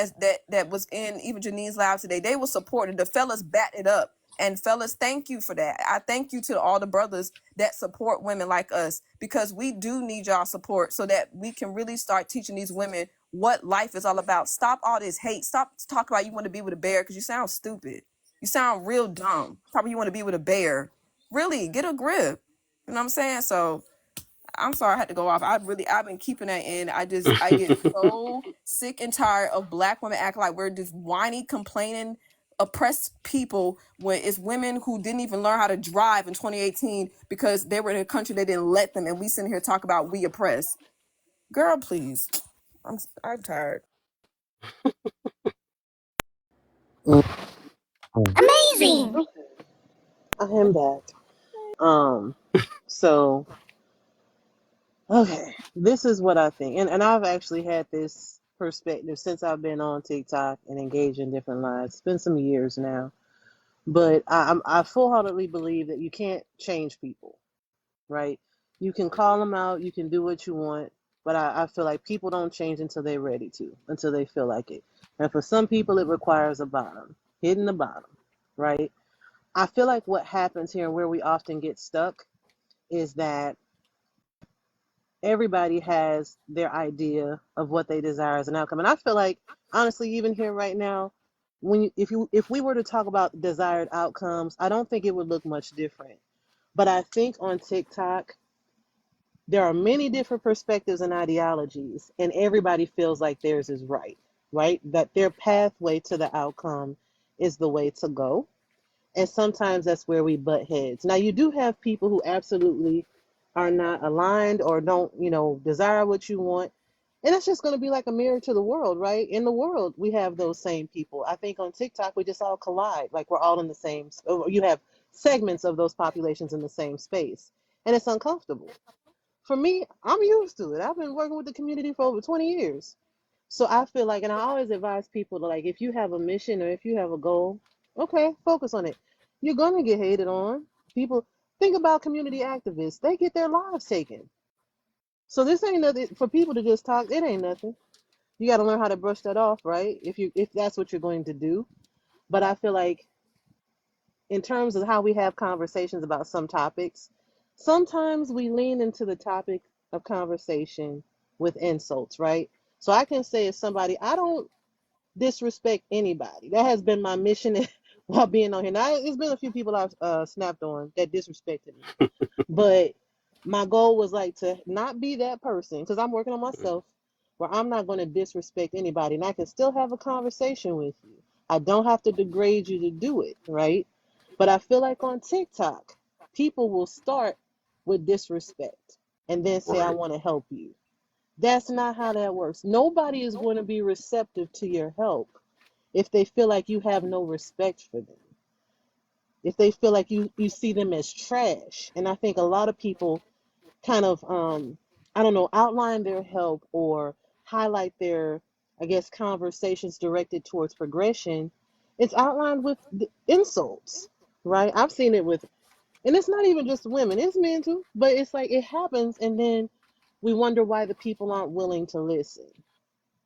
that was in even Janine's live today. They were supported. The fellas backed it up. And fellas, thank you for that. I thank you to all the brothers that support women like us, because we do need y'all support so that we can really start teaching these women what life is all about. Stop all this hate. Stop talking about you want to be with a bear, because you sound stupid. You sound real dumb. Probably you want to be with a bear. Really, get a grip. You know what I'm saying? So I'm sorry I had to go off. I've been keeping that in. I get so sick and tired of black women acting like we're just whiny, complaining, oppressed people, when it's women who didn't even learn how to drive in 2018 because they were in a country that didn't let them, and we sitting here talk about we oppressed. Girl, please. I'm tired. Amazing. Okay, I am back. So okay, this is what I think, and I've actually had this perspective since I've been on TikTok and engaged in different lives. It's been some years now, but I full-heartedly believe that you can't change people, right? You can call them out, you can do what you want, but I feel like people don't change until they're ready to, until they feel like it. And for some people, it requires a bottom, hitting the bottom, right? I feel like what happens here and where we often get stuck is that everybody has their idea of what they desire as an outcome. And I feel like, honestly, even here right now, if we were to talk about desired outcomes, I don't think it would look much different. But I think on TikTok, there are many different perspectives and ideologies, and everybody feels like theirs is right? That their pathway to the outcome is the way to go. And sometimes that's where we butt heads. Now, you do have people who absolutely are not aligned or don't, desire what you want. And it's just going to be like a mirror to the world, right? In the world, we have those same people. I think on TikTok, we just all collide. Like we're all in the same, you have segments of those populations in the same space. And it's uncomfortable. For me, I'm used to it. I've been working with the community for over 20 years. So I feel like, and I always advise people to, like, if you have a mission or if you have a goal, okay, focus on it. You're going to get hated on. People, think about community activists. They get their lives taken. So this ain't nothing for people to just talk. It ain't nothing. You got to learn how to brush that off, right? If that's what you're going to do. But I feel like in terms of how we have conversations about some topics, sometimes we lean into the topic of conversation with insults, right? So I can say as somebody, I don't disrespect anybody. That has been my mission while being on here. Now, there's been a few people I've snapped on that disrespected me, but my goal was like to not be that person, because I'm working on myself, where I'm not going to disrespect anybody, and I can still have a conversation with you. I don't have to degrade you to do it, right? But I feel like on TikTok, people will start with disrespect and then say, I Right. want to help you. That's not how that works. Nobody is going to be receptive to your help if they feel like you have no respect for them, if they feel like you see them as trash. And I think a lot of people kind of, I don't know, outline their help or highlight their, I guess, conversations directed towards progression. It's outlined with insults, right? I've seen it with, and it's not even just women, it's men too, but it's like it happens, and then we wonder why the people aren't willing to listen,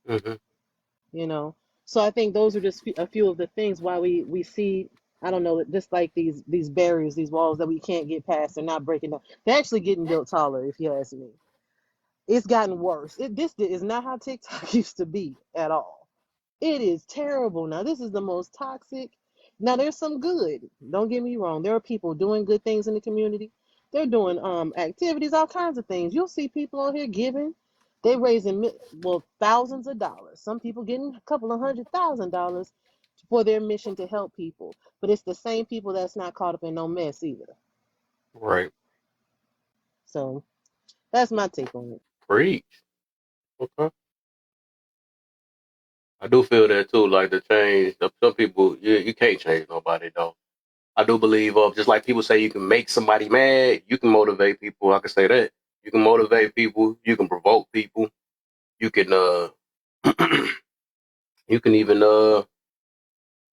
Hmm. you know? So I think those are just a few of the things why we see, I don't know, just like these barriers, these walls that we can't get past. They're not breaking down. They're actually getting built taller, if you ask me. It's gotten worse. This is not how TikTok used to be at all. It is terrible now. This is the most toxic. Now there's some good. Don't get me wrong. There are people doing good things in the community. They're doing activities, all kinds of things. You'll see people on here giving. They raising thousands of dollars. Some people getting a couple of $100,000 for their mission to help people. But it's the same people that's not caught up in no mess either. Right. So that's my take on it. Preach. Okay. I do feel that too. Like the change, some people, you can't change nobody though. I do believe just like people say you can make somebody mad, you can motivate people. I can say that. You can motivate people, you can provoke people, you can you can even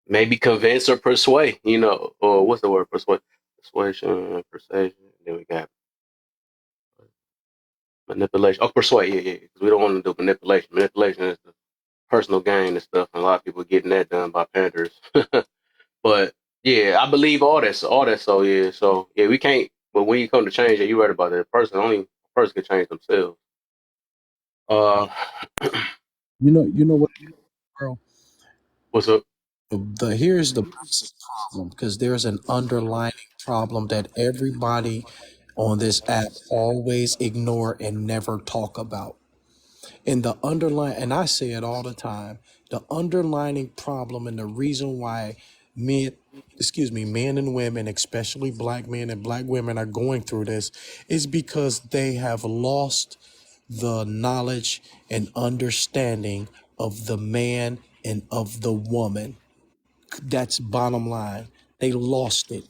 maybe convince or persuade, or what's the word? Persuasion, persuasion. Then we got Manipulation. Oh, persuade. Yeah, yeah. 'Cause we don't want to do manipulation. Manipulation is the personal gain and stuff, and a lot of people getting that done by Panthers. But yeah, I believe all that. So yeah, we can't. But when you come to change it, you right about that. A person can change themselves. Uh, You know what, bro? what's up? Here's the problem, because there's an underlying problem that everybody on this app always ignore and never talk about. And the underlying, and I say it all the time, the underlying problem and the reason why men, men and women, especially black men and black women, are going through this is because they have lost the knowledge and understanding of the man and of the woman. That's bottom line. They lost it.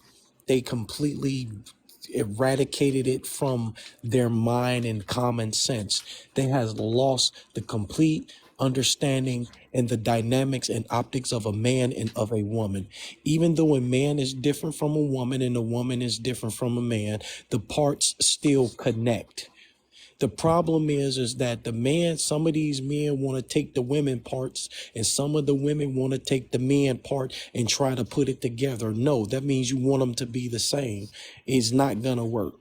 They completely eradicated it from their mind and common sense. They has lost the complete understanding and the dynamics and optics of a man and of a woman. Even though a man is different from a woman and a woman is different from a man, the parts still connect. The problem is that some of these men want to take the women parts and some of the women want to take the men part and try to put it together. No, that means you want them to be the same. It's not going to work.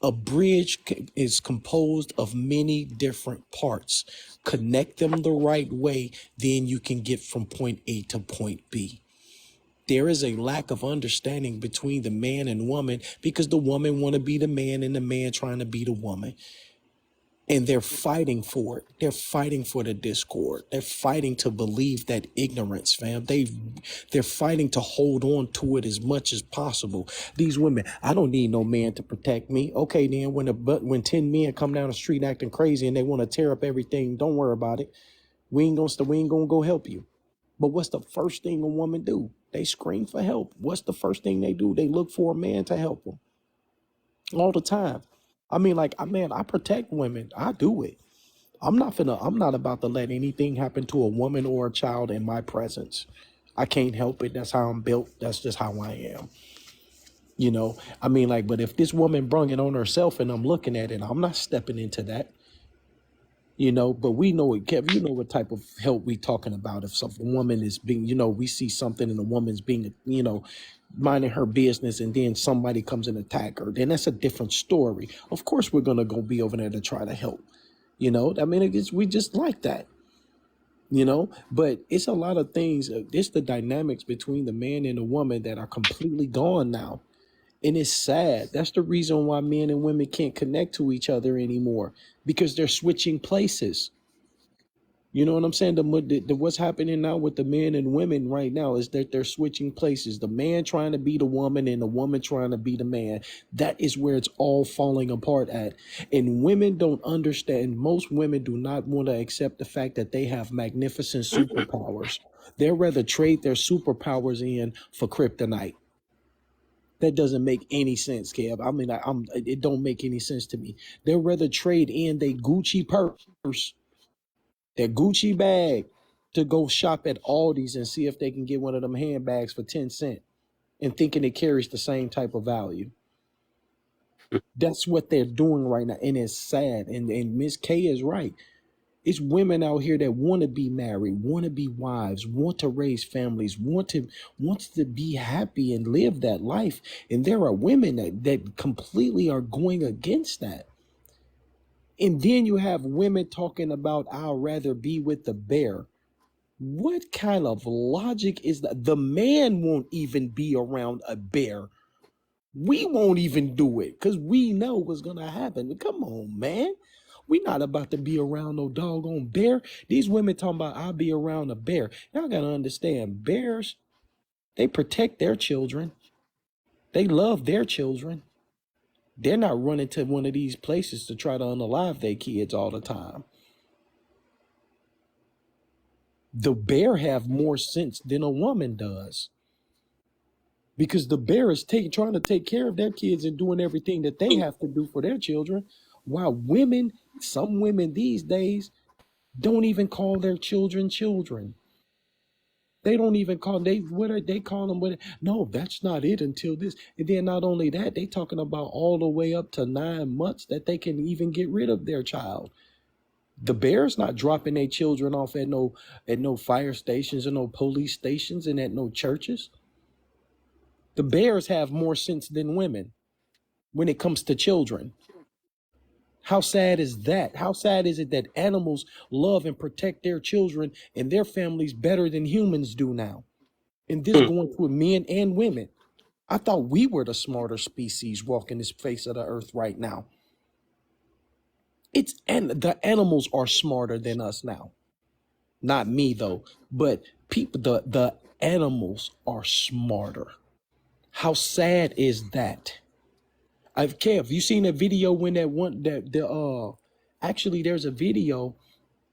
A bridge is composed of many different parts. Connect them the right way, then you can get from point A to point B. There is a lack of understanding between the man and woman because the woman want to be the man and the man trying to be the woman. And they're fighting for it. They're fighting for the discord. They're fighting to believe that ignorance, fam. They're fighting to hold on to it as much as possible. These women, I don't need no man to protect me. Okay, then when 10 men come down the street acting crazy and they want to tear up everything, don't worry about it. We ain't gonna go help you. But what's the first thing a woman do? They scream for help. What's the first thing they do? They look for a man to help them all the time. I mean, I protect women. I do it. I'm not about to let anything happen to a woman or a child in my presence. I can't help it. That's how I'm built. That's just how I am. But if this woman brung it on herself and I'm looking at it, I'm not stepping into that. But we know it, Kev, you know what type of help we talking about. If some woman is being, we see something and the woman's being, minding her business and then somebody comes and attack her, then that's a different story. Of course, we're going to go be over there to try to help. We just like that. But it's a lot of things. It's the dynamics between the man and the woman that are completely gone now. And it's sad. That's the reason why men and women can't connect to each other anymore, because they're switching places. You know what I'm saying? What's happening now with the men and women right now is that they're switching places. The man trying to be the woman and the woman trying to be the man. That is where it's all falling apart at. And women don't understand. Most women do not want to accept the fact that they have magnificent superpowers. They'd rather trade their superpowers in for kryptonite. That doesn't make any sense, Kev. It don't make any sense to me. They'd rather trade in their Gucci purse, their Gucci bag, to go shop at Aldi's and see if they can get one of them handbags for 10 cents and thinking it carries the same type of value. That's what they're doing right now. And it's sad. And Miss K is right. It's women out here that want to be married, want to be wives, want to raise families, wants to be happy and live that life. And there are women that completely are going against that. And then you have women talking about, I'll rather be with the bear. What kind of logic is that? The man won't even be around a bear. We won't even do it because we know what's going to happen. Come on, man. We not about to be around no doggone bear. These women talking about I'll be around a bear. Y'all got to understand, bears, they protect their children. They love their children. They're not running to one of these places to try to unalive their kids all the time. The bear have more sense than a woman does, because the bear is trying to take care of their kids and doing everything that they have to do for their children, while some women these days don't even call their children children. They don't even call they call them what? No, that's not it until this. And then not only that, they talking about all the way up to 9 months that they can even get rid of their child. The Bears not dropping their children off at no fire stations and no police stations and at no churches. The Bears have more sense than women when it comes to children. How sad is that? How sad is it that animals love and protect their children and their families better than humans do now? And this going through men and women. I thought we were the smarter species walking this face of the earth right now. And the animals are smarter than us now. Not me though, but people, the animals are smarter. How sad is that? Kev, you seen that video when actually there's a video,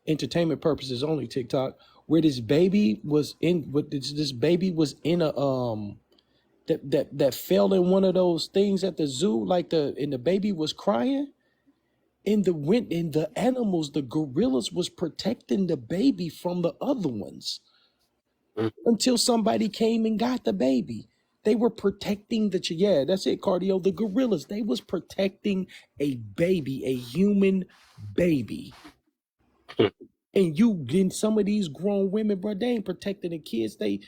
entertainment purposes only, TikTok, where this baby was in a that fell in one of those things at the zoo, and the baby was crying, and the animals, the gorillas was protecting the baby from the other ones until somebody came and got the baby. They were protecting yeah, that's it, Cardio. The gorillas, they was protecting a baby, a human baby. And some of these grown women, bro, they ain't protecting the kids. They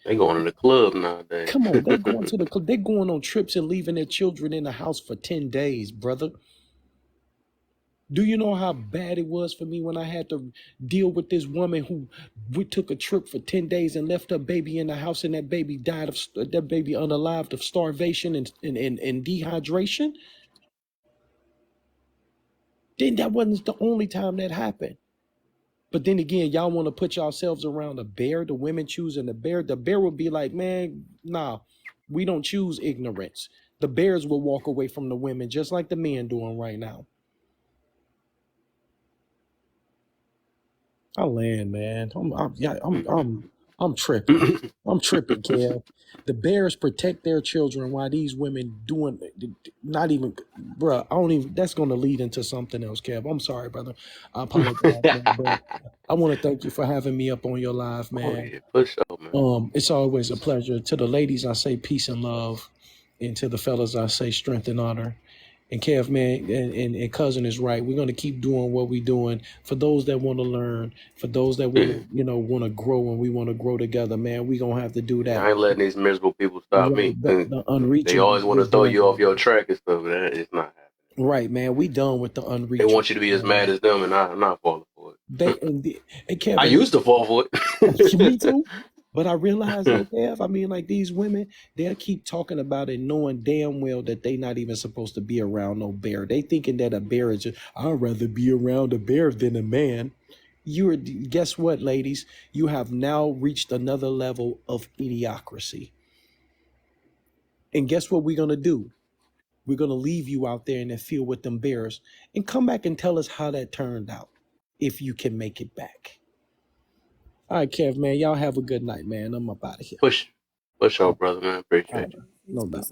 going to the club nowadays. Come on, they going to the club. They're going on trips and leaving their children in the house for 10 days, brother. Do you know how bad it was for me when I had to deal with this woman who we took a trip for 10 days and left her baby in the house, and that baby unalived of starvation and dehydration? Then that wasn't the only time that happened. But then again, y'all want to put yourselves around a bear, the women choosing the bear. The bear will be like, man, nah, we don't choose ignorance. The bears will walk away from the women just like the men doing right now. I land, man. I'm tripping. I'm tripping, Kev. The bears protect their children while these women doing not even, bruh. I don't even. That's going to lead into something else, Kev. I'm sorry, brother. I apologize, man, but I want to thank you for having me up on your live, man. Oh, yeah, for sure, man. It's always a pleasure. To the ladies, I say peace and love, and to the fellas, I say strength and honor. And Kev, man, and cousin is right. We're gonna keep doing what we're doing. For those that want to learn, for those that want to grow, and we want to grow together, man, we gonna have to do that. I ain't letting these miserable people stop me. The unreachable. They always want to throw you off your track and stuff, but it's not happening. Right, man. We done with the unreachable. They want you to be as mad as them, and I'm not falling for it. And Kev, I used to fall for it. Me too. But I realize, Kev, I mean, like these women, they'll keep talking about it knowing damn well that they not even supposed to be around no bear. They thinking that a bear is I'd rather be around a bear than a man. Guess what, ladies? You have now reached another level of idiocracy. And guess what we're going to do? We're going to leave you out there in the field with them bears and come back and tell us how that turned out, if you can make it back. All right, Kev, man. Y'all have a good night, man. I'm up out of here. Push on, brother, man. Appreciate you. No doubt.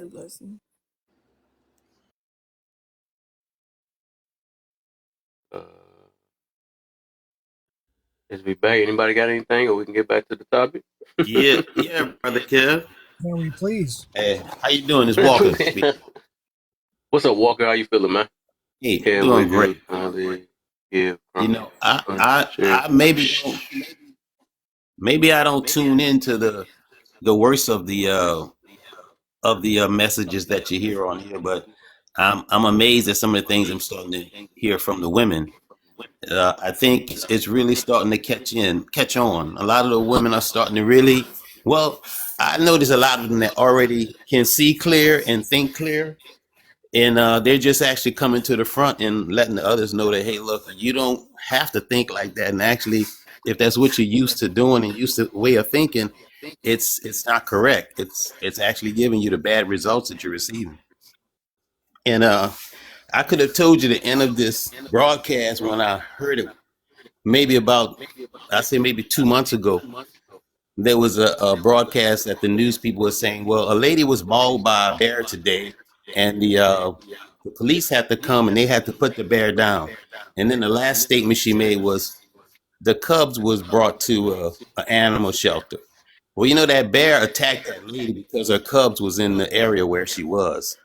Let's be back. Anybody got anything, or we can get back to the topic? Yeah, brother Kev. Can we please? Hey, how you doing, this Walker? What's up, Walker? How you feeling, man? Hey, doing great. Yeah, you know, I maybe I don't tune into the worst of the messages that you hear on here, but I'm amazed at some of the things I'm starting to hear from the women. I think it's really starting to catch on. A lot of the women are starting to really, well, I notice a lot of them that already can see clear and think clear. And they're just actually coming to the front and letting the others know that, hey, look, you don't have to think like that. And actually, if that's what you're used to doing and used to the way of thinking, it's not correct. It's actually giving you the bad results that you're receiving. And I could have told you the end of this broadcast when I heard it, maybe 2 months ago. There was a broadcast that the news people were saying, well, a lady was mauled by a bear today, and the police had to come and they had to put the bear down. And then the last statement she made was the cubs was brought to an animal shelter. Well, you know that bear attacked that lady because her cubs was in the area where she was.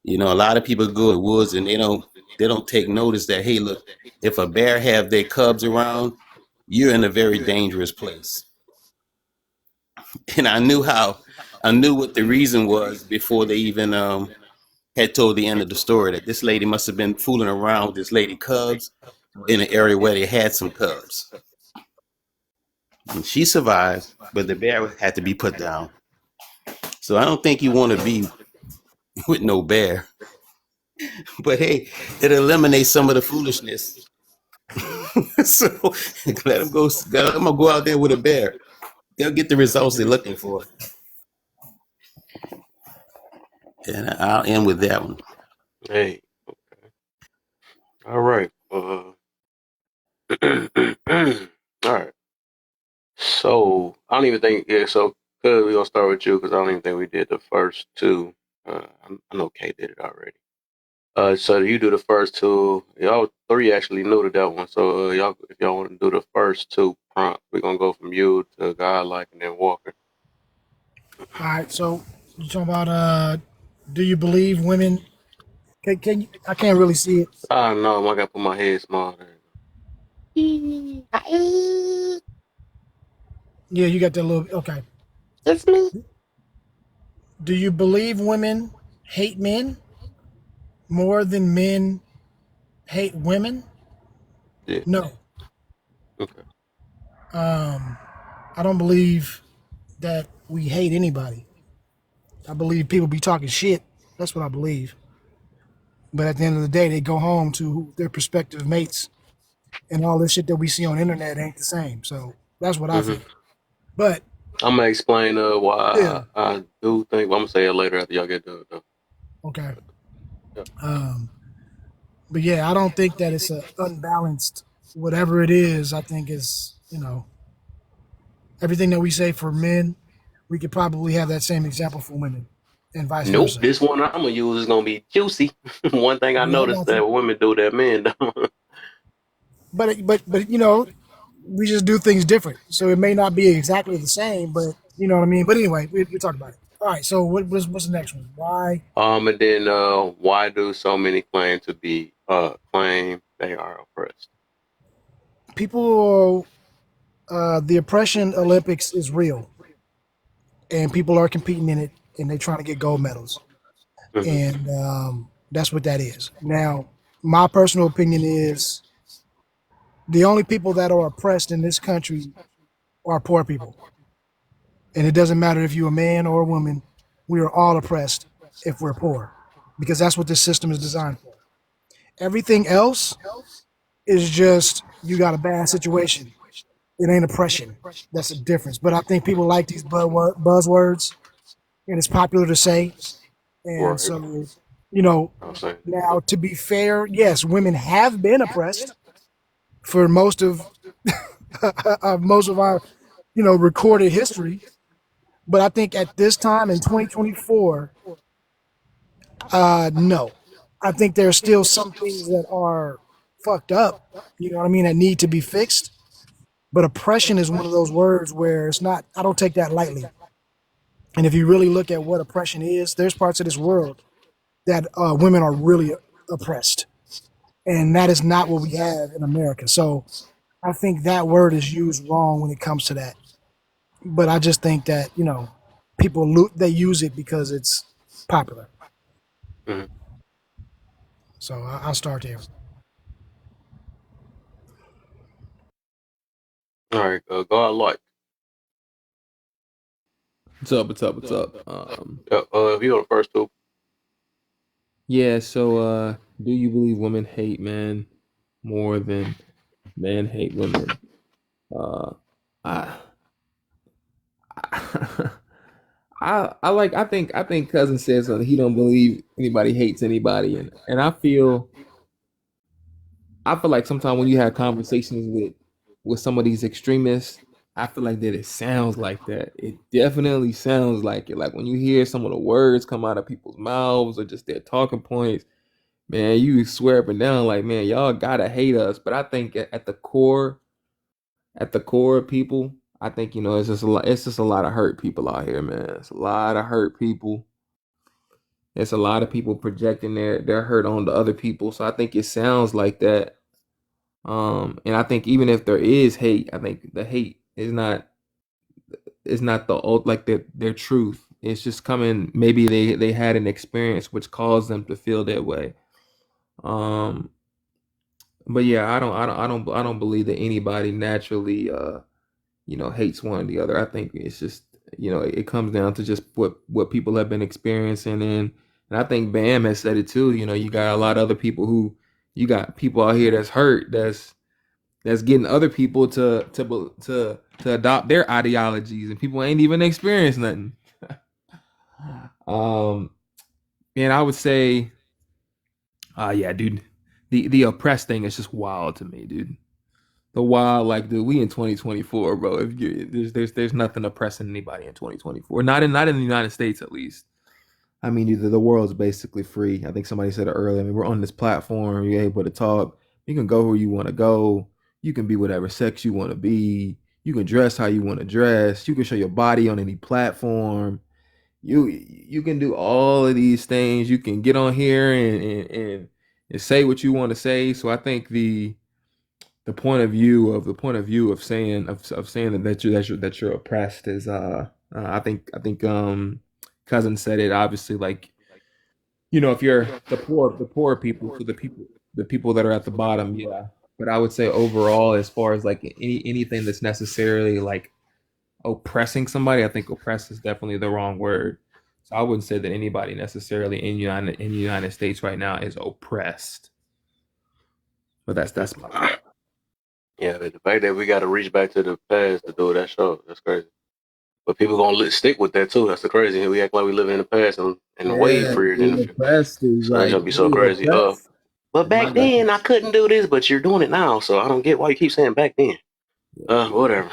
You know, a lot of people go to the woods and they don't take notice that, hey, look, if a bear have their cubs around, you're in a very dangerous place. And I knew what the reason was before they even had told the end of the story, that this lady must have been fooling around with this lady cubs in an area where they had some cubs. And she survived, but the bear had to be put down. So I don't think you want to be with no bear. But hey, it eliminates some of the foolishness. So let them go. Let them go out there with a bear. They'll get the results they're looking for. And I'll end with that one. Hey, all right. All right. So I don't even think. Yeah. So we're gonna start with you because I don't even think we did the first two. I know Kay did it already. So you do the first two. Y'all three actually new to that one. So y'all, if y'all want to do the first two prompts, we're gonna go from you to Godlike and then Walker. All right, so you talking about do you believe women? Can you, I can't really see it. No, I gotta put my head small. Yeah, you got that little. Okay. It's me. Do you believe women hate men more than men hate women? Yeah. No. Okay. I don't believe that we hate anybody. I believe people be talking shit. That's what I believe. But at the end of the day, they go home to their prospective mates, and all this shit that we see on the internet ain't the same. So that's what I Mm-hmm. think. But I'm gonna explain yeah, why I do think. I'm gonna say it later after y'all get done. Though. okay. Yeah. But yeah, I don't think that it's a unbalanced. Whatever it is, I think is everything that we say for men, we could probably have that same example for women, and vice Nope. versa. This one I'm gonna use is gonna be juicy. One thing I Yeah, I noticed got you. that women do that men don't. But we just do things different. So it may not be exactly the same, but you know what I mean. But anyway, we talk about it. All right. So what's the next one? Why And then why do so many claim they are oppressed? people? The oppression Olympics is real, and people are competing in it, and they're trying to get gold medals, Mm-hmm. and that's what that is. Now, my personal opinion is the only people that are oppressed in this country are poor people, and it doesn't matter if you're a man or a woman. We are all oppressed if we're poor, because that's what this system is designed for. Everything else is just you got a bad situation. It ain't oppression. That's the difference. But I think people like these buzzwords, and it's popular to say. And Right. so, I'm saying. now to be fair, yes, women have been oppressed for most of most of our, recorded history. But I think at this time in 2024, no. I think there's still some things that are fucked up, you know what I mean, that need to be fixed. But oppression is one of those words where it's not, I don't take that lightly. And if you really look at what oppression is, there's parts of this world that women are really oppressed. And that is not what we have in America. So I think that word is used wrong when it comes to that. But I just think that, people, they use it because it's popular. Mm-hmm. So I'll start there. All right. Godlike. What's up? What's up? What's up? If you on the first two. Yeah. So, do you believe women hate men more than men hate women? I, I think cousin said something. He don't believe anybody hates anybody, and I feel like sometimes when you have conversations with some of these extremists, I feel like that it sounds like that. It definitely sounds like it. Like when you hear some of the words come out of people's mouths or just their talking points, man, you swear up and down like, man, y'all gotta hate us. But I think at the core of people, I think, it's just a lot. It's just a lot of hurt people out here, man. It's a lot of hurt people. It's a lot of people projecting their hurt on the other people. So I think it sounds like that. And I think even if there is hate, I think the hate is not like their truth. It's just coming. Maybe they had an experience which caused them to feel that way. But yeah, I don't believe that anybody naturally hates one or the other. I think it's just, it comes down to just what people have been experiencing. And I think Bam has said it too. You got a lot of other people you got people out here that's hurt, that's getting other people to adopt their ideologies, and people ain't even experienced nothing. And I would say, yeah, dude, the oppressed thing is just wild to me, dude. The wild, like, dude, we in 2024, bro. If you there's nothing oppressing anybody in 2024. Not in the United States, at least. I mean, the world's basically free. I think somebody said it earlier. I mean, we're on this platform. You're able to talk. You can go where you want to go. You can be whatever sex you want to be. You can dress how you want to dress. You can show your body on any platform. You can do all of these things. You can get on here and say what you want to say. So I think the point of view of saying that you're oppressed is I think Cousin said it, obviously, like, if you're the poor people, so the people that are at the bottom, yeah. But I would say overall, as far as like anything that's necessarily like oppressing somebody, I think oppress is definitely the wrong word. So I wouldn't say that anybody necessarily in the United States right now is oppressed. But that's my Yeah, but the fact that we got to reach back to the past to do that show, that's crazy. But people gonna stick with that too. That's the crazy. We act like we live in the past and way yeah. freer than the Being future. oppressed is So that's like gonna be so being crazy. oppressed. But My back God. then I couldn't do this, but you're doing it now. So I don't get why you keep saying back then. Whatever.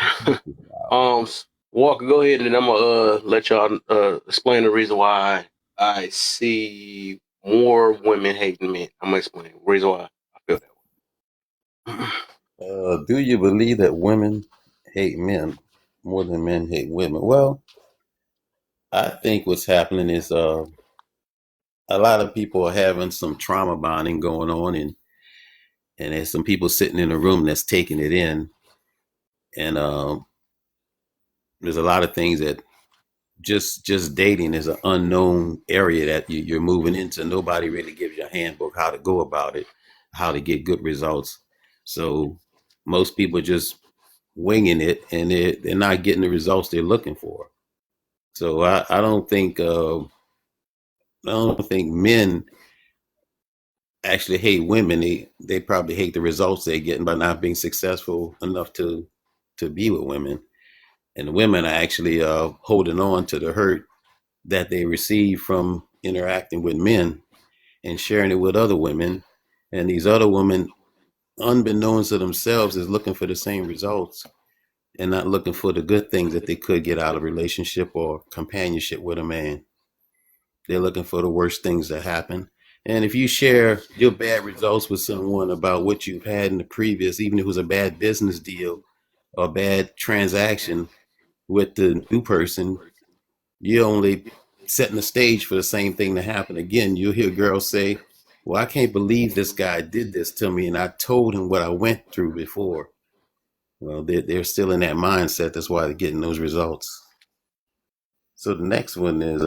Walker, go ahead, and I'm gonna let y'all explain the reason why I see more women hating men. I'm gonna explain the reason why I feel that way. Do you believe that women hate men more than men hate women? Well, I think what's happening is a lot of people are having some trauma bonding going on, and there's some people sitting in a room that's taking it in, and there's a lot of things that just dating is an unknown area that you're moving into. Nobody really gives you a handbook how to go about it, how to get good results. So most people are just winging it, and they're not getting the results they're looking for. So I don't think men actually hate women. They probably hate the results they're getting by not being successful enough to be with women. And the women are actually holding on to the hurt that they receive from interacting with men and sharing it with other women. And these other women, unbeknownst to themselves, is looking for the same results and not looking for the good things that they could get out of relationship or companionship with a man. They're looking for the worst things that happen. And if you share your bad results with someone about what you've had in the previous, even if it was a bad business deal or a bad transaction with the new person, you're only setting the stage for the same thing to happen again. You'll hear girls say, well, I can't believe this guy did this to me, and I told him what I went through before. Well, they're still in that mindset. That's why they're getting those results. So the next one is,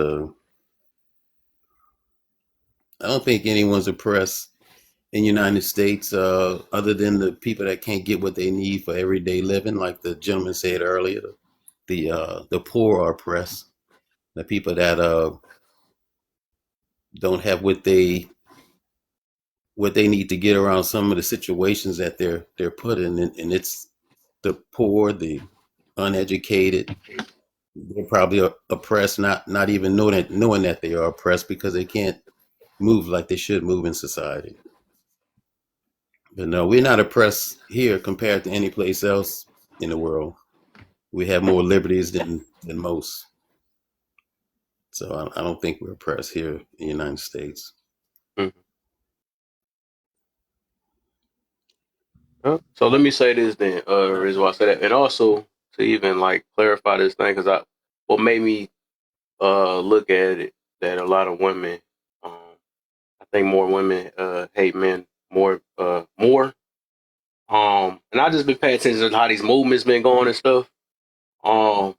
I don't think anyone's oppressed in the United States other than the people that can't get what they need for everyday living. Like the gentleman said earlier, the poor are oppressed. The people that don't have what they need to get around some of the situations that they're put in, and it's the poor, the uneducated. They're probably oppressed, not even knowing that they are oppressed, because they can't move like they should move in society. But no, we're not oppressed here compared to any place else in the world. We have more liberties than most. So I don't think we're oppressed here in the United States. So let me say this then, reason why I say that. And also, to even like clarify this thing because what made me look at it that a lot of women, I think more women hate men more. And I just been paying attention to how these movements been going and stuff. Um,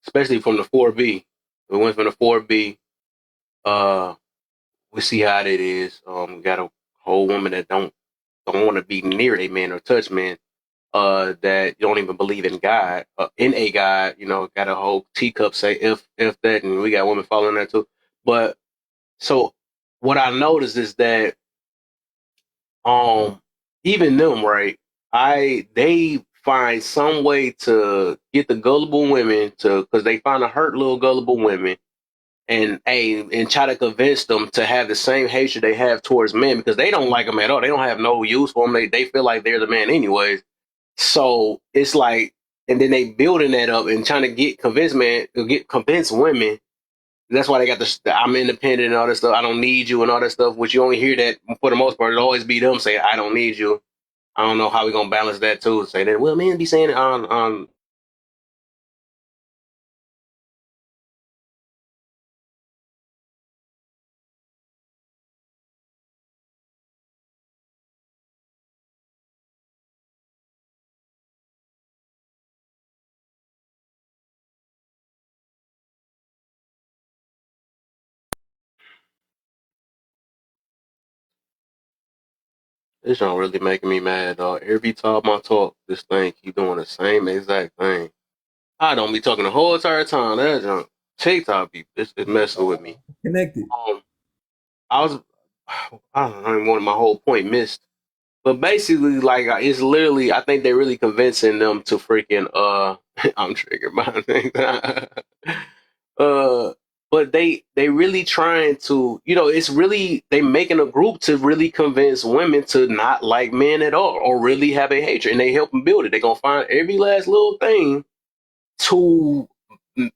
especially from the 4B. We went from the 4B. We see how it is. We got a whole woman that don't want to be near a man or touch men. That don't even believe in God, in a God. You know, got a whole teacup say if that, and we got women following that too. But so what I noticed is that even them, right? They find some way to get the gullible women to, because they find to hurt little gullible women and try to convince them to have the same hatred they have towards men because they don't like them at all. They don't have no use for them. They feel like they're the man anyways. So it's like, and then they building that up and trying to convince women. That's why they got the I'm independent and all that stuff. I don't need you and all that stuff, which you only hear that for the most part. It'll always be them saying, I don't need you. I don't know how we're going to balance that too. Say that, well, men be saying it on. This don't really making me mad, dog. Every time I talk, this thing keep doing the same exact thing. I don't be talking the whole entire time. That junk TikTok be it's messing with me. Connected. I was I don't know, one of my whole point missed. But basically, like it's literally, I think they're really convincing them to freaking I'm triggered by things. But they really trying to, it's really they making a group to really convince women to not like men at all or really have a hatred, and they help them build it. They're gonna find every last little thing to,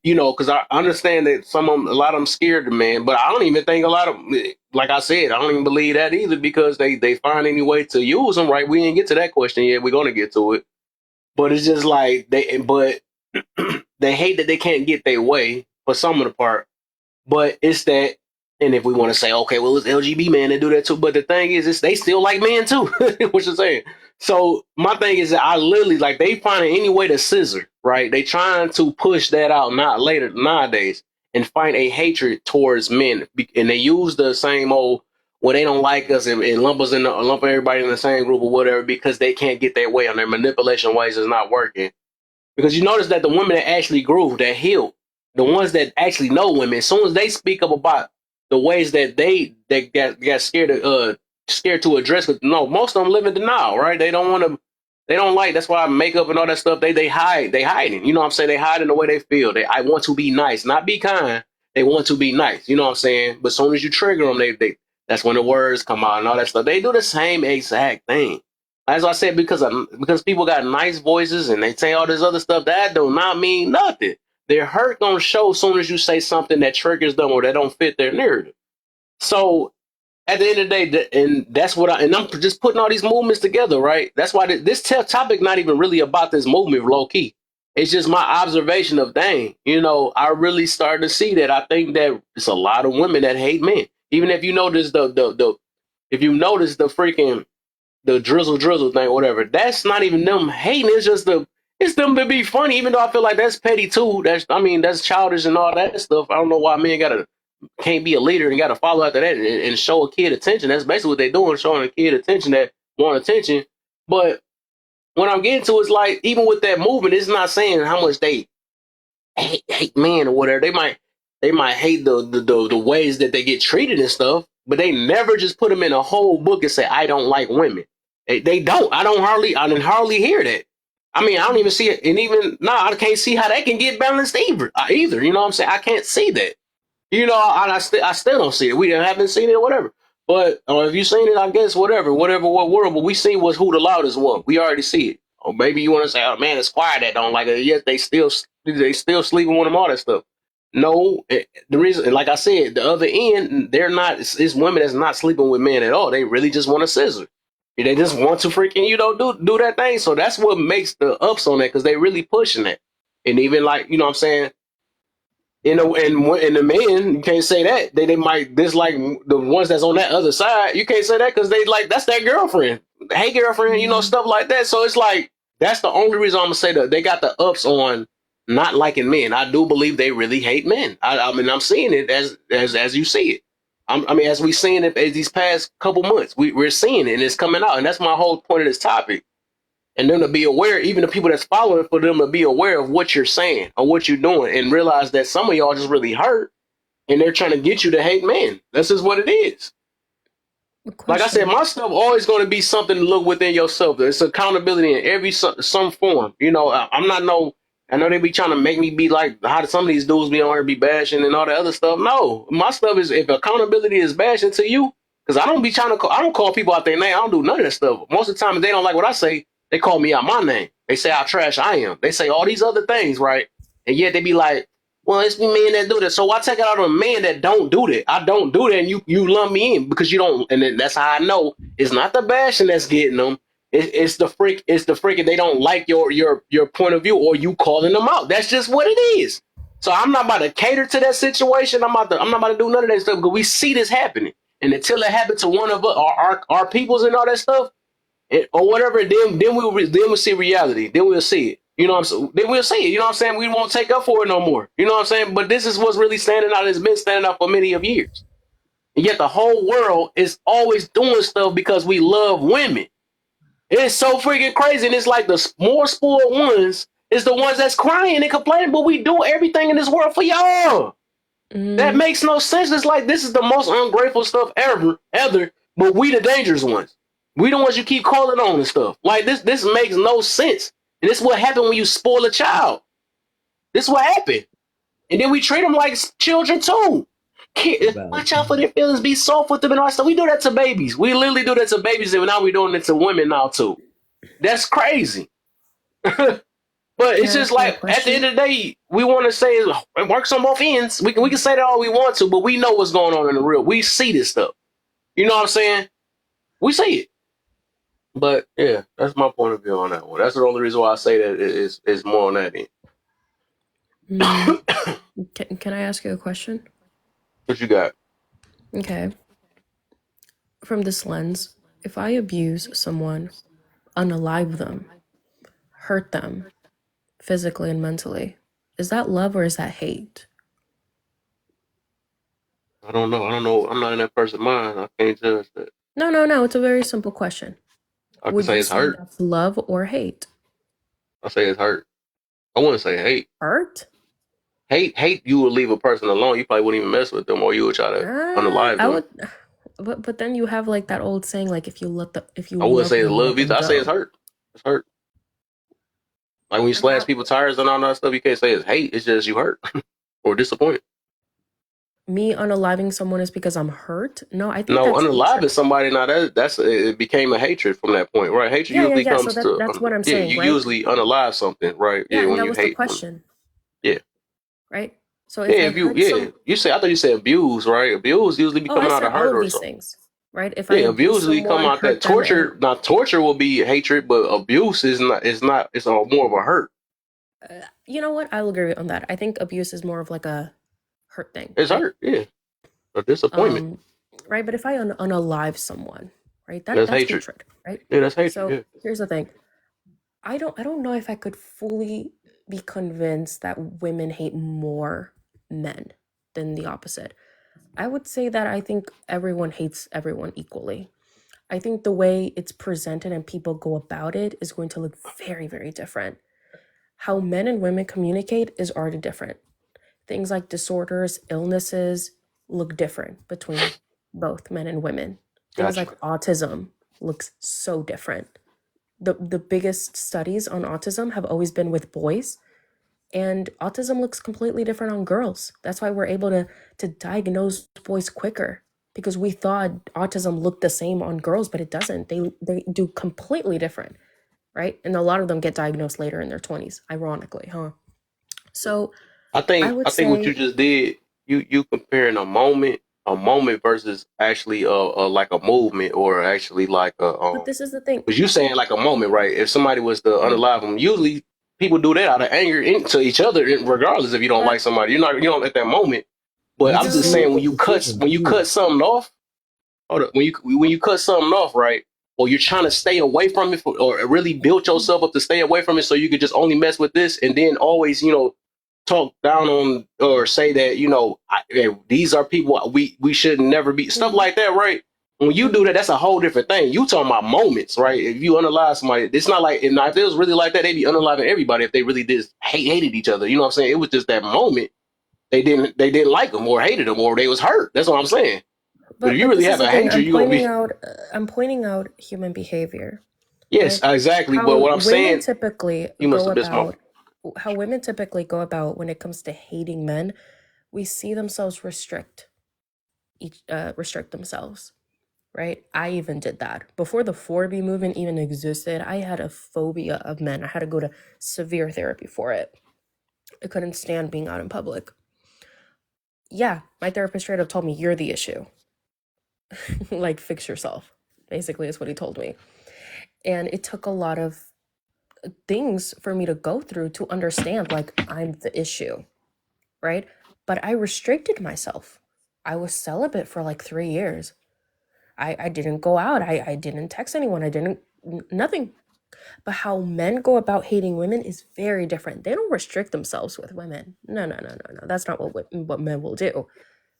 because I understand that a lot of them scared of men, but I don't even think a lot of, like I said, I don't even believe that either because they find any way to use them. Right? We didn't get to that question yet. We're gonna get to it, but it's just like they hate that they can't get their way for some of the part. But it's that, and if we want to say, okay, well, it's LGB men that do that too. But the thing is, they still like men too, what you're saying. So my thing is that I literally like they finding any way to scissor, right? They trying to push that out, not later nowadays, and find a hatred towards men, and they use the same old, well, they don't like us and lump everybody in the same group or whatever because they can't get their way on their manipulation ways is not working. Because you notice that the women that actually grew, that healed, the ones that actually know women, as soon as they speak up about the ways that they got scared to address, because no, most of them live in denial, right? They don't want to, they don't like. That's why makeup and all that stuff. They hide. They hiding. You know what I'm saying? They hide in the way they feel. I want to be nice, not be kind. They want to be nice. You know what I'm saying? But as soon as you trigger them, that's when the words come out and all that stuff. They do the same exact thing. As I said, because people got nice voices and they say all this other stuff, that do not mean nothing. Their hurt gonna show as soon as you say something that triggers them or that don't fit their narrative. So at the end of the day, and that's what I'm just putting all these movements together, right? That's why this topic not even really about this movement, low key. It's just my observation of, dang, I really started to see that. I think that it's a lot of women that hate men. Even if you notice if you notice the freaking the drizzle thing, whatever. That's not even them hating. It's them to be funny. Even though I feel like that's petty too. That's childish and all that stuff. I don't know why men can't be a leader and gotta follow after that and show a kid attention. That's basically what they're doing, showing a kid attention that want attention. But what I'm getting to is like, even with that movement, it's not saying how much they hate men or whatever. They might hate the ways that they get treated and stuff, but they never just put them in a whole book and say, I don't like women. They don't. I didn't hardly hear that. I don't even see it. And even now, I can't see how that can get balanced either. You know what I'm saying? I can't see that. I still don't see it. We haven't seen it or whatever. But if you've seen it, I guess what world. But we see was who the loudest one. We already see it. Or maybe you want to say, oh man, it's quiet that don't like it. Yes, they still sleeping with them, all that stuff. No, the reason, like I said, the other end, they're not. It's women that's not sleeping with men at all. They really just want to scissor. They just want to freaking, do that thing. So that's what makes the ups on that, because they really pushing it. And even like, you know what I'm saying? And the men, you can't say that. They might dislike the ones that's on that other side. You can't say that because they like, that's their girlfriend. Hey, girlfriend, you know, stuff like that. So it's like, that's the only reason I'm going to say that they got the ups on not liking men. I do believe they really hate men. I mean, I'm seeing it as you see it. I mean, as we seeing it as these past couple months, we're seeing it and it's coming out. And that's my whole point of this topic. And them to be aware, even the people that's following, for them to be aware of what you're saying or what you're doing and realize that some of y'all just really hurt and they're trying to get you to hate men. This is what it is. Like I said, my stuff always going to be something to look within yourself. It's accountability in every some form. You know, I'm not I know they be trying to make me be like how some of these dudes be on here be bashing and all that other stuff. No, my stuff is, if accountability is bashing to you, because I don't call people out their name. I don't do none of that stuff. Most of the time, if they don't like what I say, they call me out my name. They say how trash I am. They say all these other things, right? And yet they be like, well, it's me men that do that. So I take it out on a man that don't do that. I don't do that, and you lump me in because you don't. And then that's how I know it's not the bashing that's getting them. It's the freaking they don't like your point of view or you calling them out. That's just what it is. So I'm not about to cater to that situation. I'm not about to do none of that stuff because we see this happening. And until it happens to one of us, our peoples and all that stuff, or whatever, then we'll see reality. Then we'll see it. You know what I'm saying? Then we'll see it. You know what I'm saying? We won't take up for it no more. You know what I'm saying? But this is what's really standing out. It's been standing out for many of years. And yet the whole world is always doing stuff because we love women. It's so freaking crazy. And it's like the more spoiled ones is the ones that's crying and complaining, but we do everything in this world for y'all. That makes no sense. It's like this is the most ungrateful stuff ever, but we the dangerous ones. We the ones you keep calling on and stuff. Like this makes no sense. And this is what happened when you spoil a child. This is what happened. And then we treat them like children too. Watch out for their feelings, be soft with them and all that stuff. We do that to babies. We literally do that to babies, and now we're doing it to women now too. That's crazy. But it's just like at the end of the day, we want to say it works on both ends. We can say that all we want to, but we know what's going on in the real. We see this stuff. You know what I'm saying? We see it. But yeah, that's my point of view on that one. That's the only reason why I say that is more on that end. Can I ask you a question? What you got? Okay. From this lens, if I abuse someone, unalive them, hurt them, physically and mentally, is that love or is that hate? I don't know. I'm not in that person's mind. I can't judge that. No. It's a very simple question. I can say it's hurt. That's love or hate? I say it's hurt. I wouldn't say hate. Hurt? Hate. You would leave a person alone. You probably wouldn't even mess with them, or you would try to unalive them. But then you have like that old saying, like if you I wouldn't say it's love either. I say it's hurt. It's hurt. Like when you slash people's tires and all that stuff, you can't say it's hate. It's just you hurt or disappointed. Me unaliving someone is because I'm hurt? No, I think no, unaliving somebody now that's it became a hatred from that point, right? Hatred usually comes to that's what I'm saying. You right? usually unalive something, right? Yeah, when that you was hate the question. Yeah. Right. So if you say I thought you said abuse, right? Abuse usually be coming out of hurt all of or these something. Things, right? If abuse usually come out that torture. Now torture will be hatred, but abuse is not. It's not. It's more of a hurt. You know what? I'll agree on that. I think abuse is more of like a hurt thing. It's hurt, yeah. A disappointment. Right, but if I unalive someone, right, that's hatred, right? Yeah, that's hatred. So here's the thing. I don't know if I could fully be convinced that women hate more men than the opposite. I would say that I think everyone hates everyone equally. I think the way it's presented and people go about it is going to look very, very different. How men and women communicate is already different. Things like disorders, illnesses look different between both men and women. Things like autism looks so different. The biggest studies on autism have always been with boys, and autism looks completely different on girls. That's why we're able to diagnose boys quicker, because we thought autism looked the same on girls, but it doesn't. They do completely different, right? And a lot of them get diagnosed later in their 20s, ironically, huh? So I think what you just did, you comparing a moment versus actually like a movement, or actually like a but this is the thing. Because you saying like a moment, right? If somebody was to unalive them, usually people do that out of anger to each other, regardless if you don't like somebody. You don't at that moment. But You I'm just just made saying that decision. when you cut something off, hold up, when you cut something off, right? Or you're trying to stay away from it, or really build yourself up to stay away from it, so you could just only mess with this, and then always, talk down on or say that these are people we should never be stuff like that, right? When you do that, that's a whole different thing. You talking about moments, right? If you unalive somebody, it's not like, and if it was really like that, they'd be unaliving everybody if they really just hated each other. You know what I'm saying? It was just that moment they didn't like them or hated them or they was hurt. That's what I'm saying. But if you But really this is have the a thing. hatred, you gonna be I'm pointing out human behavior, yes, right? exactly. But How what I'm women saying, typically you must go have missed my. about how women typically go about when it comes to hating men. We see themselves restrict themselves, right? I even did that before the 4B movement even existed. I had a phobia of men. I had to go to severe therapy for it. I couldn't stand being out in public. Yeah, my therapist straight up told me, you're the issue. Like, fix yourself, basically, is what he told me. And it took a lot of things for me to go through to understand, like, I'm the issue, right? But I restricted myself. I was celibate for like 3 years. I didn't go out. I didn't text anyone. Nothing. But how men go about hating women is very different. They don't restrict themselves with women. No. That's not what men will do.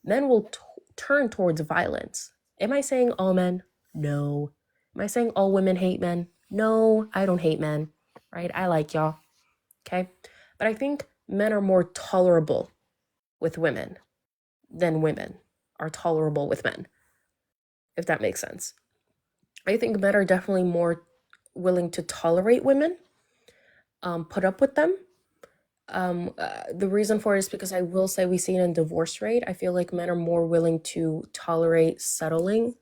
Men will turn towards violence. Am I saying all men? No. Am I saying all women hate men? No, I don't hate men, right? I like y'all, okay? But I think men are more tolerable with women than women are tolerable with men, if that makes sense. I think men are definitely more willing to tolerate women, put up with them. The reason for it is because I will say we see it in divorce rate. I feel like men are more willing to tolerate settling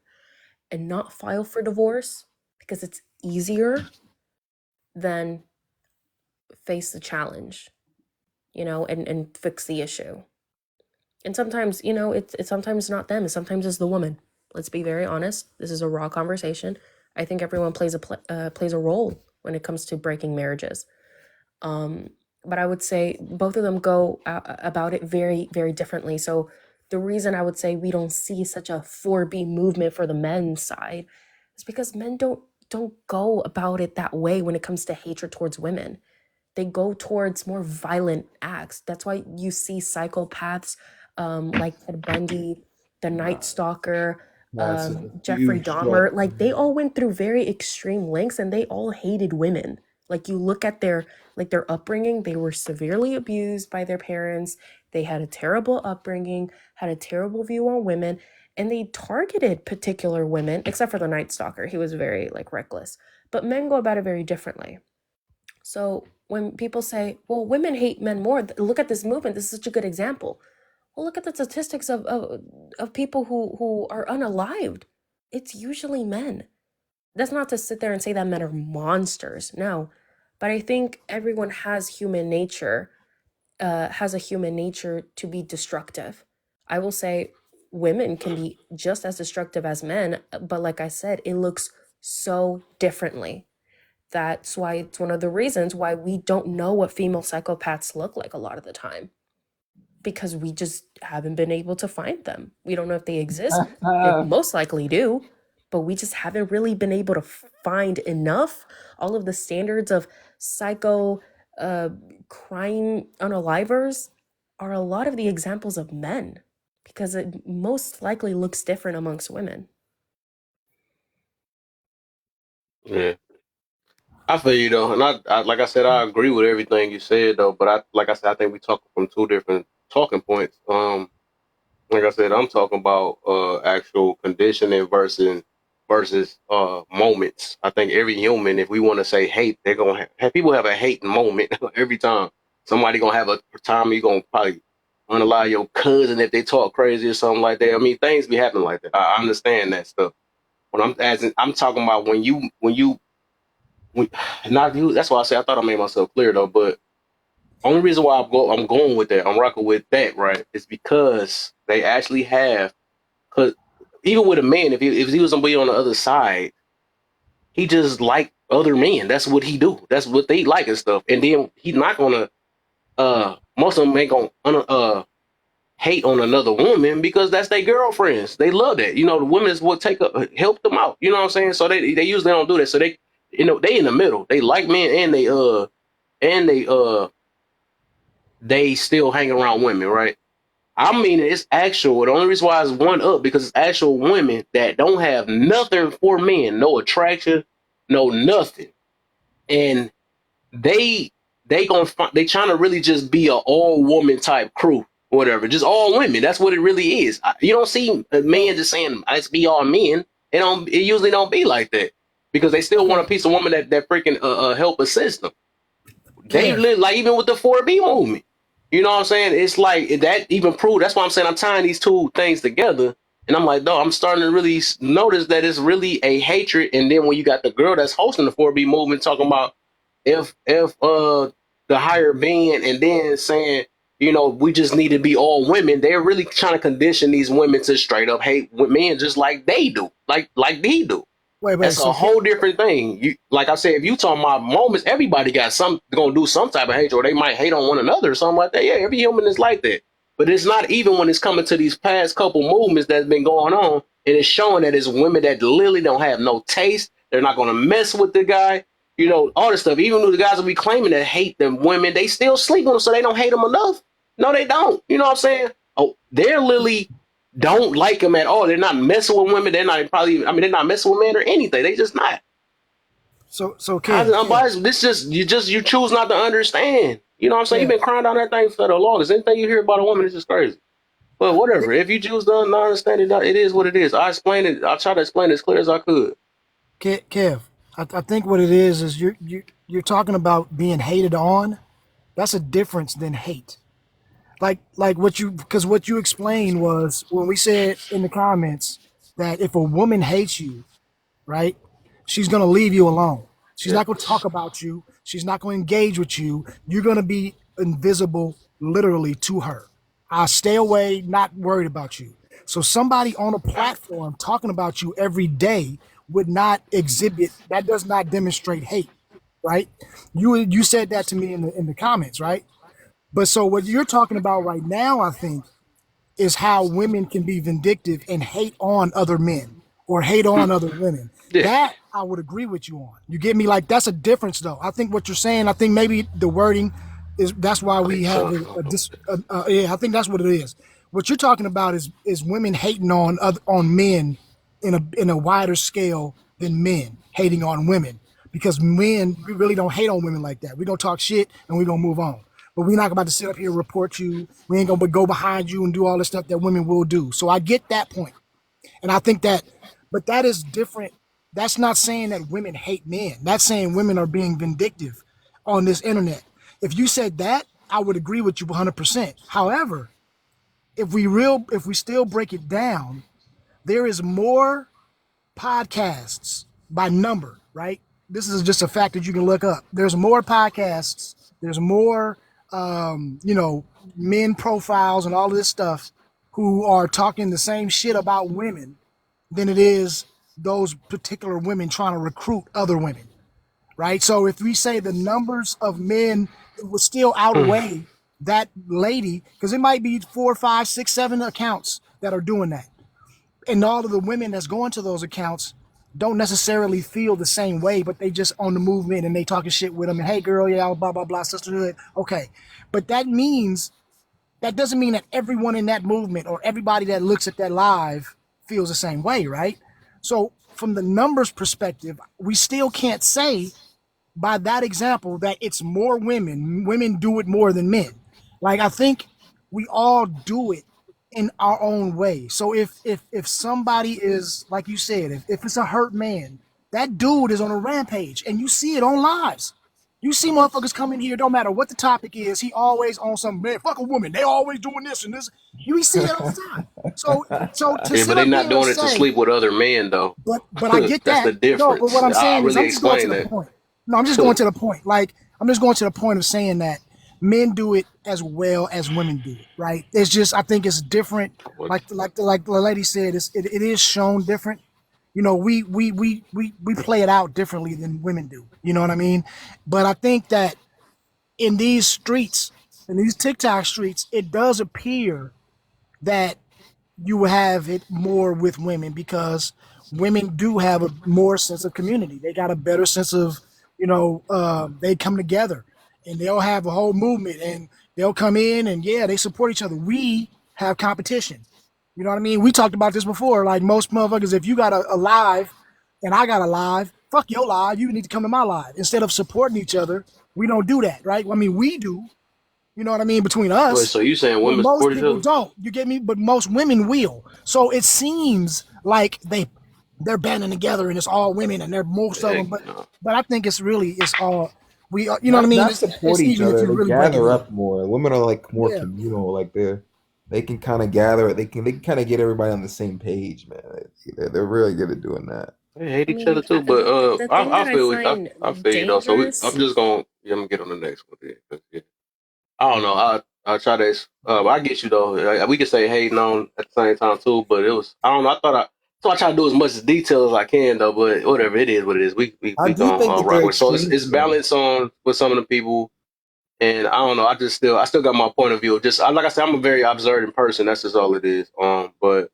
and not file for divorce because it's easier than face the challenge, and fix the issue. And sometimes, it's sometimes not them. Sometimes it's the woman. Let's be very honest. This is a raw conversation. I think everyone plays a role when it comes to breaking marriages. But I would say both of them go about it very, very differently. So the reason I would say we don't see such a 4B movement for the men's side is because men don't go about it that way when it comes to hatred towards women. They go towards more violent acts. That's why you see psychopaths like Ted Bundy, the Night Stalker, That's a Jeffrey huge struggle. Dahmer. Like, they all went through very extreme lengths and they all hated women. Like, you look at their upbringing, they were severely abused by their parents. They had a terrible upbringing, had a terrible view on women, and they targeted particular women, except for the Night Stalker. He was very reckless. But men go about it very differently. So when people say, well, women hate men more, look at this movement. This is such a good example. Well, look at the statistics of people who are unalived. It's usually men. That's not to sit there and say that men are monsters. No. But I think everyone has a human nature to be destructive. I will say women can be just as destructive as men, but like I said, it looks so differently. That's why it's one of the reasons why we don't know what female psychopaths look like a lot of the time, because we just haven't been able to find them. We don't know if they exist. They most likely do, but we just haven't really been able to find enough. All of the standards of psycho crime unalivers are a lot of the examples of men, because it most likely looks different amongst women. Yeah, I feel you though, and I like I said, I agree with everything you said though. But I think we talk from two different talking points. Like I said, I'm talking about actual conditioning versus moments. I think every human, if we want to say hate, they're gonna have people have a hate moment every time. Somebody gonna have a time you're gonna probably unallow your cousin if they talk crazy or something like that. I mean, things be happening like that. I understand that stuff. When I'm talking about when, not you. That's why I say I thought I made myself clear though. But only reason why I'm going with that, I'm rocking with that, right? Is because they actually have. Cause even with a man, if he was somebody on the other side, He just like other men. That's what he do. That's what they like and stuff. And then he's not gonna. Most of them ain't gonna hate on another woman because that's their girlfriends. They love that. You know, the women will help them out. You know what I'm saying? So they usually don't do that. So they, they in the middle. They like men and they still hang around women, right? I mean, it's actual. The only reason why it's one up because it's actual women that don't have nothing for men, no attraction, no nothing, and they they trying to really just be a all woman type crew, whatever, just all women. That's what it really is. You don't see a man just saying let's be all men. It usually don't be like that because they still want a piece of woman that freaking help assist them. They live like even with the 4B movement. You know what I'm saying? It's like that even proved. That's why I'm saying I'm tying these two things together. And I'm like, no, I'm starting to really notice that it's really a hatred. And then when you got the girl that's hosting the 4B movement talking about if the higher being and then saying, we just need to be all women, they're really trying to condition these women to straight up hate men just like they do, like they do. Wait, That's so a whole different thing. You, like I said, if you talking about moments, everybody got gonna do some type of hate, or they might hate on one another or something like that. Yeah, every human is like that. But it's not even when it's coming to these past couple movements that's been going on, and it's showing that it's women that literally don't have no taste. They're not gonna mess with the guy. All this stuff. Even though the guys will be claiming that hate them women, they still sleep with them, so they don't hate them enough. No, they don't. You know what I'm saying? Oh, they're literally don't like them at all. They're not messing with women. They're not they're not messing with men or anything. They just not. So I'm biased. You choose not to understand. You know what I'm saying? You've been crying down that thing for the longest. Anything you hear about a woman is just crazy. But whatever. If you choose to not understand it, it is what it is. I explained it. I try to explain it as clear as I could. Kev, I think what it is you're talking about being hated on. That's a difference than hate. Like what you explained was when we said in the comments that if a woman hates you, right, she's gonna leave you alone. She's not gonna talk about you. She's not gonna engage with you. You're gonna be invisible, literally, to her. I'll stay away, not worried about you. So somebody on a platform talking about you every day would not exhibit. That does not demonstrate hate, right? You said that to me in the comments, right? But so what you're talking about right now, I think, is how women can be vindictive and hate on other men or hate on other women. That I would agree with you on. You get me? Like, that's a difference, though. I think what you're saying, I think maybe the wording that's why we have I think that's what it is. What you're talking about is women hating on men in a wider scale than men hating on women, because men, we really don't hate on women like that. We're gonna talk shit and we're gonna move on. But we're not about to sit up here and report you. We ain't gonna go behind you and do all the stuff that women will do. So I get that point. And I think that, but that is different. That's not saying that women hate men. That's saying women are being vindictive on this internet. If you said that, I would agree with you 100%. However, if we still break it down, there is more podcasts by number, right? This is just a fact that you can look up. There's more podcasts. There's more, men profiles and all of this stuff who are talking the same shit about women than it is those particular women trying to recruit other women, right? So if we say the numbers of men will still outweigh that lady, because it might be 4, 5, 6, 7 accounts that are doing that. And all of the women that's going to those accounts don't necessarily feel the same way, but they just on the movement and they talking shit with them and, hey girl, yeah, blah, blah, blah, sisterhood. Okay. But that doesn't mean that everyone in that movement or everybody that looks at that live feels the same way, right? So from the numbers perspective, we still can't say by that example that it's more women do it more than men. Like, I think we all do it in our own way. So if somebody is, like you said, if it's a hurt man, that dude is on a rampage and you see it on lives. You see motherfuckers come in here, don't matter what the topic is, he always on some, man, fuck a woman. They always doing this and this. You see it all the time. So to but they're not doing it to sleep with other men, though. But I get that. That's the difference. No, but what I'm saying is, I'm just going to the point. No, I'm just going to the point. Like, I'm just going to the point of saying that men do it as well as women do it, right? It's just, I think it's different. Like the lady said, it is shown different. you know, we play it out differently than women do. You know what I mean? But I think that in these streets, in these TikTok streets, it does appear that you have it more with women because women do have a more sense of community. They got a better sense of, they come together and they'll have a whole movement and they'll come in and yeah, they support each other. We have competition. You know what I mean? We talked about this before. Like most motherfuckers, if you got a live and I got a live, fuck your live. You need to come to my live. Instead of supporting each other, we don't do that, right? I mean, we do. You know what I mean? Between Wait, us, so you saying but women most support each people other? don't. You get me? But most women will. So it seems like they're banding together and it's all women and they're most of them. Heck But no. but I think it's all we. You know what I Not mean? not It's support each even if other. you They really break it gather down. up more. Women are like more Yeah. communal. Like they can kind of gather. They can kind of get everybody on the same page, man. They're really good at doing that. They hate I each other mean, too, but the thing that I I feel find I feel you though. So I'm dangerous. just gonna I'm gonna get on the next one. Then, 'cause, yeah. I don't know. I try to. I get you though. We can say hating on at the same time too, but it was. I don't know. So I try to do as much as detail as I can though. But whatever it is, what it is. I We do gonna think that rock they're with. It. So extremes it's though. balance on with some of the people, and I don't know. I still got my point of view. Just like I said, I'm a very observant person. That's just all it is. But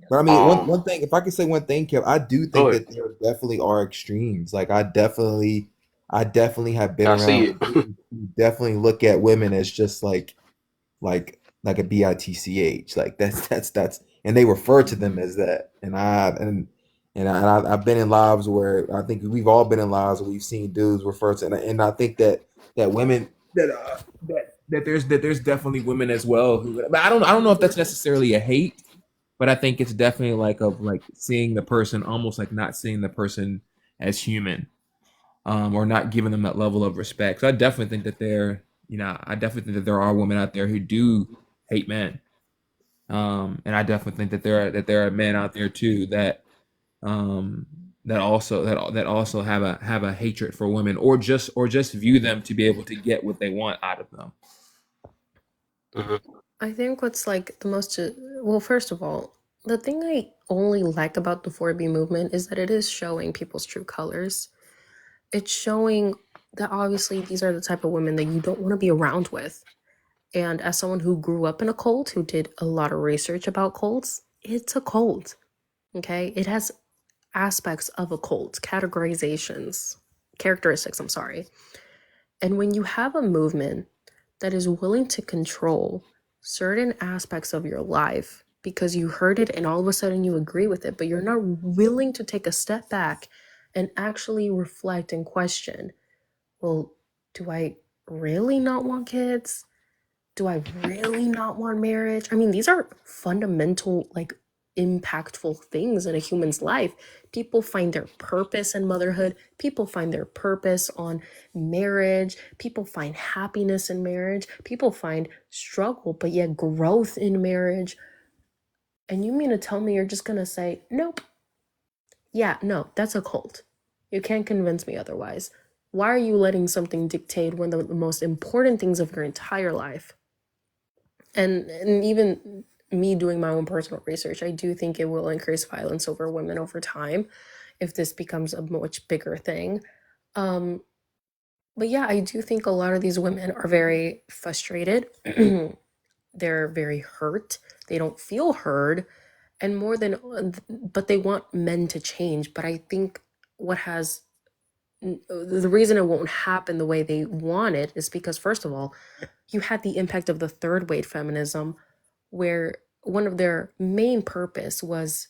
But I mean, one um, one thing, if I could say one thing, Kev, I do go think ahead. that there definitely are extremes. Like I definitely have been I around see it. men who definitely look at women as just like a bitch. Like that's and they refer to them as that. I've been in lives where I think we've all been in lives where we've seen dudes refer to, and I think that women that there's definitely women as well who, but I don't know if that's necessarily a hate, but I think it's definitely like seeing the person almost like not seeing the person as human, or not giving them that level of respect. So I definitely think that I definitely think that there are women out there who do hate men. And I definitely think that there are men out there too um, that also have a hatred for women, or just view them to be able to get what they want out of them. Mhm. I think what's like the most, well, first of all, the thing I only like about the 4B movement is that it is showing people's true colors. It's showing that obviously these are the type of women that you don't want to be around with. And as someone who grew up in a cult, who did a lot of research about cults, it's a cult. Okay? It has aspects of a cult, characteristics, I'm sorry. And when you have a movement that is willing to control certain aspects of your life because you heard it and all of a sudden you agree with it, but you're not willing to take a step back and actually reflect and question, well, do I really not want kids? Do I really not want marriage? I mean, these are fundamental, like impactful things in a human's life. People find their purpose in motherhood. People find their purpose on marriage. People find happiness in marriage. People find struggle, but yet growth in marriage. And you mean to tell me you're just going to say, nope. Yeah, no, that's a cult. You can't convince me otherwise. Why are you letting something dictate one of the most important things of your entire life? And even me doing my own personal research, I do think it will increase violence over women over time if this becomes a much bigger thing. But yeah, I do think a lot of these women are very frustrated. They're very hurt. They don't feel heard. And but they want men to change. But I think the reason it won't happen the way they want it is because, first of all, you had the impact of the third wave feminism, where one of their main purpose was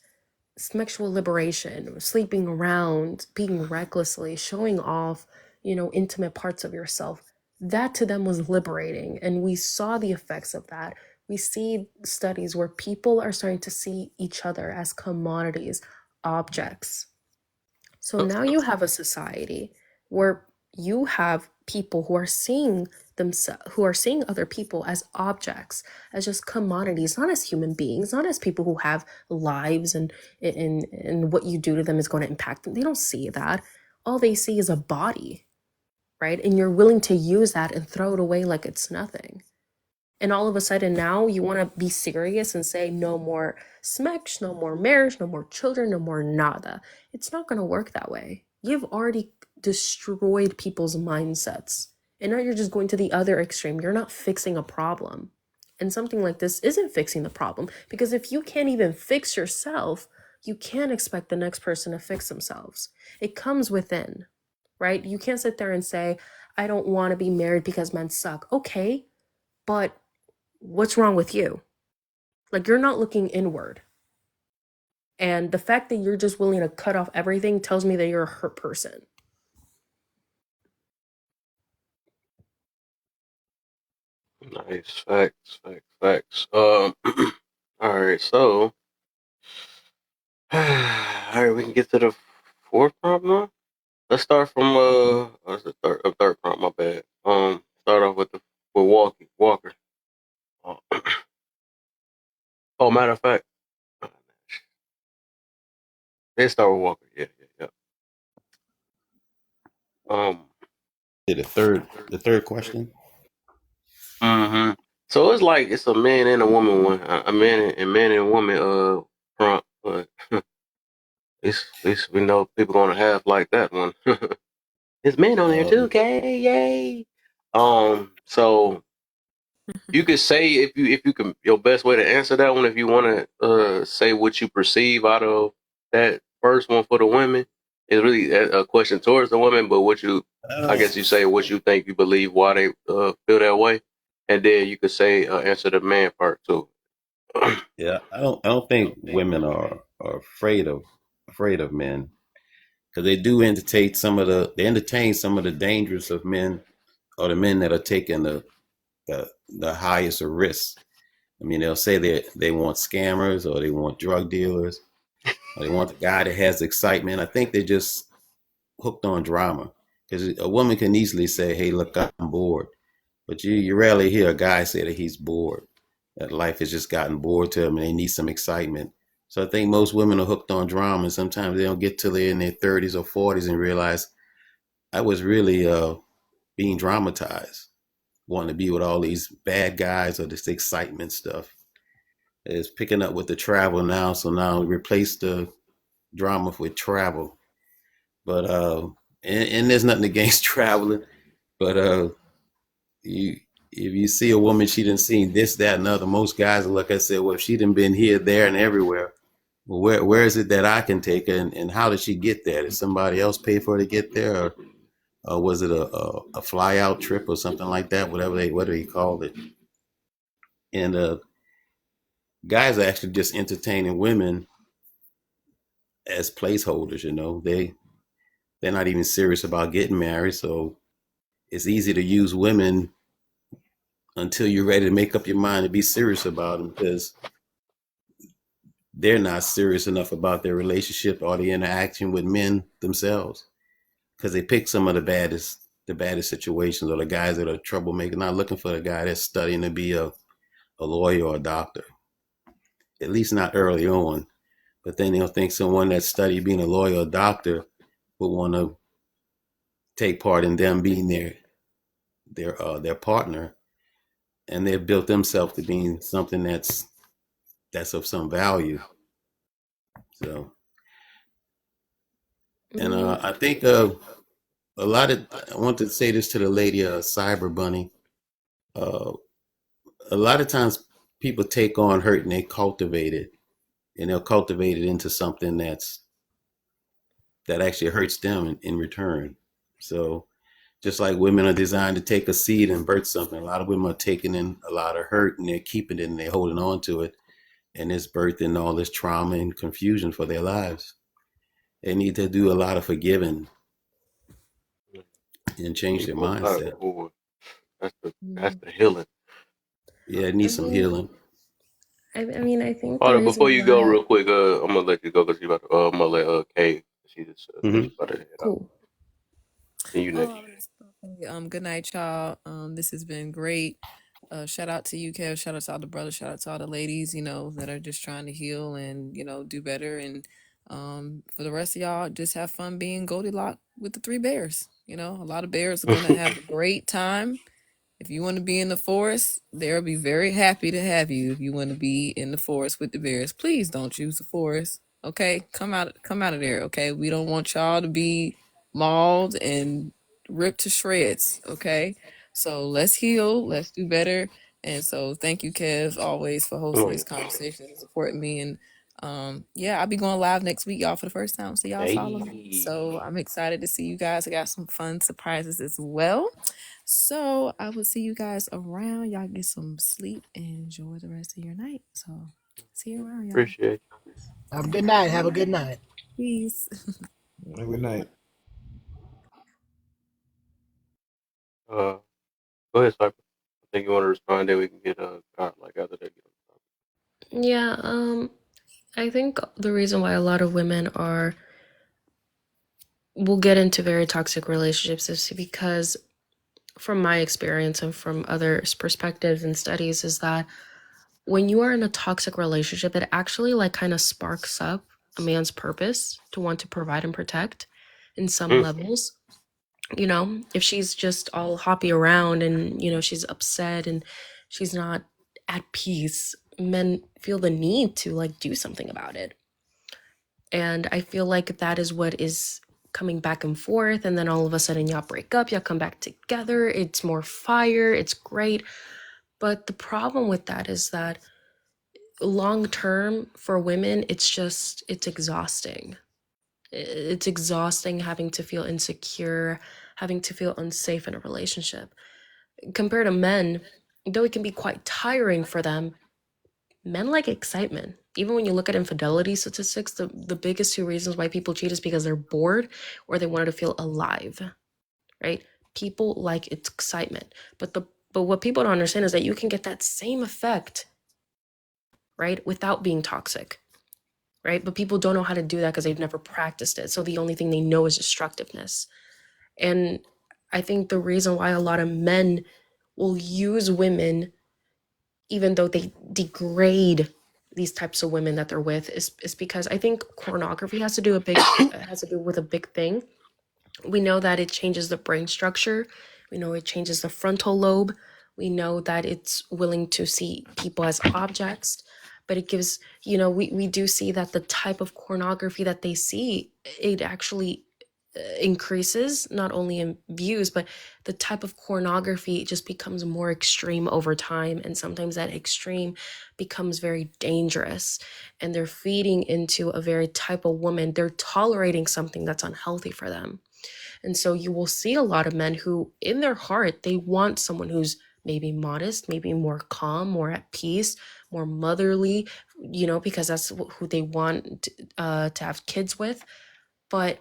sexual liberation, sleeping around, being recklessly, showing off, intimate parts of yourself. That to them was liberating. And we saw the effects of that. We see studies where people are starting to see each other as commodities, objects. So now you have a society where you have people who are seeing other people as objects, as just commodities, not as human beings, not as people who have lives and what you do to them is going to impact them. They don't see that. All they see is a body, right? And you're willing to use that and throw it away like it's nothing. And all of a sudden now you want to be serious and say no more smesh, no more marriage, no more children, no more nada. It's not going to work that way. You've already destroyed people's mindsets. And now you're just going to the other extreme. You're not fixing a problem. And something like this isn't fixing the problem, because if you can't even fix yourself, you can't expect the next person to fix themselves. It comes within, right? You can't sit there and say, I don't want to be married because men suck. Okay, but what's wrong with you? Like, you're not looking inward. And the fact that you're just willing to cut off everything tells me that you're a hurt person. Nice. Facts. All right, so all right, we can get to the fourth prompt now. Let's start from what's the third prompt, my bad. Start off with Walker. Uh, oh, matter of fact, let's start with Walker. Yeah. The third question. So it's like it's a man and a woman one, a man and a woman prompt, but at least we know people gonna have like that one. There's men on there too, okay, yay. So you could say if you can, your best way to answer that one, if you want to say what you perceive out of that first one for the women, is really a question towards the women, but what you, I guess you say what you think, you believe, why they feel that way, and then you could say answer the man part too. Yeah, I don't think women are afraid of men, because they do entertain some of the dangers of men, or the men that are taking the highest of risks. I mean, they'll say they want scammers, or they want drug dealers, or they want the guy that has excitement. I think they're just hooked on drama, because a woman can easily say, "Hey, look, I'm bored," but you rarely hear a guy say that he's bored, that life has just gotten bored to them and they need some excitement. So I think most women are hooked on drama, and sometimes they don't get till they're in their 30s or 40s and realize I was really being dramatized, wanting to be with all these bad guys or this excitement stuff. It's picking up with the travel now, so now replace the drama with travel. But and there's nothing against traveling, but you if you see a woman, she done seen this, that, and other. Most guys look and say, well, if she done been here, there, and everywhere, well, where is it that I can take her, and how did she get there? Did somebody else pay for her to get there, or was it a fly out trip or something like that? Whatever they called it. And guys are actually just entertaining women as placeholders. They're not even serious about getting married, so it's easy to use women until you're ready to make up your mind to be serious about them, because they're not serious enough about their relationship or the interaction with men themselves, because they pick some of the baddest situations, or the guys that are troublemakers, not looking for the guy that's studying to be a lawyer or a doctor, at least not early on. But then they'll think someone that studied being a lawyer or a doctor would want to take part in them being their partner, and they've built themselves to being something that's of some value. So, and I think a lot of, I want to say this to the lady, Cyber Bunny. A lot of times people take on hurt and they cultivate it, and they'll cultivate it into something that actually hurts them in return. So just like women are designed to take a seed and birth something, a lot of women are taking in a lot of hurt and they're keeping it and they're holding on to it, and it's birthing all this trauma and confusion for their lives. They need to do a lot of forgiving and change their mindset. That's the healing. Yeah, it needs some healing. I mean, I think Hold on, before you go, real quick, I'm gonna let you go because you about to. I'm gonna let Kay. She just she's about to head out. And you next. Good night, y'all. This has been great. Shout out to you, Kev. Shout out to all the brothers. Shout out to all the ladies, that are just trying to heal and, do better. And for the rest of y'all, just have fun being Goldilocks with the three bears. A lot of bears are going to have a great time. If you want to be in the forest, they'll be very happy to have you. If you want to be in the forest with the bears, please don't choose the forest. Okay, come out of there. Okay, we don't want y'all to be mauled and ripped to shreds. Okay, so let's heal. Let's do better. And so, thank you, Kev, always for hosting Oh, these conversations and supporting me. And yeah, I'll be going live next week, y'all, for the first time. So y'all follow me. So hey. I'm excited to see you guys. I got some fun surprises as well. So I will see you guys around. Y'all get some sleep and enjoy the rest of your night. So see you around, y'all. Appreciate Have a good night. Have a good night. Peace. Good night. you. Go ahead, Cypher. I think you want to respond, then we can get like after that. Yeah, I think the reason why a lot of women will get into very toxic relationships is because, from my experience and from others' perspectives and studies, is that when you are in a toxic relationship, it actually like kind of sparks up a man's purpose to want to provide and protect in some levels. You know, if she's just all hoppy around and, you know, she's upset and she's not at peace, men feel the need to like do something about it. And I feel like that is what is coming back and forth. And then all of a sudden y'all break up, y'all come back together. It's more fire. It's great. But the problem with that is that long term for women, it's exhausting. It's exhausting having to feel insecure, having to feel unsafe in a relationship. Compared to men, though it can be quite tiring for them, men like excitement. Even when you look at infidelity statistics, the biggest two reasons why people cheat is because they're bored or they wanted to feel alive, right? People like excitement. But what people don't understand is that you can get that same effect, right, without being toxic. Right? But people don't know how to do that because they've never practiced it. So the only thing they know is destructiveness. And I think the reason why a lot of men will use women, even though they degrade these types of women that they're with, is because I think pornography has to do with a big thing. We know that it changes the brain structure. We know it changes the frontal lobe. We know that it's willing to see people as objects, but it gives, you know, we do see that the type of pornography that they see, it actually increases not only in views, but the type of pornography just becomes more extreme over time. And sometimes that extreme becomes very dangerous. And they're feeding into a very type of woman. They're tolerating something that's unhealthy for them. And so you will see a lot of men who, in their heart, they want someone who's maybe modest, maybe more calm, more at peace, more motherly, you know, because that's who they want to have kids with. But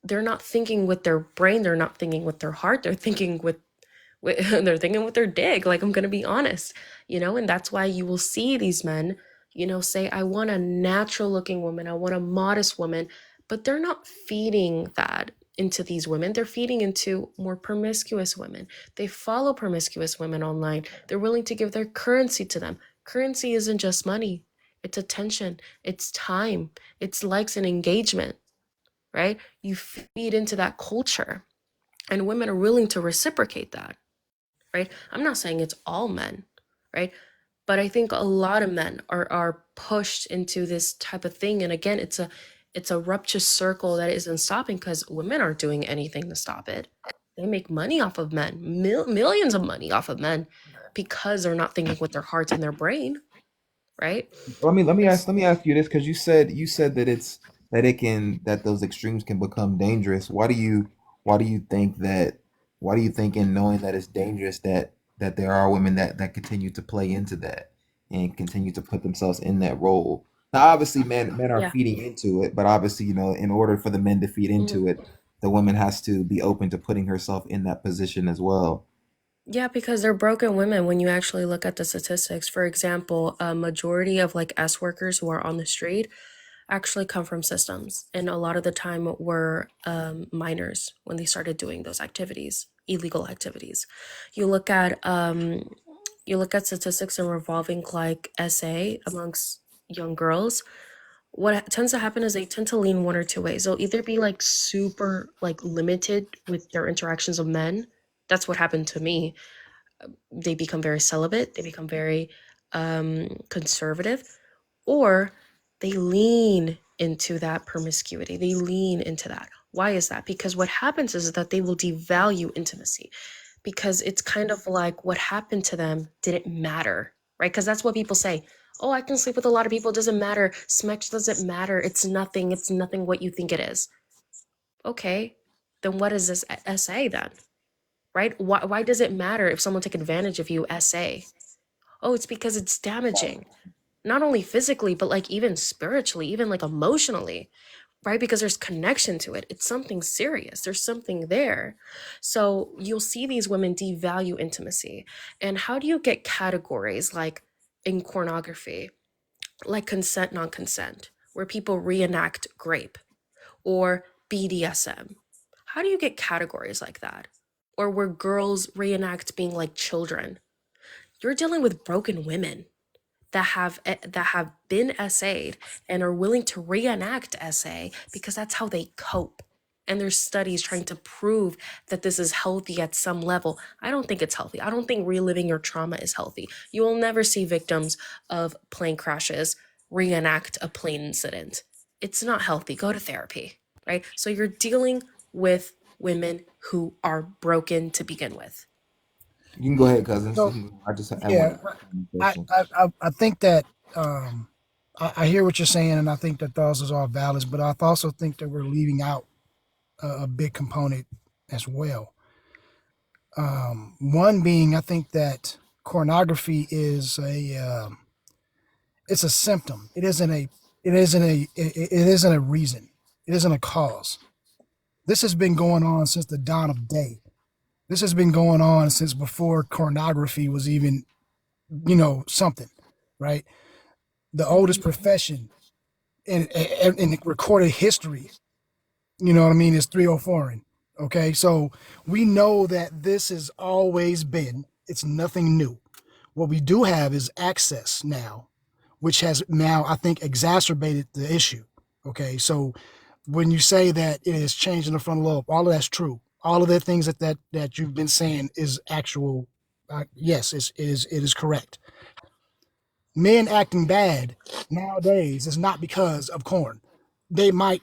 they're not thinking with their brain. They're not thinking with their heart. They're thinking with they're thinking with their dick. Like, I'm going to be honest, you know, and that's why you will see these men, you know, say, I want a natural looking woman. I want a modest woman, but they're not feeding that into these women. They're feeding into more promiscuous women. They follow promiscuous women online. They're willing to give their currency to them. Currency isn't just money. It's attention. It's time. It's likes and engagement, right? You feed into that culture and women are willing to reciprocate that. Right? I'm not saying it's all men, right? But I think a lot of men are pushed into this type of thing. And again, it's a rupturous circle that isn't stopping because women aren't doing anything to stop it. They make money off of men, millions of money off of men because they're not thinking with their hearts and their brain, right? Let me ask you this, because you said that those extremes can become dangerous. Why do you think in knowing that it's dangerous that there are women that continue to play into that and continue to put themselves in that role? Now obviously men are Yeah. feeding into it, but obviously, in order for the men to feed into it, the woman has to be open to putting herself in that position as well. Yeah, because they're broken women when you actually look at the statistics. For example, a majority of like S workers who are on the street actually come from systems. And a lot of the time were minors when they started doing those activities, illegal activities. You look at statistics involving like SA amongst young girls. What tends to happen is they tend to lean one or two ways. They'll either be like super like limited with their interactions with men. That's what happened to me. they become very celibate, they become very conservative, or they lean into that promiscuity. They lean into that. Why is that? Because what happens is that they will devalue intimacy, because it's kind of like what happened to them didn't matter, right? Because that's what people say. Oh, I can sleep with a lot of people. It doesn't matter. Smex doesn't matter. It's nothing. It's nothing what you think it is. Okay, then what is this SA then? Right? Why does it matter if someone take advantage of you, SA? Oh, it's because it's damaging. Not only physically, but like even spiritually, even like emotionally, right? Because there's connection to it. It's something serious. There's something there. So you'll see these women devalue intimacy. And how do you get categories like in pornography, like consent, non-consent, where people reenact grape, or BDSM? How do you get categories like that? Or where girls reenact being like children? You're dealing with broken women that have been SA'd and are willing to reenact SA because that's how they cope. And there's studies trying to prove that this is healthy at some level. I don't think it's healthy. I don't think reliving your trauma is healthy. You will never see victims of plane crashes reenact a plane incident. It's not healthy. Go to therapy, right? So you're dealing with women who are broken to begin with. You can go ahead, cousins. So, I just yeah, I think that I hear what you're saying, and I think that those are all valid, but I also think that we're leaving out a big component as well. One being, I think that pornography is it's a symptom. It isn't a reason. It isn't a cause. This has been going on since the dawn of day. This has been going on since before pornography was even, something, right? The oldest profession in recorded history, is 304. Okay, so we know that this has always been, it's nothing new. What we do have is access now, which has now, I think, exacerbated the issue. Okay, so when you say that it is changing the frontal lobe, all of that's true. All of the things that you've been saying is actual. Yes, it is correct. Men acting bad nowadays is not because of corn. It might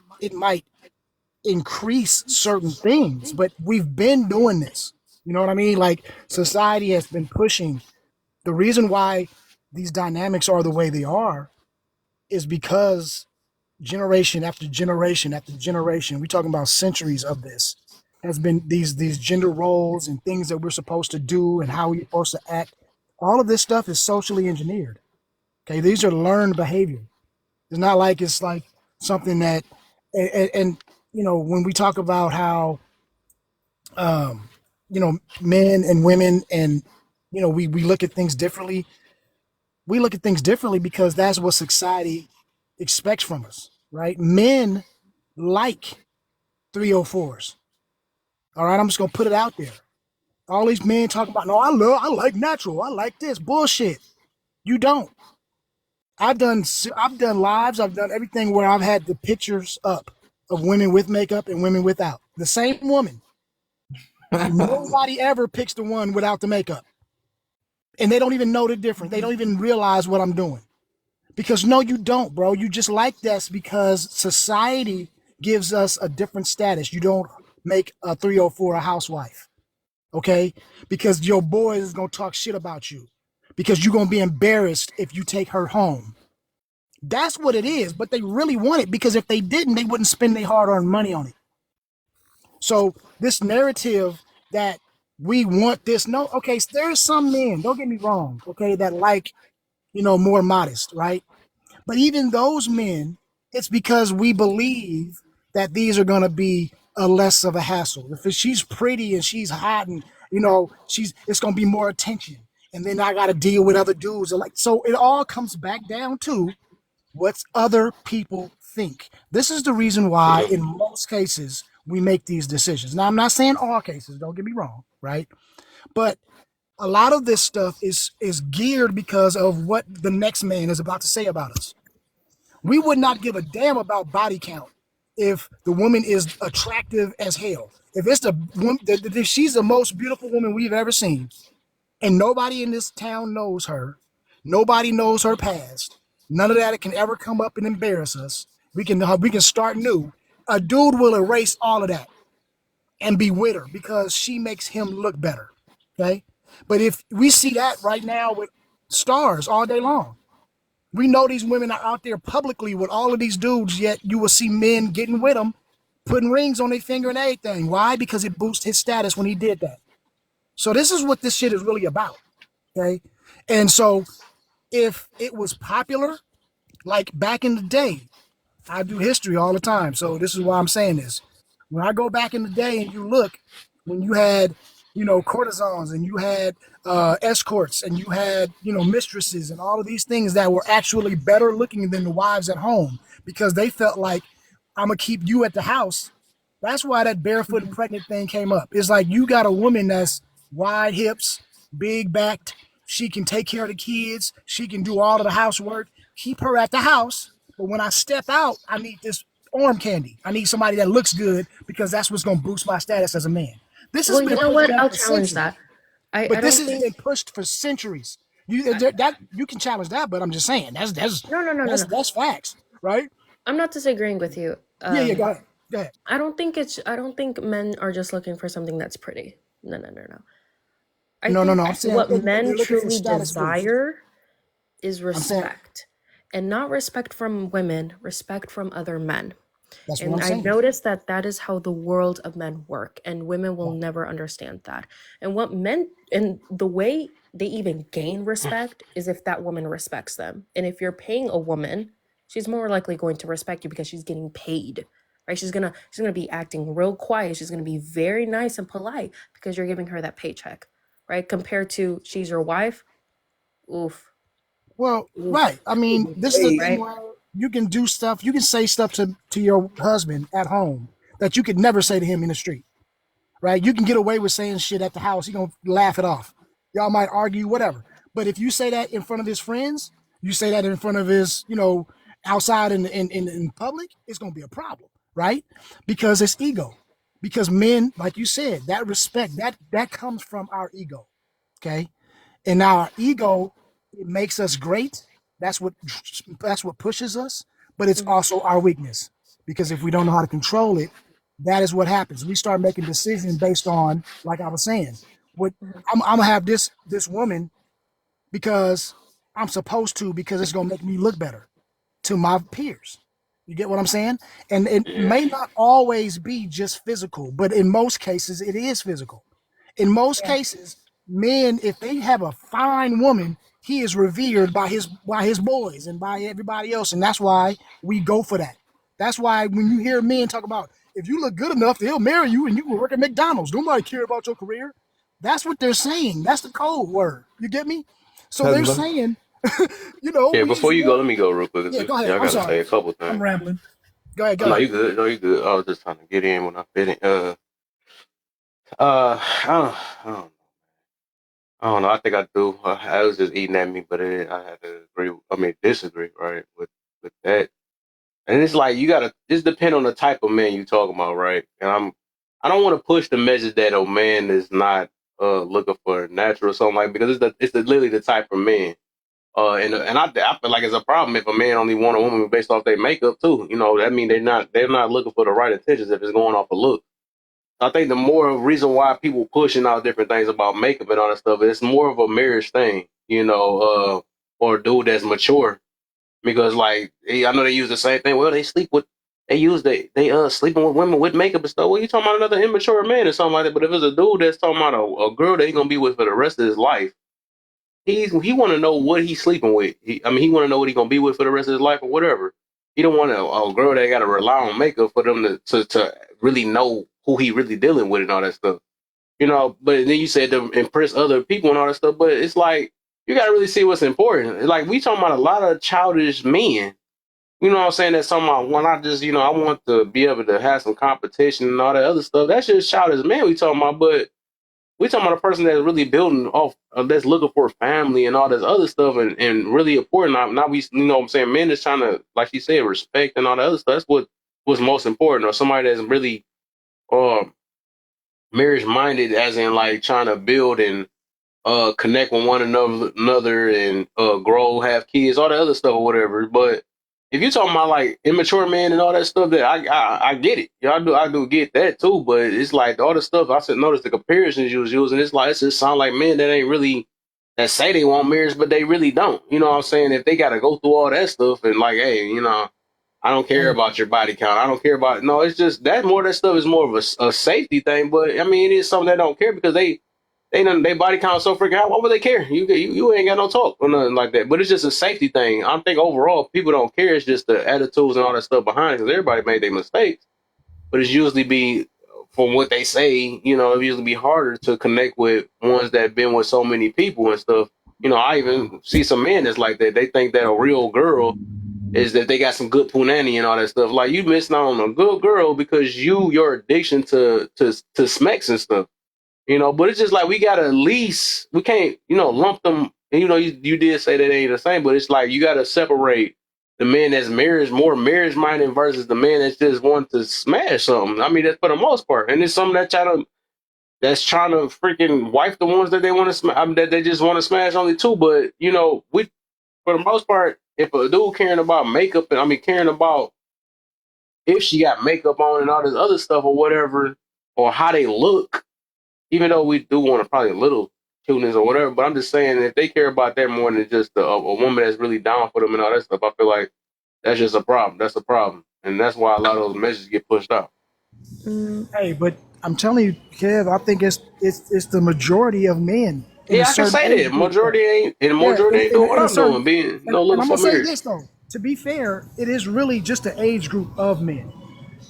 increase certain things, but we've been doing this. You know what I mean? Like, society has been pushing. The reason why these dynamics are the way they are is because generation after generation after generation, we're talking about centuries of this, has been these gender roles and things that we're supposed to do and how we're supposed to act. All of this stuff is socially engineered. Okay, these are learned behavior. It's not like it's like something that, and when we talk about how, men and women and, we look at things differently. We look at things differently because that's what society expects from us, right? Men like 304s. All right, I'm just gonna put it out there. All these men talking about, no, I like natural, I like this bullshit. You don't. I've done lives, I've done everything where I've had the pictures up of women with makeup and women without. The same woman. Nobody ever picks the one without the makeup. And they don't even know the difference. They don't even realize what I'm doing. Because no, you don't, bro. You just like this because society gives us a different status. You don't make a 304 a housewife, okay? Because your boy is going to talk shit about you. Because you're going to be embarrassed if you take her home. That's what it is. But they really want it because if they didn't, they wouldn't spend their hard-earned money on it. So this narrative that we want this, no, okay, so there's some men, don't get me wrong, okay, that like, more modest, right? But even those men, it's because we believe that these are going to be a less of a hassle. If she's pretty and she's hot and, it's going to be more attention. And then I got to deal with other dudes. So it all comes back down to what's other people think. This is the reason why in most cases we make these decisions. Now, I'm not saying all cases, don't get me wrong, right? But a lot of this stuff is geared because of what the next man is about to say about us. We would not give a damn about body count if the woman is attractive as hell. If it's if she's the most beautiful woman we've ever seen, And nobody in this town knows her. Nobody knows her past. None of that can ever come up and embarrass us. We can start new. A dude will erase all of that and be with her because she makes him look better. Okay? But if we see that right now with stars all day long, we know these women are out there publicly with all of these dudes, yet you will see men getting with them, putting rings on their finger and everything. Why? Because it boosts his status when he did that. So this is what this shit is really about. Okay? And so if it was popular, like back in the day, I do history all the time, so this is why I'm saying this. When I go back in the day and you look, when you had, courtesans and you had escorts and you had, mistresses and all of these things that were actually better looking than the wives at home because they felt like, I'm going to keep you at the house. That's why that barefoot and pregnant thing came up. It's like you got a woman that's wide hips, big backed. She can take care of the kids. She can do all of the housework. Keep her at the house. But when I step out, I need this arm candy. I need somebody that looks good because that's what's going to boost my status as a man. This has Well, been you know pushed what? back I'll for challenge centuries. that. I But this don't has think. been pushed for centuries. You can challenge that, but I'm just saying No. that's facts, right? I'm not disagreeing with you. Yeah. Go ahead. I don't think men are just looking for something that's pretty. No. I No. think I'm saying what they're men looking for truly status boost. desire is I'm saying respect. And not respect from women, respect from other men. that's what And I'm I've saying. noticed that is how the world of men work, and women will never understand that. And what men, and the way they even gain respect is if that woman respects them. And if you're paying a woman, she's more likely going to respect you because she's getting paid, right? She's gonna be acting real quiet. She's gonna be very nice and polite because you're giving her that paycheck, right? Compared to she's your wife, oof, Well, oof, right. I mean, this is the thing right? where you can do stuff, you can say stuff to your husband at home that you could never say to him in the street, right? You can get away with saying shit at the house. He's going to laugh it off. Y'all might argue, whatever. But if you say that in front of his friends, you say that in front of his, outside in public, it's going to be a problem, right? Because it's ego. Because men, like you said, that respect, that comes from our ego, okay? And now our ego, it makes us great. That's what pushes us, but it's also our weakness. Because if we don't know how to control it, that is what happens. We start making decisions based on, like I was saying, what I'm gonna have this woman because I'm supposed to, because it's gonna make me look better to my peers. You get what I'm saying? And it Yeah. may not always be just physical, but in most cases it is physical. In most cases, men, if they have a fine woman, he is revered by his boys and by everybody else. And that's why we go for that. That's why when you hear men talk about, if you look good enough, they'll marry you and you will work at McDonald's. Nobody care about your career. That's what they're saying. That's the code word. You get me? So they're Husband. saying, Yeah, we just before you go, want. let me go real quick. Yeah, go ahead. Yeah, I I'm gotta sorry. say a couple I'm things. rambling. Go ahead. Oh, no, you good. No, you good. I was just trying to get in when I fit in. I don't know. I think I do. I was just eating at me, but I had to agree. I mean, disagree, right, with that. And it's like you gotta. Just depend on the type of man you talking about, right? And I don't want to push the message that a man is not looking for natural or something like, because literally the type of man. And I feel like it's a problem if a man only want a woman based off their makeup too. That mean they're not looking for the right intentions if it's going off a look. I think the more reason why people pushing out different things about makeup and all that stuff, it's more of a marriage thing, or a dude that's mature. Because I know they use the same thing. Well, they sleeping with women with makeup and stuff. Well, you talking about another immature man or something like that. But if it's a dude that's talking about a girl that he's gonna be with for the rest of his life, he want to know what he's sleeping with. He want to know what he's gonna be with for the rest of his life or whatever. He don't want a girl that got to rely on makeup for them to really know who he really dealing with and all that stuff. But then you said to impress other people and all that stuff. But it's like you got to really see what's important. Like we talking about a lot of childish men. You know what I'm saying? That's talking about when I just I want to be able to have some competition and all that other stuff. That's just childish man we talking about. But we talking about a person that's really building off, that's looking for a family and all this other stuff, and really important. Now we, what I'm saying, men is trying to, like she said, respect and all that other stuff. That's what's most important. Or somebody that's really, marriage minded, as in like trying to build and connect with one another and grow, have kids, all that other stuff or whatever. But if you're talking about like immature men and all that stuff, that I get it. Yeah, I do get that too. But it's like all the stuff I said. Notice the comparisons you was using. It's like it just sound like men that ain't really that say they want marriage, but they really don't. You know what I'm saying? If they got to go through all that stuff and like, hey, you know, I don't care about your body count. I don't care about no. It's just that more that stuff is more of a safety thing. But I mean, it is something that don't care because they body count so freaking high. Why would they care? You ain't got no talk or nothing like that. But it's just a safety thing. I think overall people don't care. It's just the attitudes and all that stuff behind it because everybody made their mistakes. But it's usually be from what they say. You know, it usually be harder to connect with ones that been with so many people and stuff. You know, I even see some men that's like that. They think that a real girl is that they got some good punani and all that stuff. Like you missing out on a good girl because your addiction to smacks and stuff. You know, but it's just like we gotta at least we can't, you know, lump them. And, you know, you did say that ain't the same, but it's like you gotta separate the man that's more marriage minded versus the man that's just want to smash something. I mean, that's for the most part, and it's something that's trying to freaking wife the ones that they want to smash. I mean, that they just want to smash only two. But you know, we for the most part, if a dude caring about makeup and I mean caring about if she got makeup on and all this other stuff or whatever, or how they look, even though we do want to probably a little cuteness or whatever, but I'm just saying if they care about that more than just a woman that's really down for them and all that stuff, I feel like that's just a problem. That's a problem, and that's why a lot of those messages get pushed out. Hey, but I'm telling you, Kev, I think it's the majority of men. Yeah, I can say that majority ain't doing what I'm doing, being looking I'm for gonna say marriage. this though. To be fair, it is really just an age group of men.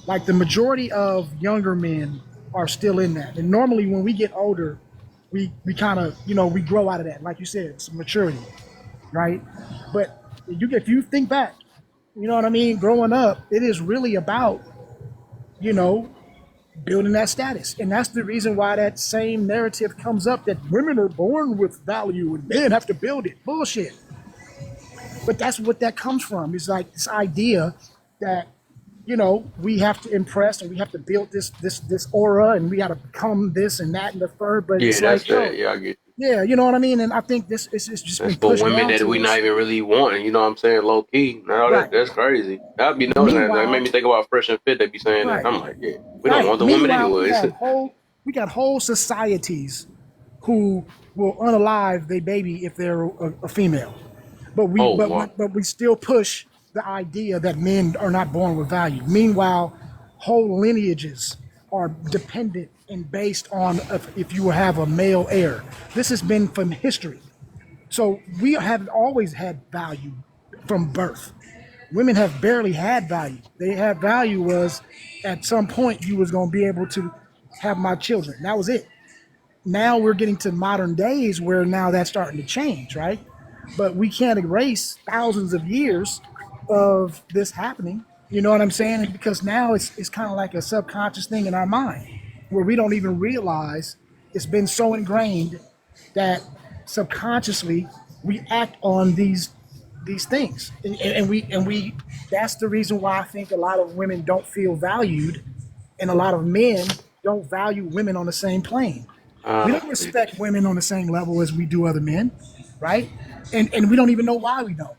Like the majority of younger men are still in that. And normally when we get older, we kind of, you know, we grow out of that. Like you said, it's maturity, right? But if you think back, you know what I mean, growing up, it is really about, you know, building that status. And that's the reason why that same narrative comes up that women are born with value and men have to build it. Bullshit. But that's what that comes from. It's like this idea that, you know, we have to impress and we have to build this aura and we got to become this and that and the third. But Yeah, it's that's like, that. Yeah, I get you. yeah, you know what I mean? And I think it's just That's been for pushed women down that we to not us. even really wanting. You know what I'm saying? Low key. Now Right. that's crazy. I'd be noticing that. It made me think about Fresh and Fit. They be saying Right. that. I'm like, yeah, we don't want the women Meanwhile, anyways. we got whole societies who will unalive their baby if they're a female. But Oh, wow. but we still push the idea that men are not born with value. Meanwhile, whole lineages are dependent and based on if you have a male heir. This has been from history. So we have always had value from birth. Women have barely had value. They had value was at some point you was going to be able to have my children. That was it. Now we're getting to modern days where now that's starting to change, right? But we can't erase thousands of years of this happening. You know what I'm saying? Because now it's kind of like a subconscious thing in our mind where we don't even realize it's been so ingrained that subconsciously we act on these things, and we that's the reason why I think a lot of women don't feel valued, and a lot of men don't value women on the same plane. We don't respect women on the same level as we do other men, right? And we don't even know why we don't.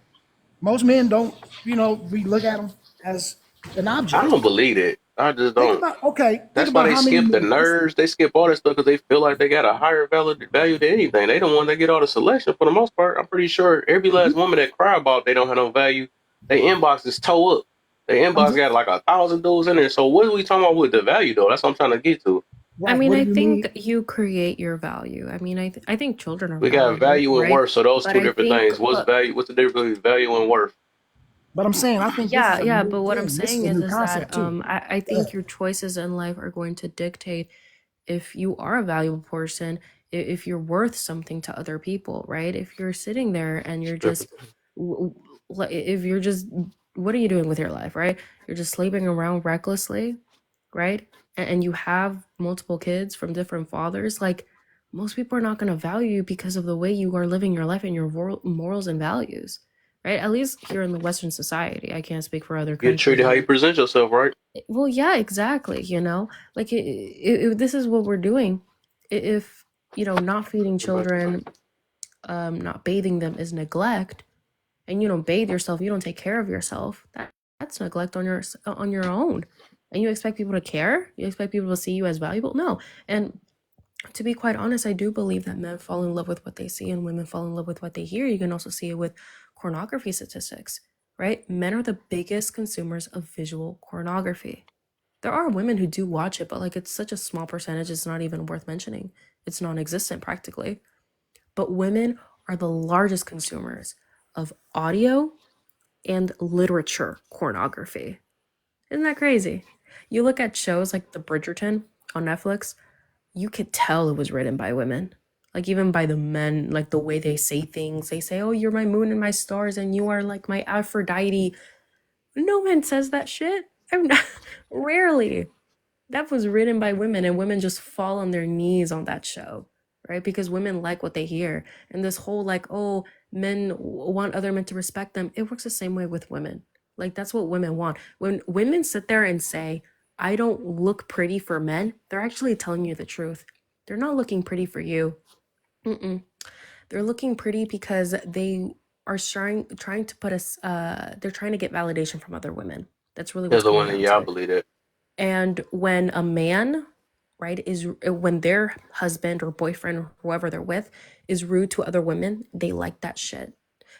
Most men don't, you know, we look at them as an object. I don't believe it. I just don't. That's why they skip the nerves. They skip all that stuff because they feel like they got a higher value than anything. They don't want to get all the selection for the most part. I'm pretty sure every last woman that cry about they don't have no value, their inbox is toe up. Their inbox got like 1,000 dudes in there. So what are we talking about with the value though? That's what I'm trying to get to. I mean, I think you create your value. I mean, I think children are We got value and worth, so those two different things. What's value? What's the difference between value and worth? But I'm saying, I think yeah. But what I'm saying is that I think your choices in life are going to dictate if you are a valuable person, if you're worth something to other people, right? If you're sitting there and you're just, if you're just, what are you doing with your life, right? You're just sleeping around recklessly, right? And you have multiple kids from different fathers, like most people are not going to value you because of the way you are living your life and your morals and values, right? At least here in the Western society. I can't speak for other countries. Get treated how you present yourself, right? Well, yeah, exactly. You know, like this is what we're doing. If not feeding children, not bathing them is neglect, and you don't bathe yourself, you don't take care of yourself, that's neglect on your own. And you expect people to care? You expect people to see you as valuable? No. And to be quite honest, I do believe that men fall in love with what they see and women fall in love with what they hear. You can also see it with pornography statistics, right? Men are the biggest consumers of visual pornography. There are women who do watch it, but like it's such a small percentage, it's not even worth mentioning. It's non-existent practically. But women are the largest consumers of audio and literature pornography. Isn't that crazy? You look at shows like The Bridgerton on Netflix, you could tell it was written by women. Like even by the men, like the way they say things. They say, oh, you're my moon and my stars and you are like my Aphrodite. No man says that shit. Rarely. That was written by women, and women just fall on their knees on that show, right? Because women like what they hear. And this whole like, oh, men want other men to respect them. It works the same way with women. Like that's what women want. When women sit there and say, I don't look pretty for men, they're actually telling you the truth. They're not looking pretty for you. They're looking pretty because they are trying to put us, they're trying to get validation from other women. That's really what's the going one down that y'all to. believe that. And when a man, right, when their husband or boyfriend or whoever they're with is rude to other women, they like that shit.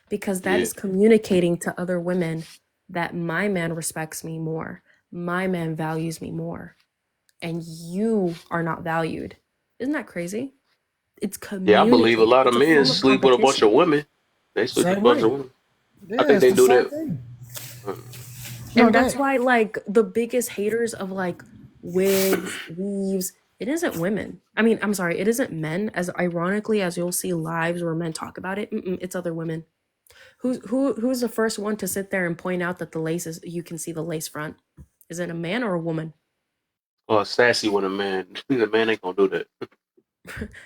Because that is communicating to other women that my man respects me more. My man values me more. And you are not valued. Isn't that crazy? It's Yeah, I believe a communicating. lot of It's a men form of sleep with a bunch competition. of women. They sleep with a Same bunch way. of women. Yeah, I think it's they the do same that. thing. And that's why like the biggest haters of like wigs, weaves, it isn't women. I mean, I'm sorry, it isn't men. As ironically as you'll see lives where men talk about it, it's other women. Who's the first one to sit there and point out that the lace is, you can see the lace front? Is it a man or a woman? Or sassy when a man. The man ain't gonna do that.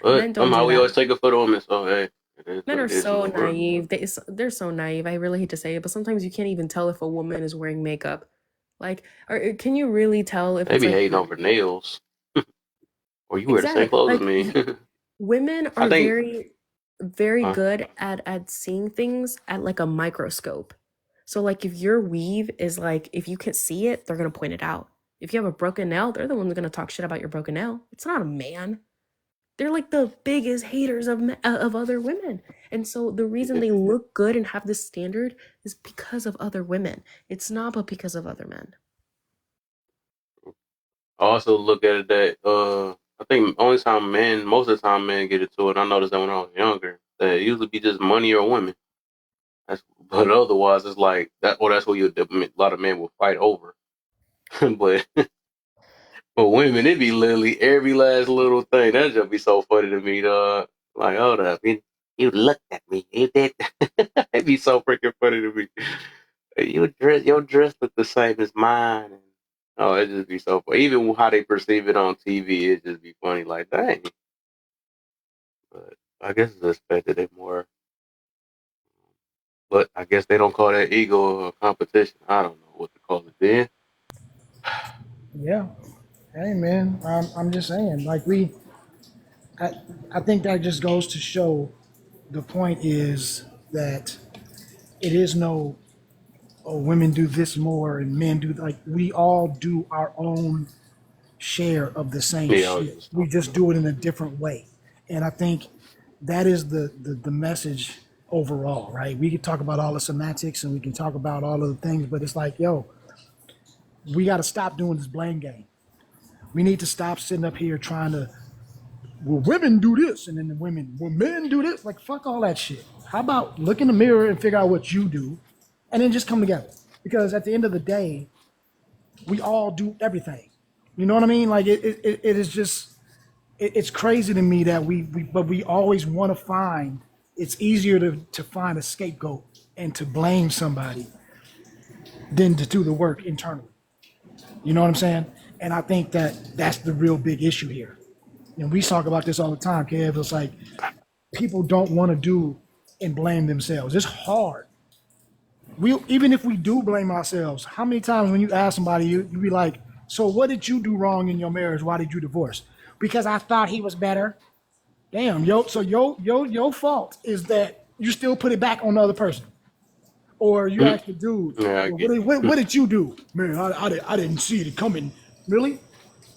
But Men don't somehow do we that. always take it for the women. So hey, it is Men what are it is in so the world. naive. They're so naive. I really hate to say it, but sometimes you can't even tell if a woman is wearing makeup. Like, or can you really tell if They it's be like hating over nails. Or you wear the same exactly clothes as like me. women I are think. very good at seeing things at like a microscope. So like if your weave is like, if you can see it, they're gonna point it out. If you have a broken nail, they're the ones gonna talk shit about your broken nail. It's not a man. They're like the biggest haters of other women. And so the reason they look good and have this standard is because of other women. It's not but because of other men. I also look at it that I think most of the time men get into it. I noticed that when I was younger, that it usually be just money or women. But otherwise, it's like that. Or that's what a lot of men will fight over. But for women, it be literally every last little thing. That just be so funny to me, dog. Like, hold up, you looked at me. You did. It be so freaking funny to me. Your dress look the same as mine. And, oh, it just be so funny. Even how they perceive it on TV, it just be funny. Like, dang. But I guess it's expected they more. But I guess they don't call that ego a competition. I don't know what to call it then. Yeah. Hey man, I'm just saying, like I, I think that just goes to show the point is that it is no, oh, women do this more and men do, like we all do our own share of the same Yeah, I was shit. just We talking just do it in a different way. And I think that is the message overall, right? We could talk about all the semantics and we can talk about all of the things, but it's like, yo, we got to stop doing this blame game. We need to stop sitting up here trying to, well, women do this, and then the women, well, men do this. Like, fuck all that shit. How about look in the mirror and figure out what you do, and then just come together? Because at the end of the day, we all do everything. You know what I mean? Like, it is just, it's crazy to me that but we always want to find, it's easier to find a scapegoat and to blame somebody than to do the work internally. You know what I'm saying? And I think that that's the real big issue here. And we talk about this all the time, Kev. It's like people don't want to do and blame themselves. It's hard. Even if we do blame ourselves, how many times when you ask somebody, you be like, so what did you do wrong in your marriage? Why did you divorce? Because I thought he was better. Damn, so your fault is that you still put it back on the other person, or you ask the dude, Yeah, I well, get what did you do? Man, I didn't see it coming. Really?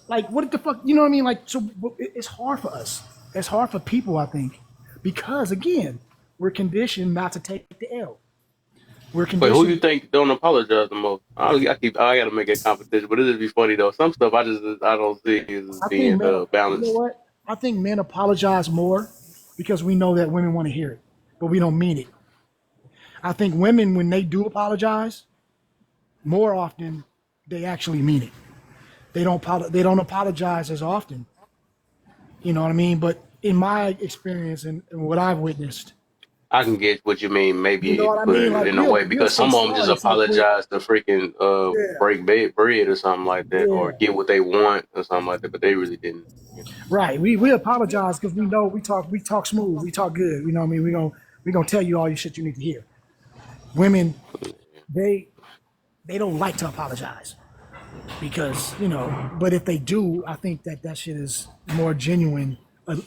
Like, what the fuck? You know what I mean? Like, so it's hard for us. It's hard for people, I think, because again, we're conditioned not to take the L. We're Wait, who you conditioned. think don't apologize the most? I gotta make a competition, but it just be funny though. Some stuff I don't see as I think being men. You know balanced. what? I think men apologize more because we know that women want to hear it, but we don't mean it. I think women, when they do apologize, more often they actually mean it. They don't apologize as often. You know what I mean? But in my experience and what I've witnessed, I can get what you mean, you know maybe what I put mean? it Like in a way we'll because say some of them just sorry so quick. apologize to freaking Yeah, break bread or something like that, or yeah. get what they want or something like that, but they really didn't. You Right. We apologize because we know we talk smooth, we talk good. You know what I mean? We gonna tell you all your shit you need to hear. Women, know. they they don't like to apologize because but if they do, I think that shit is more genuine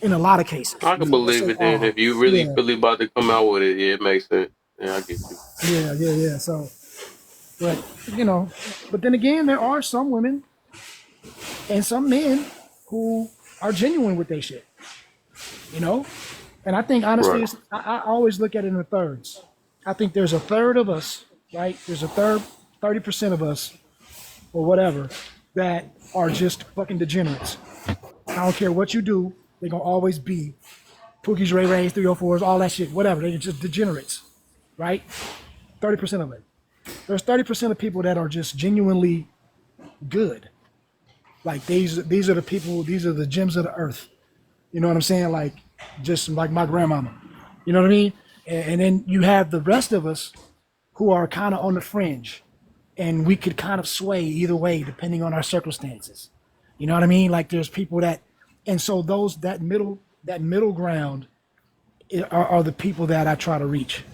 in a lot of cases. I can Let's believe say it then. all. If you really Yeah, really about to come out with it, yeah, it makes sense. Yeah, I get you. yeah. So, but but then again, there are some women and some men who are genuine with their shit. You know, and I think honestly, Right. I always look at it in the thirds. I think there's a third of us, right? There's a third, 30% of us, or whatever, that are just fucking degenerates. I don't care what you do, they're gonna always be Pookie's, Ray Ray's, 304s, all that shit, whatever. They're just degenerates, right? 30% of it. There's 30% of people that are just genuinely good. Like these are the people, these are the gems of the earth. You know what I'm saying? Like just like my grandmama. You know what I mean? And then you have the rest of us who are kind of on the fringe, and we could kind of sway either way depending on our circumstances. You know what I mean? Like there's people that, and so those that middle ground are the people that I try to reach,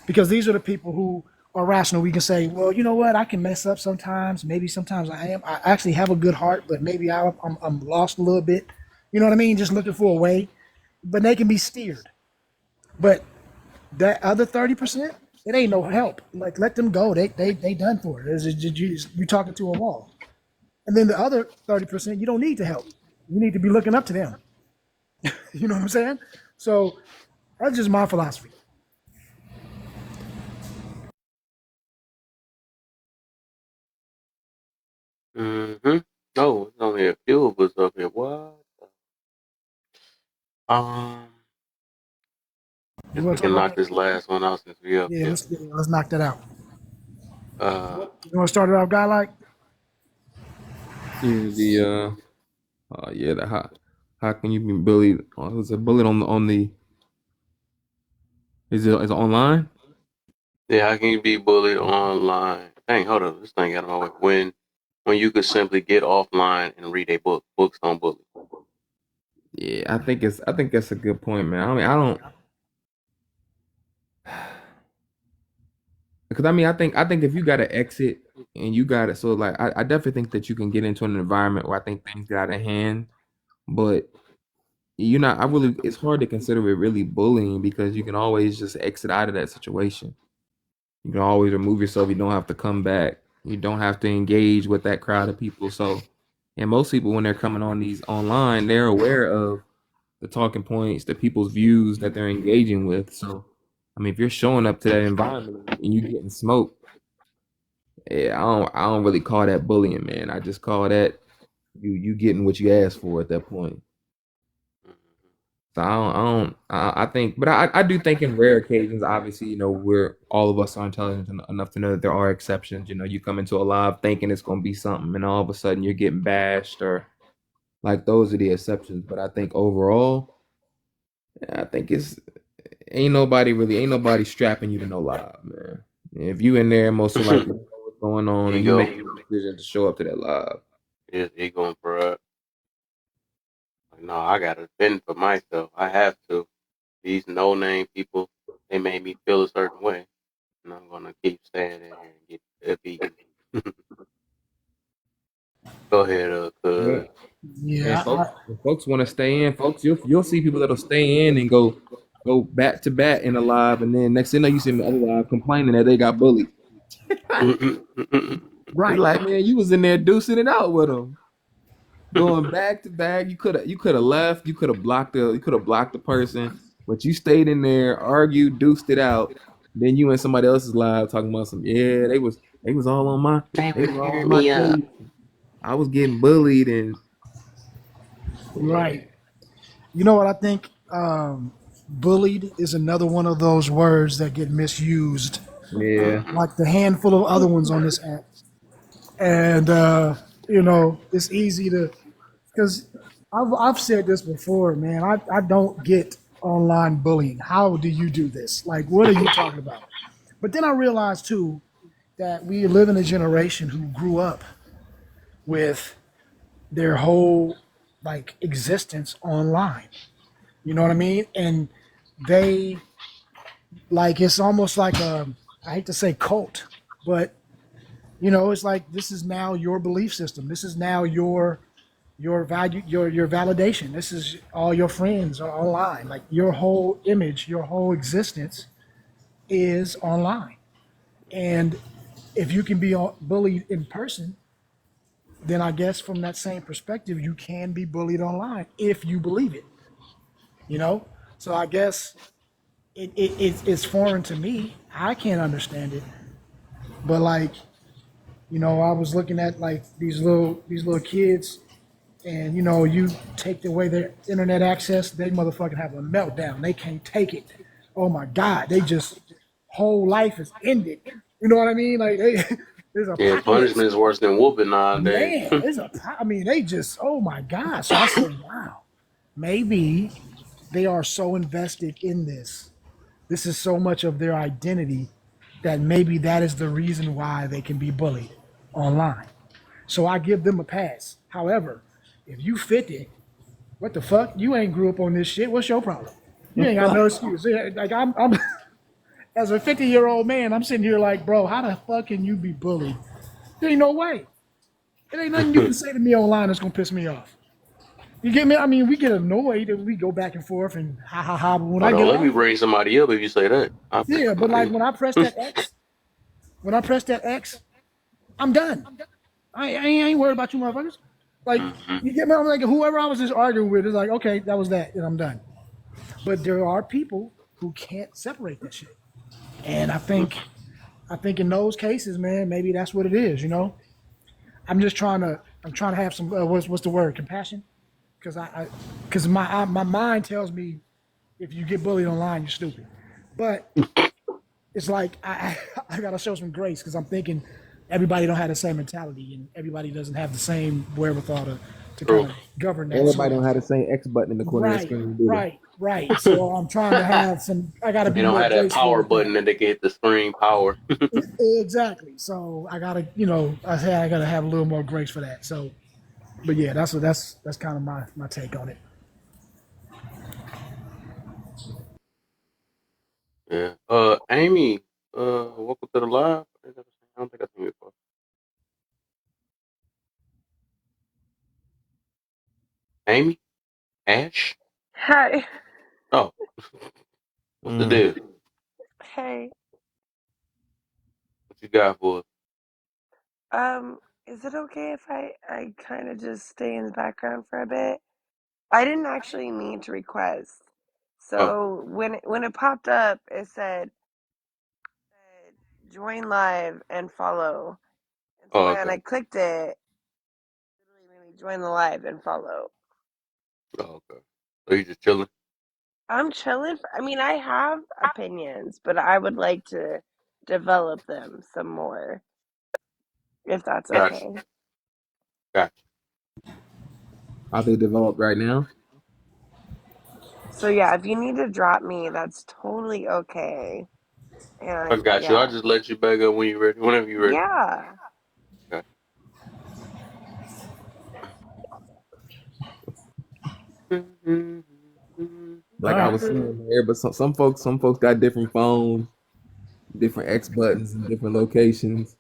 because these are the people who are rational. We can say, well, you know what? I can mess up sometimes. Maybe sometimes I am. I actually have a good heart, but maybe I'm lost a little bit. You know what I mean? Just looking for a way, but they can be steered. But that other 30%, it ain't no help. Like let them go. They done for it. You talking to a wall. And then the other 30%, you don't need to help. You need to be looking up to them. You know what I'm saying? So that's just my philosophy. Mm-hmm. Oh, it's only a few of us up here. What? Um, You guess want we to talk can about knock that? this last one out since we up Yeah, here. let's knock that out. Uh, You want to start it off, guy? Like, Yeah, the how can you be bullied? Was it bullied on the? Is it online? yeah, how can you be bullied online? Dang, hold up, this thing got in my way. When you could simply get offline and read a book. Books don't bully. Yeah, I think that's a good point, man. I mean, I don't because I think if you got to exit and you got it, so like I definitely think that you can get into an environment where I think things get out of hand, but you're not. I really it's hard to consider it really bullying because you can always just exit out of that situation. You can always remove yourself. You don't have to come back. You don't have to engage with that crowd of people. So, and most people when they're coming on these online, they're aware of the talking points, the people's views that they're engaging with. So, I mean, if you're showing up to that environment and you getting smoked, yeah, I don't really call that bullying, man. I just call that you getting what you asked for at that point. So I think, but I do think in rare occasions, obviously, we're all of us are intelligent enough to know that there are exceptions. You come into a live thinking it's going to be something, and all of a sudden you're getting bashed, or like those are the exceptions. But I think overall, yeah, I think ain't nobody strapping you to no live, man. If you in there, most of likely know what's going on, and you Ego make the decision to show up to that live. is ego and pride. Like, no, I gotta defend for myself. I have to. These no name people, they made me feel a certain way, and I'm gonna keep staying in here and get beaten. Go ahead, Yeah. cuz. And Yeah, folks want to stay in. Folks, you'll see people that'll stay in and go back to back in the live, and then next thing you know, you see them in the other live complaining that they got bullied. It's right. like, man, you was in there deucing it out with them, going back to back. You could have left. You could have blocked the person, but you stayed in there, argued, deuced it out. Then you and somebody else's live talking about some. Yeah, they was all on my. They They were was all tearing on my me up. case. I was getting bullied and Right. You know what I think? Bullied is another one of those words that get misused, yeah. like the handful of other ones on this app. And it's easy to, because I've said this before, man. I don't get online bullying. How do you do this? Like, what are you talking about? But then I realized too that we live in a generation who grew up with their whole like existence online. You know what I mean? And they like it's almost like I hate to say cult, but it's like this is now your belief system. This is now your value, your validation. This is all your friends are online. Like your whole image, your whole existence is online. And if you can be bullied in person, then I guess from that same perspective, you can be bullied online if you believe it. So I guess it's foreign to me. I can't understand it. But like, I was looking at like these little kids, and you take away their internet access, they motherfucking have a meltdown. They can't take it. Oh my God, they just whole life is ended. You know what I mean? Like there's a Yeah, punishment is worse than whooping nowadays. man. They just oh my God. So I said, wow, maybe they are so invested in this. This is so much of their identity that maybe that is the reason why they can be bullied online. So I give them a pass. However, if you 50, what the fuck? You ain't grew up on this shit. What's your problem? You ain't got no excuse. Like I'm as a 50-year-old man, I'm sitting here like, bro, how the fuck can you be bullied? There ain't no way. There ain't nothing you can say to me online that's gonna piss me off. You get me? I mean, we get annoyed and we go back and forth and ha ha ha. But when Hold on, let me bring somebody up if you say that. yeah, but like when I press that X, I'm done. I ain't worried about you motherfuckers. Like you get me? I'm like whoever I was just arguing with is like, okay, that was that, and I'm done. But there are people who can't separate that shit, and I think in those cases, man, maybe that's what it is. I'm trying to have some what's the word, compassion, because my mind tells me if you get bullied online, you're stupid, but it's like I gotta show some grace because I'm thinking everybody don't have the same mentality and everybody doesn't have the same wherewithal to kind of govern that. Everybody don't have the same X button in the corner of the screen. Right. So I'm trying to have some. I gotta be. They don't more have that power button that they can hit the screen power. Exactly. So I gotta, I gotta have a little more grace for that. So, but yeah, that's kind of my take on it. Yeah. Amy, welcome to the live. I don't think I've seen you before. Amy? Ash? Hi. Oh. What's the deal? Hey. What you got for us? Is it okay if I kind of just stay in the background for a bit? I didn't actually mean to request. So when it popped up, it said join live and follow. And so when I clicked it, literally made me join the live and follow. Oh, okay. So you just chilling? I'm chilling. I have opinions, but I would like to develop them some more, if that's okay. Gotcha. How they developed right now? So yeah, if you need to drop me, that's totally okay. And I got you. I'll just let you back up when you're ready. Whenever you're ready. Yeah. Okay. Like I was saying there, but some folks got different phones, different X buttons, and different locations.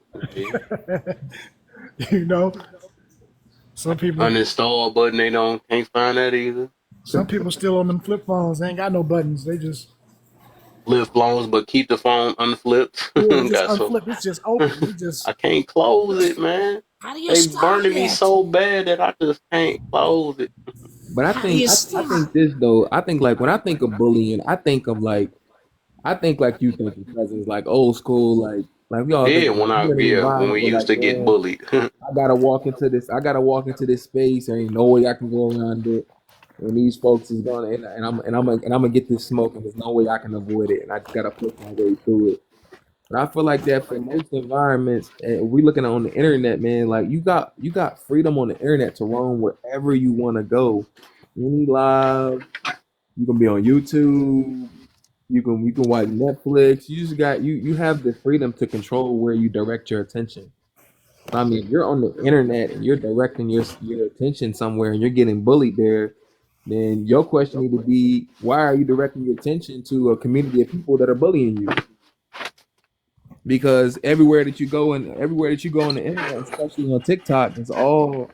Some people, Uninstall button, they can't find that either. some people still on them flip phones. They ain't got no buttons. They just Flip phones, but keep the phone unflipped. yeah, just Got so unflip. It's just open. You just I can't close it, man. how do you They stop burning me that? so bad that I just can't close it. But I How do think you I stop? think this though. I think like when I think of bullying, I think like you think of cousins, like old school, like we all think Yeah, like you in an when environment we where used like, to get man, bullied. I gotta walk into this space. There ain't no way I can go around it. And these folks is gonna and I'm gonna get this smoke, and there's no way I can avoid it, and I just gotta push my way through it. But I feel like that for most environments, and we looking on the internet, man. Like you got freedom on the internet to roam wherever you want to go. Any live, you can be on YouTube. You can watch Netflix. You just got you have the freedom to control where you direct your attention. I mean, if you're on the internet and you're directing your attention somewhere and you're getting bullied there, then your question need to be, why are you directing your attention to a community of people that are bullying you? Because everywhere that you go on the internet, especially on TikTok, is all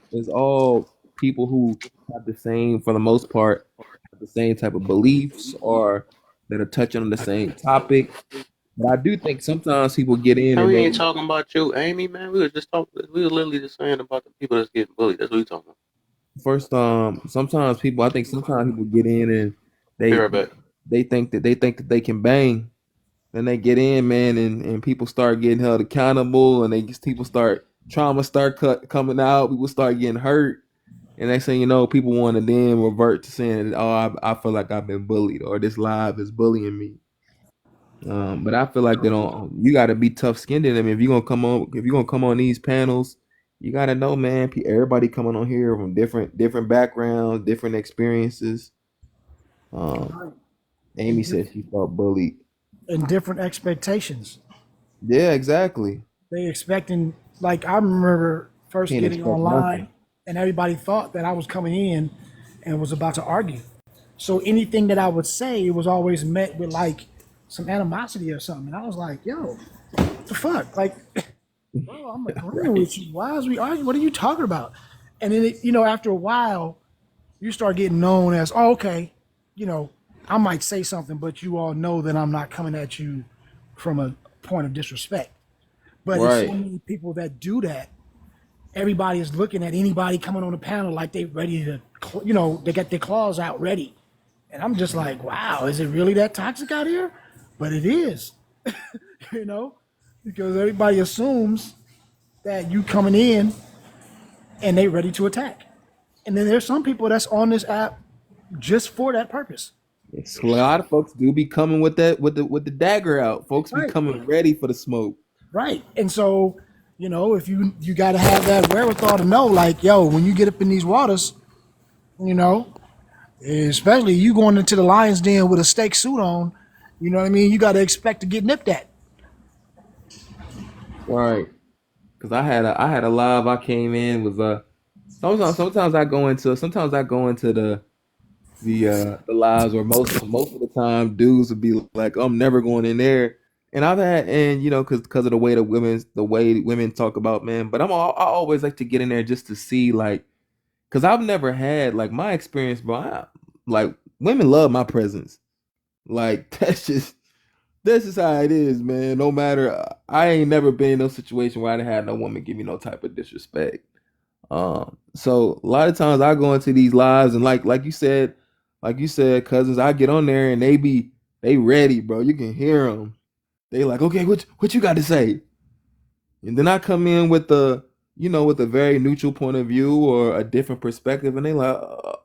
people who have the same, for the most part, have the same type of beliefs or that are touching on the same topic. But I do think sometimes people get in And and we they ain't talking about you, Amy, man. We were just talking. We were literally just saying about the people that's getting bullied. That's what we talking about. first I think sometimes people get in and Be they right back. they think that they can bang. Then they get in, man, and people start getting held accountable, and people start trauma coming out. People start getting hurt, and they say, people want to then revert to saying, "Oh, I feel like I've been bullied," or "This live is bullying me." But I feel like you got to be tough skinned. I mean, if you're gonna come on these panels, you got to know, man. Everybody coming on here from different backgrounds, different experiences. Um, Amy said she felt bullied. And different expectations. Yeah, exactly. They expecting like I remember first Can't getting expect nothing. online and everybody thought that I was coming in and was about to argue. So anything that I would say was always met with like some animosity or something. And I was like, yo, what the fuck? Like, bro, I'm agreeing Right. with you. Why is we arguing? What are you talking about? And then, after a while, you start getting known as, oh, okay, I might say something, but you all know that I'm not coming at you from a point of disrespect. But it's so Right. many people that do that. Everybody is looking at anybody coming on the panel like they ready to, they got their claws out ready. And I'm just like, wow, is it really that toxic out here? But it is, you know, because everybody assumes that you coming in and they ready to attack. And then there's some people that's on this app just for that purpose. It's, a lot of folks do be coming with the dagger out. Folks be Right. coming ready for the smoke. Right. And so, if you got to have that wherewithal to know, like, yo, when you get up in these waters, especially you going into the lion's den with a steak suit on, you know what I mean? You got to expect to get nipped at. Right. Because I had a live I came in was sometimes I go into the lives where most of the time dudes would be like, I'm never going in there. And I've had, and because of the way women talk about men, but I always like to get in there just to see, like, because I've never had, like, my experience, bro. Like, women love my presence. Like, that's just how it is, man. No matter, I ain't never been in no situation where I didn't have no woman give me no type of disrespect. So a lot of times I go into these lives and like you said, cousins, I get on there and they ready, bro. You can hear them. They like, okay, what you got to say? And then I come in with with a very neutral point of view or a different perspective, and they like,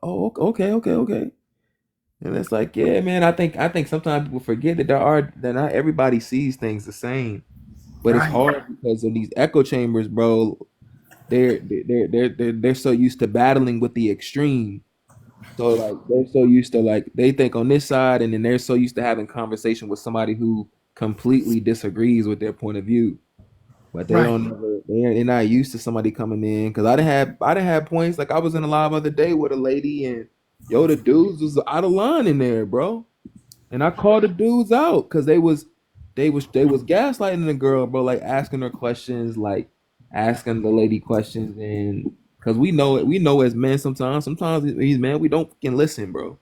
oh, okay. And it's like, yeah, man. I think sometimes people forget that not everybody sees things the same, but it's Right. hard because of these echo chambers, bro. They're so used to battling with the extreme. So like they're so used to, like, they think on this side, and then they're so used to having conversation with somebody who completely disagrees with their point of view. But they Right. don't never they're not used to somebody coming in, because I didn't have points, like I was in a live other day with a lady, and the dudes was out of line in there, bro. And I called the dudes out because they was gaslighting the girl, bro, like asking her questions, like asking the lady questions, and Cause we know it. We know as men sometimes these men we don't fucking listen, bro.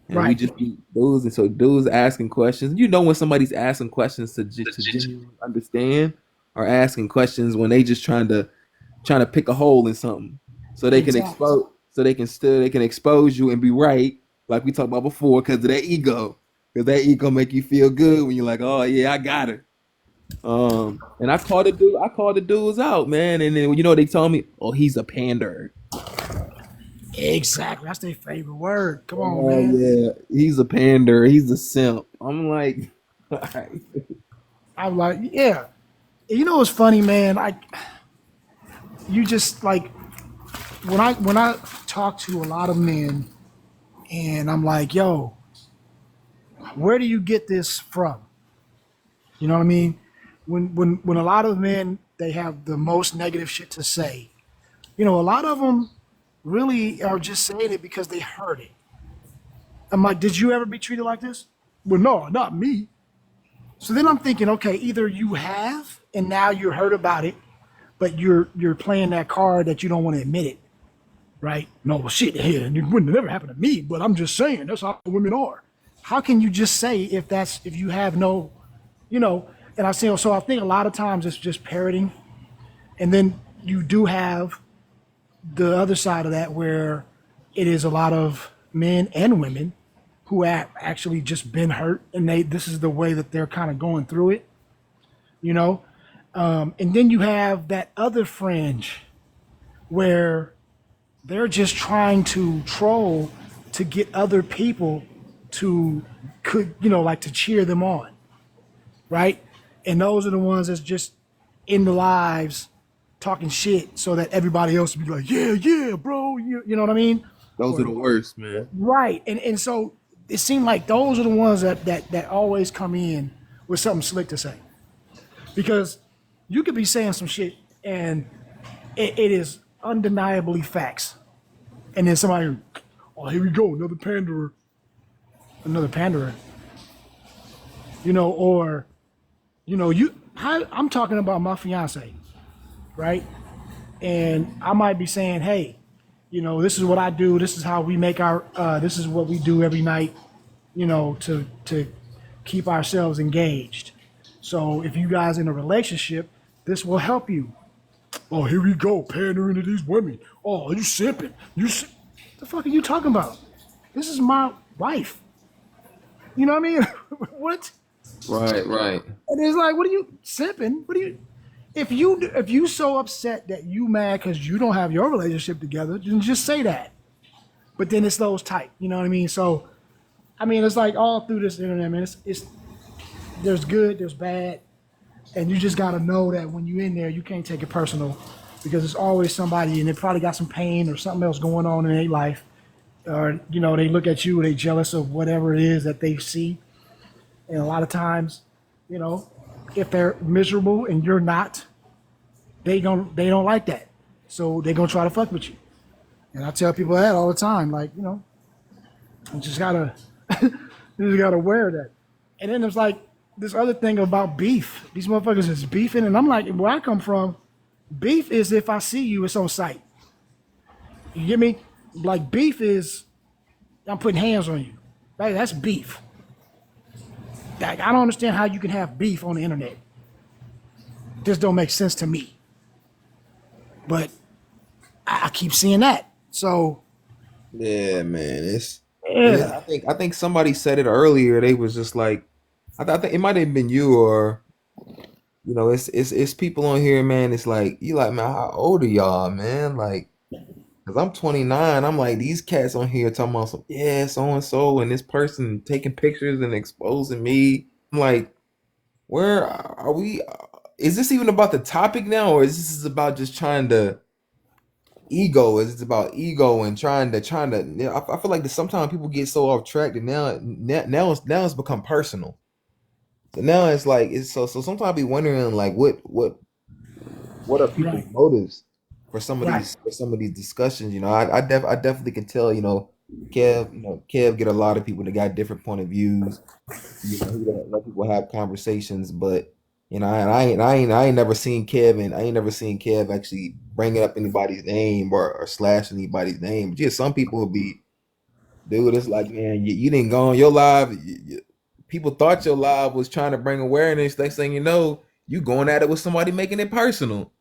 And we Right. just be dudes, and so dudes asking questions. You know when somebody's asking questions to genuinely understand, or asking questions when they just trying to pick a hole in something, so they can Exactly. expose you and be right, like we talked about before, because of that ego. Because that ego make you feel good when you're like, oh yeah, I got it. And I called the dudes out, man, and then they told me, oh, he's a pander. Exactly. That's their favorite word. Come on, Oh man. yeah, he's a pander. He's a simp. I'm like, all right. I'm like, yeah. You know what's funny, man? You just like when I talk to a lot of men, and I'm like, yo, where do you get this from? You know what I mean? When a lot of men, they have the most negative shit to say, a lot of them really are just saying it because they heard it. I'm like, did you ever be treated like this? Well, no, not me. So then I'm thinking, okay, either you have and now you're hurt about it, but you're playing that card that you don't want to admit it, right? No, well, shit, yeah, and it wouldn't never happen to me, but I'm just saying that's how women are. How can you just say if you have no, And I say, so I think a lot of times it's just parroting, and then you do have the other side of that where it is a lot of men and women who have actually just been hurt, and this is the way that they're kind of going through it, and then you have that other fringe where they're just trying to troll to get other people to like to cheer them on, right? And those are the ones that's just in the lives talking shit so that everybody else will be like, yeah, bro, you know what I mean? Those are the worst, man. Right. And so it seemed like those are the ones that always come in with something slick to say. Because you could be saying some shit and it is undeniably facts. And then somebody, oh, here we go, another panderer. I'm talking about my fiance, right? And I might be saying, hey, this is what I do. This is how we make this is what we do every night, to keep ourselves engaged. So if you guys in a relationship, this will help you. Oh, here we go, pandering to these women. Oh, you simping. The fuck are you talking about? This is my wife. You know what I mean? What? Right. And it's like, what are you simping? If you so upset that you mad because you don't have your relationship together, then just say that. But then it's those type, you know what I mean? So, I mean, it's like all through this internet, man. It's there's good, there's bad, and you just gotta know that when you're in there, you can't take it personal, because it's always somebody, and they probably got some pain or something else going on in their life, or they look at you, they jealous of whatever it is that they see, and a lot of times, if they're miserable and you're not, they don't like that, so they're gonna try to fuck with you. And I tell people that all the time, like, you just gotta wear that. And then there's like this other thing about beef. These motherfuckers is beefing, and I'm like, where I come from, beef is if I see you, it's on sight. You get me? Like, beef is I'm putting hands on you. Right? That's beef. Like, I don't understand how you can have beef on the internet. This don't make sense to me. But I keep seeing that. So Yeah, man. yeah. I think somebody said it earlier. They was just like, I think it might have been you, or it's people on here, man. It's like, you like, man, how old are y'all, man? Like, cause I'm 29. I'm like, these cats on here talking about some, yeah, so and so, and this person taking pictures and exposing me. I'm like, where are we? Is this even about the topic now, or is this about just trying to ego? Is it about ego and trying to? I feel like that sometimes people get so off track that now it's become personal. So now it's like so sometimes I be wondering, like, what are people's Right. motives for Right. some of these discussions? I definitely can tell. Kev get a lot of people that got different point of views. He let people have conversations, but and I ain't never seen Kev, and I ain't never seen Kev actually bringing up anybody's name or slashing anybody's name. But yeah, some people will be, dude. It's like, man, you didn't go on your live. People thought your live was trying to bring awareness. Next thing you know, you going at it with somebody making it personal.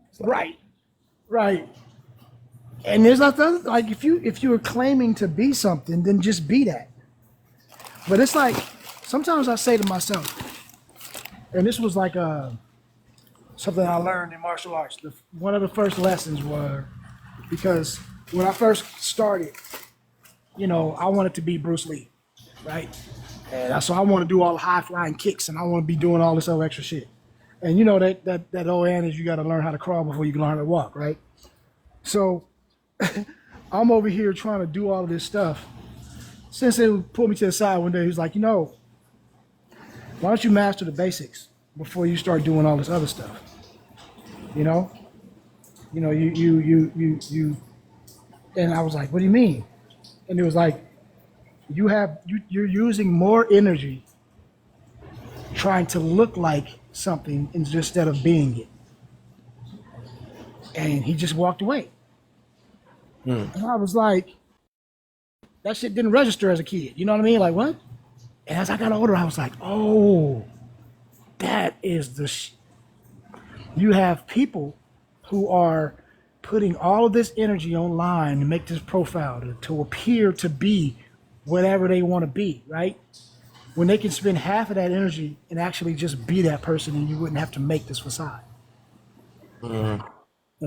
It's like, Right, right. And there's nothing like if you were claiming to be something, then just be that. But it's like sometimes I say to myself, and this was like something I learned in martial arts. One of the first lessons were because when I first started, I wanted to be Bruce Lee, right? And so I want to do all the high flying kicks, and I want to be doing all this other extra shit. And that old adage, you got to learn how to crawl before you can learn how to walk, right? So I'm over here trying to do all of this stuff. Sensei pulled me to the side one day. He was like, why don't you master the basics before you start doing all this other stuff? You. And I was like, what do you mean? And it was like, you're using more energy trying to look like something instead of being it. And he just walked away. And I was like, that shit didn't register as a kid. You know what I mean? Like, what? And as I got older, I was like, oh, that is you have people who are putting all of this energy online to make this profile, to appear to be whatever they want to be, right? When they can spend half of that energy and actually just be that person, and you wouldn't have to make this facade. And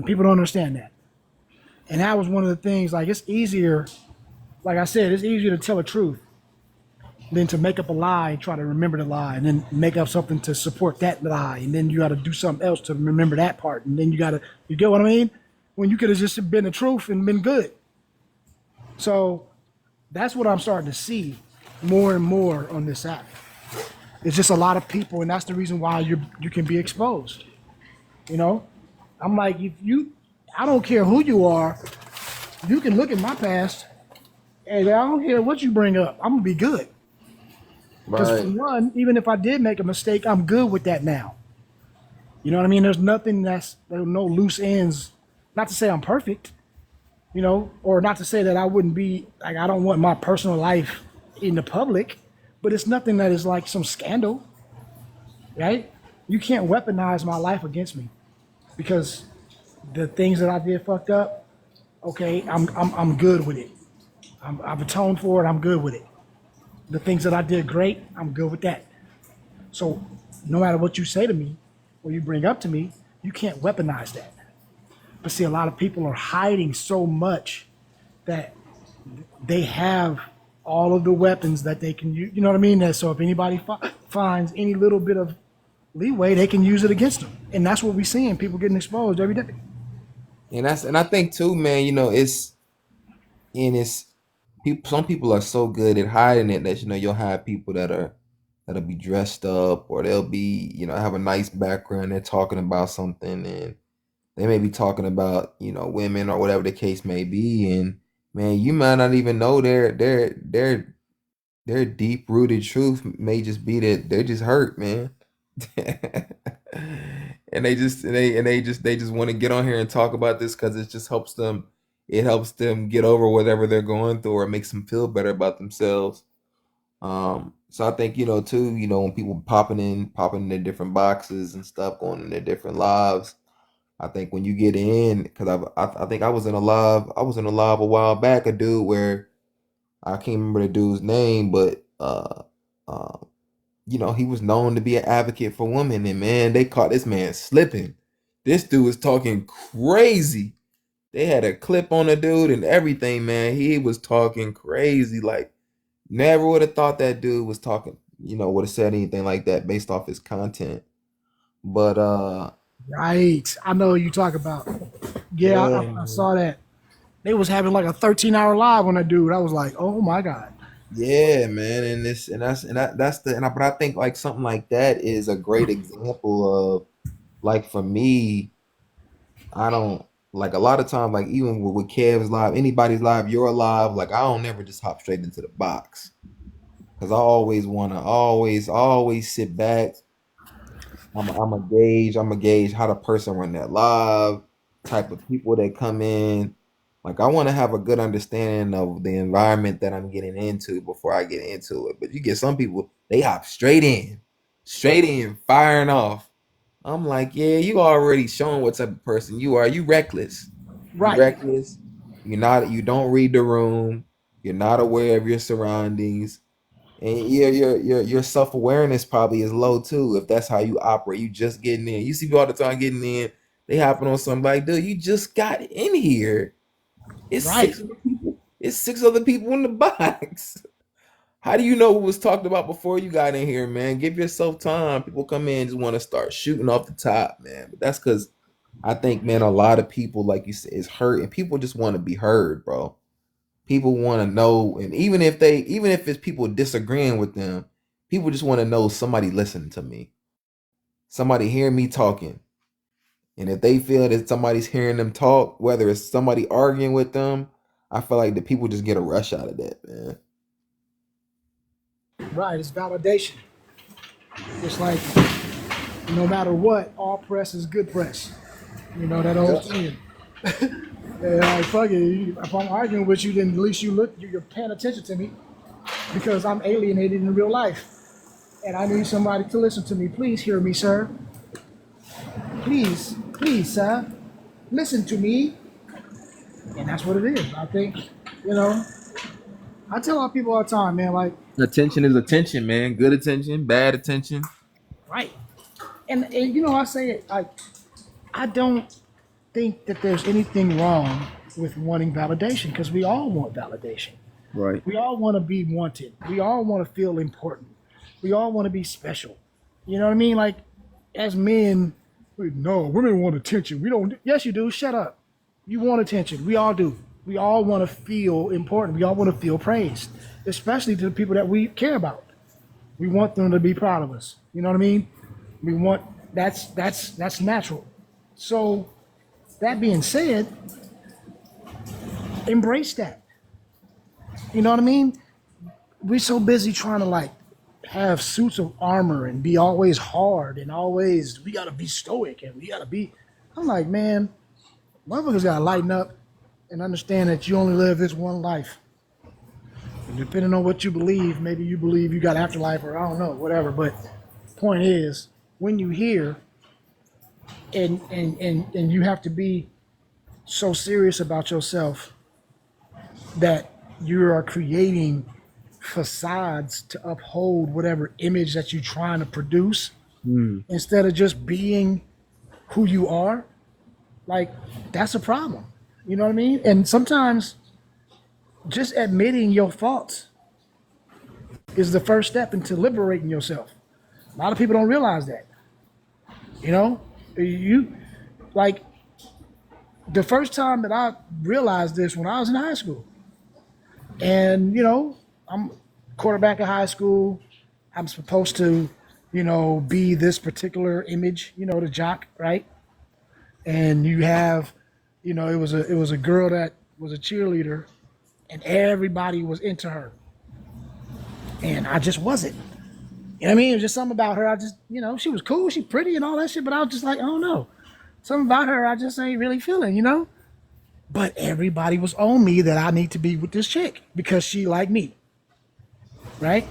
people don't understand that. And that was one of the things, like, it's easier, like I said, it's easier to tell the truth than to make up a lie and try to remember the lie and then make up something to support that lie. And then you got to do something else to remember that part. And then you get what I mean? When you could have just been the truth and been good. So that's what I'm starting to see more and more on this app. It's just a lot of people, and that's the reason why you can be exposed. I'm like, I don't care who you are, you can look at my past, and I don't care what you bring up, I'm gonna be good. Because for one, even if I did make a mistake, I'm good with that now. You know what I mean? There's no loose ends. Not to say I'm perfect, or not to say that I wouldn't be, like, I don't want my personal life in the public, but it's nothing that is like some scandal, right? You can't weaponize my life against me because the things that I did fucked up, okay, I'm good with it. I've atoned for it, I'm good with it. The things that I did great, I'm good with that. So no matter what you say to me or you bring up to me, you can't weaponize that. But see, a lot of people are hiding so much that they have all of the weapons that they can use. You know what I mean? So if anybody finds any little bit of leeway, they can use it against them. And that's what we're seeing, people getting exposed every day. and I think too, man, some people are so good at hiding it that you'll have people that'll be dressed up, or they'll be have a nice background. They're talking about something, and they may be talking about women or whatever the case may be, and man, you might not even know their deep rooted truth may just be that they're just hurt, man. And they just want to get on here and talk about this because it just helps them. It helps them get over whatever they're going through, or makes them feel better about themselves. So I think too, when people popping in their different boxes and stuff, going in their different lives. I think when you get in, because I think I was in a live a while back, a dude where I can't remember the dude's name, but he was known to be an advocate for women, and man, they caught this man slipping. This dude was talking crazy. They had a clip on the dude and everything, man. He was talking crazy. Like, never would have thought that dude was talking, would have said anything like that based off his content. But right, I know what you talk about. Yeah, I saw that. They was having like a 13-hour live on that dude. I was like, oh my God. Yeah, man, but I think like something like that is a great example of, like, for me, I don't like, a lot of times, like, even with Kev's live, anybody's live, your live, like, I don't never just hop straight into the box, because I always want to always sit back. I'm a gauge how the person run that live. type of people that come in. Like I want to have a good understanding of the environment that I'm getting into before I get into it. But you get some people, they hop straight in, firing off. I'm like, yeah, you already shown what type of person you are. You reckless. You Right. reckless. You don't read the room. You're not aware of your surroundings. And your self-awareness probably is low too, if that's how you operate. You just getting in. You see people all the time getting in, they hopping on something like, dude, you just got in here. It's Right. six other people in the box. How do you know what was talked about before you got in here, man? Give yourself time. People come in just want to start shooting off the top, man. But that's because I think, man, a lot of people, like you said, is hurt, and people just want to be heard, bro. People want to know, and even if it's people disagreeing with them, people just want to know somebody listening to me, somebody hearing me talking. And if they feel that somebody's hearing them talk, whether it's somebody arguing with them, I feel like the people just get a rush out of that, man. Right. It's validation. It's like no matter what, all press is good press. You know that old saying. And like fuck it, if I'm arguing with you, then at least you're paying attention to me because I'm alienated in real life, and I need somebody to listen to me. Please hear me, sir. Please, sir, listen to me. And that's what it is. I think, I tell our people all the time, man, like Attention is attention, man. Good attention, bad attention. right. And I say it like I don't think that there's anything wrong with wanting validation because we all want validation. Right. We all want to be wanted. We all want to feel important. We all want to be special. You know what I mean? Like as men, no, women want attention. We don't. Yes, you do. Shut up. You want attention. We all do. We all want to feel important. We all want to feel praised, especially to the people that we care about. We want them to be proud of us. You know what I mean? We want that's natural. So that being said, embrace that. You know what I mean? We're so busy trying to like have suits of armor and be always hard and always we gotta be stoic and we gotta be. I'm like, man, motherfuckers gotta lighten up and understand that you only live this one life. And depending on what you believe, maybe you believe you got afterlife or I don't know, whatever. But point is, when you hear and you have to be so serious about yourself that you are creating facades to uphold whatever image that you're trying to produce instead of just being who you are, like that's a problem. You know what I mean? And sometimes just admitting your faults is the first step into liberating yourself. A lot of people don't realize that. You like the first time that I realized this when I was in high school. And, I'm quarterback of high school. I'm supposed to, be this particular image, the jock, right? And you have, it was a girl that was a cheerleader and everybody was into her. And I just wasn't. You know what I mean? It was just something about her. I just, she was cool, she pretty and all that shit, but I was just like, I don't know. Something about her I just ain't really feeling, But everybody was on me that I need to be with this chick because she liked me, right?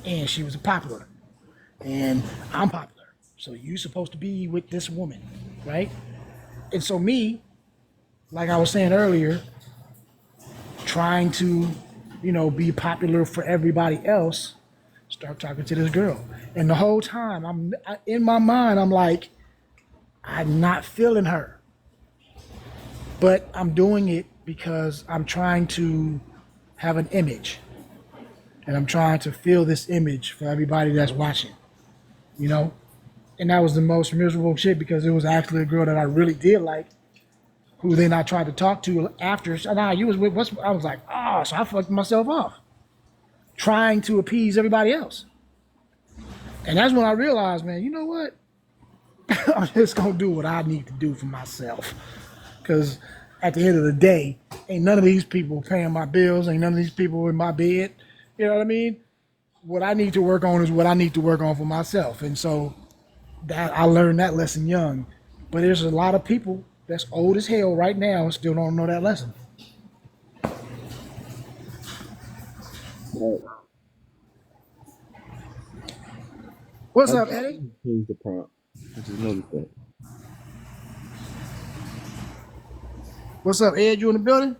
And she was popular, and I'm popular. So you're supposed to be with this woman, right? And so me, like I was saying earlier, trying to, be popular for everybody else, start talking to this girl. And the whole time, in my mind, I'm like, I'm not feeling her. But I'm doing it because I'm trying to have an image. And I'm trying to feel this image for everybody that's watching, And that was the most miserable shit because it was actually a girl that I really did like, who then I tried to talk to after. You was with what's? I was like, so I fucked myself off, trying to appease everybody else. And that's when I realized, man, you know what? I'm just gonna do what I need to do for myself. Because at the end of the day, ain't none of these people paying my bills, ain't none of these people in my bed. You know what I mean? What I need to work on is what I need to work on for myself. And so that I learned that lesson young. But there's a lot of people that's old as hell right now and still don't know that lesson. What's I up, just Eddie? changed the prompt. I just noticed that. What's up, Ed? You in the building?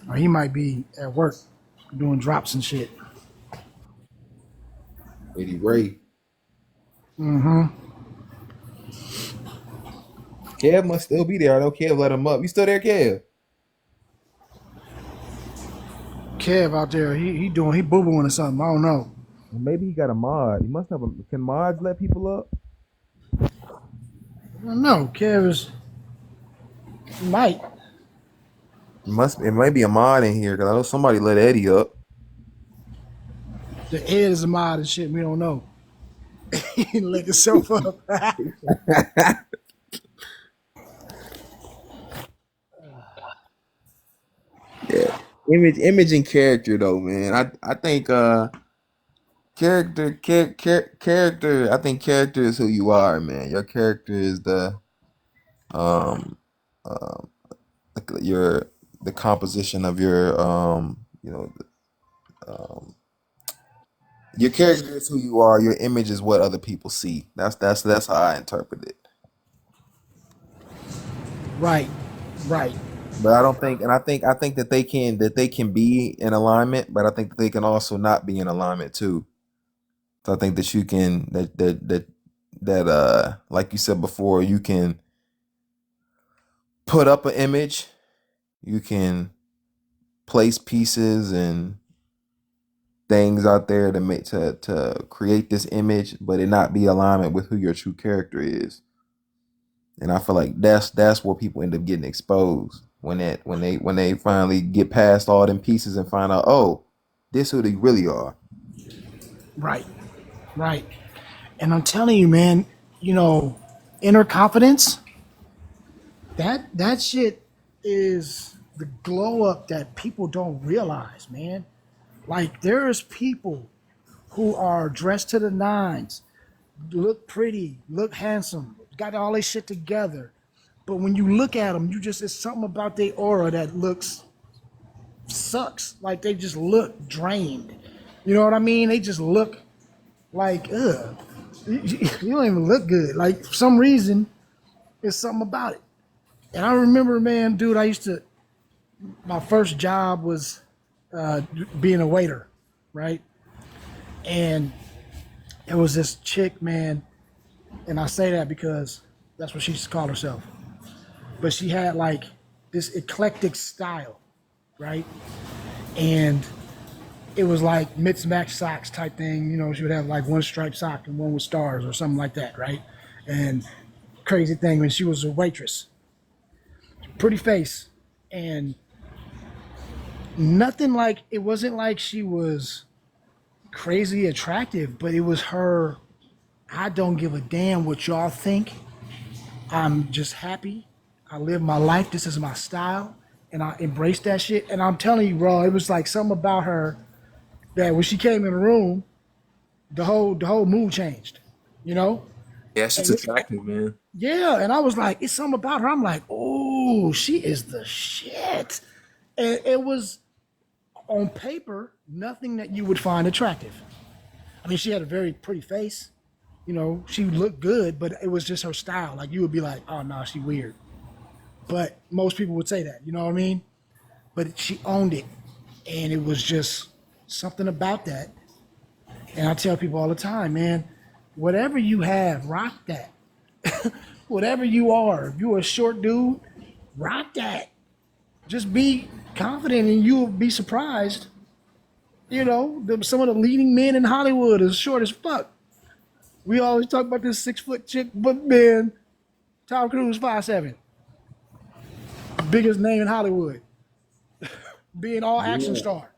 Or he might be at work doing drops and shit. Eddie Ray. Mm-hmm. Kev must still be there. I know Kev let him up. You still there, Kev? Kev out there, he boo-booing or something. I don't know. Well, maybe he got a mod. He must have a. Can mods let people up? I don't know. Kev is might. It might be a mod in here because I know somebody let Eddie up. The Ed is a mod and shit. We don't know. He let himself up. Yeah. Image and character though, man. I think character. I think character is who you are, man. Your character is um um your the composition of your your character is who you are. Your image is what other people see. That's how I interpret it. Right. Right. But I don't think, and I think that they can be in alignment, but I think that they can also not be in alignment too. So I think that you can like you said before, you can put up an image, you can place pieces and things out there to make to create this image, but it not be alignment with who your true character is. And I feel like that's where people end up getting exposed when they finally get past all them pieces and find out, oh, this who they really are. Right. Right. And I'm telling you, man, inner confidence, that shit is the glow up that people don't realize, man. Like there's people who are dressed to the nines, look pretty, look handsome, got all their shit together. But when you look at them, it's something about their aura that sucks. Like they just look drained. You know what I mean? They just look like, ugh. You don't even look good. Like for some reason, there's something about it. And I remember, man, dude, my first job was being a waiter, right? And it was this chick, man, and I say that because that's what she used to call herself. But she had like this eclectic style, right? And it was like mix match socks type thing. She would have like one striped sock and one with stars or something like that, right? And crazy thing when she was a waitress, pretty face, and nothing like, it wasn't like she was crazy attractive, but it was her, I don't give a damn what y'all think. I'm just happy. I live my life. This is my style. And I embrace that shit. And I'm telling you, bro, it was like something about her that when she came in the room, the whole mood changed, Yeah, she's attractive, man. Yeah, and I was like, it's something about her. I'm like, oh, she is the shit. And it was on paper nothing that you would find attractive. I mean, she had a very pretty face. She looked good, but it was just her style. Like you would be like, oh no, she weird. But most people would say that, you know what I mean? But she owned it. And it was just something about that. And I tell people all the time, man, whatever you have, rock that. Whatever you are, if you're a short dude, rock that. Just be confident and you'll be surprised. Some of the leading men in Hollywood is short as fuck. We always talk about this 6 foot chick, but man, Tom Cruise 5'7". Biggest name in Hollywood. Being all action star.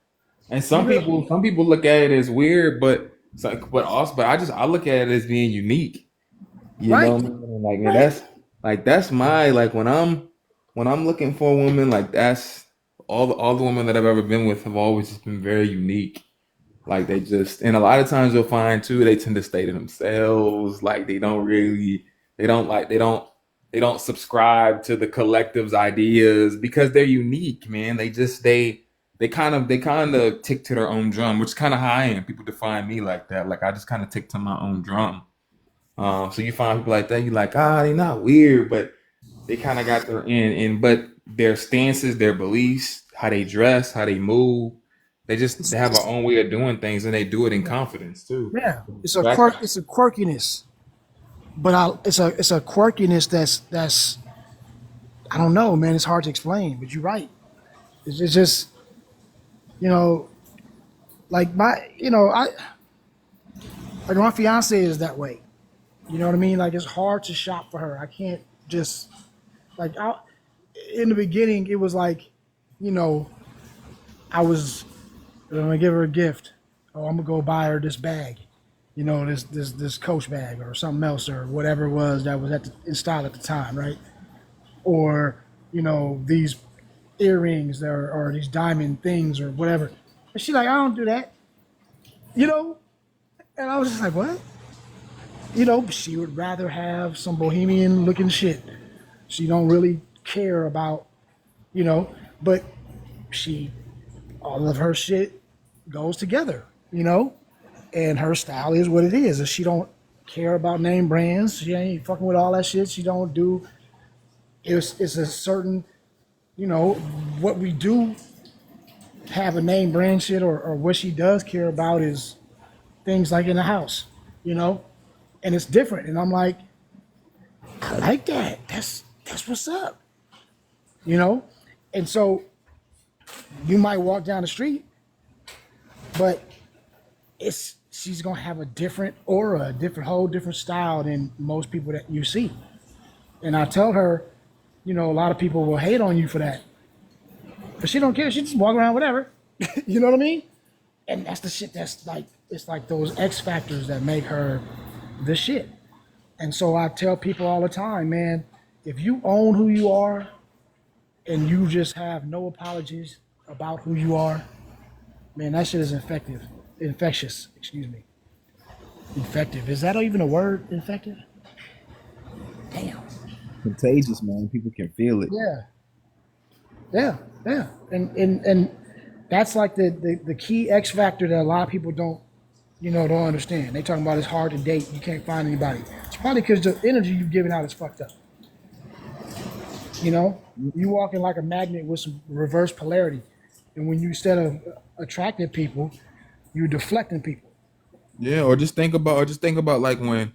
And some people look at it as weird, but it's like, I look at it as being unique. You know, like man, that's my like when I'm looking for a woman, like that's all the women that I've ever been with have always just been very unique. Like they just, and a lot of times you'll find too, they tend to stay to themselves. Like they don't really, they don't like, they don't subscribe to the collective's ideas because they're unique, man. They kind of tick to their own drum, which is kind of how I am. People define me like that. Like I just kind of tick to my own drum. So you find people like that, you're like, they're not weird, but they kind of got their but their stances, their beliefs, how they dress, how they move, they have their own way of doing things, and they do it in confidence too. Yeah, it's a quirkiness, but it's a quirkiness that's I don't know, man. It's hard to explain, but you're right. It's just you know, like my fiance is that way. You know what I mean? Like it's hard to shop for her. I can't just in the beginning. It was like, I was gonna give her a gift. Oh, I'm gonna go buy her this bag. This Coach bag or something else or whatever it was that was in style at the time, right? Or these earrings or these diamond things or whatever. And she's like, I don't do that. And I was just like, what? She would rather have some bohemian looking shit. She don't really care about, but all of her shit goes together, and her style is what it is. And she don't care about name brands. She ain't fucking with all that shit. She don't do, it's a certain, what we do have a name brand shit or what she does care about is things like in the house, and it's different. And I'm like, I like that. That's what's up, And so you might walk down the street, but she's gonna have a different aura, whole different style than most people that you see. And I tell her, a lot of people will hate on you for that, but she don't care. She just walk around whatever. You know what I mean? And that's the shit that's like, it's like those X factors that make her the shit. And so I tell people all the time, man, if you own who you are and you just have no apologies about who you are, man, that shit is infectious, excuse me. Infective. Is that even a word, infective? Damn. Contagious, man. People can feel it. Yeah. And that's like the key X factor that a lot of people don't understand. They talking about it's hard to date. You can't find anybody. It's probably because the energy you're giving out is fucked up. You walking like a magnet with some reverse polarity. And when you, instead of attracting people, you're deflecting people. Yeah, or just think about like when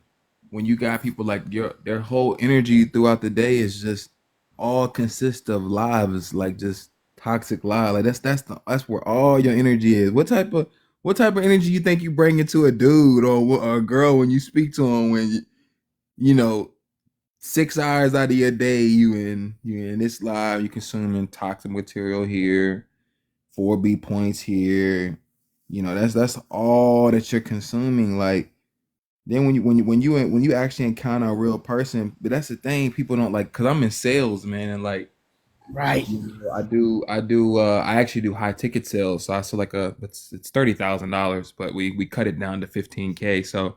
you got people like their whole energy throughout the day is just all consists of lies, like just toxic lie. Like that's where all your energy is. What type of energy you think you bring into a dude or a girl when you speak to him when 6 hours out of your day you in this live, you consuming toxic material here, 4B points here. That's all that you're consuming. Like then when you actually encounter a real person, but that's the thing people don't like, because I'm in sales, man, and like right, I actually do high ticket sales. So I sell like it's $30,000, but we cut it down to 15K. So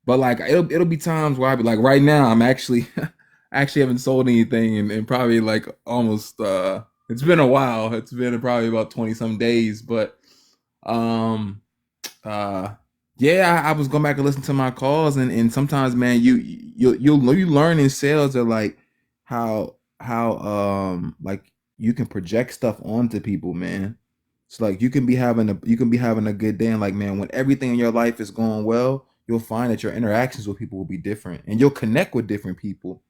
but like it'll be times where I be like, right now I'm actually actually haven't sold anything in probably like almost it's been a while. It's been probably about 20 some days, but yeah, I was going back and listen to my calls, and sometimes, man, you learn in sales that like how like you can project stuff onto people, man. So like you can be having a good day, and like, man, when everything in your life is going well, you'll find that your interactions with people will be different, and you'll connect with different people.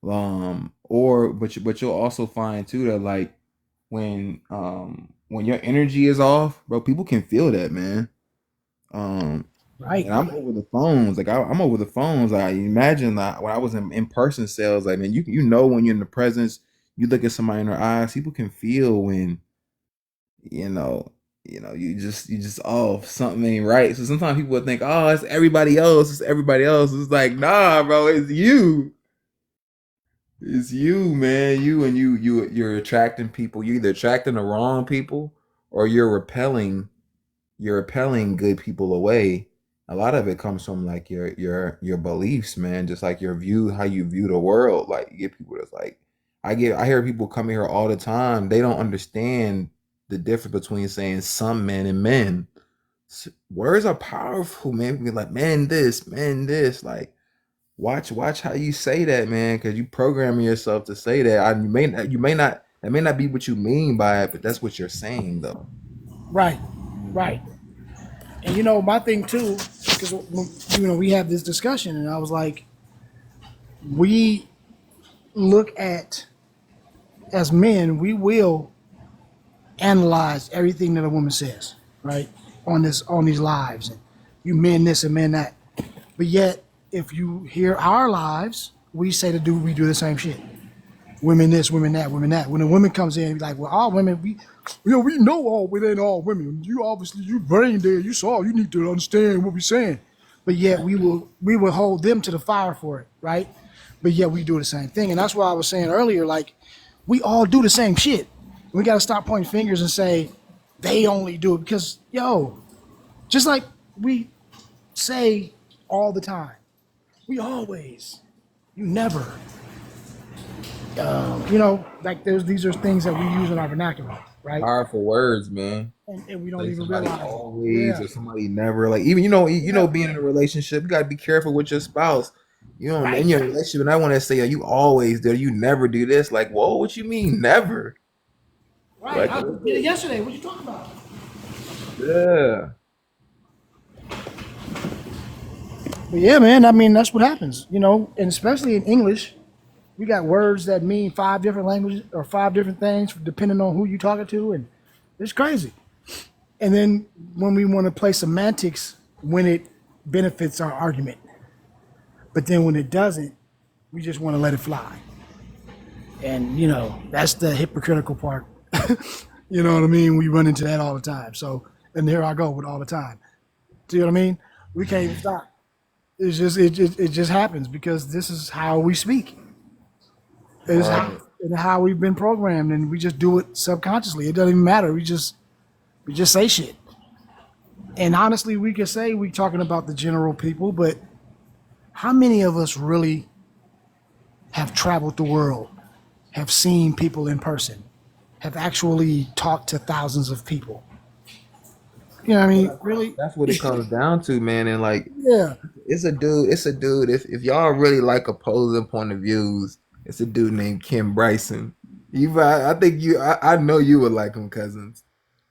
But you'll also find too that like when your energy is off, bro, people can feel that, man. Right. And I'm over the phones. Like I'm over the phones. I imagine that when I was in person sales, like, man, when you're in the presence, you look at somebody in their eyes, people can feel when you just something ain't right. So sometimes people would think, oh, it's everybody else. It's everybody else. It's like, nah, bro, it's you. It's you, man. You're attracting people. You're either attracting the wrong people or you're repelling you're repelling good people away. A lot of it comes from like your beliefs, man. Just like your view, how you view the world. Like you get people that's like, I hear people come here all the time. They don't understand the difference between saying some men and men. Words are powerful, man. Be like, man, this, man, this. Like, watch how you say that, man, because you programming yourself to say that. You may not. That may not be what you mean by it, but that's what you're saying, though. Right, right. And you know, my thing too, because we have this discussion, and I was like, we look at as men, we will analyze everything that a woman says, right? On these lives, and you men this and men that. But yet, if you hear our lives, we do the same shit. Women this, women that, women that. When a woman comes in, be like, well, all women, we know all women ain't all women. You obviously, you brain dead. You need to understand what we're saying. But yet we will hold them to the fire for it, right? But yet we do the same thing, and that's why I was saying earlier, like, we all do the same shit. We got to stop pointing fingers and say they only do it because, just like we say all the time, we always, you never. Like these are things that we use in our vernacular, right? Powerful words, man. And we don't Like even somebody realize it. always Yeah. or somebody never. Like even being in a relationship, you gotta be careful with your spouse. Right. In your relationship, and I want to say, you always do. You never do this. Like, whoa, what you mean never? Right. Like, I did it yesterday. What you talking about? yeah. But yeah, man, I mean, that's what happens, and especially in English, we got words that mean 5 different languages or 5 different things depending on who you talking to, and it's crazy. And then when we want to play semantics when it benefits our argument, but then when it doesn't, we just want to let it fly. And that's the hypocritical part. You know what I mean? We run into that all the time. So, and here I go with all the time. See what I mean? We can't even stop. It's just it just happens because this is how we speak. It's how we've been programmed, and we just do it subconsciously. It doesn't even matter. We just say shit. And honestly, we could say we talking about the general people, but how many of us really have traveled the world, have seen people in person, have actually talked to thousands of people? You know what I mean? Really? That's what it comes down to, man. And like, Yeah. it's a dude. If y'all really like opposing point of views, it's a dude named Kim Bryson. I think I know you would like him, cousins.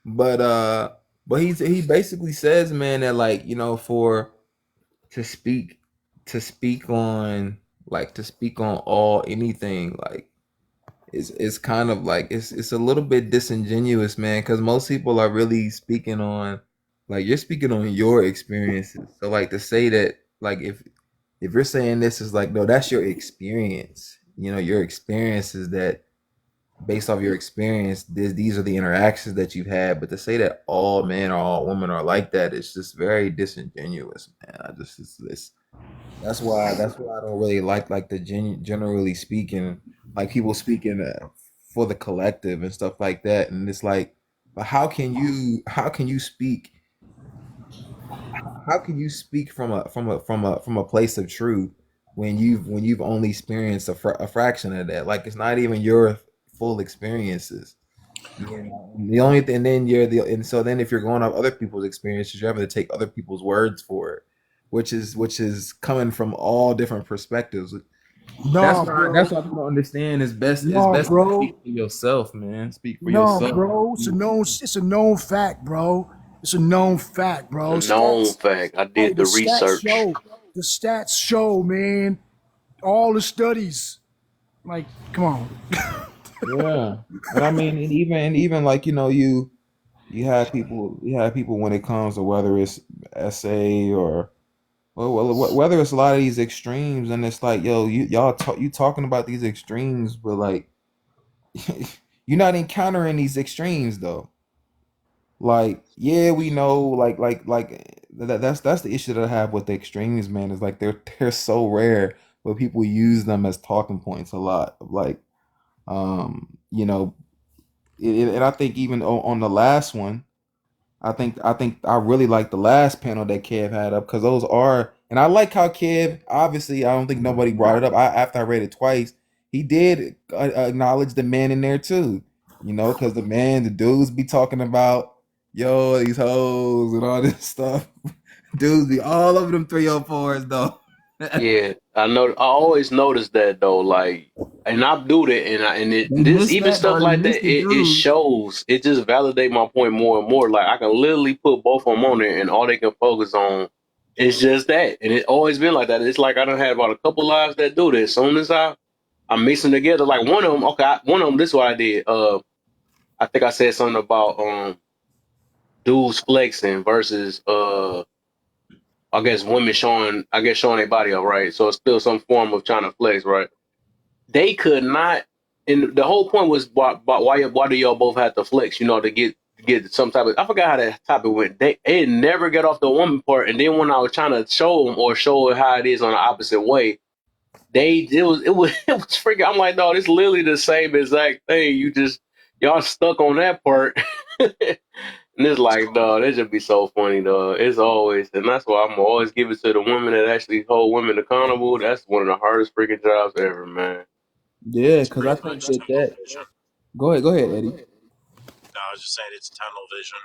But he basically says, man, that like, for to speak on all anything, like it's kind of like it's a little bit disingenuous, man, because most people are really speaking on, like, you're speaking on your experiences. So like to say that, like, if you're saying this is like, no, that's your experience. Your experience is that based off your experience, these are the interactions that you've had. But to say that all men or all women are like that, it's just very disingenuous, man. That's why I don't really like the generally speaking, like people speaking for the collective and stuff like that. And it's like, but how can you speak from a place of truth when you've only experienced a fraction of that? Like, it's not even your full experiences. The only thing, then and so then if you're going off other people's experiences, you're having to take other people's words for it, which is coming from all different perspectives. No, bro. That's what I don't understand. It's best No, to bro. speak for yourself, man. Speak for No, yourself. bro. It's a known fact, bro. It's a known fact, bro. A known fact. I Hey, did the research. the stats show, man. All the studies. Like, come on. Yeah, and I mean, and even like, you have people when it comes to whether it's SA or whether it's a lot of these extremes, and it's like, yo, you talking about these extremes, but like you're not encountering these extremes though. Like, yeah, we know, that's the issue that I have with the extremes, man. Is like they're so rare, but people use them as talking points a lot. Like, um, you know, and I think even on the last one, I think I really like the last panel that Kev had up because those are, and I like how Kev. Obviously, I don't think nobody brought it up. After I read it twice, he did acknowledge the men in there too. You know, because the dudes be talking about yo these hoes and all this stuff. Dudes be all over them 304s though. Yeah, I know. I always notice that though, like, and I do that, They this miss even that stuff though. They like miss that. the It dudes. shows. It just validate my point more and more. Like I can literally put both of them on there, and all they can focus on is just that. And it always been like that. It's like I done had about a couple lives that do this. As soon as I mix them together, like one of them. Okay, one of them. This is what I did. I think I said something about dudes flexing versus I guess women showing their body up, right? So it's still some form of trying to flex, right? They could not, and the whole point was why do y'all both have to flex, you know, to get some type of, I forgot how that topic went. They never get off the woman part, and then when I was trying to show them or show it how it is on the opposite way, it was it was freaking. I'm like, no, this literally the same exact thing. Y'all stuck on that part. And it's like, dog, that should be so funny, dog. It's always, and that's why I'm always give it to the women that actually hold women accountable. That's one of the hardest freaking jobs ever, man. Yeah, because I think that. Go ahead, Eddie. No, I was just saying it's tunnel vision.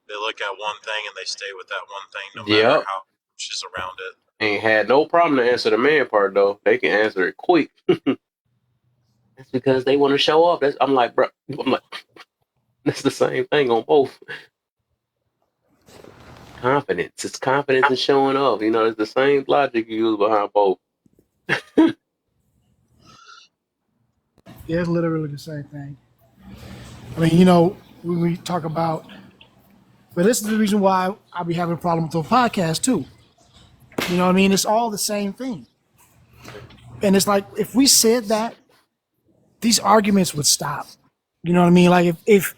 They look at one thing and they stay with that one thing no matter Yep. how much is around it. Ain't had no problem to answer the man part, though. They can answer it quick. That's because they want to show off. I'm like, bro, that's the same thing on both. Confidence. It's confidence in showing off. You know, it's the same logic you use behind both. Yeah, it's literally the same thing. I mean, you know, when we talk about, but this is the reason why I be having a problem with the podcast too. You know what I mean? It's all the same thing. And it's like, if we said that, these arguments would stop. You know what I mean? Like if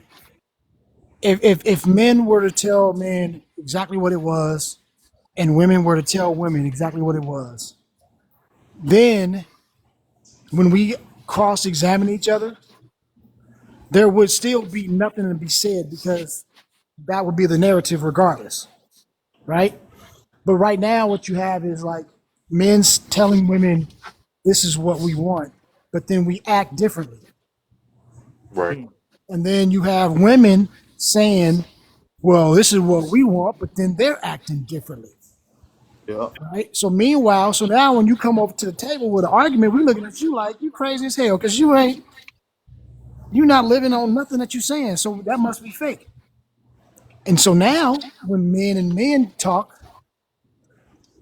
men were to tell men exactly what it was, and women were to tell women exactly what it was, then when we cross-examine each other, there would still be nothing to be said because that would be the narrative regardless, right? But right now, what you have is like men's telling women, this is what we want, but then we act differently. Right. And then you have women saying, well, this is what we want, but then they're acting differently. Yeah. Right. So meanwhile, so now when you come over to the table with an argument, we're looking at you like you crazy as hell because you're not living on nothing that you're saying. So that must be fake. And so now when men and men talk,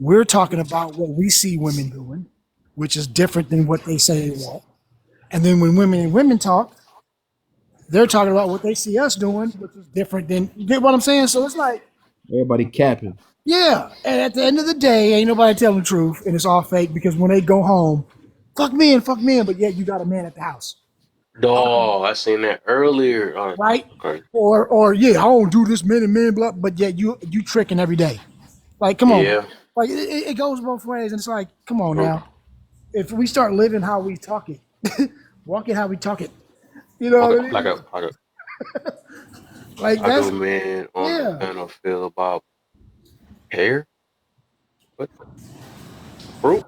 we're talking about what we see women doing, which is different than what they say they want. And then when women and women talk, they're talking about what they see us doing, which is different than, you get what I'm saying? So it's like, Everybody capping. yeah. And at the end of the day, ain't nobody telling the truth, and it's all fake because when they go home, fuck men, but yet you got a man at the house. Dog, I seen that earlier. Right? Okay. Or yeah, I don't do this men and men, blah, but yet you tricking every day. Like, come on. Yeah. Like it goes both ways, and it's like, come on now. If we start living how we talk it, walk it how we talk it, you know what I mean? Like I that's do, man, on the panel feel about hair. What the fruit?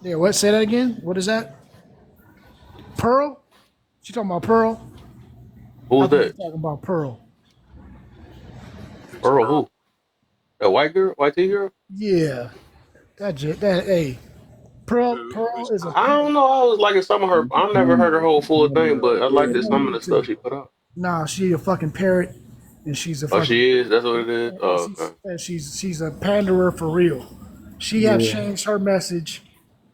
Yeah, what? Say that again. What is that? Pearl? She talking about Pearl? Who's that? Talking about Pearl. Pearl who? A white girl? White T girl? Yeah. Hey. Pearl is a I don't know. I was liking some of her. I never heard her whole full thing, but I liked some of the stuff she put out. Nah, she a fucking parrot, and she's a fucking. Oh, she is. That's what it is. Oh, okay. And she's a panderer for real. She have changed her message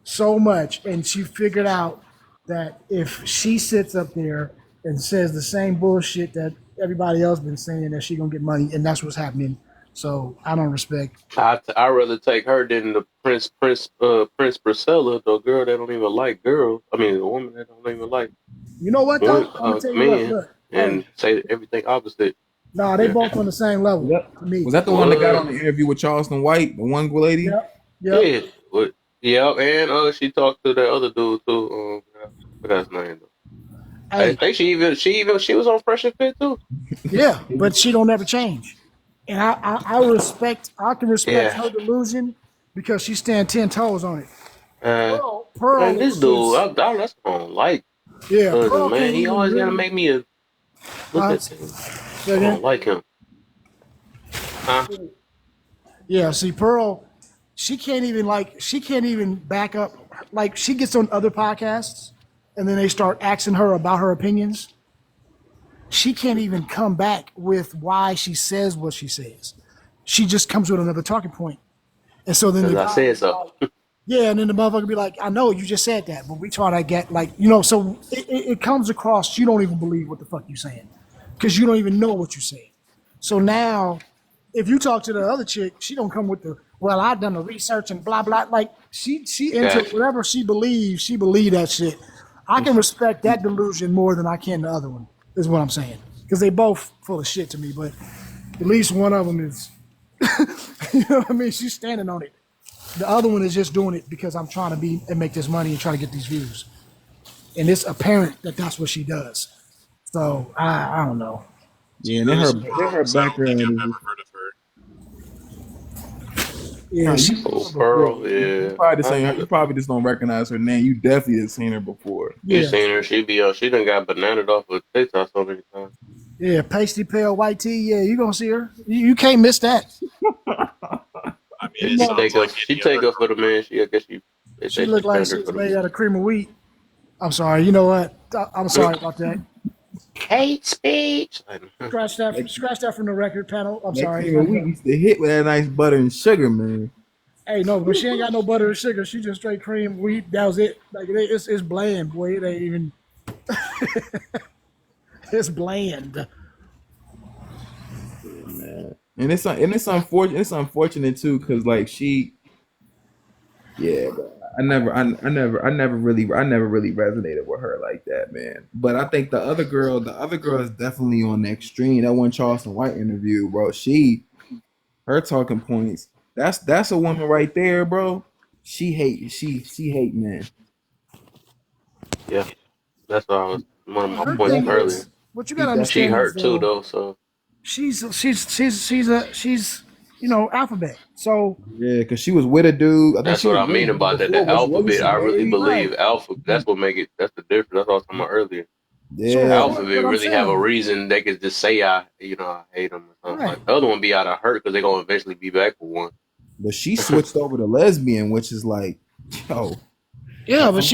so much, and she figured out that if she sits up there and says the same bullshit that everybody else been saying, that she gonna get money, and that's what's happening. So I don't respect. I'd rather take her than the Prince Priscilla, the girl that don't even like girls. I mean, the woman that don't even like. You know what though? I'm gonna tell you men, what. Look, and say everything opposite. Nah, they both on the same level. To me. Was that the one that got on the interview with Charleston White, the one lady? Yep. Yeah, and she talked to that other dude too. I forgot his name though. I think she was on Fresh and Fit too. Yeah, but she don't ever change. And I can respect Yeah. her delusion because she stand 10 toes on it. Uh, Pearl man, this is dude, just that's what I don't like. yeah, Cousin, Pearl man, can't he even always gotta really make me a look at things. say I don't again. like him. Huh? Yeah, see Pearl, she can't even back up, like she gets on other podcasts and then they start asking her about her opinions. She can't even come back with why she says what she says. She just comes with another talking point. And so then the Because I guy said is so. like, yeah, and then the motherfucker be like, I know you just said that, but we try to get like, so it comes across you don't even believe what the fuck you saying because you don't even know what you're saying. So now, if you talk to the other chick, she don't come with the well, I've done the research and blah blah. Like she into Gotcha. whatever she believe that shit. I can respect that delusion more than I can the other one. Is what I'm saying because they both full of shit to me, but at least one of them is, you know what I mean? She's standing on it. The other one is just doing it because I'm trying to be and make this money and try to get these views. And it's apparent that that's what she does. So I don't know. Yeah, and then Who's her Pearl? Because I don't think background I've is ever just, heard of her. Yeah, no, you she. seen Oh, her Pearl, before. You yeah. probably seen her. You probably just don't recognize her name. You definitely have seen her before. You Yeah, seen her? She done got bananaed off with TikTok so many times. yeah, pasty pale white tee. Yeah, you gonna see her. You can't miss that. I mean, Yeah, it sounds like she any take other up for the girl. man. I guess they She say she looked like turned she her for was the made man. out of cream of wheat. I'm sorry. You know what? I'm sorry about that. Hate speech. Scratch that from the record panel. I'm That sorry. It's cream of not wheat good. used to hit with that nice butter and sugar, man. Hey, no, but she ain't got no butter or sugar. She just straight cream wheat. That was it. Like it's bland, boy. It ain't even. It's bland. Yeah, man. And it's unfortunate. It's unfortunate too, cause like bro. I never really resonated with her like that, man. But I think the other girl is definitely on the extreme. That one Charleston White interview, bro. Her talking points. That's a woman right there, bro. She hate men. Yeah, that's what I was one of Well, my her She points thing definitely earlier. is, what you she gotta She understand definitely is hurt too though, though, so she's alphabet. So yeah, cause she was with a dude. I think that's she what was I with mean a dude about that. before. The Wasn't alphabet, she I really married? believe right. alpha. That's what make it. That's the difference. That's what I was talking about earlier. So The Yeah, what alphabet I'm really have a saying, reason. They could just say I hate them or something right? like. The other one be out of hurt because they gonna eventually be back for one. but she switched over to lesbian, which is like, yo, Yeah, but I'm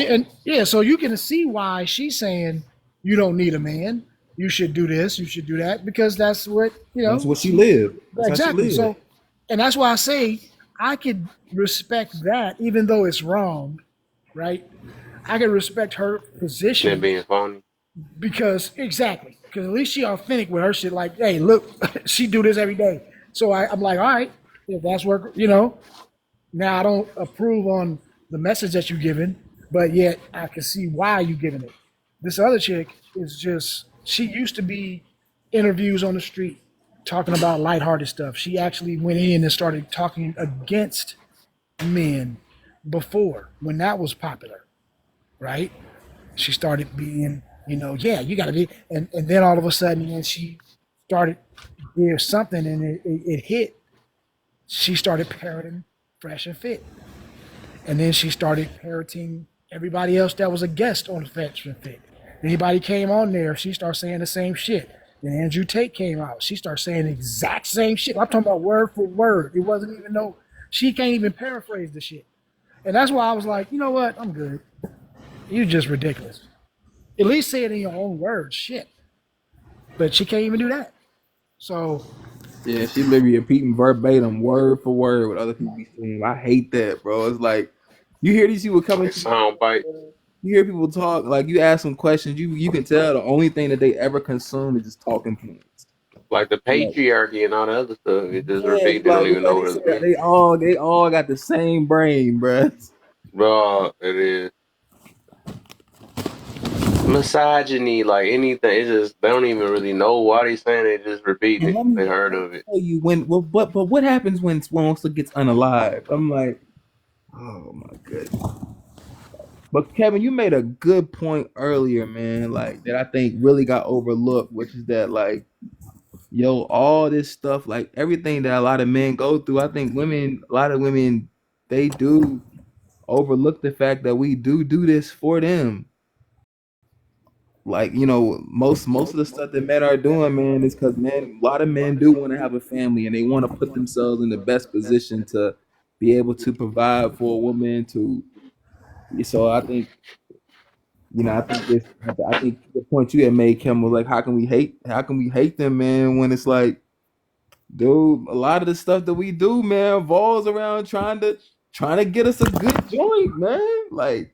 so you can see why she's saying you don't need a man. You should do this. You should do that because that's what that's what she lived. That's how she exactly. lived. So, and that's why I say I could respect that, even though it's wrong, right? I can respect her That position being phony. because at least she authentic with her shit. Like, hey, look, she do this every day. So I'm like, all right, if that's work, Now I don't approve on the message that you're giving, but yet I can see why you're giving it. This other chick is just she used to be interviews on the street talking about lighthearted stuff. She actually went in and started talking against men before when that was popular, right? She started being, yeah, you gotta be and then all of a sudden when she started there's something and it hit, she started parroting Fresh and Fit. And then she started parroting everybody else that was a guest on the Fetch and Fit. Anybody came on there, she started saying the same shit. Then Andrew Tate came out. She started saying the exact same shit. I'm talking about word for word. It wasn't even she can't even paraphrase the shit. And that's why I was like, you know what? I'm good. You're just ridiculous. At least say it in your own words. Shit. But she can't even do that. So Yeah, she literally repeating verbatim, word for word, what other people be saying. I hate that, bro. It's like you hear these people coming Like to sound bite. you hear people talk, like you ask them questions, you can tell the only thing that they ever consume is just talking points. Like the Like, patriarchy and all the other stuff. It just yeah, repeat. it's They don't like even know what it means. they all got the same brain, bro. Bro, it is misogyny. Like anything, it's just they don't even really know why they saying it. Just repeating And it. They heard let of me it. tell you but what happens when Swanson gets unalive? I'm like, oh my goodness. But Kevin, you made a good point earlier, man. Like that, I think really got overlooked, which is that like yo, all this stuff, like everything that a lot of men go through. I think a lot of women, they do overlook the fact that we do this for them. Like, most of the stuff that men are doing, man, is because a lot of men do want to have a family and they want to put themselves in the best position to be able to provide for a woman. So I think, I think the point you had made, Kim, was like, how can we hate them, man, when it's like, dude, a lot of the stuff that we do, man, revolves around trying to get us a good joint, man. Like,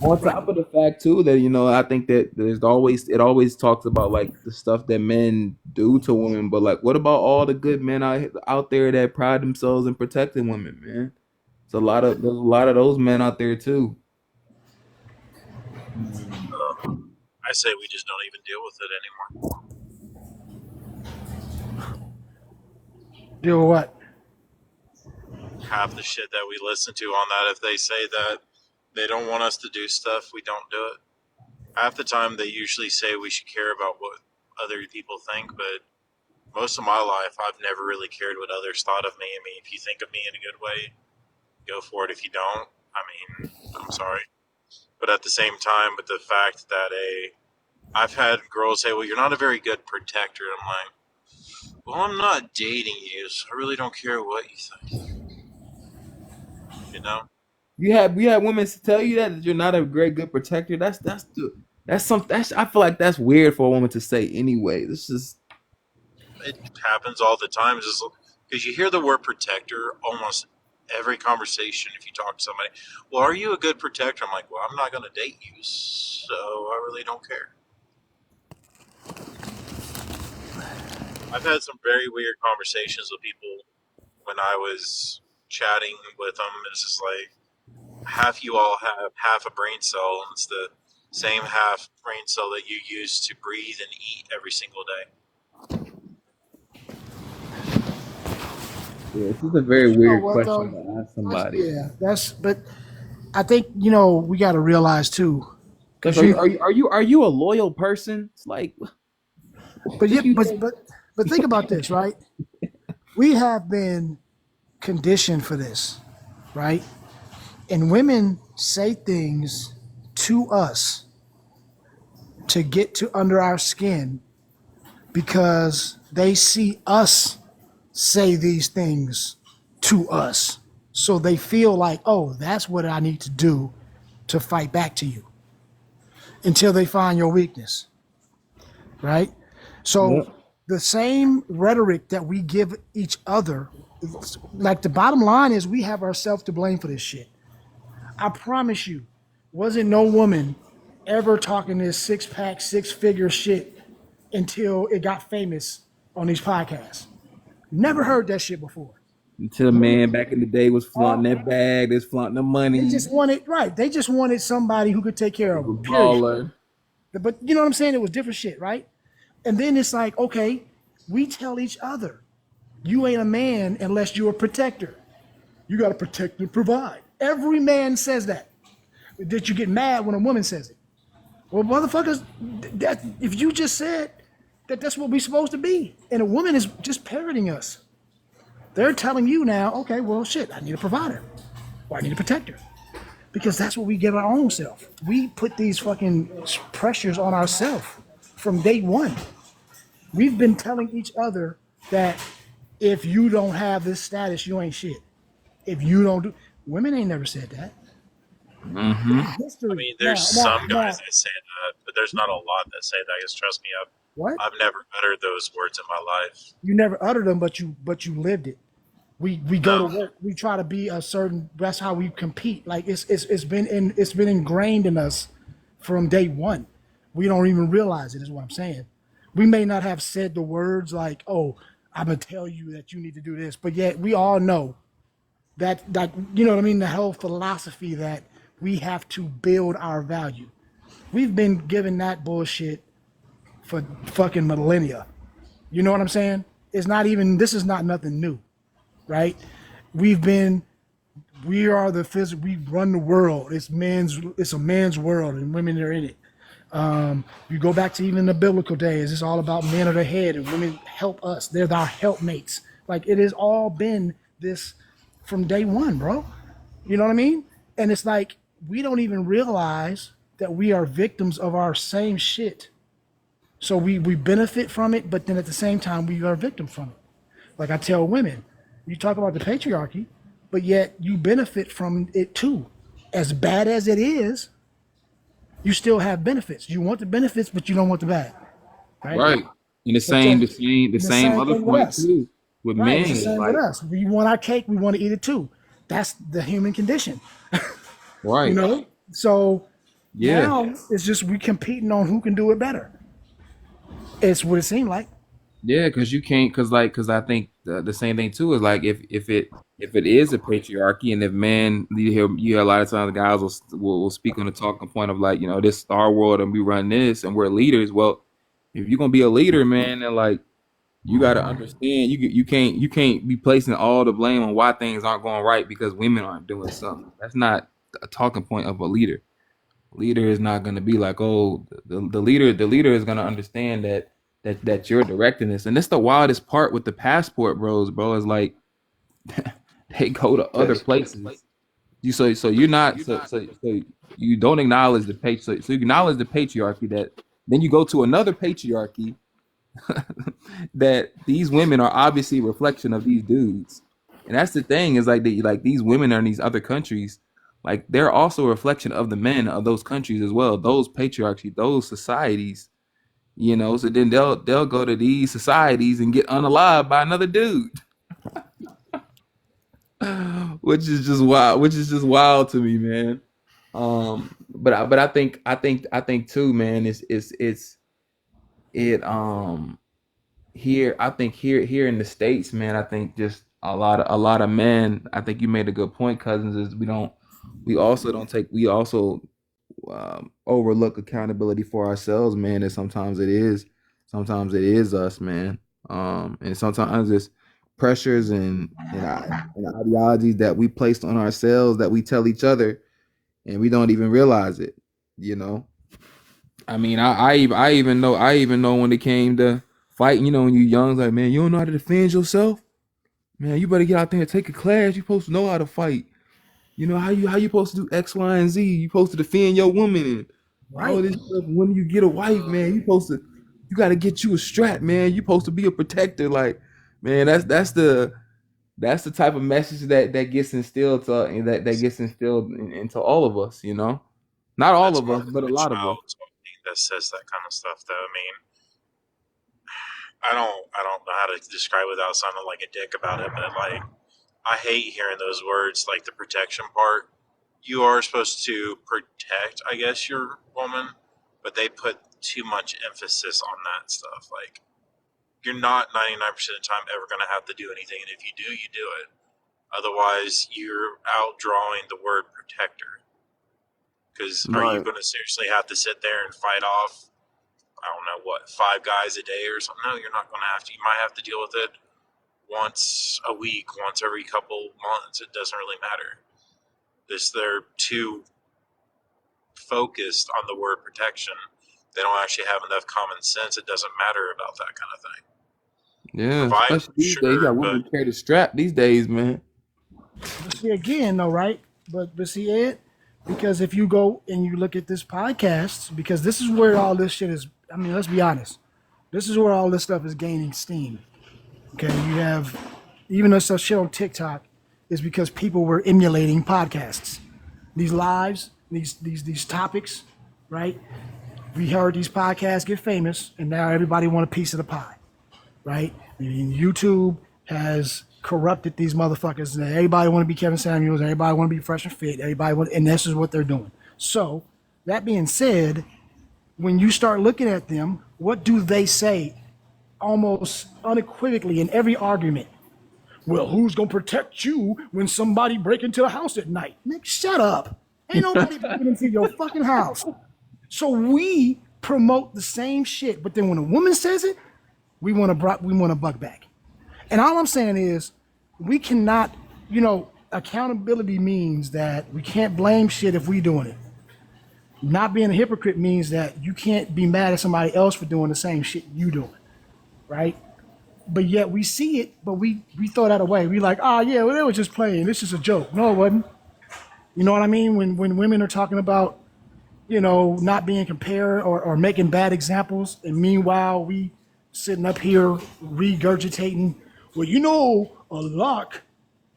on top of the fact too that I think that it always talks about like the stuff that men do to women, but like, what about all the good men out there that pride themselves in protecting women, man? There's a lot of those men out there too. I say we just don't even deal with it anymore. Deal with what? Half the shit that we listen to on that, if they say that they don't want us to do stuff, we don't do it. Half the time they usually say we should care about what other people think, but most of my life I've never really cared what others thought of me. I mean, if you think of me in a good way, go for it. If you don't, I mean, I'm sorry. But at the same time, with the fact that I've had girls say, well, you're not a very good protector. And I'm like, well, I'm not dating you, so I really don't care what you think. You know? You have women tell you that you're not a good protector. I feel like that's weird for a woman to say anyway. It happens all the time, just because you hear the word protector almost every conversation. If you talk to somebody, well, are you a good protector? I'm like, well, I'm not going to date you, so I really don't care. I've had some very weird conversations with people when I was chatting with them. It's just like, half you all have half a brain cell, and it's the same half brain cell that you use to breathe and eat every single day. Yeah, this is a very weird question to ask somebody. But I think we got to realize too. Are you a loyal person? It's like, but think about this, right? We have been conditioned for this, right? And women say things to us to get to under our skin because they see us say these things to us. So they feel like, oh, that's what I need to do to fight back to you until they find your weakness, right? So the same rhetoric that we give each other, like the bottom line is we have ourselves to blame for this shit. I promise you, wasn't no woman ever talking this six-pack, six-figure shit until it got famous on these podcasts. Never heard that shit before. Until man back in the day was flaunting that bag, that's flaunting the money. They just wanted somebody who could take care of them. Period. But you know what I'm saying? It was different shit, right? And then it's like, okay, we tell each other, you ain't a man unless you're a protector. You got to protect and provide. Every man says that. That you get mad when a woman says it. Well, motherfuckers, if you just said that's what we're supposed to be, and a woman is just parroting us. They're telling you now, okay, well, shit, I need a provider, or I need a protector, because that's what we give our own self. We put these fucking pressures on ourselves from day one. We've been telling each other that if you don't have this status, you ain't shit. If you don't do, women ain't never said that. Mm-hmm. I mean, there's some guys that say that, but there's not a lot that say that. Because trust me, I've never uttered those words in my life. You never uttered them, but you lived it. We go to work. We try to be a certain. That's how we compete. Like it's been ingrained in us from day one. We don't even realize it. Is what I'm saying. We may not have said the words like, "Oh, I'm gonna tell you that you need to do this," but yet we all know that you know what I mean. The whole philosophy that we have to build our value. We've been given that bullshit for fucking millennia. You know what I'm saying? It's not even. This is not nothing new. Right? We are the physical, we run the world. It's a man's world and women are in it. You go back to even the biblical days, it's all about men are the head and women help us. They're our helpmates. Like it has all been this from day one, bro. You know what I mean? And it's like we don't even realize that we are victims of our same shit. So we benefit from it, but then at the same time we are a victim from it. Like I tell women, you talk about the patriarchy, but yet you benefit from it too. As bad as it is, you still have benefits. You want the benefits, but you don't want the bad. Right. And the So same other thing with point us. too with Right, men. it's the same Like, with us. We want our cake, we want to eat it too. That's the human condition. right. You know? So Yeah. now it's just we competing on who can do it better. It's what it seemed like. Yeah, because you can't, because I think the same thing too is like if it is a patriarchy, and if men, you hear a lot of times guys will speak on the talking point of like, you know, this Star world and we run this and we're leaders. Well, if you're gonna be a leader, man, then like you got to understand you can't be placing all the blame on why things aren't going right because women aren't doing something. That's not a talking point of a leader. Leader is not going to be like, oh, the leader is going to understand that you're directing this. And that's the wildest part with the passport bros, bro, is like they go to other places. So you're not so you don't acknowledge the so you acknowledge the patriarchy, that then you go to another patriarchy that these women are obviously a reflection of these dudes. And that's the thing, is like these women are in these other countries, like they're also a reflection of the men of those countries as well, those patriarchy, those societies, you know. So then they'll go to these societies and get unalived by another dude. Which is just wild to me, man. But I think too, man, here, I think here in the States, man, I think just a lot of men, I think you made a good point, Cousins, is we also overlook accountability for ourselves, man. And sometimes it is us, man. And sometimes it's pressures and ideologies that we placed on ourselves that we tell each other, and we don't even realize it, you know. I mean, I even know when it came to fighting, you know, when you're young, it's like, man, you don't know how to defend yourself, man. You better get out there and take a class. You're supposed to know how to fight. You know how you supposed to do X, Y, and Z. You supposed to defend your woman and all this stuff. When you get a wife, man, you got to get you a strap, man. You supposed to be a protector. Like, man, that's the type of message that gets instilled into all of us, you know. Not all of us, but a lot of us. That says that kind of stuff, though. I mean, I don't know how to describe it without sounding like a dick about it, but like, I hate hearing those words, like the protection part. You are supposed to protect, I guess, your woman, but they put too much emphasis on that stuff. Like, you're not 99% of the time ever going to have to do anything, and if you do, you do it. Otherwise, you're outdrawing the word protector. Because are you going to seriously have to sit there and fight off, I don't know, 5 guys a day or something? No, you're not going to have to. You might have to deal with it once a week, once every couple months. It doesn't really matter. They're too focused on the word protection. They don't actually have enough common sense. It doesn't matter about that kind of thing. Yeah, Provide, especially these days, you got women carry the strap these days, man. But see, again, though, right? But see, Ed, because if you go and you look at this podcast, because this is where all this shit is, I mean, let's be honest. This is where all this stuff is gaining steam. Okay, you have, even this shit on TikTok is because people were emulating podcasts. These lives, these topics, right? We heard these podcasts get famous, and now everybody want a piece of the pie, right? I mean, YouTube has corrupted these motherfuckers, and everybody want to be Kevin Samuels, everybody want to be fresh and fit, and this is what they're doing. So, that being said, when you start looking at them, what do they say almost unequivocally in every argument? Well, who's gonna protect you when somebody break into the house at night? Nick, shut up. Ain't nobody breaking into your fucking house. So we promote the same shit, but then when a woman says it, we want to buck back. And all I'm saying is, we cannot, accountability means that we can't blame shit if we doing it. Not being a hypocrite means that you can't be mad at somebody else for doing the same shit you doing, right? But yet we see it, but we throw that away. We like, oh yeah, well they were just playing. This is a joke. No, it wasn't. You know what I mean? When women are talking about, not being compared or making bad examples, and meanwhile we sitting up here regurgitating, well,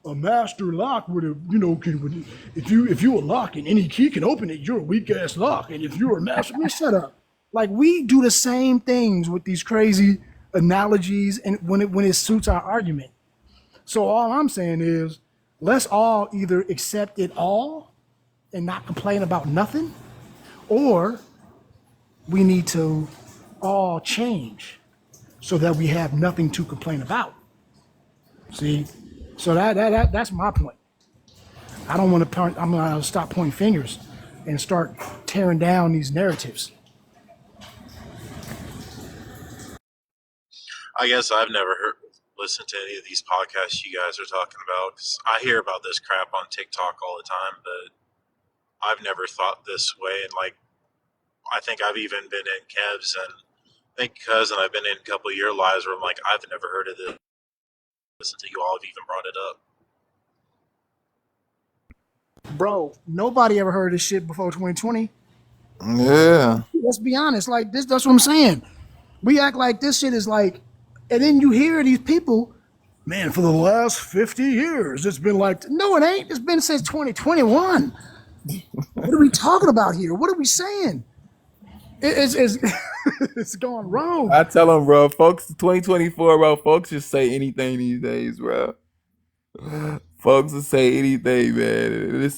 a master lock would have, if you a lock and any key can open it, you're a weak ass lock. And if you're a master, man, shut up. Like we do the same things with these crazy analogies, and when it suits our argument. So all I'm saying is, let's all either accept it all and not complain about nothing, or we need to all change so that we have nothing to complain about. See, so that's my point. I don't want to. I'm gonna stop pointing fingers and start tearing down these narratives. I guess I've never listened to any of these podcasts you guys are talking about, 'cause I hear about this crap on TikTok all the time, but I've never thought this way. And like, I think I've even been in Kev's and I think Cousin, I've been in a couple of your lives where I'm like, I've never heard of this until you all have even brought it up. Bro, nobody ever heard this shit before 2020. Yeah. Let's be honest. Like this, that's what I'm saying. We act like this shit is like, and then you hear these people, man, for the last 50 years, it's been like, no, it ain't. It's been since 2021. What are we talking about here? What are we saying? It's it's going wrong. I tell them, bro, folks, 2024, bro, folks just say anything these days, bro. Folks will say anything, man.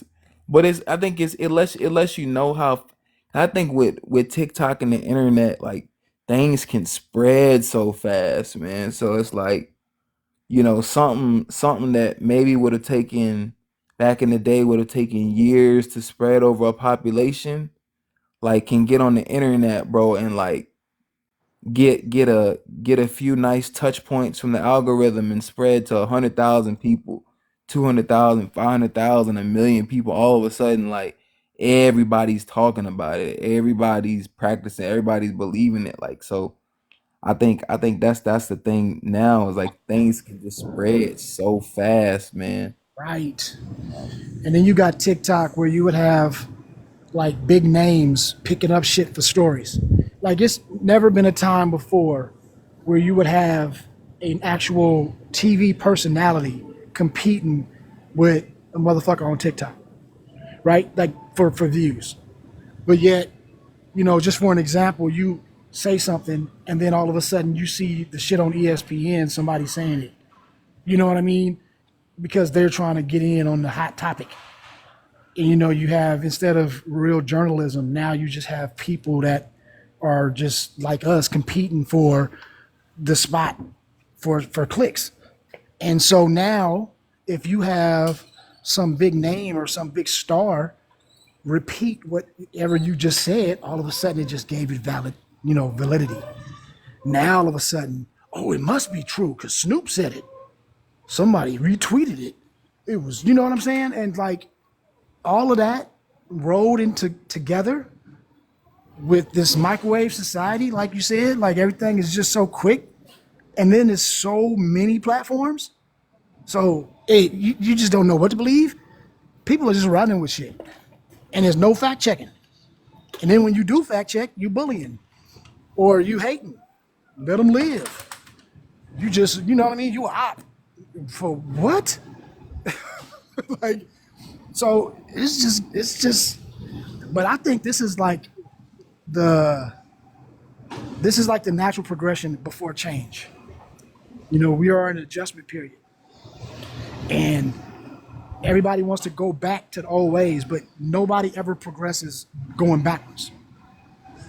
I think it lets you know how. I think with TikTok and the internet, like things can spread so fast, man. So it's like, something that maybe would have taken back in the day would have taken years to spread over a population, like can get on the internet, bro, and like get a few nice touch points from the algorithm and spread to 100,000 people, 200,000, 500,000, a million people. All of a sudden, like everybody's talking about it, everybody's practicing, everybody's believing it. Like, so I think that's the thing now, is like things can just spread so fast, man. Right. And then you got TikTok where you would have like big names picking up shit for stories. Like it's never been a time before where you would have an actual TV personality competing with a motherfucker on TikTok, right? Like for views. But yet, just for an example, you say something and then all of a sudden you see the shit on ESPN, somebody saying it. You know what I mean? Because they're trying to get in on the hot topic. And you have, instead of real journalism, now you just have people that are just like us competing for the spot for clicks. And so now if you have some big name or some big star repeat whatever you just said, all of a sudden it just gave it validity. Now all of a sudden, oh, it must be true because Snoop said it. Somebody retweeted it. It was, you know what I'm saying? And like all of that rolled into together with this microwave society, like you said, like everything is just so quick. And then there's so many platforms. So you just don't know what to believe. People are just running with shit. And there's no fact checking. And then when you do fact check, you bullying or you hating. Let them live. You just, you know what I mean? You a op. For what? Like, so it's just, but I think this is like the natural progression before change. We are in an adjustment period. And everybody wants to go back to the old ways, but nobody ever progresses going backwards.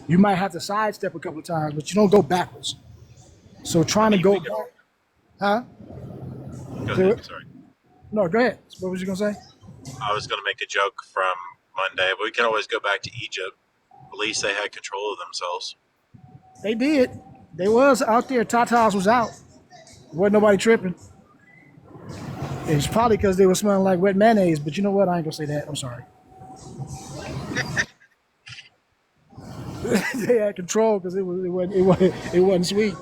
You might have to sidestep a couple of times, but you don't go backwards. So trying to go back, huh? Go ahead, sorry. No, go ahead. What was you gonna say? I was going to make a joke from Monday, but we can always go back to Egypt. At least they had control of themselves. They did. They was out there. Tatas was out. Wasn't nobody tripping. It's probably because they were smelling like wet mayonnaise, but you know what? I ain't gonna say that. I'm sorry. they had control because it wasn't sweet.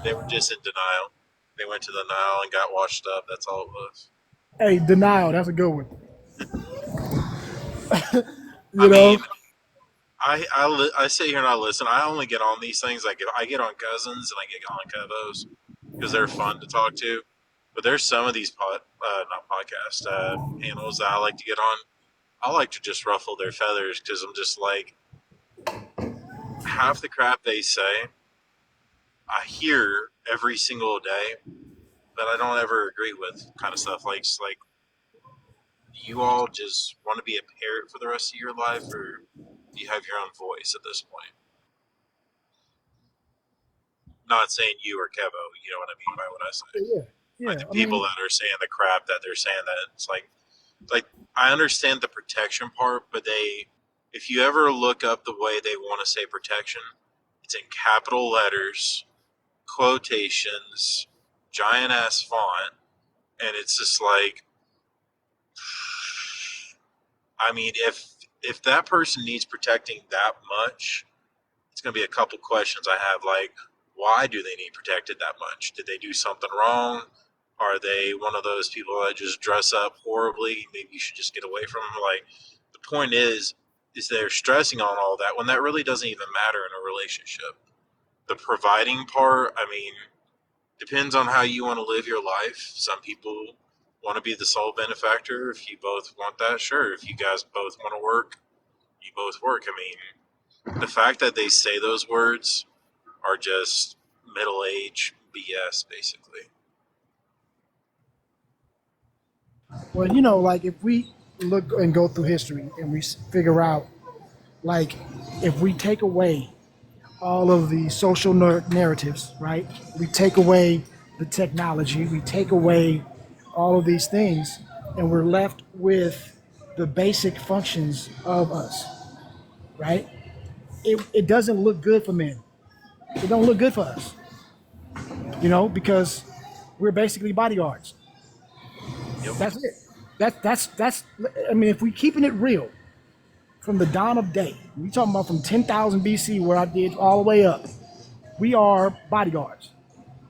They were just in denial. They went to the Nile and got washed up. That's all it was. Hey, denial. That's a good one. I mean, I sit here and I listen. I only get on these things like if I get on Cousins and I get on Kevos because they're fun to talk to. But there's some of these not podcast panels that I like to get on. I like to just ruffle their feathers because I'm just like, half the crap they say, I hear every single day, but I don't ever agree with kind of stuff. Like, just like, you all just want to be a parrot for the rest of your life, or do you have your own voice at this point? Not saying you or Kevo, you know what I mean by what I say. Yeah. Like the people that are saying the crap that they're saying, that it's like I understand the protection part, but if you ever look up the way they want to say protection, it's in capital letters, quotations, giant ass font, and it's just like, I mean, if that person needs protecting that much, it's going to be a couple questions I have, like, why do they need protected that much? Did they do something wrong? Are they one of those people that just dress up horribly? Maybe you should just get away from them. Like, the point is they're stressing on all that when that really doesn't even matter in a relationship. The providing part, I mean, depends on how you want to live your life. Some people want to be the sole benefactor. If you both want that, sure. If you guys both want to work, you both work. I mean, the fact that they say those words are just middle-age BS, basically. Well, like if we look and go through history and we figure out, like, if we take away all of the social narratives, right? We take away the technology, we take away all of these things, and we're left with the basic functions of us, right? It doesn't look good for men. It don't look good for us, because we're basically bodyguards. Yep. That's it. That's. I mean, if we keeping it real, from the dawn of day, we talking about from 10,000 BC, where I did all the way up. We are bodyguards.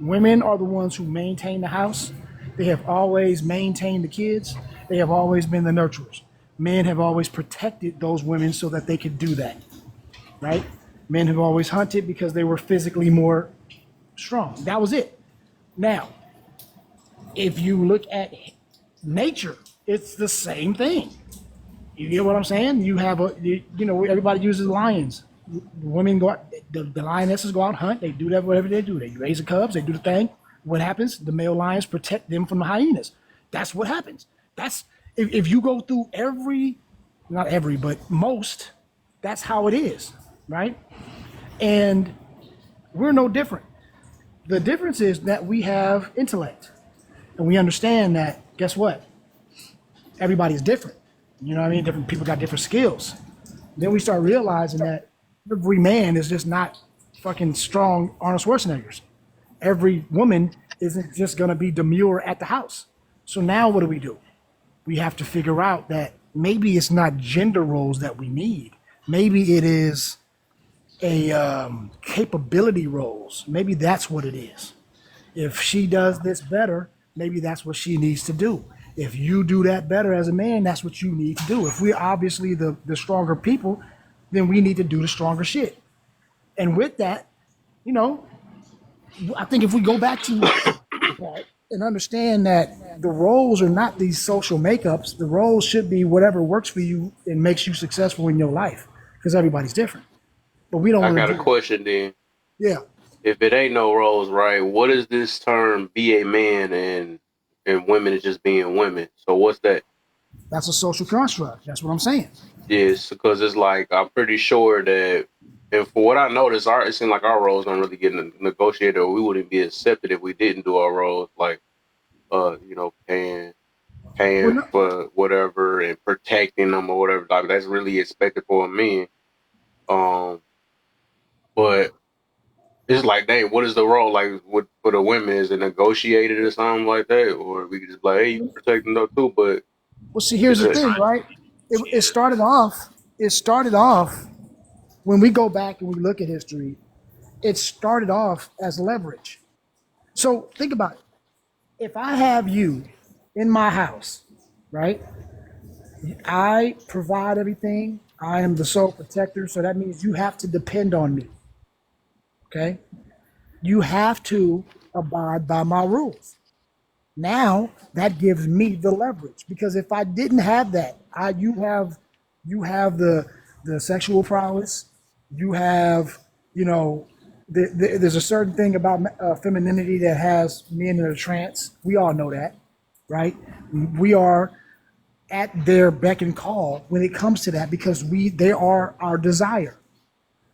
Women are the ones who maintain the house. They have always maintained the kids. They have always been the nurturers. Men have always protected those women so that they could do that, right? Men have always hunted because they were physically more strong. That was it. Now, if you look at nature, it's the same thing. You get what I'm saying? You have everybody uses lions. Women go out, the lionesses go out and hunt. They do that, whatever they do. They raise the cubs. They do the thing. What happens? The male lions protect them from the hyenas. That's what happens. That's if you go through not every, but most, that's how it is, right? And we're no different. The difference is that we have intellect, and we understand that. Guess what? Everybody's different. You know what I mean? Different people got different skills. Then we start realizing that every man is just not fucking strong Arnold Schwarzeneggers. Every woman isn't just going to be demure at the house. So now what do? We have to figure out that maybe it's not gender roles that we need. Maybe it is a capability roles. Maybe that's what it is. If she does this better, maybe that's what she needs to do. If you do that better as a man, that's what you need to do. If we're obviously the stronger people, then we need to do the stronger shit. And with that, I think if we go back to that and understand that the roles are not these social makeups, the roles should be whatever works for you and makes you successful in your life, because everybody's different. But we don't. I got a question then. Yeah. If it ain't no roles, right? What is this term? Be a man and women is just being women. So what's that? That's a social construct. That's what I'm saying. Yes, because it's like I'm pretty sure that, and for what I noticed, it seems like our roles don't really get negotiated, or we wouldn't be accepted if we didn't do our roles, like, paying for whatever and protecting them or whatever. Like that's really expected for a man. But it's like, dang, what is the role? Like, for the women, is it negotiated or something like that, or we could just be like, hey, you protecting them too? But well, see, here's the thing, right? It started off it started off, when we go back and we look at history, it started off as leverage. So think about it. If I have you in my house, right? I provide everything. I am the sole protector. So that means you have to depend on me. Okay? You have to abide by my rules. Now that gives me the leverage, because if I didn't have that, you have the sexual prowess. You have, there's a certain thing about femininity that has men in a trance. We all know that, right? We are at their beck and call when it comes to that, because they are our desire.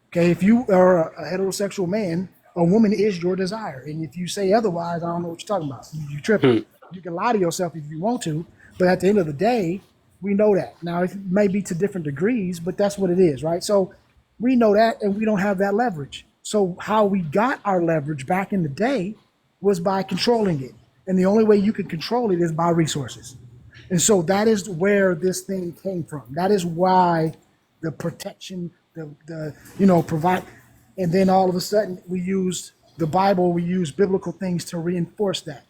Okay, if you are a heterosexual man, a woman is your desire, and if you say otherwise, I don't know what you're talking about. You tripping. You can lie to yourself if you want to, but at the end of the day, we know that. Now, it may be to different degrees, but that's what it is, right? So we know that, and we don't have that leverage. So how we got our leverage back in the day was by controlling it, and the only way you can control it is by resources. And so that is where this thing came from. That is why the protection, provide. And then all of a sudden we use the Bible, we use biblical things to reinforce that.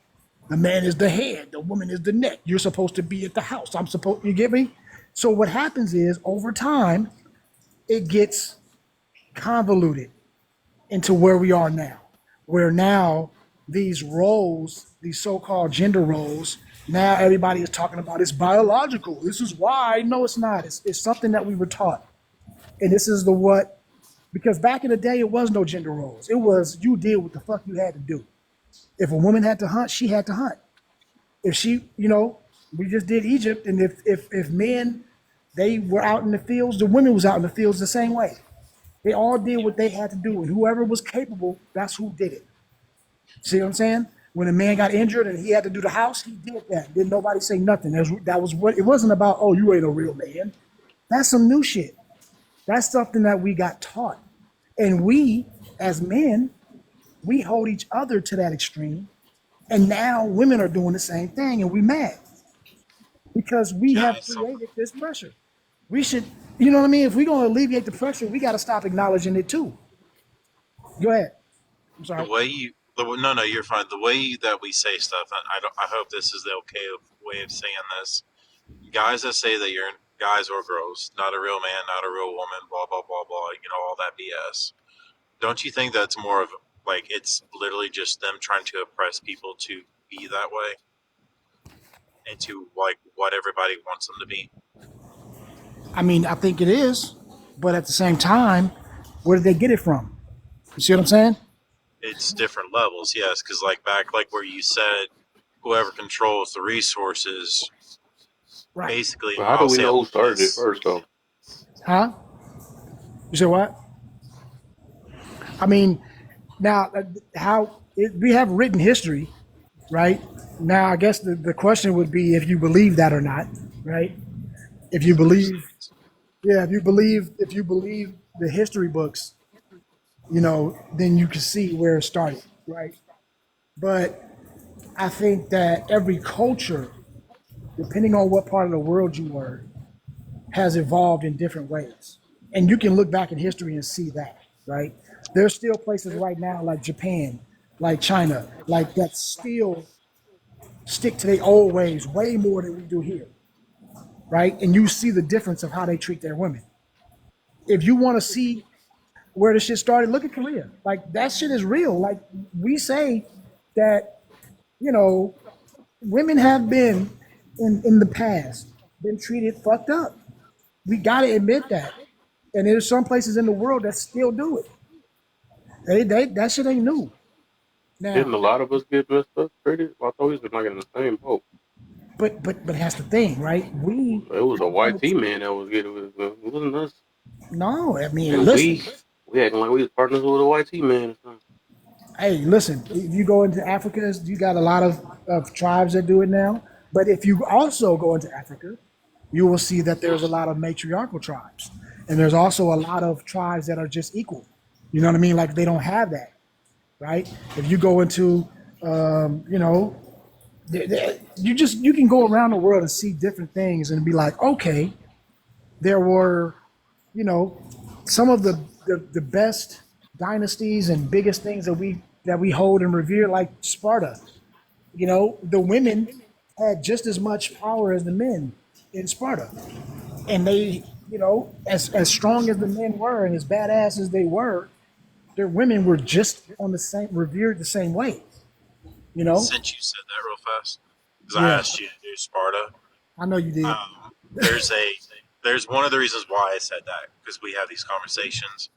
The man is the head, the woman is the neck. You're supposed to be at the house. You get me? So what happens is, over time, it gets convoluted into where we are now, where now these roles, these so-called gender roles, now everybody is talking about it's biological. This is why. No, it's not. It's something that we were taught. And this is because back in the day, it was no gender roles. It was, you did what the fuck you had to do. If a woman had to hunt, she had to hunt. If she, we just did Egypt, and if men, they were out in the fields, the women was out in the fields the same way. They all did what they had to do, and whoever was capable, that's who did it. See what I'm saying? When a man got injured and he had to do the house, he did that. Didn't nobody say nothing. That was what it wasn't about. Oh, you ain't a real man. That's some new shit. That's something that we got taught. And we, as men, we hold each other to that extreme. And now women are doing the same thing, and we mad because we have created this pressure. We should, you know what I mean? If we're going to alleviate the pressure, we got to stop acknowledging it too. Go ahead. I'm sorry. No, you're fine. The way that we say stuff, I hope this is the okay way of saying this. Guys that say that you're guys or girls, not a real man, not a real woman, blah, blah, blah, blah, all that BS. Don't you think that's more of, it's literally just them trying to oppress people to be that way? And to, what everybody wants them to be? I mean, I think it is. But at the same time, where did they get it from? You see what I'm saying? It's different levels, yes. Because, back, where you said whoever controls the resources, right. Basically, well, how do we know who started it first, though? Huh? You said what? I mean, now, we have written history, right? Now, I guess the question would be if you believe that or not, right? If you believe the history books, then you can see where it started, right? But I think that every culture, depending on what part of the world you were, has evolved in different ways. And you can look back in history and see that, right? There's still places right now like Japan, like China, that still stick to their old ways way more than we do here, right? And you see the difference of how they treat their women. If you want to see where the shit started, look at Korea. That shit is real. We say that, women have been in the past been treated fucked up. We gotta admit that. And there's some places in the world that still do it. That shit ain't new. Now, didn't a lot of us get messed up treated? I thought we was in the same boat. But that's the thing, right? It was a white man that was getting it. It wasn't us. No, I mean, and listen. We acting like we was partners with a white man or something. Hey, listen, if you go into Africa, you got a lot of tribes that do it now. But if you also go into Africa, you will see that there's a lot of matriarchal tribes. And there's also a lot of tribes that are just equal. You know what I mean? They don't have that, right? If you go into, you can go around the world and see different things and be like, okay, there were you know, some of the best dynasties and biggest things that we hold and revere, like Sparta. You know, the women had just as much power as the men in Sparta, and they, you know, as strong as the men were and as badass as they were, their women were just on the same revered the same way. You know. Since you said that real fast, because I Yeah, asked you to do Sparta, I know you did. there's one of the reasons why I said that, because we have these conversations.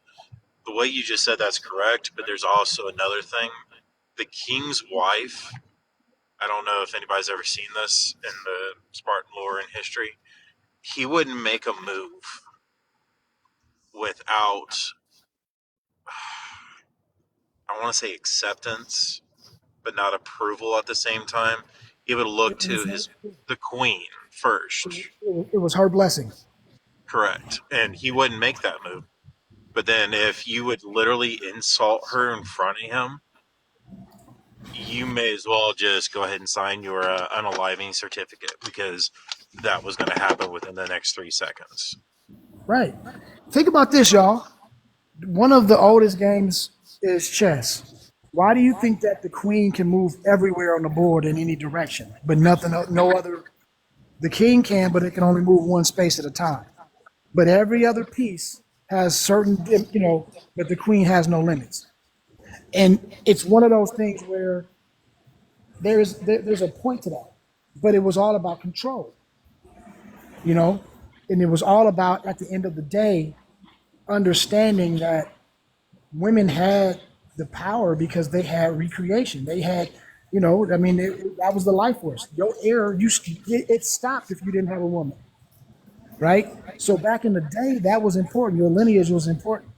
The way you just said that's correct, but there's also another thing. The king's wife, I don't know if anybody's ever seen this in the Spartan lore and history. He wouldn't make a move without, I want to say acceptance, but not approval at the same time. He would look It was to the queen first, it was her blessing. correct, and he wouldn't make that move. But then if you would literally insult her in front of him, you may as well just go ahead and sign your unaliving certificate, because that was going to happen within the next 3 seconds. Right. Think about this, y'all. One of the oldest games is chess. Why do you think that the queen can move everywhere on the board in any direction, but no other? The king can, but it can only move one space at a time. But every other piece has certain, you know, but the queen has no limits. And it's one of those things where there's a point to that, but it was all about control, you know, and it was all about, at the end of the day, understanding that women had the power because they had recreation. They had, you know, I mean, that was the life force. Your air, it stopped if you didn't have a woman, right? So back in the day, that was important. Your lineage was important.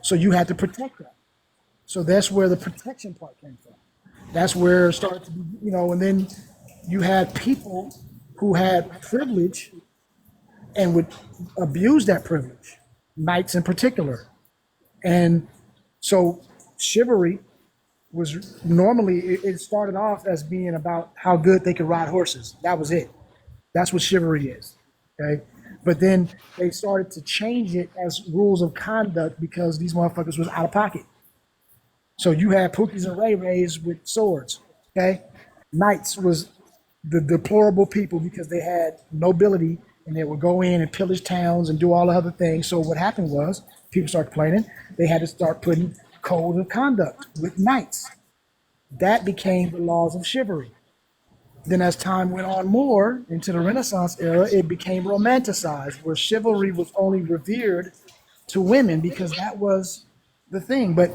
So you had to protect that. So that's where the protection part came from. That's where it started to be, you know, and then you had people who had privilege and would abuse that privilege, knights in particular. And so chivalry was normally, it started off as being about how good they could ride horses. That was it. That's what chivalry is. Okay. But then they started to change it as rules of conduct because these motherfuckers was out of pocket. So you had Pookies and Ray Rays with swords. Okay. Knights was the deplorable people because they had nobility and they would go in and pillage towns and do all the other things. So what happened was people started complaining. They had to start putting codes of conduct with knights. That became the laws of chivalry. Then as time went on more into the Renaissance era, it became romanticized, where chivalry was only revered to women because that was the thing. But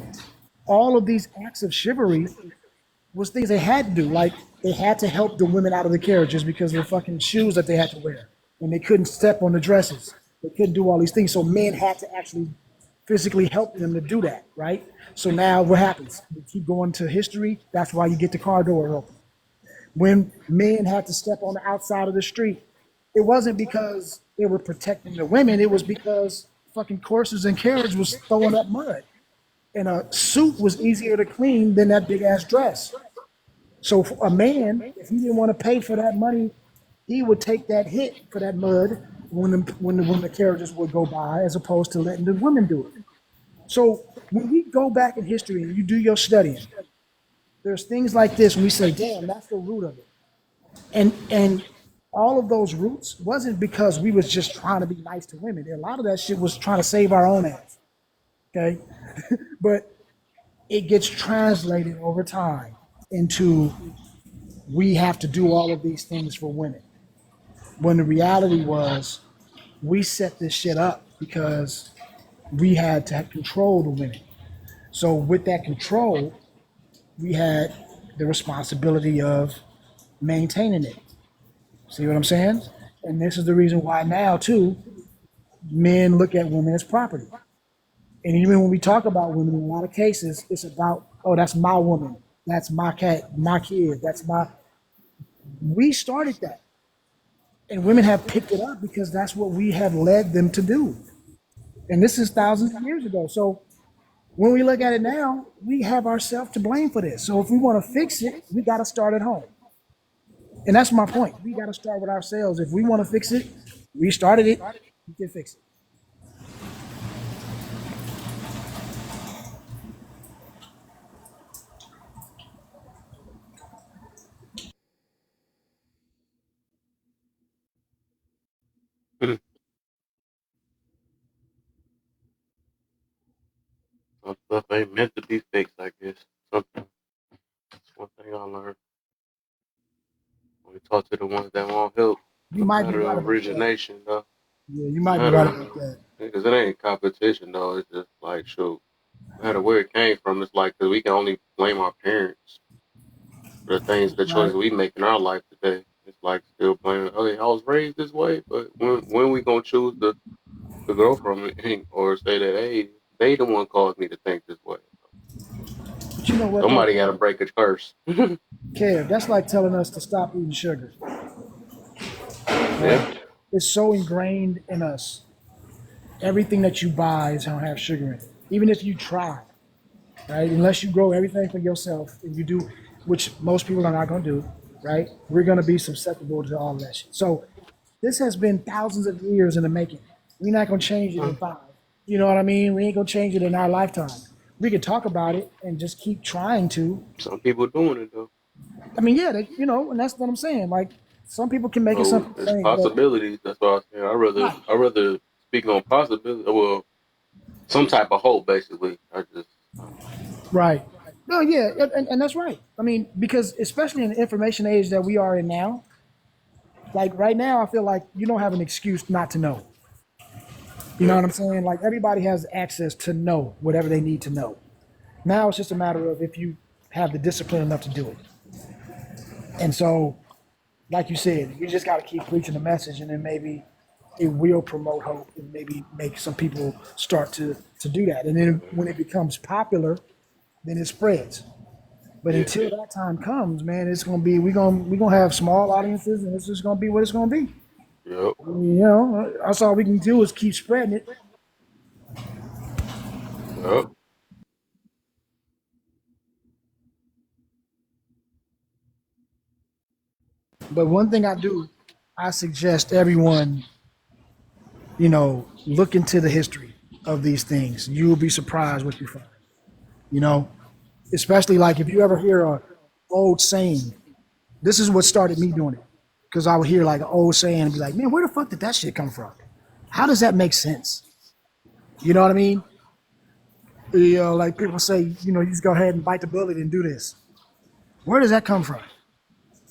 all of these acts of chivalry was things they had to do. Like they had to help the women out of the carriages because of the fucking shoes that they had to wear. And they couldn't step on the dresses. They couldn't do all these things. So men had to actually physically help them to do that, right? So now what happens? We keep going to history. That's why you get the car door open. When men had to step on the outside of the street, it wasn't because they were protecting the women. It was because fucking horses and carriage was throwing up mud. And a suit was easier to clean than that big ass dress. So for a man, if he didn't want to pay for that money, he would take that hit for that mud when the carriages would go by, as opposed to letting the women do it. So when we go back in history and you do your studying, there's things like this when we say, damn, that's the root of it. And all of those roots wasn't because we was just trying to be nice to women. A lot of that shit was trying to save our own ass. Okay? But it gets translated over time into we have to do all of these things for women. When the reality was we set this shit up because we had to control the women. So with that control, we had the responsibility of maintaining it. See what I'm saying? And this is the reason why now, too, men look at women as property. And even when we talk about women, in a lot of cases, it's about, oh, that's my woman. That's my cat, my kid. We started that. And women have picked it up because that's what we have led them to do. And this is thousands of years ago. So when we look at it now, we have ourselves to blame for this. So if we want to fix it, we got to start at home. And that's my point. We got to start with ourselves. If we want to fix it, we started it, we can fix it. Stuff ain't meant to be fixed, I guess. Something. That's one thing I learned. When we talk to the ones that won't help, You the might be matter right of about that. origination, though. Yeah, you might be Matter right of, about that. because it ain't competition, though. It's just like, shoot, no matter where it came from, it's like, because we can only blame our parents for the things, the Right. choices we make in our life today. It's like still blaming, okay, I was raised this way, but when we gonna choose to grow from it or say that, hey, they the one caused me to think this way. But you know what though, Somebody got to break a curse. Kev, that's like telling us to stop eating sugar. Yeah. Right? It's so ingrained in us. Everything that you buy is gonna have sugar in it. Even if you try, right? Unless you grow everything for yourself and you do, which most people are not gonna do, right? We're gonna be susceptible to all of that shit. So this has been thousands of years in the making. We're not gonna change it in 5. You know what I mean? We ain't gonna change it in our lifetime. We can talk about it and just keep trying to. Some people doing it though. I mean, yeah, they, you know, and that's what I'm saying. Like some people can make it, some So people it's can't. But possibilities. That's what I was saying. right, I rather speak on possibility. Well, some type of hope, basically. right. No, yeah, and that's right. I mean, because especially in the information age that we are in now, like right now, I feel like you don't have an excuse not to know. You know Yeah. what I'm saying? Like everybody has access to know whatever they need to know. Now it's just a matter of if you have the discipline enough to do it. And so, like you said, you just got to keep preaching the message, and then maybe it will promote hope and maybe make some people start to do that. And then when it becomes popular, then it spreads. But Yeah. until that time comes, man, it's gonna be we gonna have small audiences, and it's just gonna be what it's gonna be. Yep. You know, that's all we can do is keep spreading it. Yep. But one thing I do, I suggest everyone, you know, look into the history of these things. You will be surprised what you find. You know, especially like if you ever hear a old saying, this is what started me doing it. Because I would hear like an old saying and be like, man, where the fuck did that shit come from? How does that make sense? You know what I mean? You know, like people say, you know, you just go ahead and bite the bullet and do this. Where does that come from?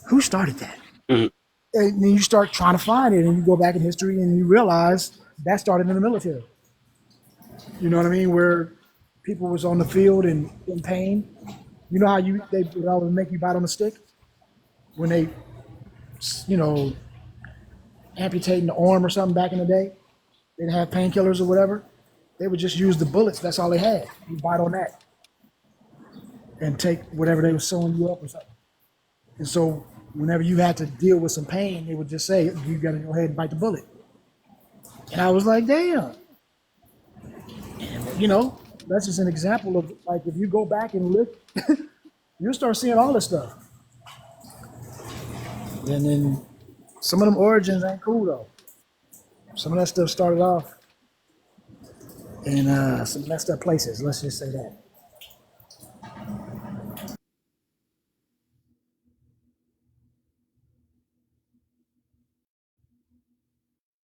Who started that? Mhm. And then you start trying to find it, and you go back in history and you realize that started in the military. You know what I mean? Where people was on the field and in pain. You know how they would always make you bite on the stick when they, you know, amputating the arm or something back in the day. They didn't have painkillers or whatever. They would just use the bullets. That's all they had. You bite on that and take whatever they were sewing you up or something. And so whenever you had to deal with some pain, they would just say, you got to go ahead and bite the bullet. And I was like, damn. You know, that's just an example of like if you go back and look, you'll start seeing all this stuff. And then some of them origins ain't cool though. Some of that stuff started off in some messed up places. Let's just say that.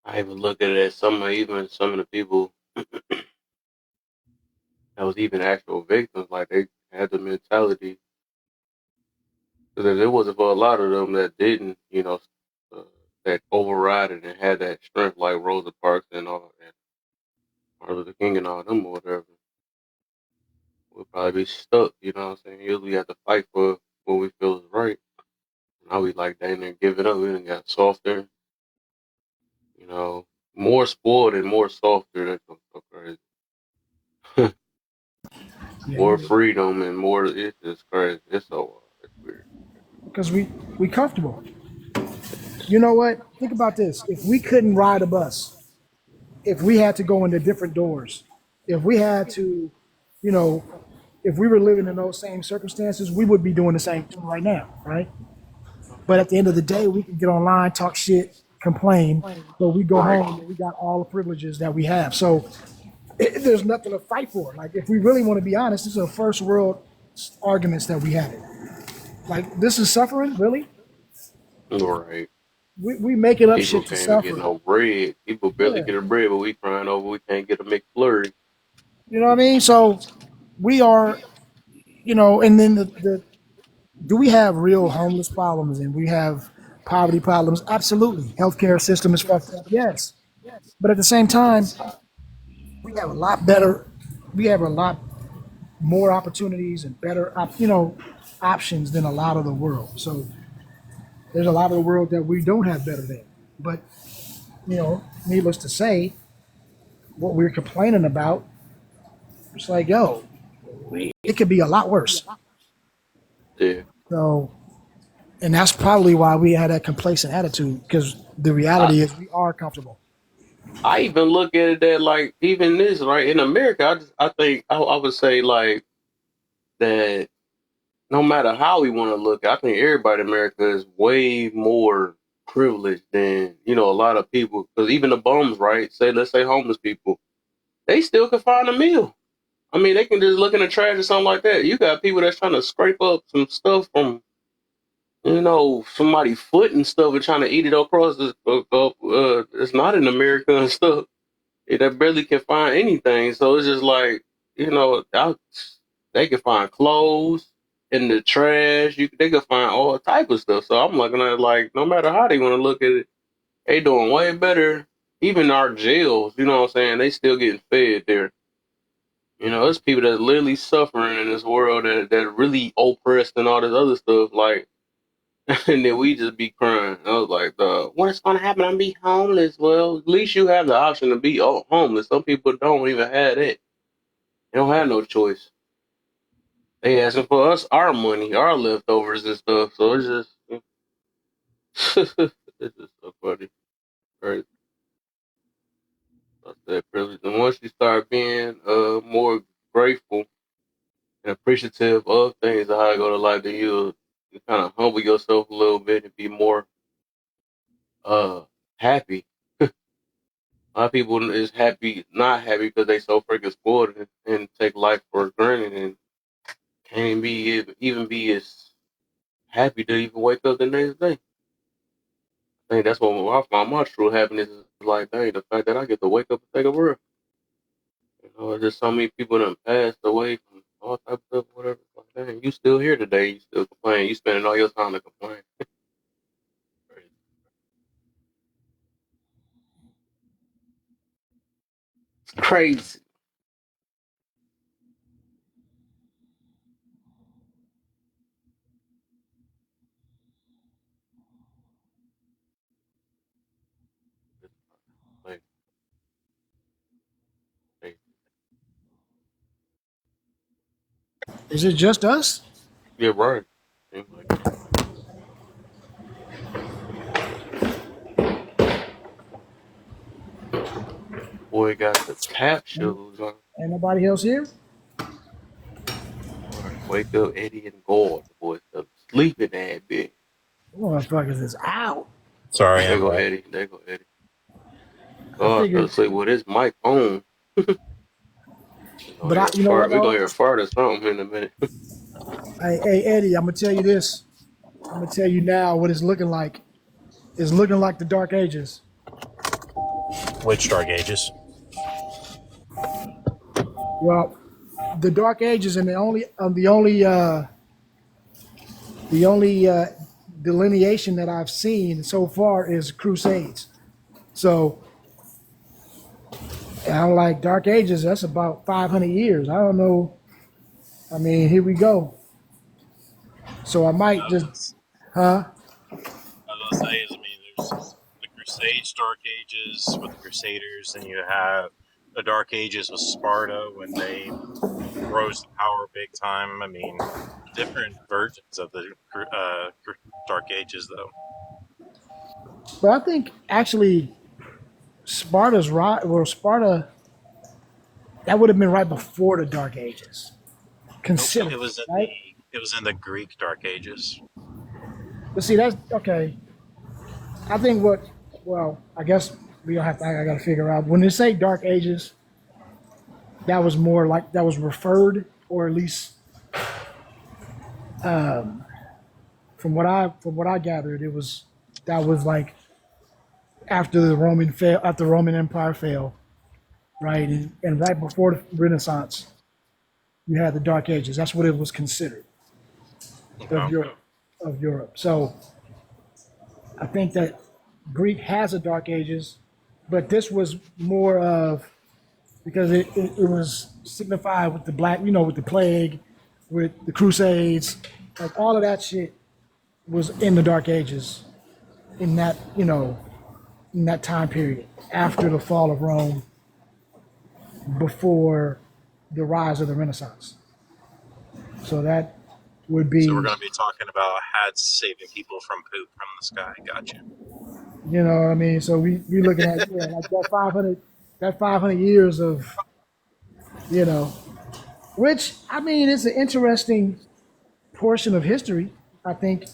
I even look at it as some of the people that was even actual victims, like they had the mentality. Because if it wasn't for a lot of them that didn't, uh, that override it and had that strength, like Rosa Parks and all, and Martin Luther King and all them or whatever, we'll probably be stuck. You know what I'm saying? Usually, we have to fight for what we feel is right. Now we like dang near give it up. We done got softer, you know, more spoiled and more softer. That's so crazy. Yeah, More freedom and more. It's just crazy. It's so it's weird. because we comfortable. You know what? Think about this. If we couldn't ride a bus, if we had to go into different doors, if we had to, you know, if we were living in those same circumstances, we would be doing the same thing right now, right? But at the end of the day, we can get online, talk shit, complain, but we go Right. home and we got all the privileges that we have. So there's nothing to fight for. Like if we really want to be honest, this is a first world arguments that we have. Like this is suffering, really? Right. We making up People shit to can't even get suffer. no bread. People barely Yeah. get a bread, but we crying over we can't get a McFlurry. You know what I mean? So we are, you know, and then the do we have real homeless problems and we have poverty problems? Absolutely. Healthcare system is fucked up. Yes. But at the same time, we have a lot better, we have a lot more opportunities and better, options than a lot of the world. So there's a lot of the world that we don't have better than. But, needless to say, what we're complaining about, it's like, yo, it could be a lot worse. Yeah. So, and that's probably why we had that complacent attitude, because the reality is we are comfortable. I even look at it that like even this right in America, I think I would say like that no matter how we want to look, I think everybody in America is way more privileged than a lot of people. Because even the bums, right? Let's say homeless people, they still can find a meal. I mean, they can just look in the trash or something like that. You got people that's trying to scrape up some stuff from somebody's foot and stuff and trying to eat it across the it's not in America and stuff. They barely can find anything. So it's just like, they can find clothes in the trash. They can find all type of stuff. So I'm looking at it like, no matter how they want to look at it, they doing way better. Even our jails, you know what I'm saying? They still getting fed there. There's people that's literally suffering in this world that really oppressed and all this other stuff. Like, and then we just be crying. I was like, what's gonna happen? I'm be homeless. Well, at least you have the option to be homeless. Some people don't even have that. They don't have no choice. They asking for us our money, our leftovers and stuff. So it's just, it's just so funny. Right? That's that privilege. And once you start being more grateful and appreciative of things of how I go to life, then you kind of humble yourself a little bit and be more happy. A lot of people is not happy because they so freaking spoiled and take life for granted and can't even be as happy to even wake up the next day. I think that's what I found my true happiness is like. Dang, the fact that I get to wake up and take a breath. There's so many people that passed away from all types of stuff, whatever. It's like, dang, you still here today? You still complain? You spending all your time to complain? It's crazy. Like, hey, Is it just us? yeah, right. Seems like it. Boy got the tap shoes on. Ain't nobody else here? Wake up, Eddie and Gore. The boys still sleeping that bit. Motherfuckers is out. Sorry, There I'm go right. Eddie. There go Eddie. I God, fell figured, asleep with his mic on. but you know what, We gonna though? hear a fart or something in a minute. Hey, Eddie, I'm gonna tell you this. I'm gonna tell you now what it's looking like. It's looking like the Dark Ages. Which Dark Ages? Well, the Dark Ages, and the only delineation that I've seen so far is Crusades. So, and I'm like, Dark Ages, that's about 500 years. I don't know. I mean, here we go. So I might just, huh? I was gonna say is, there's the Crusades Dark Ages with the Crusaders, and you have the Dark Ages with Sparta when they rose to power big time. Different versions of the Dark Ages, though. But I think actually Sparta's right. Well, Sparta, that would have been right before the Dark Ages. Nope, Consider, it was in right? the Greek Dark Ages. But see, that's okay. I think I guess we don't have to, I got to figure out. When they say Dark Ages, that was more like, that was referred, or at least from what I gathered, that was like after the Roman Empire fell, right? And right before the Renaissance. you had the Dark Ages. That's what it was considered of Europe. So I think that Greek has a Dark Ages, but this was more of because it was signified with the black, with the plague, with the Crusades, like all of that shit was in the Dark Ages, in that in that time period after the fall of Rome, before the rise of the Renaissance. So that would be. So we're going to be talking about hats saving people from poop from the sky. Gotcha. You know what I mean? So we looking at like that 500 years of, which I mean it's an interesting portion of history. I think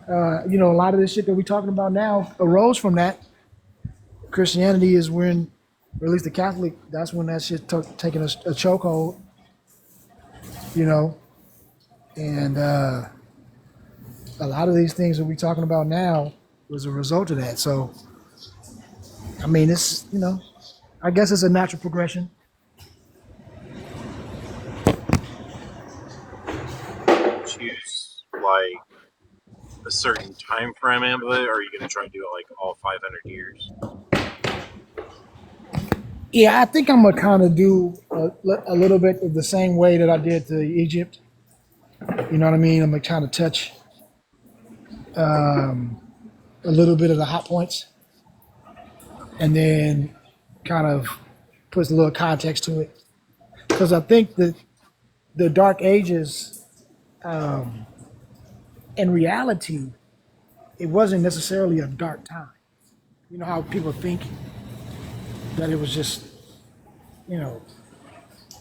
a lot of this shit that we're talking about now arose from that. Christianity is when, or at least the Catholic, that's when that shit taking a chokehold. And a lot of these things that we're talking about now was a result of that. So, I mean, it's, I guess it's a natural progression. Choose like a certain time frame of it, or are you going to try to do it like all 500 years? Yeah, I think I'm going to kind of do a little bit of the same way that I did to Egypt. You know what I mean? I'm going to kind of touch a little bit of the hot points and then kind of put a little context to it. Because I think that the Dark Ages, in reality, it wasn't necessarily a dark time. You know how people think that it was just,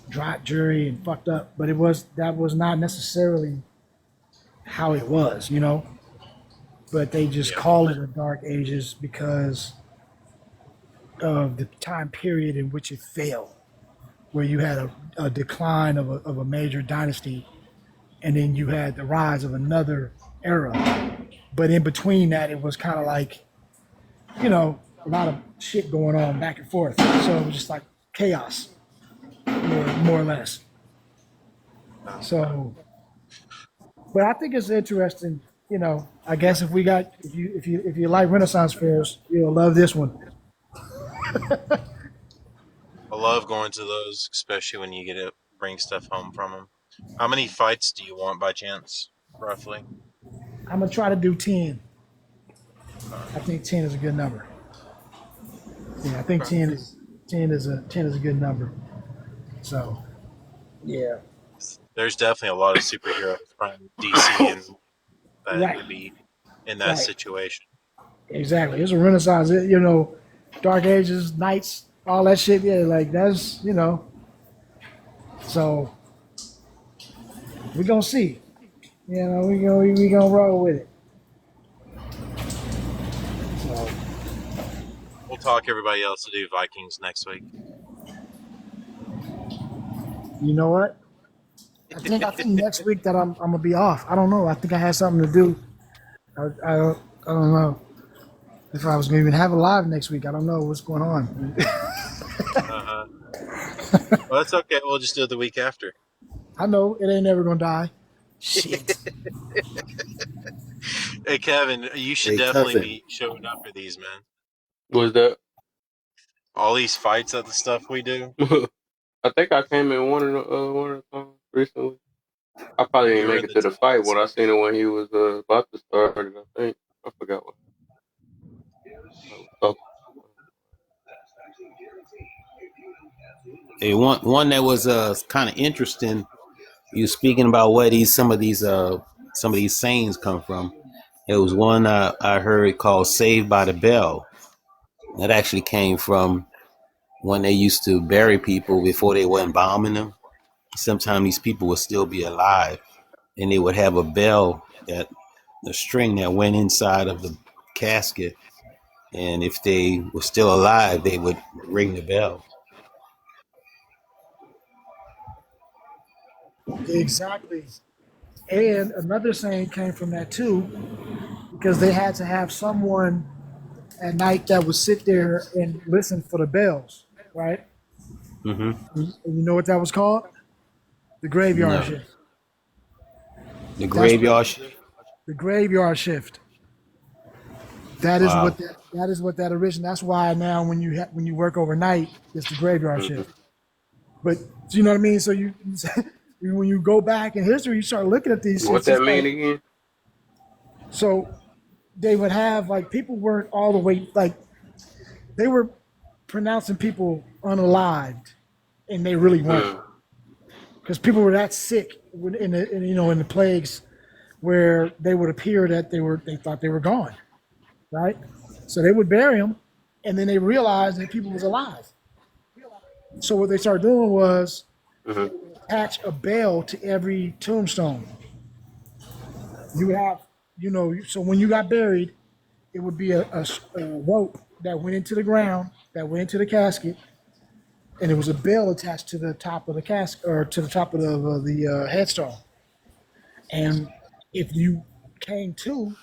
dry, dreary, and fucked up, but that was not necessarily how it was, But they just call it a Dark Ages because of the time period in which it fell, where you had a decline of a major dynasty, and then you had the rise of another era. But in between that, it was kind of like, a lot of shit going on back and forth. So it was just like chaos, more or less. So, but I think it's interesting. I guess if you like Renaissance fairs, you'll love this one. I love going to those, especially when you get to bring stuff home from them. How many fights do you want by chance, roughly? I'm gonna try to do 10. I think 10 is a good number. Yeah, I think 10 is a good number. So, yeah. There's definitely a lot of superheroes from DC and that would be in that situation. Exactly. It's a Renaissance, Dark Ages, Knights, all that shit. Yeah, like that's, So we're gonna see. We gonna roll with it. So we'll talk everybody else to do Vikings next week. You know what? I think next week that I'm gonna be off. I don't know. I think I had something to do. I don't know if I was gonna even have a live next week. I don't know what's going on. Well, that's okay. We'll just do it the week after. I know it ain't never gonna die. Shit. Hey Kevin, you should definitely be showing up for these, man. What's that? All these fights at the stuff we do. I think I came in one of the times recently. I probably didn't make it to the fight when I seen it when he was about to start. I think I forgot what. Hey, one that was kind of interesting. You were speaking about where some of these sayings come from. There was one I heard called "Saved by the Bell." That actually came from when they used to bury people before they went embalming them. Sometimes these people would still be alive, and they would have a bell, that the string that went inside of the casket, and if they were still alive, they would ring the bell. Exactly. And another saying came from that too, because they had to have someone at night that would sit there and listen for the bells, right? Mm-hmm. You know what that was called? The graveyard No. shift. The That's what graveyard shift? the graveyard shift. That is what Wow. that origin. That's why now when you work overnight, it's the graveyard Mm-hmm. shift. But you know what I mean. So you when you go back in history, you start looking at these What shits. that It's mean like again? so they would have like people weren't all the way like they were pronouncing people unalived, and they really weren't Mm. because people were that sick in the plagues where they would appear that they thought they were gone, right? So they would bury them, and then they realized that people was alive. So what they started doing was Mm-hmm. attach a bell to every tombstone. You would have, so when you got buried, it would be a rope that went into the ground, that went into the casket, and there was a bell attached to the top of the casket or to the top of the headstone. And if you came to,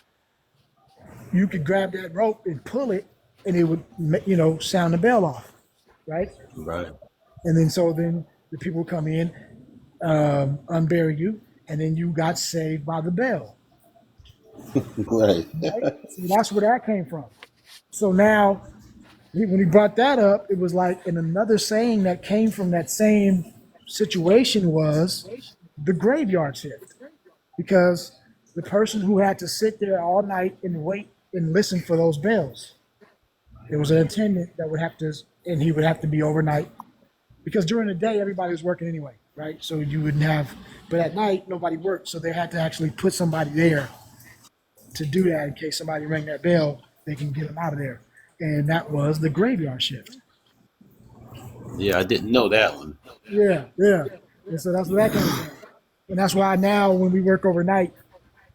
you could grab that rope and pull it, and it would, sound the bell off, right? Right. And then the people would come in, unbury you, and then you got saved by the bell. Right. Right? So that's where that came from. So now, when he brought that up, it was like, and another saying that came from that same situation was the graveyard shift, because the person who had to sit there all night and wait and listen for those bells, there was an attendant that would have to, and he would have to be overnight, because during the day everybody was working anyway, right? So you wouldn't have, but at night nobody worked, so they had to actually put somebody there to do that in case somebody rang that bell, they can get them out of there. And that was the graveyard shift. Yeah, I didn't know that one. Yeah. And so that's where that came from. And that's why now when we work overnight,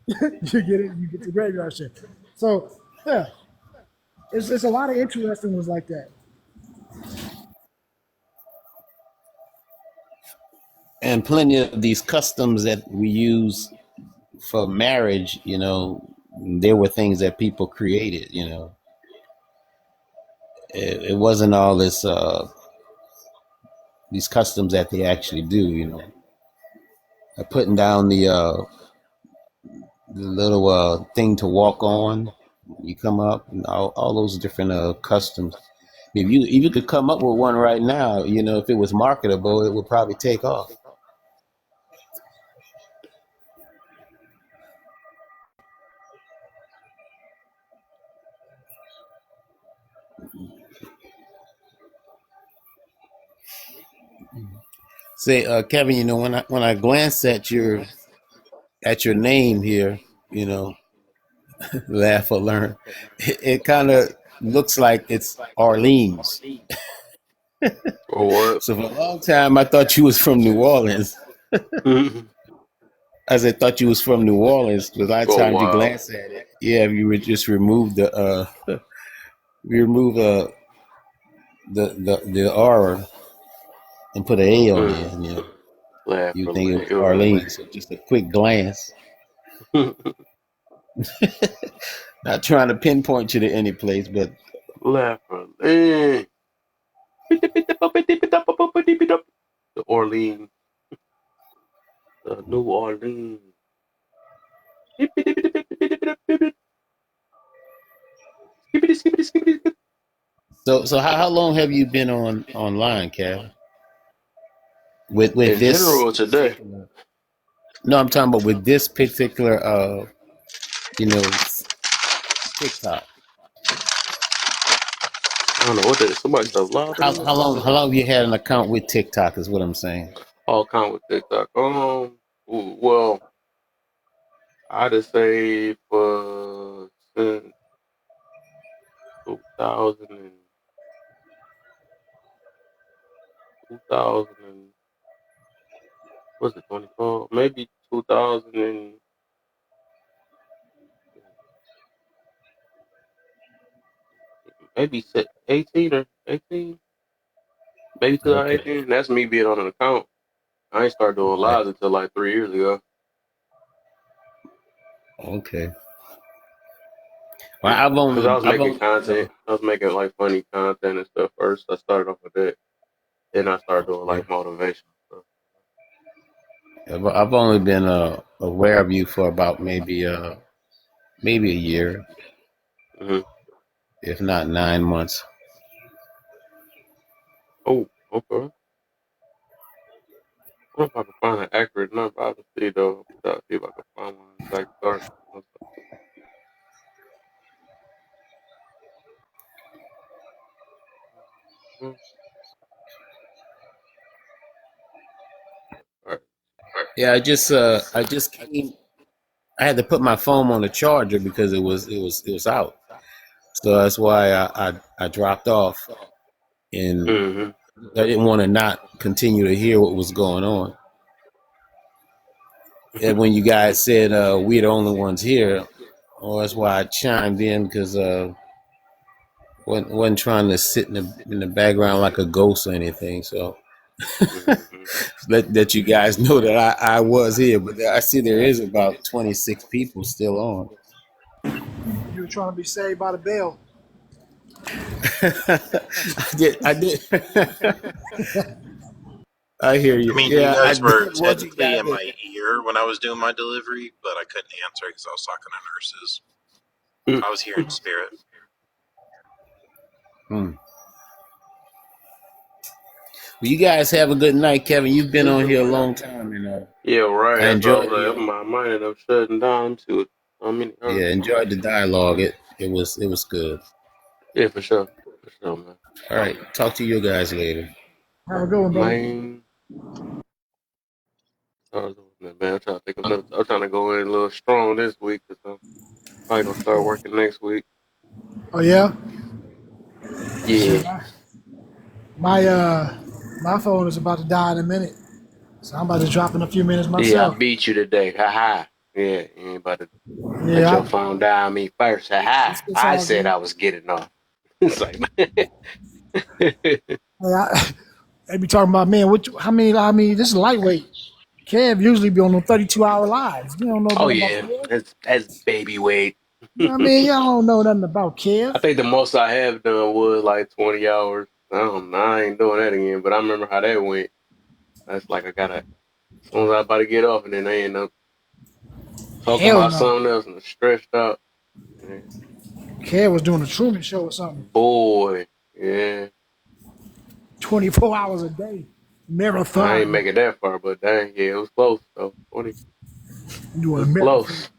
you get the graveyard shift. So yeah, it's a lot of interesting ones like that. And plenty of these customs that we use for marriage, there were things that people created, It wasn't all this these customs that they actually do, Putting down the little thing to walk on, you come up, and all those different customs. If you could come up with one right now, if it was marketable, it would probably take off. Say, Kevin, when I glance at your name here, laugh or learn, it kind of looks like it's Orleans. Or what? So for a long time, I thought you was from New Orleans. Mm-hmm. As I thought you was from New Orleans, because a lot of For a times you while. glance at it, yeah, you would just remove the R and put an A on there, and Laugh you or think it learn. was Orleans. So just a quick glance, not trying to pinpoint you to any place, but Laugh or learn. The Orleans. The New Orleans. so how long have you been online, Kev? With In this general, today. particular- No, I'm talking about with this particular TikTok. I don't know what that is. Somebody stuff loud How in there. long have you had an account with TikTok? Is what I'm saying. All count with TikTok. Well, I'd say for since 2000 and 2000 and what's it 24? Maybe 2000 and maybe 18 or 18. Maybe Okay. 2018. That's me being on an account. I ain't started doing Right. lives until like 3 years ago. Okay. Well, I've Because I was making only content. I was making like funny content and stuff first. I started off with that. Then I started doing okay. like motivation stuff. I've only been aware of you for about maybe a year, Mm-hmm. if not 9 months. Oh, okay. I don't know if I can find an accurate number. I'll see though. I'll see if I can find one exact start. Mhm. All right. Yeah, I just came. I had to put my phone on the charger because it was out. So that's why I dropped off, and Mm-hmm. I didn't want to not continue to hear what was going on. And when you guys said we're the only ones here, well, that's why I chimed in because wasn't trying to sit in the background like a ghost or anything. So Mm-hmm. let you guys know that I was here, but I see there is about 26 people still on. You were trying to be saved by the bell. I did. I hear you. I mean, you Yeah, I guys were did. What you technically guys? in my ear when I was doing my delivery, but I couldn't answer because I was talking to nurses. Mm-hmm. I was here in spirit. Well, you guys have a good night, Kevin. You've been on here a long time, and Yeah, right. I That's what I enjoyed was like. My mind ended up shutting down to it. I mean, enjoyed the dialogue. It was good. yeah, for sure. For sure, man. All right, talk to you guys later. Have a good one, brother. Man. Man, I'm trying to think of another. I'm trying to go in a little strong this week because I'm probably gonna start working next week. Oh yeah. Yeah. My phone is about to die in a minute, so I'm about to drop in a few minutes Yeah, I myself. beat you today. Ha ha. Yeah, you ain't about to let Yeah, your phone die on me first. Ha ha. it's I all said good. I was getting off. It's like, Hey, they be talking about, man, how many? I mean, this is lightweight. Kev usually be on them 32-hour lives. You don't know oh nothing about yeah, Kev. that's baby weight. You know what I mean? Y'all don't know nothing about I Kev. think the most I have done was like 20 hours. I ain't doing that again, but I remember how that went. That's like I gotta, as soon as I about to get off, and then I end up talking Hell about no. something else and stressed out. Yeah. Kev was doing a Truman Show or something. Boy, yeah. 24 hours a day. I ain't Marathon. make it that far, but dang, yeah, it was close. So 20, it Doing a was marathon. close.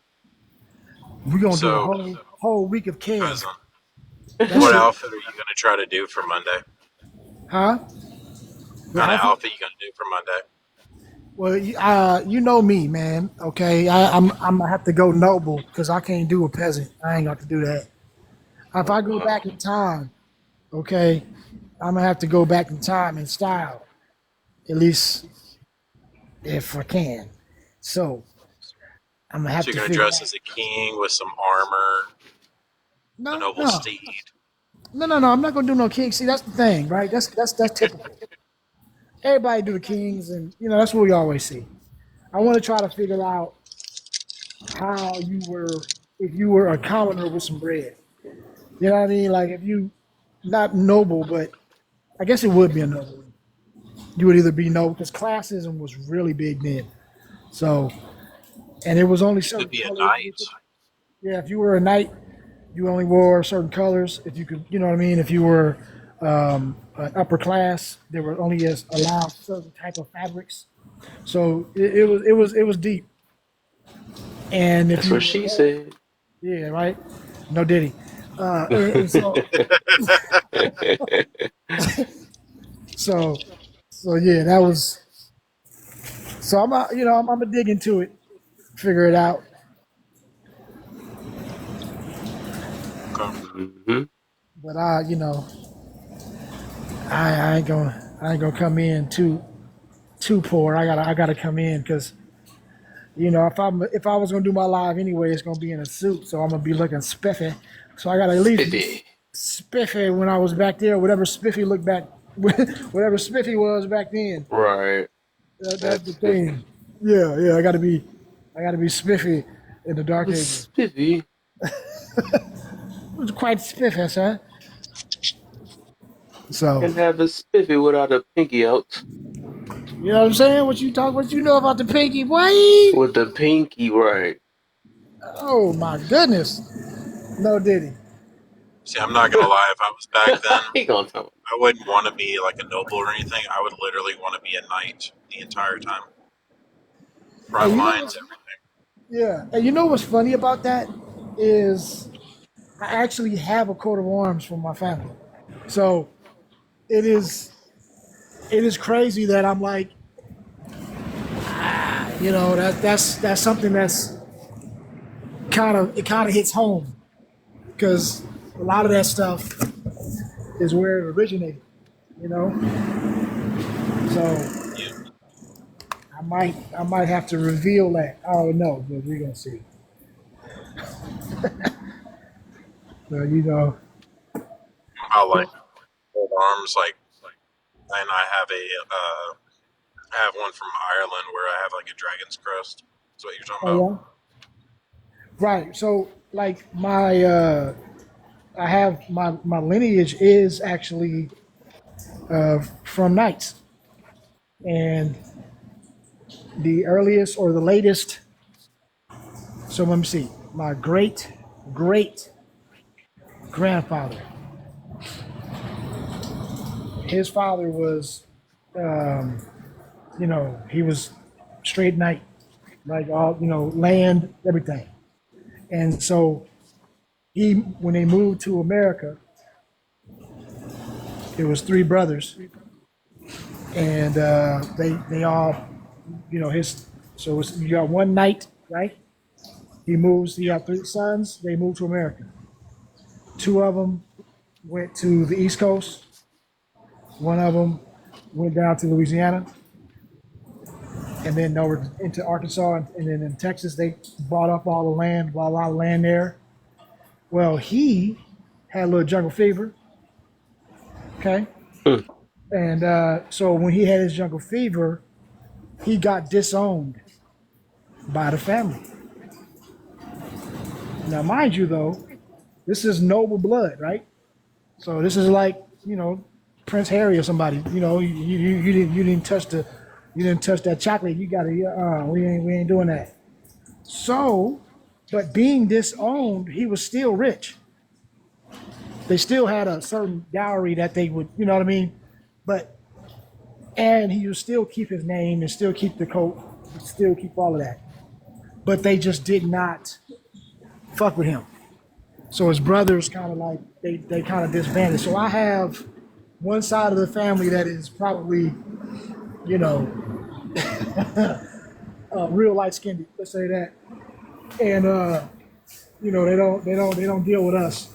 We're gonna do a So, whole week of Kev. cousin, That what shit. outfit are you going to try to do for Monday? Huh? What kind of outfit you going to do for Monday? Well, you know me, man. Okay, I'm gonna have to go noble because I can't do a peasant. I ain't got to do that. If I go back in time, okay, I'm gonna have to go back in time in style, at least if I can. So I'm gonna have So to you're going to figure dress out. as a king with some armor, a No, noble no, steed. no. I'm not gonna do no king. See, that's the thing, right? That's typical. Everybody do the kings, and that's what we always see. I want to try to figure out how you were if you were a commoner with some bread. You know what I mean? Like if you not noble, but I guess it would be a noble. You would either be noble because classism was really big then. So and it was only You could certain be a colors. knight. Yeah, if you were a knight, you only wore certain colors. If you could, you know what I mean. If you were an upper class, there were only allowed certain type of fabrics. So it was deep. And if That's you what were, she said. yeah, right. No Diddy. And so yeah, that was. So I'm gonna dig into it, figure it out. Okay. hmm But I ain't gonna come in too poor. I gotta come in because if I was gonna do my live anyway, it's gonna be in a suit, so I'm gonna be looking spiffy. So I gotta at least be Spiffy. spiffy when I was back there. Whatever spiffy looked back, whatever spiffy was back then. Right. That's That's the spiffy. thing. Yeah. I gotta be spiffy in the dark ages. Spiffy. It was quite spiffy, sir. So Can have a spiffy without a pinky out. You know what I'm saying? What you know about the pinky, boy? With the pinky, right? Oh my goodness. No Diddy. See, I'm not gonna lie. If I was back then, he gonna tell I wouldn't want to be like a noble or anything. I would literally want to be a knight the entire time. Front And you know lines, what's everything. yeah, and you know what's funny about that is I actually have a coat of arms from my family. So it is crazy that I'm like, you know, that's something that's kind of hits home because a lot of that stuff is where it originated, you know. So I might have to reveal that. I don't know, but we're gonna see. So you know, I like old arms, like, and I have one from Ireland where I have like a dragon's crest. That's what you're talking oh about. yeah, right. So like I have my lineage is actually from knights, and the earliest or the latest. So let me see. My great grandfather, his father was, you know, he was straight knight, like all, you know, land, everything. And so when they moved to America, it was three brothers, and they all, you know, you got one knight, right? He got three sons. They moved to America. Two of them went to the East Coast. One of them went down to Louisiana, and then over into Arkansas, and then in Texas they bought up all the land, bought a lot of land there. Well, he had a little jungle fever, okay, and so when he had his jungle fever, he got disowned by the family. Now, mind you, though, this is noble blood, right? So this is like, you know, Prince Harry or somebody. You know, you didn't touch that chocolate. You got to we ain't doing that. So, but being disowned, he was still rich. They still had a certain dowry that they would, you know what I mean? And he would still keep his name and still keep the coat, still keep all of that. But they just did not fuck with him. So his brothers kind of like, they kind of disbanded. So I have one side of the family that is probably, you know, real light skinned, let's say that. And you know, they don't deal with us.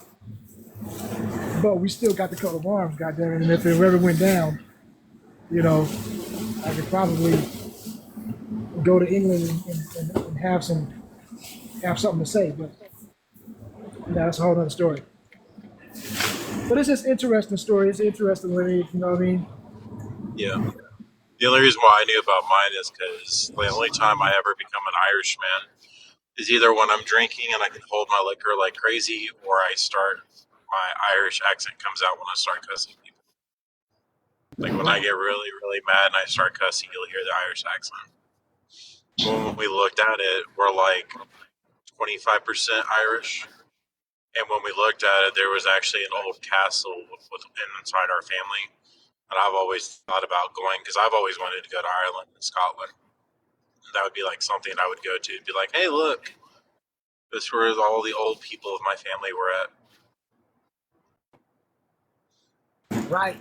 But we still got the coat of arms, goddamn it. And if it ever went down, you know, I could probably go to England and have something to say. But that's a whole other story. But it's just interesting story. It's interesting lineage, you know what I mean? Yeah. The only reason why I knew about mine is because the only time I ever become an Irishman is either when I'm drinking and I can hold my liquor like crazy, or my Irish accent comes out when I start cussing people. Like when I get really, really mad and I start cussing, you'll hear the Irish accent. When we looked at it, we're like 25% Irish. And when we looked at it, there was actually an old castle inside our family. And I've always thought about going, because I've always wanted to go to Ireland and Scotland. That would be like something I would go to. Be like, hey, look, this is where all the old people of my family were at. Right.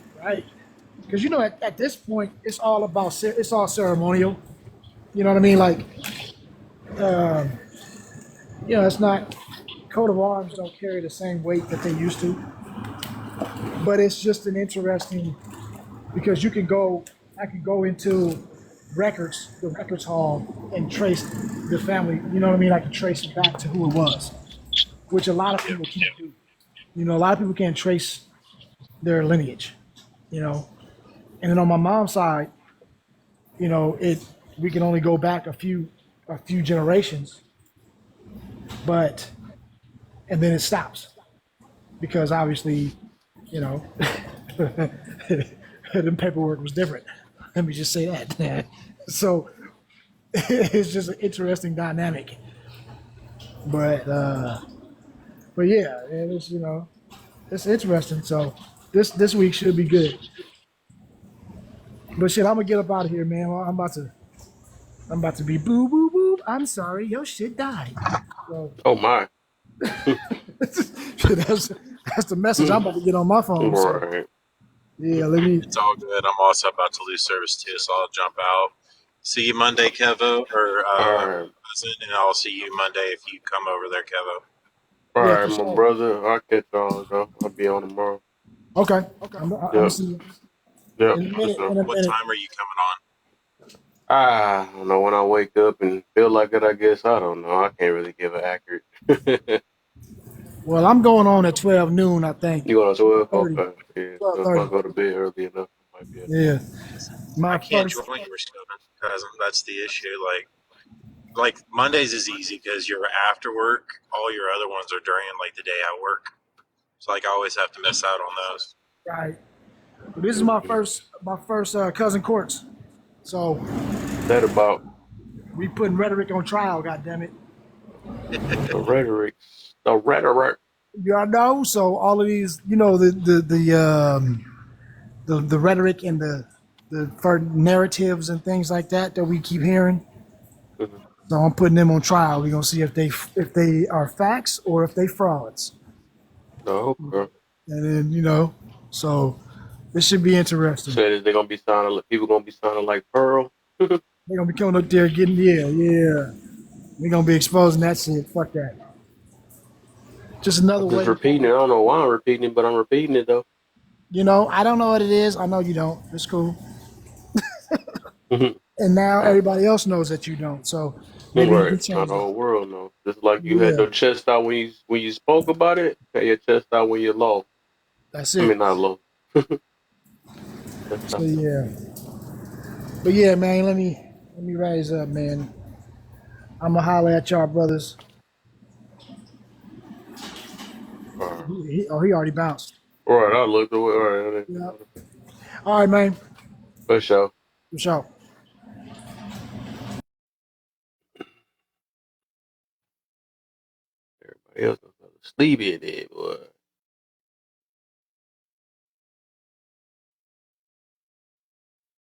Because, you know, at this point, it's all ceremonial. You know what I mean? Like, you know, it's not, coat of arms don't carry the same weight that they used to. But it's just an interesting, because I could go into the records hall and trace the family, you know what I mean? I can trace it back to who it was, which a lot of people can't do. You know, a lot of people can't trace their lineage, you know. And then on my mom's side, you know, we can only go back a few generations, and then it stops because obviously, you know, the paperwork was different. Let me just say that. So it's just an interesting dynamic. But yeah, it's it's interesting. So this week should be good. But shit, I'm gonna get up out of here, man. I'm about to be boo boo boo. I'm sorry, your shit died. So Oh my. that's the message I'm about to get on my phone. So Right. yeah, let me. It's all good. I'm also about to lose service too, so I'll jump out. See you Monday, Kevo, or All right. cousin, and I'll see you Monday if you come over there, Kevo. All Yeah, right, for my sure. brother. I'll catch y'all though. I'll be on tomorrow. Okay. I'm gonna Yep. see you Yep. in a For minute. sure. In a What minute. time are you coming on? I don't know when I wake up and feel like it. I guess I don't know. I can't really give an accurate. Well, I'm going on at 12 noon, I think. You on 12? 30. Okay. Yeah. So if I 12:30. go to bed early enough, I might be able Yeah. I My can't first. join yours, cousin. That's the issue. Like Mondays is easy because you're after work. All your other ones are during like the day I work. So like I always have to miss out on those. Right. This is to. my first cousin courts. So That about we putting rhetoric on trial. God damn it. the rhetoric. The rhetoric. Y'all know. So all of these, the rhetoric and the for narratives and things like that we keep hearing. Mm-hmm. So I'm putting them on trial. We're gonna see if they are facts or if they frauds. Oh, okay. And then so this should be interesting. Said is they gonna be sounding like people gonna be sounding like Pearl. They're gonna be coming up there getting yeah. We're gonna be exposing that shit. Fuck that. Just another I'm just way. repeating it. I don't know why I'm repeating it, but I'm repeating it though. I don't know what it is. I know you don't. It's cool. Mhm. And now everybody else knows that you don't. So maybe you Right. can Not change the that. whole world knows. Just like you had Yeah, your chest out when you spoke about it, had your chest out when you lost. that's I it. mean not lost. Chest So out. yeah. But yeah, man, let me rise up, man. I'ma holler at y'all brothers. All right. He already bounced. All right, I looked away. All right, I didn't Yeah. notice. All right, man. For sure. For sure. Everybody else was sleepy there, boy.